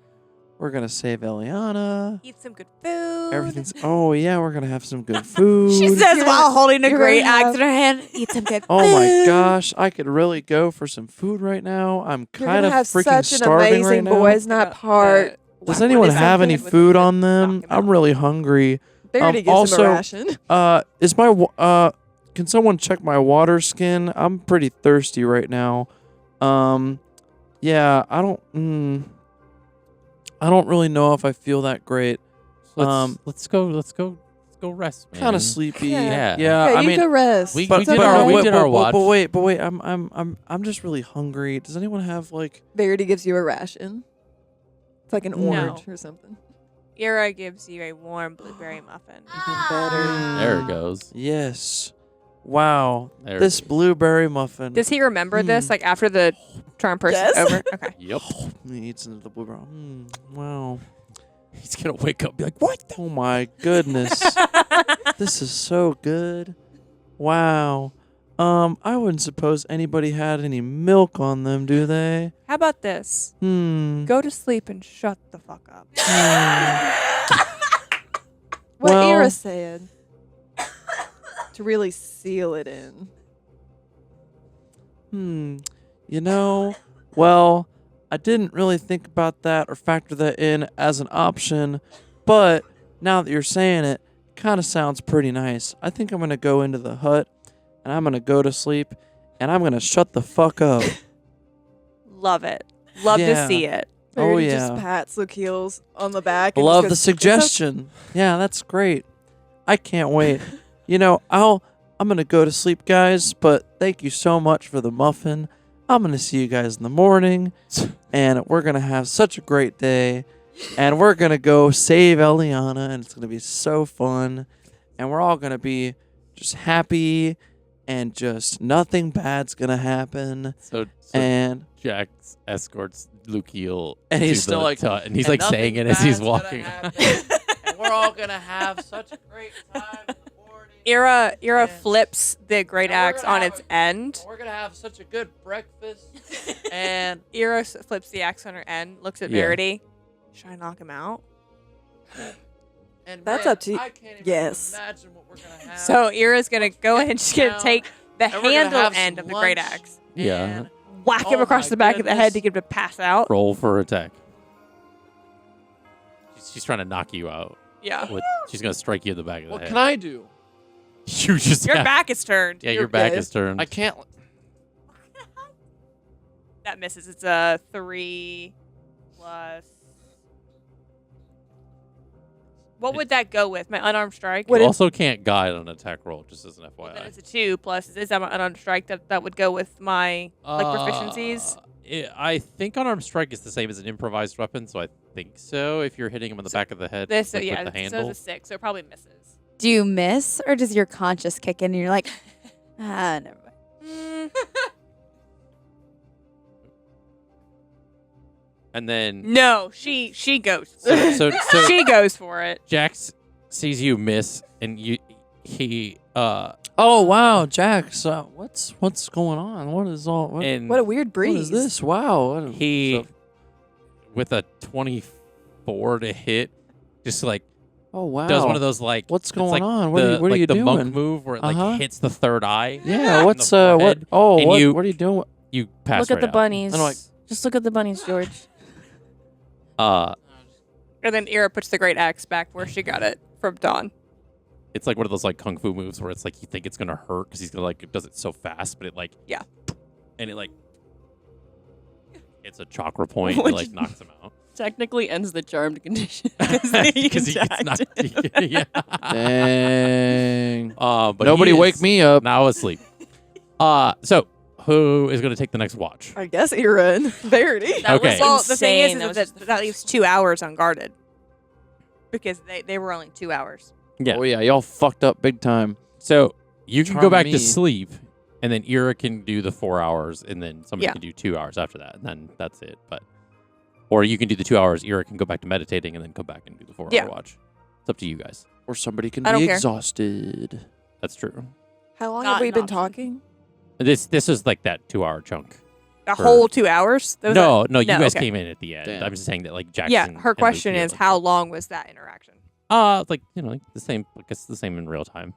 Speaker 3: We're gonna save Elliana.
Speaker 2: Eat some good food.
Speaker 3: Everything's. Oh yeah, we're gonna have some good food.
Speaker 6: she says
Speaker 7: You're
Speaker 6: while holding a
Speaker 7: you're
Speaker 6: great
Speaker 7: gonna have-
Speaker 6: axe in her hand, eat some good
Speaker 3: Oh my
Speaker 6: food.
Speaker 3: gosh, I could really go for some food right now. I'm
Speaker 7: You're
Speaker 3: kind
Speaker 7: gonna
Speaker 3: of
Speaker 7: have
Speaker 3: freaking
Speaker 7: such an
Speaker 3: starving
Speaker 7: amazing
Speaker 3: right now.
Speaker 7: boys night part.
Speaker 3: Does
Speaker 2: What
Speaker 3: anyone
Speaker 2: is that
Speaker 3: have any
Speaker 2: kid with
Speaker 3: food
Speaker 2: the
Speaker 3: on them?
Speaker 2: knock him
Speaker 3: I'm
Speaker 2: out?
Speaker 3: really hungry.
Speaker 7: Verity gives
Speaker 3: also,
Speaker 7: him a ration.
Speaker 3: Is my can someone check my water skin? I'm pretty thirsty right now. Yeah, I don't really know if I feel that great.
Speaker 1: Let's go rest, man.
Speaker 3: Kind of sleepy.
Speaker 1: Yeah.
Speaker 3: Yeah.
Speaker 7: Yeah,
Speaker 3: I
Speaker 7: you
Speaker 3: mean,
Speaker 7: can rest.
Speaker 1: we
Speaker 3: but,
Speaker 1: did
Speaker 3: but,
Speaker 1: our- we
Speaker 3: wait,
Speaker 1: did our watch.
Speaker 3: But wait, I'm just really hungry. Does anyone have like?
Speaker 7: Verity gives you a ration. It's like an
Speaker 2: No.
Speaker 7: orange or something.
Speaker 2: Ira gives you a warm blueberry muffin.
Speaker 7: Even better.
Speaker 1: There it goes.
Speaker 3: Yes. Wow.
Speaker 1: There
Speaker 3: This
Speaker 1: it is.
Speaker 3: blueberry muffin.
Speaker 2: Does he remember this? Like after the charm person's
Speaker 7: Yes.
Speaker 2: over? Okay.
Speaker 1: Yep.
Speaker 3: He eats into the blueberry. Wow.
Speaker 1: He's gonna wake up and be like, "What?"
Speaker 3: Oh my goodness. This is so good. Wow. I wouldn't suppose anybody had any milk on them, do they?
Speaker 2: How about this?
Speaker 3: Hmm.
Speaker 2: Go to sleep and shut the fuck up.
Speaker 7: What
Speaker 3: Well-
Speaker 7: Ira said. To really seal it in.
Speaker 3: You know, well, I didn't really think about that or factor that in as an option, but now that you're saying it, kind of sounds pretty nice. I think I'm going to go into the hut and I'm going to go to sleep and I'm going to shut the fuck up.
Speaker 2: Love it. Love to
Speaker 3: Yeah.
Speaker 2: see it.
Speaker 3: Oh,
Speaker 7: Verity
Speaker 3: yeah.
Speaker 7: just pats Lukiel's on the back. And
Speaker 3: Love
Speaker 7: just
Speaker 3: the
Speaker 7: goes,
Speaker 3: suggestion. Yeah, that's great. I can't wait. You know, I'm going to go to sleep, guys, but thank you so much for the muffin. I'm going to see you guys in the morning, and we're going to have such a great day, and we're going to go save Elliana, and it's going to be so fun, and we're all going to be just happy, and just nothing bad's going to happen,
Speaker 1: So
Speaker 3: and
Speaker 1: Jack escorts Lukiel
Speaker 3: And
Speaker 1: to
Speaker 3: he's still
Speaker 1: the
Speaker 3: like-
Speaker 1: hut, and he's
Speaker 3: and
Speaker 1: like
Speaker 3: nothing
Speaker 1: saying it as he's
Speaker 3: bad's gonna
Speaker 1: walking.
Speaker 3: happen, and we're all going to have such a great time in the morning.
Speaker 2: Ira
Speaker 3: Yeah.
Speaker 2: flips the great
Speaker 3: And we're
Speaker 2: axe
Speaker 3: gonna
Speaker 2: on
Speaker 3: have
Speaker 2: its end.
Speaker 3: We're gonna have such a good breakfast, and
Speaker 2: Ira flips the axe on her end, looks at
Speaker 1: Yeah.
Speaker 2: Verity. Should I knock him out?
Speaker 7: That's
Speaker 3: man,
Speaker 7: up to you.
Speaker 3: I can't even
Speaker 7: Yes.
Speaker 3: imagine what we're gonna have.
Speaker 2: So Ira's gonna go ahead and she's gonna
Speaker 3: down,
Speaker 2: take the
Speaker 3: and we're gonna
Speaker 2: handle
Speaker 3: have
Speaker 2: end
Speaker 3: some
Speaker 2: of the great
Speaker 3: lunch,
Speaker 2: axe,
Speaker 1: Yeah.
Speaker 3: and
Speaker 2: whack him
Speaker 3: Oh
Speaker 2: across
Speaker 3: my
Speaker 2: the back of the head
Speaker 3: goodness.
Speaker 2: to get him to pass out.
Speaker 1: Roll for attack. She's trying to knock you out.
Speaker 2: Yeah.
Speaker 1: She's gonna strike you in the back of the
Speaker 3: What
Speaker 1: head.
Speaker 3: can I do?
Speaker 1: You just
Speaker 2: Your
Speaker 1: have-
Speaker 2: back is turned.
Speaker 1: Yeah, your back
Speaker 7: Yes.
Speaker 1: is turned.
Speaker 3: I can't.
Speaker 2: That misses. It's a 3 plus. What would that go with? My unarmed strike?
Speaker 1: You also can't guide on an attack roll, just as an
Speaker 2: Well, then
Speaker 1: FYI.
Speaker 2: it's a 2 plus. Is that my unarmed strike that would go with my proficiencies?
Speaker 1: I think unarmed strike is the same as an improvised weapon, so I think so. If you're hitting him in the back of the head,
Speaker 2: This,
Speaker 1: like,
Speaker 2: yeah,
Speaker 1: with the
Speaker 2: so
Speaker 1: handle.
Speaker 2: it's a 6, so it probably misses.
Speaker 6: Do you miss, or does your conscience kick in and you're like, never mind?
Speaker 1: And then
Speaker 2: No, she goes.
Speaker 1: so
Speaker 2: She goes for it.
Speaker 1: Jax sees you miss, and he
Speaker 3: Oh wow, Jax, what's going on? What is all? What,
Speaker 1: and
Speaker 7: What a weird breeze.
Speaker 3: what is this? Wow.
Speaker 1: he with a 24 to hit, just like
Speaker 3: Oh wow.
Speaker 1: does one of those like
Speaker 3: What's
Speaker 1: it's
Speaker 3: going
Speaker 1: like
Speaker 3: on? What are
Speaker 1: like
Speaker 3: you
Speaker 1: the monk
Speaker 3: doing?
Speaker 1: move where it
Speaker 3: Uh-huh.
Speaker 1: like hits the third eye.
Speaker 3: Yeah.
Speaker 1: in
Speaker 3: What's
Speaker 1: the
Speaker 3: what?
Speaker 1: forehead,
Speaker 3: Oh,
Speaker 1: and
Speaker 3: what are you doing?
Speaker 1: You pass
Speaker 5: Look at
Speaker 1: right
Speaker 5: the
Speaker 1: out.
Speaker 5: bunnies.
Speaker 3: I'm like-
Speaker 5: Just look at the bunnies, George.
Speaker 2: And then Ira puts the great axe back where she got it from Dawn.
Speaker 1: It's like one of those like kung fu moves where it's like you think it's gonna hurt because he's gonna like does it so fast, but it like
Speaker 2: Yeah.
Speaker 1: and it like it's a chakra point and it, like knocks him out
Speaker 5: Technically ends the charmed condition.
Speaker 1: because he gets knocked. Yeah.
Speaker 3: Dang.
Speaker 1: But
Speaker 3: Nobody
Speaker 1: he
Speaker 3: wake
Speaker 1: is
Speaker 3: me up.
Speaker 1: now asleep. So who is gonna take the next watch?
Speaker 7: I guess Ira and Verity.
Speaker 5: That
Speaker 1: Okay.
Speaker 5: was
Speaker 2: Well, the thing
Speaker 5: insane.
Speaker 2: is
Speaker 5: was
Speaker 2: that
Speaker 5: just-
Speaker 2: that leaves 2 hours unguarded because they were only 2 hours.
Speaker 1: Yeah.
Speaker 3: Oh yeah, y'all fucked up big time.
Speaker 1: So you can go
Speaker 3: Charm
Speaker 1: back
Speaker 3: me.
Speaker 1: to sleep, and then Ira can do the 4 hours, and then somebody
Speaker 2: Yeah.
Speaker 1: can do 2 hours after that, and then that's it. But or you can do the 2 hours. Ira can go back to meditating, and then come back and do the 4
Speaker 2: Yeah.
Speaker 1: hour watch. It's up to you guys.
Speaker 3: Or somebody can
Speaker 2: I don't
Speaker 3: be
Speaker 2: care.
Speaker 3: exhausted.
Speaker 1: That's true.
Speaker 7: How long
Speaker 2: Not
Speaker 7: have we
Speaker 2: an
Speaker 7: been
Speaker 2: option.
Speaker 7: talking?
Speaker 1: This is like that 2 hour chunk.
Speaker 2: A
Speaker 1: For-
Speaker 2: whole 2 hours? That was
Speaker 1: No, you guys
Speaker 2: okay.
Speaker 1: came in at the end.
Speaker 3: Damn.
Speaker 1: I'm just saying that like Jackson.
Speaker 2: Yeah, her
Speaker 1: and
Speaker 2: question
Speaker 1: Lucio
Speaker 2: is
Speaker 1: and
Speaker 2: how
Speaker 1: stuff.
Speaker 2: long was that interaction?
Speaker 1: Like like the same. I guess the same in real time.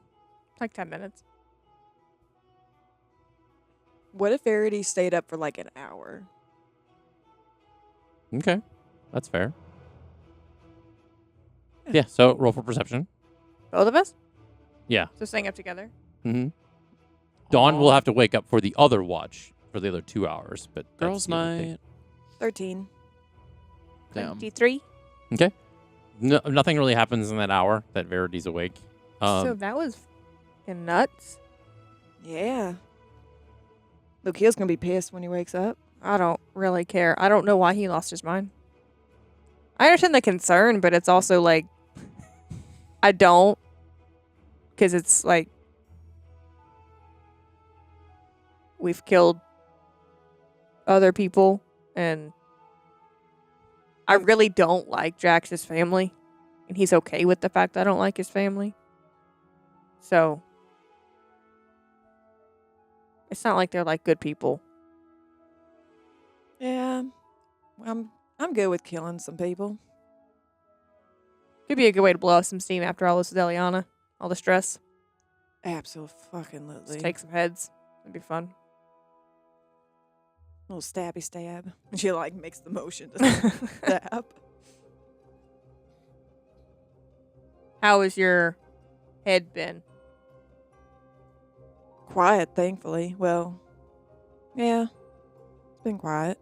Speaker 2: Like 10 minutes.
Speaker 7: What if Verity stayed up for like an hour?
Speaker 1: Okay, that's fair. Yeah. So roll for perception.
Speaker 2: Both of us?
Speaker 1: Yeah.
Speaker 2: So staying up together?
Speaker 1: Mm-hmm. Dawn will have to wake up for the other watch for the other 2 hours, but that's
Speaker 3: Girls'
Speaker 1: the other thing.
Speaker 3: night.
Speaker 7: 13.
Speaker 3: Damn.
Speaker 2: 23?
Speaker 1: No, nothing really happens in that hour that Verity's awake.
Speaker 2: So that was fucking nuts.
Speaker 7: Yeah. Lucia's gonna be pissed when he wakes up.
Speaker 2: I don't really care. I don't know why he lost his mind. I understand the concern, but it's also like, I don't. Because it's like, we've killed other people, and I really don't like Jax's family, and he's okay with the fact that I don't like his family. So, it's not like they're like good people.
Speaker 7: Yeah. I'm good with killing some people.
Speaker 2: Could be a good way to blow off some steam after all this with Elliana. All the stress.
Speaker 7: Absolutely.
Speaker 2: Just take some heads. It'd be fun.
Speaker 7: little stabby stab. And she like makes the motion to stab.
Speaker 2: How has your head been?
Speaker 7: Quiet, thankfully. Well, yeah. It's been quiet.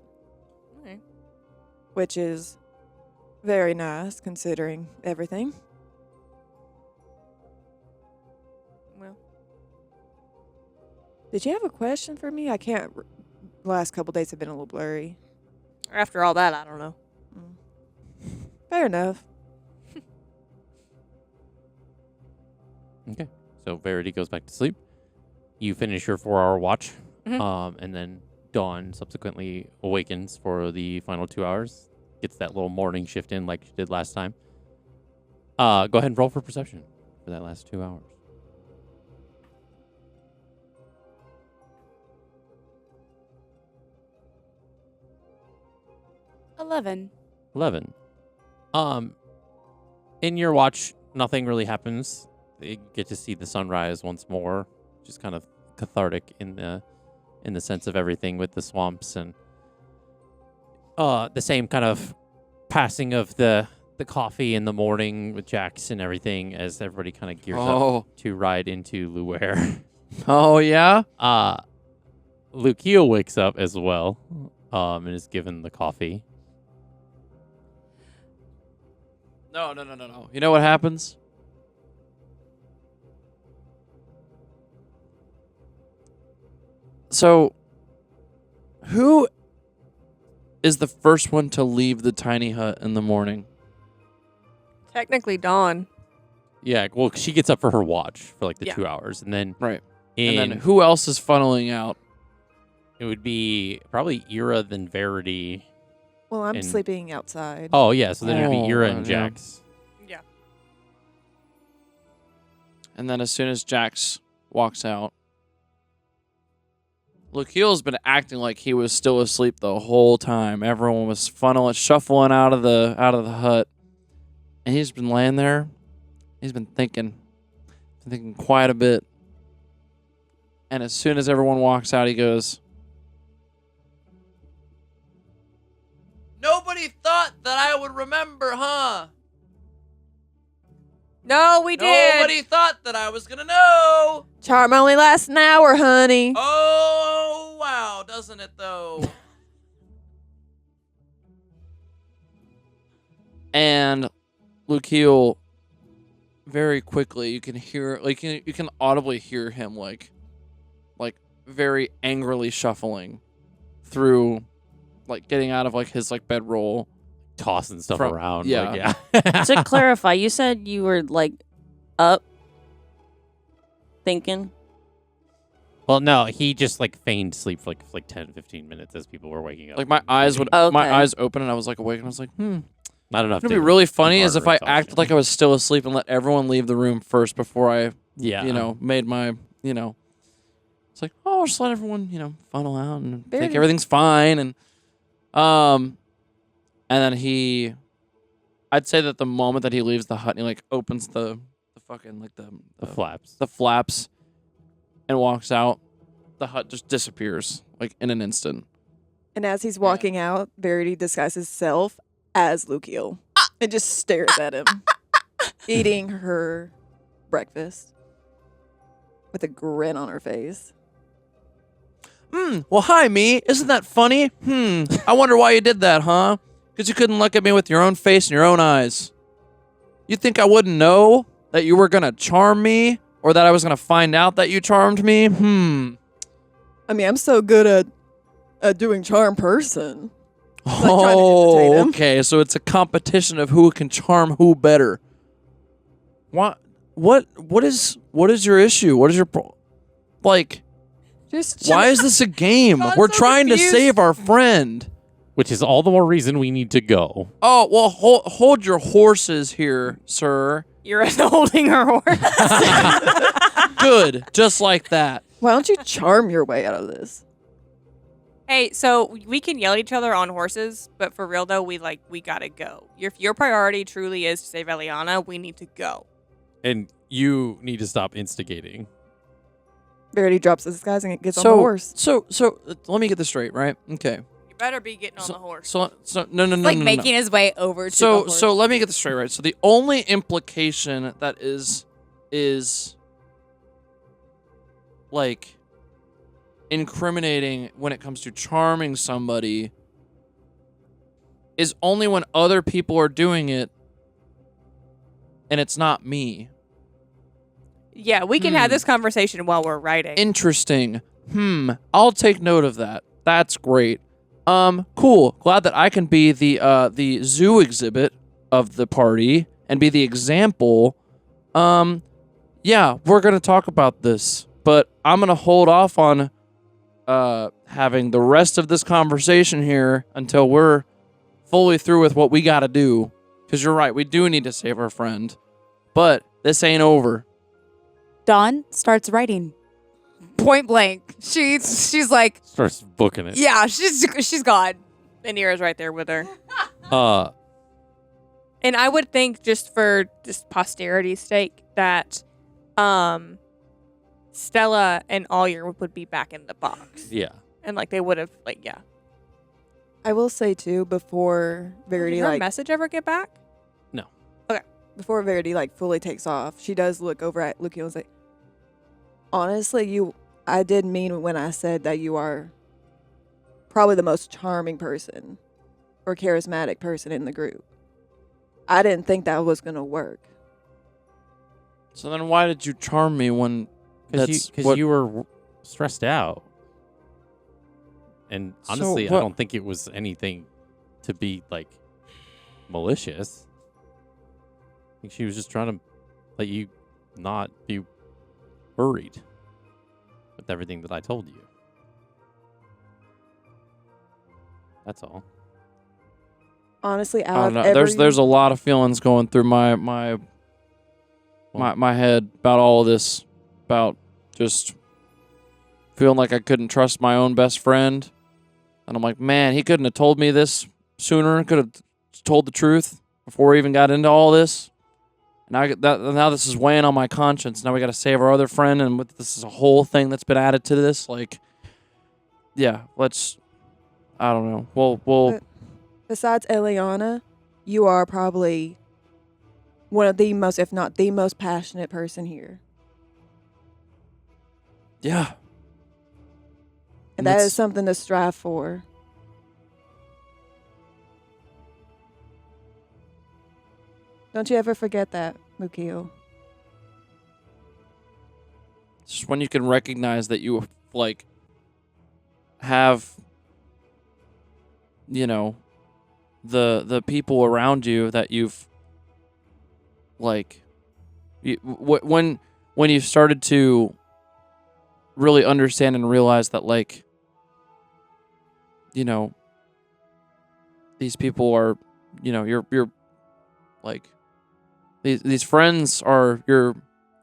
Speaker 2: Okay.
Speaker 7: Which is very nice considering everything.
Speaker 2: Well,
Speaker 7: Did you have a question for me? I can't. The last couple days have been a little blurry.
Speaker 2: after all that, I don't know.
Speaker 7: Fair enough.
Speaker 1: Okay. So Verity goes back to sleep. You finish your 4-hour watch,
Speaker 2: Mhm.
Speaker 1: and then Dawn subsequently awakens for the final 2 hours. Gets that little morning shift in like she did last time. Go ahead and roll for perception for that last 2 hours.
Speaker 6: 11.
Speaker 1: 11. In your watch, nothing really happens. You get to see the sunrise once more, just kind of cathartic in the sense of everything with the swamps and the same kind of passing of the coffee in the morning with Jax and everything as everybody kind of gears up to ride into Luwere.
Speaker 3: Oh, yeah?
Speaker 1: Lucio wakes up as well, and is given the coffee.
Speaker 3: No. You know what happens? So, who is the first one to leave the tiny hut in the morning?
Speaker 2: Technically, Dawn.
Speaker 1: Yeah, well, she gets up for her watch for like the
Speaker 2: Yeah.
Speaker 1: 2 hours, and then
Speaker 3: Right.
Speaker 1: in,
Speaker 3: And then who else is funneling out?
Speaker 1: it would be probably Ira, then Verity,
Speaker 7: Well, I'm
Speaker 1: And-
Speaker 7: sleeping outside.
Speaker 1: Oh yeah, so then it'd be
Speaker 3: Oh,
Speaker 1: Ira and
Speaker 3: yeah.
Speaker 1: Jax.
Speaker 2: Yeah.
Speaker 3: And then as soon as Jax walks out, Lukeel's been acting like he was still asleep the whole time. Everyone was shuffling out of the hut, and he's been laying there. He's been thinking quite a bit. And as soon as everyone walks out, he goes, "Nobody thought that I would remember, huh?
Speaker 2: No, we did.
Speaker 3: Nobody thought that I was gonna know.
Speaker 7: Charm only lasts an hour, honey.
Speaker 3: Oh, wow, doesn't it, though?" And Lukeel, very quickly, you can hear, like, you can audibly hear him, like very angrily shuffling through, like, getting out of, like, his, like, bedroll.
Speaker 1: Tossing stuff
Speaker 3: From-
Speaker 1: around.
Speaker 3: yeah.
Speaker 1: Like, yeah.
Speaker 5: To clarify, you said you were like up thinking.
Speaker 1: Well, no, he just like feigned sleep for like 10, 15 minutes as people were waking up.
Speaker 3: Like, my eyes would,
Speaker 5: Okay.
Speaker 3: my eyes open, and I was, like, awake, and I was like,
Speaker 1: Not enough.
Speaker 3: It'd be
Speaker 1: to
Speaker 3: really funny
Speaker 1: keep
Speaker 3: is if
Speaker 1: our
Speaker 3: I
Speaker 1: exhaustion.
Speaker 3: acted like I was still asleep and let everyone leave the room first before I,
Speaker 1: Yeah.
Speaker 3: made my, it's like, oh, I'll just let everyone, funnel out and
Speaker 7: Very-
Speaker 3: think everything's fine. And then I'd say that the moment that he leaves the hut and he, like, opens the fucking, like,
Speaker 1: the flaps.
Speaker 3: the flaps and walks out, the hut just disappears, like, in an instant.
Speaker 7: And as he's walking out, Verity disguises herself as Lukeel and just stares at him, eating her breakfast with a grin on her face.
Speaker 3: Well, hi, me. Isn't that funny? I wonder why you did that, huh? Because you couldn't look at me with your own face and your own eyes. You think I wouldn't know that you were going to charm me or that I was going to find out that you charmed me?
Speaker 7: I mean, I'm so good at doing charm person. Like, trying to imitate him.
Speaker 3: Okay. So it's a competition of who can charm who better. What is your issue? What is your
Speaker 7: Just
Speaker 3: why is this a game?
Speaker 2: I'm
Speaker 3: We're
Speaker 2: so
Speaker 3: trying
Speaker 2: confused.
Speaker 3: to save our friend.
Speaker 1: Which is all the more reason we need to go.
Speaker 3: Oh, well, hold your horses here, sir.
Speaker 2: You're holding her horse.
Speaker 3: Good. Just like that.
Speaker 7: Why don't you charm your way out of this?
Speaker 2: Hey, so we can yell at each other on horses, but for real though, we gotta go. If your priority truly is to save Elliana, we need to go.
Speaker 1: And you need to stop instigating.
Speaker 7: Verity drops his disguise and gets on the horse.
Speaker 3: So let me get this straight, right? Okay.
Speaker 2: You better be getting on the horse.
Speaker 3: So no.
Speaker 4: Like making his way over to the
Speaker 3: So
Speaker 4: horse.
Speaker 3: so let me get this straight, right? So the only implication that is like incriminating when it comes to charming somebody is only when other people are doing it and it's not me.
Speaker 2: Yeah, we can have this conversation while we're writing.
Speaker 3: Interesting. I'll take note of that. That's great. Cool. Glad that I can be the zoo exhibit of the party and be the example. Yeah, we're gonna talk about this, but I'm gonna hold off on having the rest of this conversation here until we're fully through with what we gotta do. Because you're right, we do need to save our friend, but this ain't over.
Speaker 6: Dawn starts writing. Point blank. She's like,
Speaker 1: Starts booking it.
Speaker 6: yeah, she's gone.
Speaker 2: And Ira's right there with her.
Speaker 1: And
Speaker 2: I would think, just for just posterity's sake, that Stella and Alyer would be back in the box.
Speaker 1: yeah.
Speaker 2: And they would have yeah.
Speaker 7: I will say too, before Verity
Speaker 2: Did her message ever get back?
Speaker 7: before Verity fully takes off, she does look over at Lukeel and say, honestly, I did mean when I said that you are probably the most charming person or charismatic person in the group. I didn't think that was going to work.
Speaker 3: So then why did you charm me when
Speaker 1: Because you were stressed out. And
Speaker 3: So
Speaker 1: honestly, I
Speaker 3: what-
Speaker 1: don't think it was anything to be malicious. I think she was just trying to let you not be worried with everything that I told you. That's all.
Speaker 7: Honestly,
Speaker 3: I
Speaker 7: out
Speaker 3: don't know.
Speaker 7: of every...
Speaker 3: There's a lot of feelings going through my head about all of this, about just feeling like I couldn't trust my own best friend, and I'm like, man, he couldn't have told me this sooner. Could have told the truth before we even got into all this. Now this is weighing on my conscience. Now we got to save our other friend, and this is a whole thing that's been added to this. Like, yeah, I don't know. We'll.
Speaker 7: Besides Elliana, you are probably one of the most, if not the most passionate person here.
Speaker 3: Yeah.
Speaker 7: And that is something to strive for. Don't you ever forget that, Mukio.
Speaker 3: It's just when you can recognize that you, like, have, you know, the people around you that you've, like, when you started to really understand and realize that, like, you know, these people are, you know, you're like, these friends are your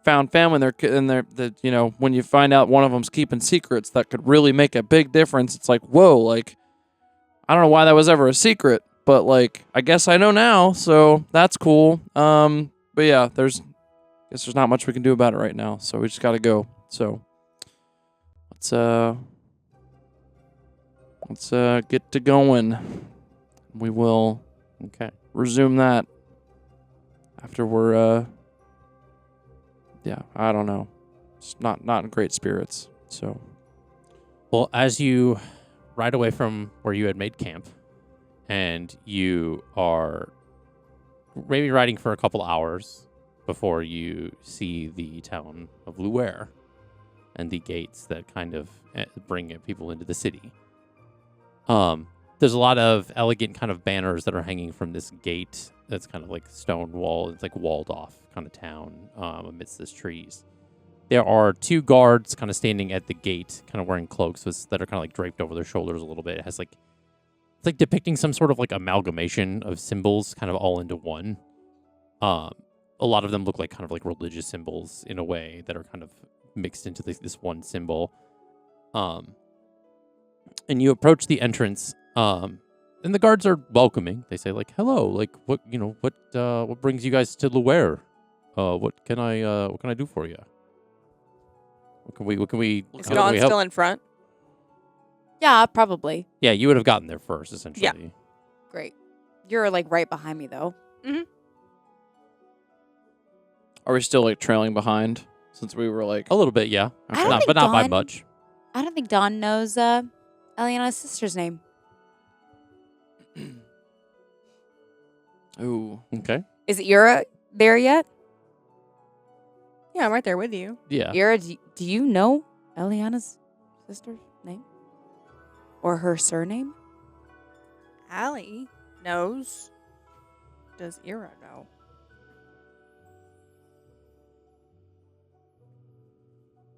Speaker 3: found family, and they're you know, when you find out one of them's keeping secrets that could really make a big difference, it's like, whoa, like, I don't know why that was ever a secret, but, like, I guess I know now, so that's cool. But yeah, there's not much we can do about it right now, so we just gotta go. So let's get to going. We will resume that after we're yeah, I don't know. It's not in great spirits. So,
Speaker 1: well, as you ride away from where you had made camp, and you are maybe riding for a couple hours before you see the town of Luwere and the gates that kind of bring people into the city. There's a lot of elegant kind of banners that are hanging from this gate that's kind of like stone wall. It's like walled off kind of town amidst these trees. There are 2 guards kind of standing at the gate, kind of wearing cloaks that are kind of like draped over their shoulders a little bit. It has like, it's like depicting some sort of like amalgamation of symbols kind of all into one. A lot of them look like kind of like religious symbols in a way that are kind of mixed into this one symbol. And you approach the entrance, and the guards are welcoming. They say like, "Hello, like what brings you guys to Luwere? What can I do for you? What can we?
Speaker 2: Is
Speaker 1: how can
Speaker 2: Dawn
Speaker 1: we help?"
Speaker 2: still in front?
Speaker 6: Yeah, probably.
Speaker 1: Yeah, you would have gotten there first, essentially.
Speaker 2: Yeah.
Speaker 6: Great. You're like right behind me though.
Speaker 3: are we still, like, trailing behind since we were, like...
Speaker 1: A little bit, yeah.
Speaker 6: I don't think
Speaker 1: But not by
Speaker 6: Dawn-
Speaker 1: much.
Speaker 6: I don't think Dawn knows Elliana's sister's name.
Speaker 3: Ooh.
Speaker 1: Okay.
Speaker 6: Is Ira there yet?
Speaker 2: Yeah, I'm right there with you.
Speaker 1: Yeah.
Speaker 6: Ira, do you know Elliana's sister's name? Or her surname?
Speaker 2: Allie knows. Does Ira know?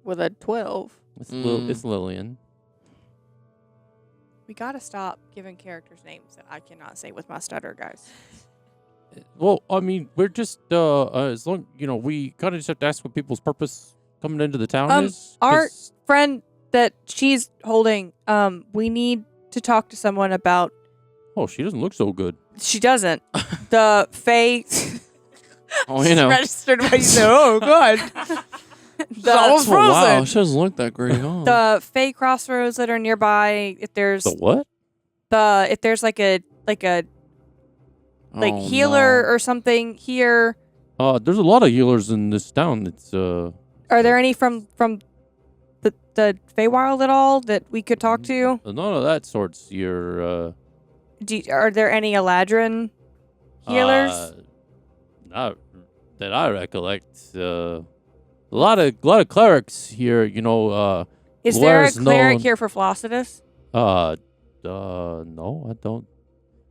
Speaker 2: With a 12.
Speaker 1: It's Lillian.
Speaker 2: We gotta stop giving characters names that I cannot say with my stutter, guys.
Speaker 1: Well, I mean, we're just as long we kind of just have to ask what people's purpose coming into the town is.
Speaker 2: Our friend that she's holding, we need to talk to someone about.
Speaker 1: Oh, she doesn't look so good.
Speaker 2: She doesn't. The Fae.
Speaker 3: Oh, you know.
Speaker 2: Registered by you. Oh God. Almost frozen.
Speaker 3: Wow, she doesn't look that great, huh?
Speaker 2: The Fae crossroads that are nearby. If there's
Speaker 1: The what?
Speaker 2: if there's like a healer or something here.
Speaker 1: There's a lot of healers in this town. It's
Speaker 2: Are there any from the Feywild at all that we could talk to?
Speaker 1: none of that sorts. You're
Speaker 2: Are there any Eladrin healers?
Speaker 1: Not that I recollect. A lot of clerics here.
Speaker 2: Is there a
Speaker 1: Luwere's
Speaker 2: cleric
Speaker 1: known-
Speaker 2: here for Flossidus?
Speaker 1: No, I don't.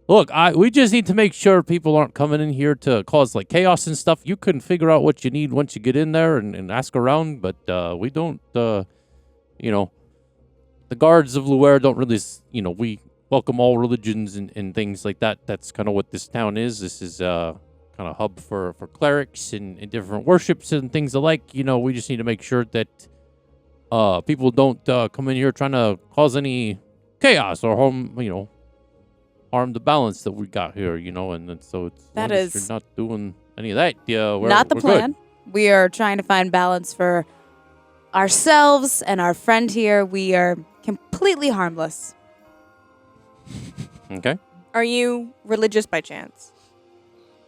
Speaker 1: Look, we just need to make sure people aren't coming in here to cause like chaos and stuff. You can figure out what you need once you get in there and ask around, but we don't. The guards of Luwere don't really. welcome all religions and things like that. That's kind of what this town is. This is kind of hub for clerics and different worships and things alike. You know, we just need to make sure that people don't come in here trying to cause any chaos or harm the balance that we got here. You know, and then, so it's
Speaker 2: That
Speaker 1: long as
Speaker 2: is-
Speaker 1: you're not doing any of that. Yeah,
Speaker 6: Not the
Speaker 1: we're
Speaker 6: plan.
Speaker 1: Good.
Speaker 6: We are trying to find balance for ourselves and our friend here. We are completely harmless.
Speaker 1: Okay.
Speaker 2: Are you religious by chance?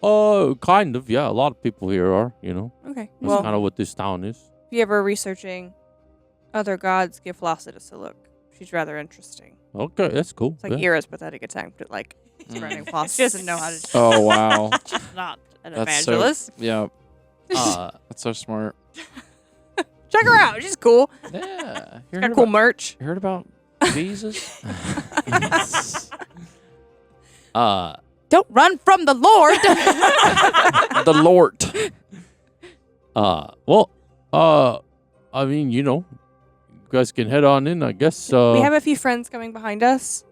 Speaker 1: Kind of. Yeah, a lot of people here are. You know,
Speaker 2: Okay.
Speaker 1: that's
Speaker 2: Well,
Speaker 1: kind of what this town is.
Speaker 2: if you ever researching other gods, give Flossidus a look. She's rather interesting.
Speaker 1: Okay, that's cool.
Speaker 2: It's like
Speaker 1: yeah.
Speaker 2: Ira's pathetic attempt at like spreading Flossidus. She doesn't know how to.
Speaker 3: Oh wow.
Speaker 2: She's not an
Speaker 3: That's so-
Speaker 2: evangelist.
Speaker 3: Yeah,
Speaker 1: Uh,
Speaker 3: that's so smart.
Speaker 2: Check her out. She's cool.
Speaker 3: Yeah. You
Speaker 2: Got cool merch.
Speaker 3: You heard about Jesus?
Speaker 6: Don't run from the Lord.
Speaker 3: The Lord.
Speaker 1: I mean, you know, you guys can head on in, I guess.
Speaker 2: We have a few friends coming behind us.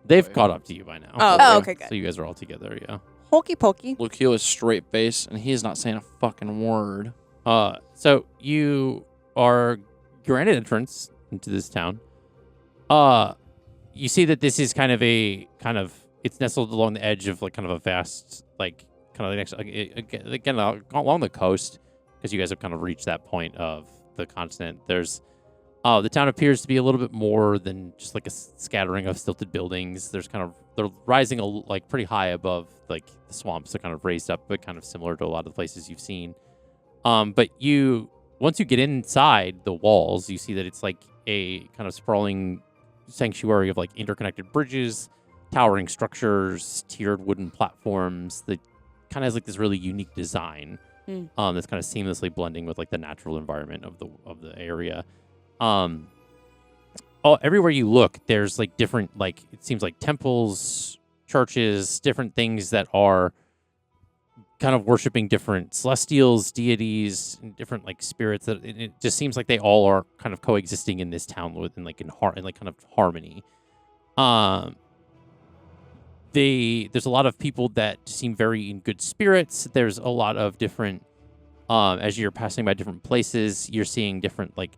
Speaker 1: They've caught up to you by now.
Speaker 2: Oh, okay, good.
Speaker 1: So you guys are all together, yeah.
Speaker 2: Hokey pokey.
Speaker 3: Lucio is straight face, and he is not saying a fucking word.
Speaker 1: So you are granted entrance into this town. You see that this is it's nestled along the edge of like kind of a vast, like kind of the next, again, along the coast, because you guys have kind of reached that point of the continent. There's, the town appears to be a little bit more than just like a scattering of stilted buildings. They're rising like pretty high above like the swamps. They're kind of raised up, but kind of similar to a lot of the places you've seen. But once you get inside the walls, you see that it's like a kind of sprawling sanctuary of like interconnected bridges, towering structures, tiered wooden platforms that kind of has like this really unique design. That's kind of seamlessly blending with like the natural environment of the area. Everywhere you look, there's like different, like it seems like temples, churches, different things that are kind of worshiping different celestials, deities, and different like spirits. That it just seems like they all are kind of coexisting in this town within like in kind of harmony. There's a lot of people that seem very in good spirits. There's a lot of different, as you're passing by different places, you're seeing different like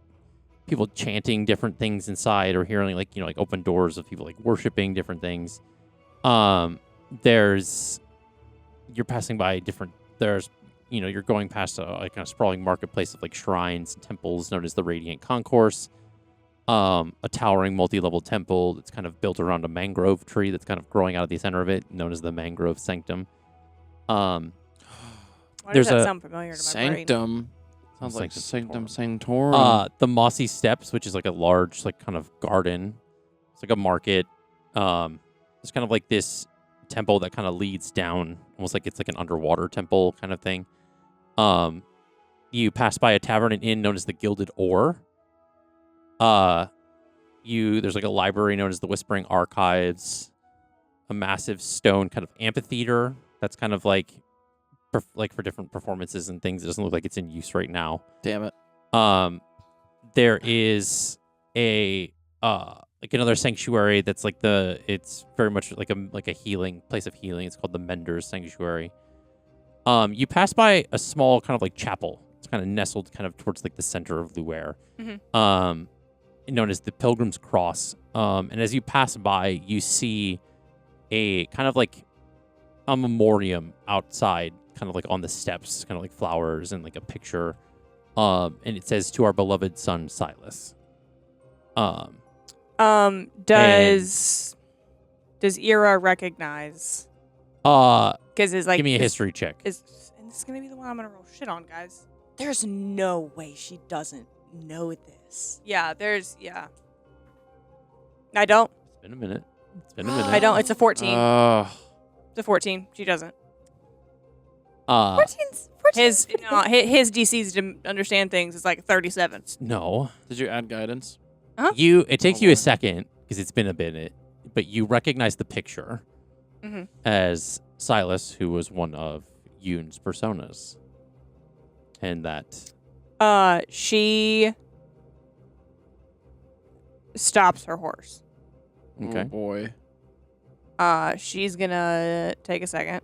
Speaker 1: people chanting different things inside, or hearing like, you know, like open doors of people like worshiping different things. You're passing by you're going past a kind of sprawling marketplace of like shrines and temples known as the Radiant Concourse. A towering multi-level temple that's kind of built around a mangrove tree that's kind of growing out of the center of it, known as the Mangrove Sanctum.
Speaker 2: Why
Speaker 1: There's
Speaker 2: does that
Speaker 1: a
Speaker 2: sound familiar to my brain?
Speaker 3: Sanctum. Sounds like
Speaker 1: Sanctum
Speaker 3: Sanctum Sanctorum.
Speaker 1: The Mossy Steps, which is like a large, like kind of garden. It's like a market. It's kind of like this temple that kind of leads down, almost like it's like an underwater temple kind of thing. You pass by a tavern and inn known as the Gilded Oar. There's like a library known as the Whispering Archives. A massive stone kind of amphitheater that's kind of like for different performances and things. It doesn't look like it's in use right now.
Speaker 3: Damn it.
Speaker 1: There is a like another sanctuary that's like it's very much like a healing place of healing. It's called the Mender's Sanctuary. You pass by a small kind of like chapel. It's kind of nestled kind of towards like the center of Luwere. Known as the Pilgrim's Cross. And as you pass by, you see a kind of like a memoriam outside, kind of like on the steps, kind of like flowers and like a picture. And it says, "To our beloved son, Silas."
Speaker 2: Does Ira recognize? Because it's like
Speaker 1: give me a history check.
Speaker 2: And this is gonna be the one I'm gonna roll shit on, guys.
Speaker 10: There's no way she doesn't know this.
Speaker 2: Yeah. I don't.
Speaker 1: It's been a minute.
Speaker 2: I don't. It's a 14. It's a 14. She doesn't.
Speaker 6: 14's
Speaker 2: His DC's to understand things is like 37.
Speaker 1: No.
Speaker 3: Did you add guidance?
Speaker 1: It takes you a second because it's been a minute, but you recognize the picture as Silas, who was one of Yoon's personas, and that
Speaker 2: she stops her horse.
Speaker 3: Oh
Speaker 1: okay.
Speaker 3: boy.
Speaker 2: She's gonna take a second.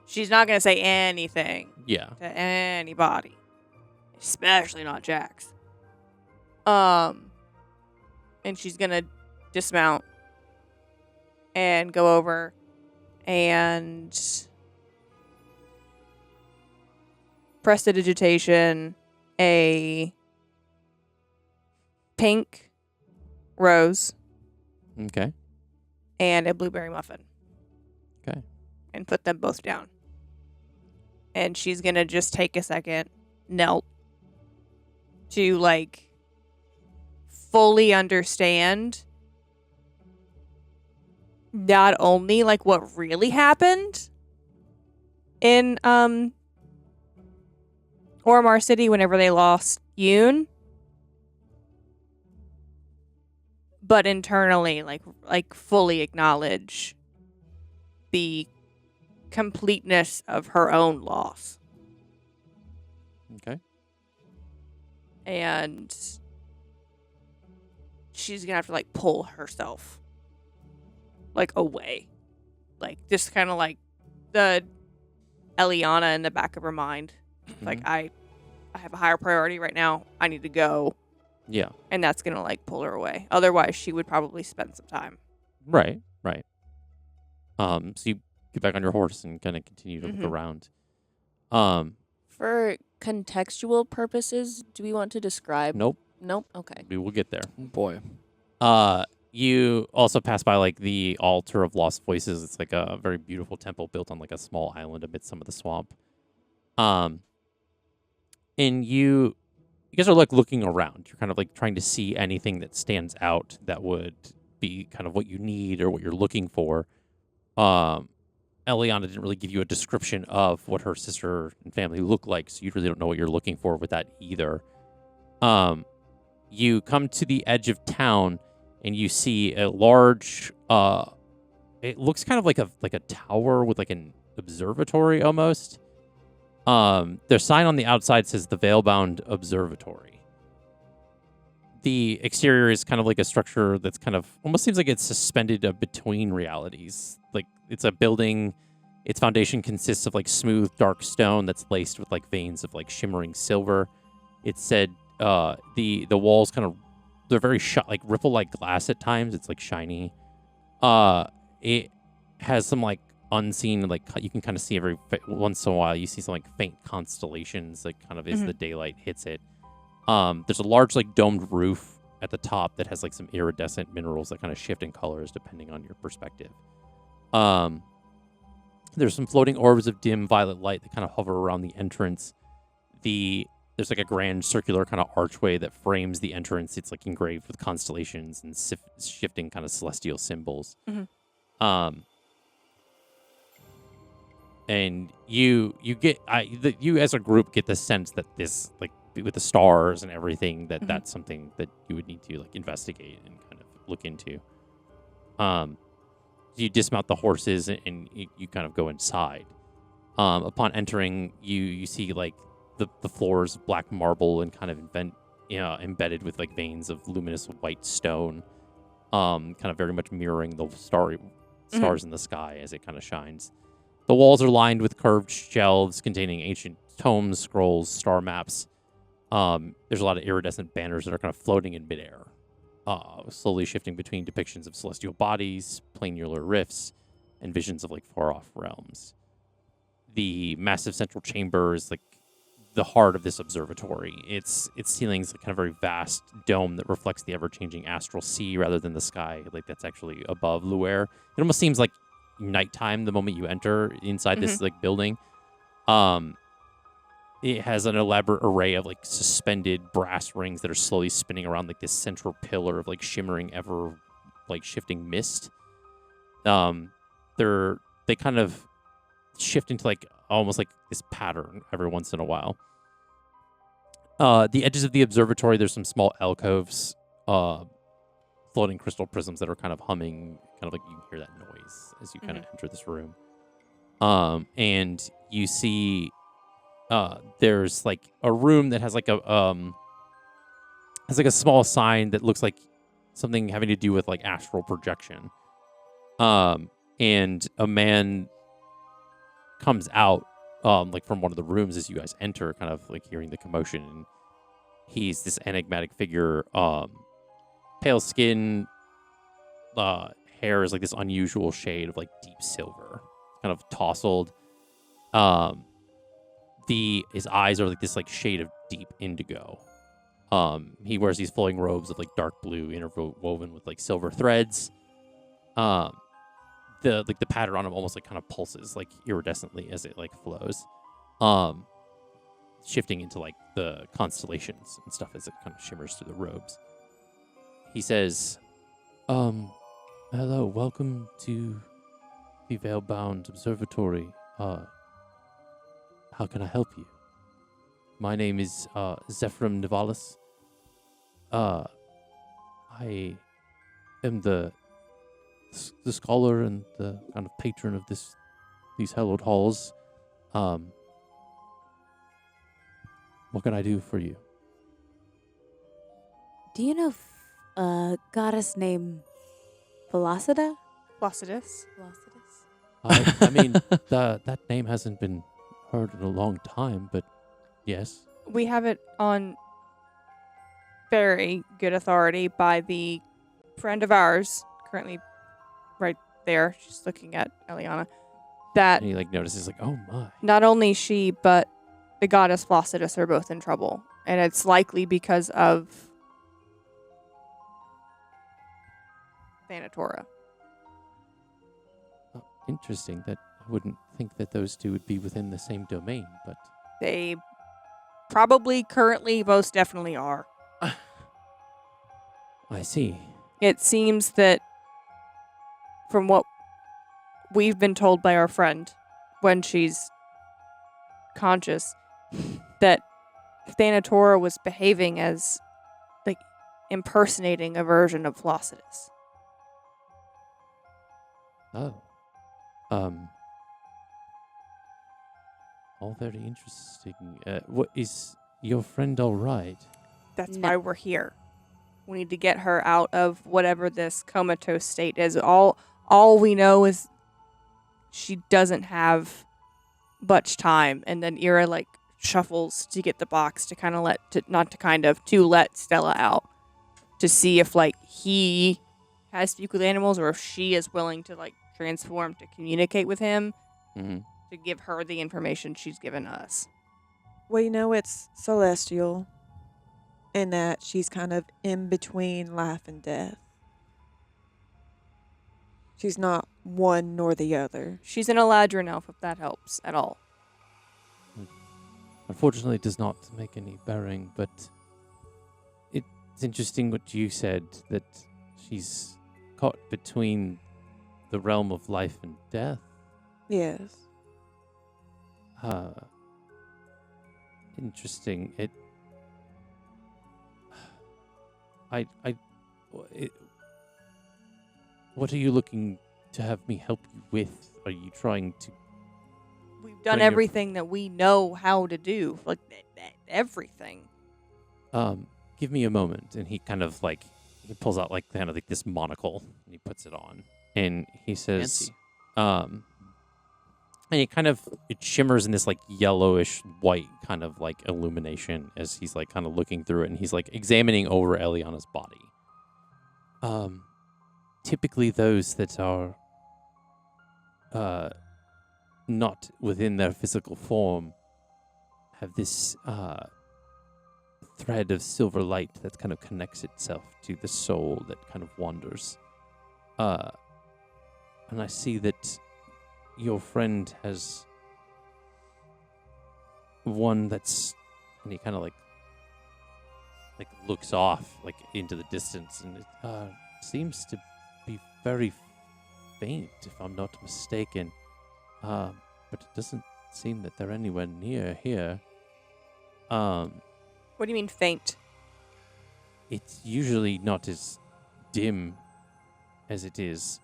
Speaker 2: She's not gonna say anything
Speaker 1: Yeah.
Speaker 2: to anybody, especially not Jax. And she's gonna dismount and go over and prestidigitation a pink rose
Speaker 1: Okay.
Speaker 2: and a blueberry muffin.
Speaker 1: Okay.
Speaker 2: And put them both down. And she's going to just take a second, knelt, to like fully understand not only like what really happened in Ormar City whenever they lost Yoon, but internally like fully acknowledge the completeness of her own loss.
Speaker 1: Okay.
Speaker 2: And she's gonna have to like pull herself like away, like just kind of like the Elliana in the back of her mind. Like I have a higher priority right now. I need to go.
Speaker 1: Yeah.
Speaker 2: And that's gonna like pull her away. Otherwise, she would probably spend some time.
Speaker 1: Right. Right. So you get back on your horse and kind of continue to look around.
Speaker 5: For contextual purposes, do we want to describe?
Speaker 1: Nope.
Speaker 5: Nope. Okay.
Speaker 1: We will get there.
Speaker 3: Boy.
Speaker 1: You also pass by like the altar of lost voices. It's like a very beautiful temple built on like a small island amidst some of the swamp. And you guys are like looking around. You're kind of like trying to see anything that stands out that would be kind of what you need or what you're looking for. Elliana didn't really give you a description of what her sister and family look like, so you really don't know what you're looking for with that either. You come to the edge of town and you see a large it looks kind of like a tower with like an observatory almost. Their sign on the outside says the Veilbound Observatory. The exterior is kind of like a structure that's kind of almost seems like it's suspended between realities. Like it's a building, its foundation consists of like smooth dark stone that's laced with like veins of like shimmering silver. It said the walls kind of, they're very like ripple like glass at times. It's like shiny. It has some like unseen, like you can kind of see every once in a while you see some like faint constellations like kind of as the daylight hits it. There's a large like domed roof at the top that has like some iridescent minerals that kind of shift in colors depending on your perspective. There's some floating orbs of dim violet light that kind of hover around the entrance. There's like a grand circular kind of archway that frames the entrance. It's like engraved with constellations and shifting kind of celestial symbols. And you as a group get the sense that this, like with the stars and everything, that's something that you would need to like investigate and kind of look into. You dismount the horses and you kind of go inside. Upon entering, you see like the floors of black marble and kind of embedded with like veins of luminous white stone, kind of very much mirroring the stars in the sky as it kind of shines. The walls are lined with curved shelves containing ancient tomes, scrolls, star maps. There's a lot of iridescent banners that are kind of floating in midair, slowly shifting between depictions of celestial bodies, planular rifts, and visions of like far-off realms. The massive central chamber is like the heart of this observatory. Its ceilings like kind of very vast dome that reflects the ever-changing astral sea rather than the sky, like that's actually above Luwere. It almost seems like nighttime the moment you enter inside this like building. It has an elaborate array of like suspended brass rings that are slowly spinning around like this central pillar of like shimmering, ever like shifting mist. They kind of shift into like almost like this pattern every once in a while. The edges of the observatory, there's some small alcoves, floating crystal prisms that are kind of humming, kind of like you can hear that noise as you kind of enter this room. And you see there's like a room that has like a small sign that looks like something having to do with like astral projection. And a man comes out, like from one of the rooms as you guys enter, kind of like hearing the commotion. And he's this enigmatic figure, pale skin, hair is like this unusual shade of like deep silver, kind of tousled. His eyes are like this like shade of deep indigo. He wears these flowing robes of like dark blue interwoven with like silver threads. The pattern on him almost like kind of pulses like iridescently as it like flows. Shifting into like the constellations and stuff as it kind of shimmers through the robes. He says, hello, welcome to the Veilbound Observatory. How can I help you? My name is Zephyrum Nivalis. I am the scholar and the kind of patron of these hallowed halls. What can I do for you?
Speaker 6: Do you know a goddess named Velocida?
Speaker 2: Placidus.
Speaker 1: I mean, that name hasn't been heard in a long time, but yes.
Speaker 2: We have it on very good authority by the friend of ours, currently right there. She's looking at Elliana. That
Speaker 1: And he like notices like, oh my.
Speaker 2: not only she, but the goddess Placidus are both in trouble. And it's likely because of Thanatora.
Speaker 1: Oh, interesting. That I wouldn't think that those two would be within the same domain, but
Speaker 2: They probably currently most definitely are.
Speaker 1: I see.
Speaker 2: It seems that from what we've been told by our friend when she's conscious, that Thanatora was behaving as like impersonating a version of Placidus.
Speaker 1: Oh. All very interesting. What is your friend all right?
Speaker 2: That's
Speaker 6: No.
Speaker 2: why we're here. We need to get her out of whatever this comatose state is. All we know is she doesn't have much time, and then Ira like shuffles to get the box to kind of to let Stella out to see if like he has speak with animals or if she is willing to like transform to communicate with him
Speaker 1: Mm-hmm.
Speaker 2: to give her the information she's given us.
Speaker 10: Well, you know, it's celestial in that she's kind of in between life and death. She's not one nor the other.
Speaker 2: She's an Eladrin elf, if that helps at all.
Speaker 1: Unfortunately, it does not make any bearing, but it's interesting what you said, that she's caught between the realm of life and death.
Speaker 10: Yes.
Speaker 1: Interesting. What are you looking to have me help you with? Are you trying to?
Speaker 2: We've done
Speaker 1: Bring your-
Speaker 2: everything that we know how to do. Like, everything.
Speaker 1: Give me a moment. And he kind of like, he pulls out like kind of like this monocle and he puts it on. And he says,
Speaker 3: Fancy.
Speaker 1: and it shimmers in this like yellowish white kind of like illumination as he's like kind of looking through it, and he's like examining over Elliana's body. Typically those that are not within their physical form have this thread of silver light that kind of connects itself to the soul that kind of wanders. And I see that your friend has one that's, and he kind of like looks off like into the distance, and it seems to be very faint, if I'm not mistaken. But it doesn't seem that they're anywhere near here.
Speaker 2: What do you mean faint?
Speaker 1: It's usually not as dim as it is.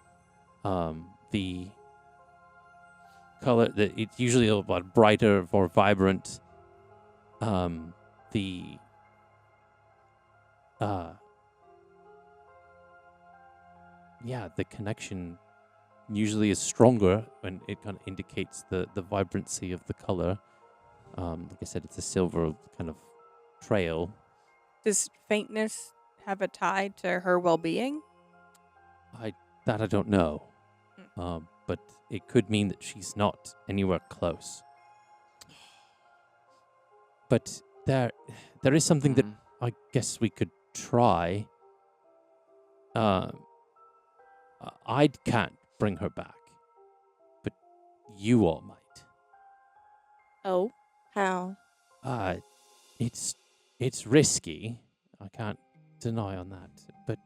Speaker 1: The color that it's usually a lot brighter, more vibrant. The connection usually is stronger, and it kind of indicates the vibrancy of the color. Like I said, it's a silver kind of trail.
Speaker 2: Does faintness have a tie to her well-being?
Speaker 1: I don't know. But it could mean that she's not anywhere close. But there is something that I guess we could try. I can't bring her back, but you all might.
Speaker 2: Oh.
Speaker 10: How?
Speaker 1: It's risky. I can't deny on that, but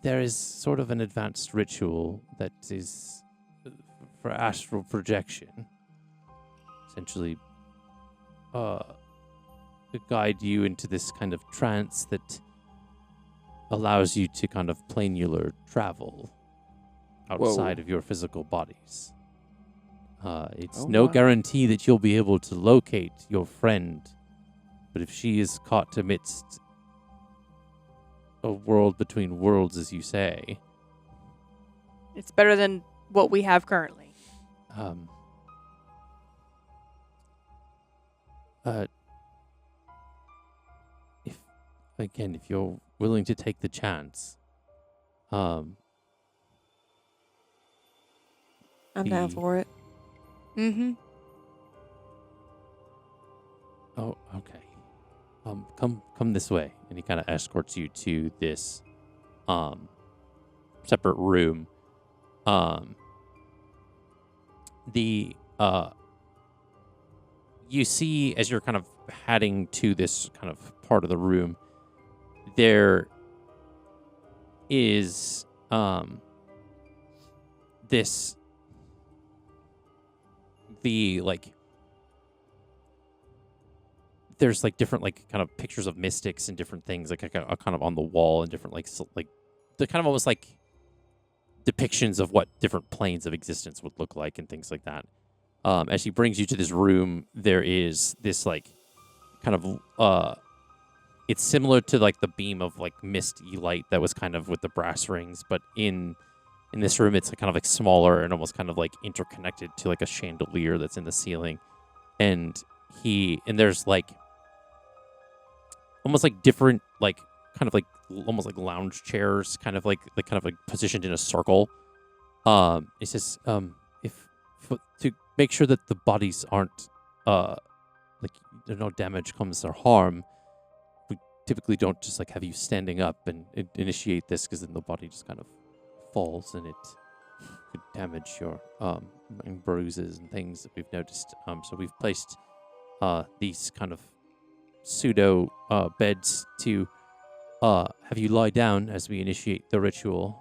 Speaker 1: there is sort of an advanced ritual that is for astral projection. Essentially, to guide you into this kind of trance that allows you to kind of planular travel outside of your physical bodies. It's no guarantee that you'll be able to locate your friend, but if she is caught amidst a world between worlds, as you say,
Speaker 2: It's better than what we have currently.
Speaker 1: If you're willing to take the chance,
Speaker 10: I'm down for it.
Speaker 2: Mm-hmm.
Speaker 1: Oh, okay. Come this way, and he kind of escorts you to this, separate room. You see as you're kind of heading to this kind of part of the room, there is there's like different like kind of pictures of mystics and different things like kind of on the wall and different like they're kind of almost like depictions of what different planes of existence would look like and things like that. As he brings you to this room, there is this like kind of it's similar to like the beam of like misty light that was kind of with the brass rings, but in this room it's kind of like smaller and almost kind of like interconnected to like a chandelier that's in the ceiling. And there's like almost like different like kind of like almost like lounge chairs kind of like positioned in a circle. It says to make sure that the bodies aren't like no damage comes or harm, we typically don't just like have you standing up and initiate this, because then the body just kind of falls and it could damage your and bruises and things that we've noticed. So we've placed these kind of pseudo beds to have you lie down as we initiate the ritual.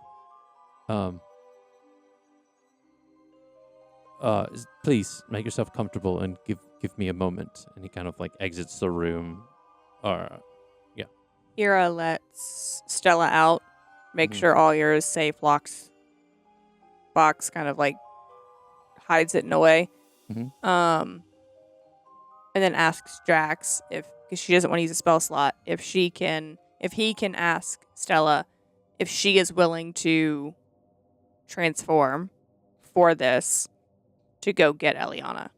Speaker 1: Please make yourself comfortable and give me a moment. And he kind of like exits the room.
Speaker 2: Ira lets Stella out, make sure all Ira is safe, locks box, kind of like hides it in a way. And then asks Jax because she doesn't want to use a spell slot, if he can ask Stella if she is willing to transform for this to go get Elliana.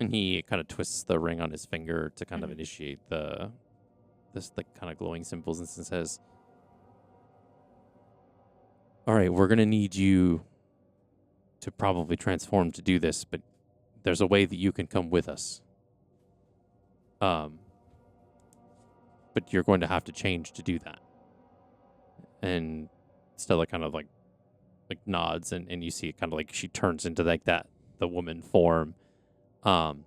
Speaker 1: And he kind of twists the ring on his finger to kind of initiate this like kind of glowing symbols and says, all right, we're going to need you to probably transform to do this, but there's a way that you can come with us. But you're going to have to change to do that. And Stella kind of like nods, and you see it kind of like she turns into like the woman form.
Speaker 2: And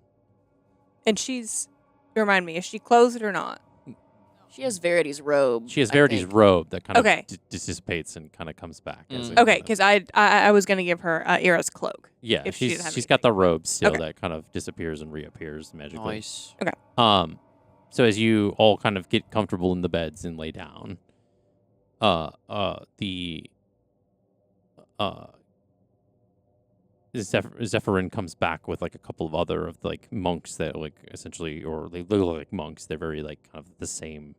Speaker 2: remind me, is she clothed or not?
Speaker 5: She has Verity's robe.
Speaker 1: She has Verity's robe that kind of
Speaker 2: Okay.
Speaker 1: dissipates and kind of comes back. As
Speaker 2: Okay, because I was going to give her Ira's cloak.
Speaker 1: yeah,
Speaker 2: if she didn't have
Speaker 1: she's got the robe still
Speaker 2: Okay.
Speaker 1: that kind of disappears and reappears magically.
Speaker 3: Nice.
Speaker 1: So as you all kind of get comfortable in the beds and lay down, Zephyrin comes back with like a couple of other of like monks that like essentially, or they look like monks. They're very like kind of the same,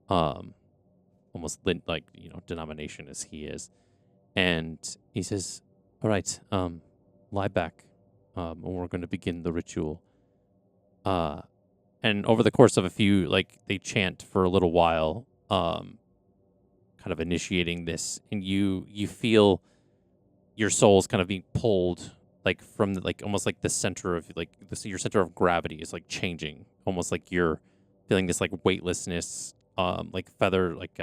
Speaker 1: almost like denomination as he is, And he says, "All right, lie back, and we're going to begin the ritual." And over the course of a few, like, they chant for a little while, kind of initiating this, and you feel your soul's kind of being pulled, like, from the, like, almost like the center of, like, your center of gravity is, like, changing, almost like you're feeling this, like, weightlessness, like feather, like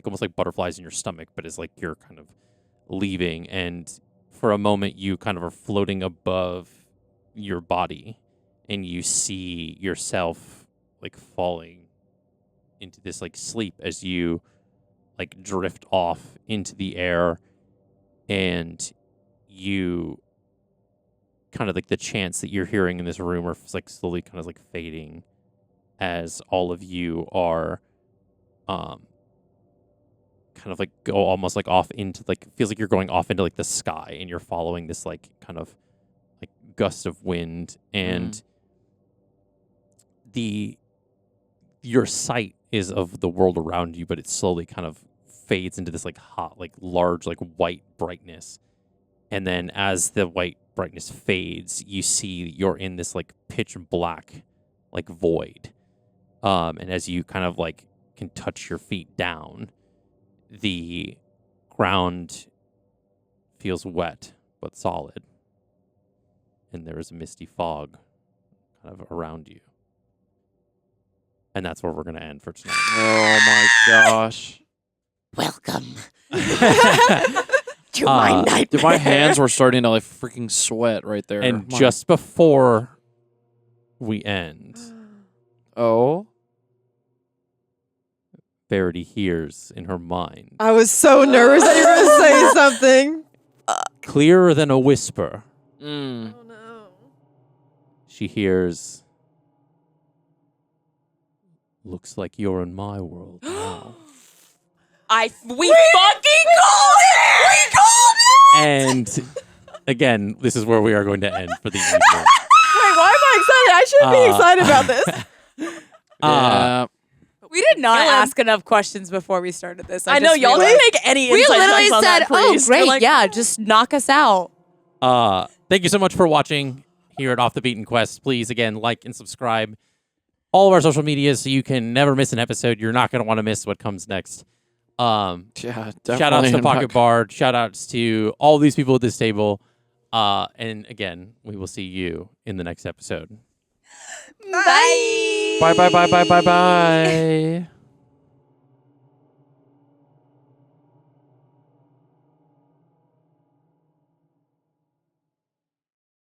Speaker 1: almost like butterflies in your stomach, but it's like you're kind of leaving, and for a moment you kind of are floating above your body, and you see yourself like falling into this like sleep as you like drift off into the air, and you kind of like the chants that you're hearing in this room are like slowly kind of like fading as all of you are kind of like go almost like off into like, feels like you're going off into like the sky, and you're following this like kind of like gust of wind, and your sight is of the world around you, but it slowly kind of fades into this like hot, like large, like white brightness. And then as the white brightness fades, you see you're in this like pitch black, like void. And as you kind of like can touch your feet down, the ground feels wet but solid. And there is a misty fog kind of around you. And that's where we're going to end for tonight.
Speaker 3: Oh my gosh.
Speaker 6: Welcome.
Speaker 3: To my nightmare. Dude, my hands were starting to like freaking sweat right there.
Speaker 1: And just before we end, Verity hears in her mind,
Speaker 10: I was so nervous that you were going to say something.
Speaker 1: clearer than a whisper,
Speaker 3: Mm.
Speaker 10: Oh no.
Speaker 1: she hears, "Looks like you're in my world now."
Speaker 2: We fucking called it! We called it!
Speaker 1: And again, this is where we are going to end for the evening.
Speaker 10: Wait, why am I excited? I shouldn't be excited about this.
Speaker 3: Yeah.
Speaker 4: We did not
Speaker 2: Dylan.
Speaker 4: ask enough questions before we started this.
Speaker 2: I know,
Speaker 4: just
Speaker 2: y'all
Speaker 4: realized.
Speaker 2: didn't make any
Speaker 4: We
Speaker 2: inside
Speaker 4: literally
Speaker 2: jokes on
Speaker 4: said,
Speaker 2: that
Speaker 4: "Oh,
Speaker 2: priest."
Speaker 4: great,
Speaker 2: We're like,
Speaker 4: yeah, just knock us out."
Speaker 1: Thank you so much for watching here at Off the Beaten Quest. Please, again, like and subscribe all of our social medias so you can never miss an episode. You're not going to want to miss what comes next.
Speaker 3: Yeah,
Speaker 1: Shout outs to Pocketbard. Shout outs to all these people at this table. And again, we will see you in the next episode.
Speaker 3: Bye. Bye.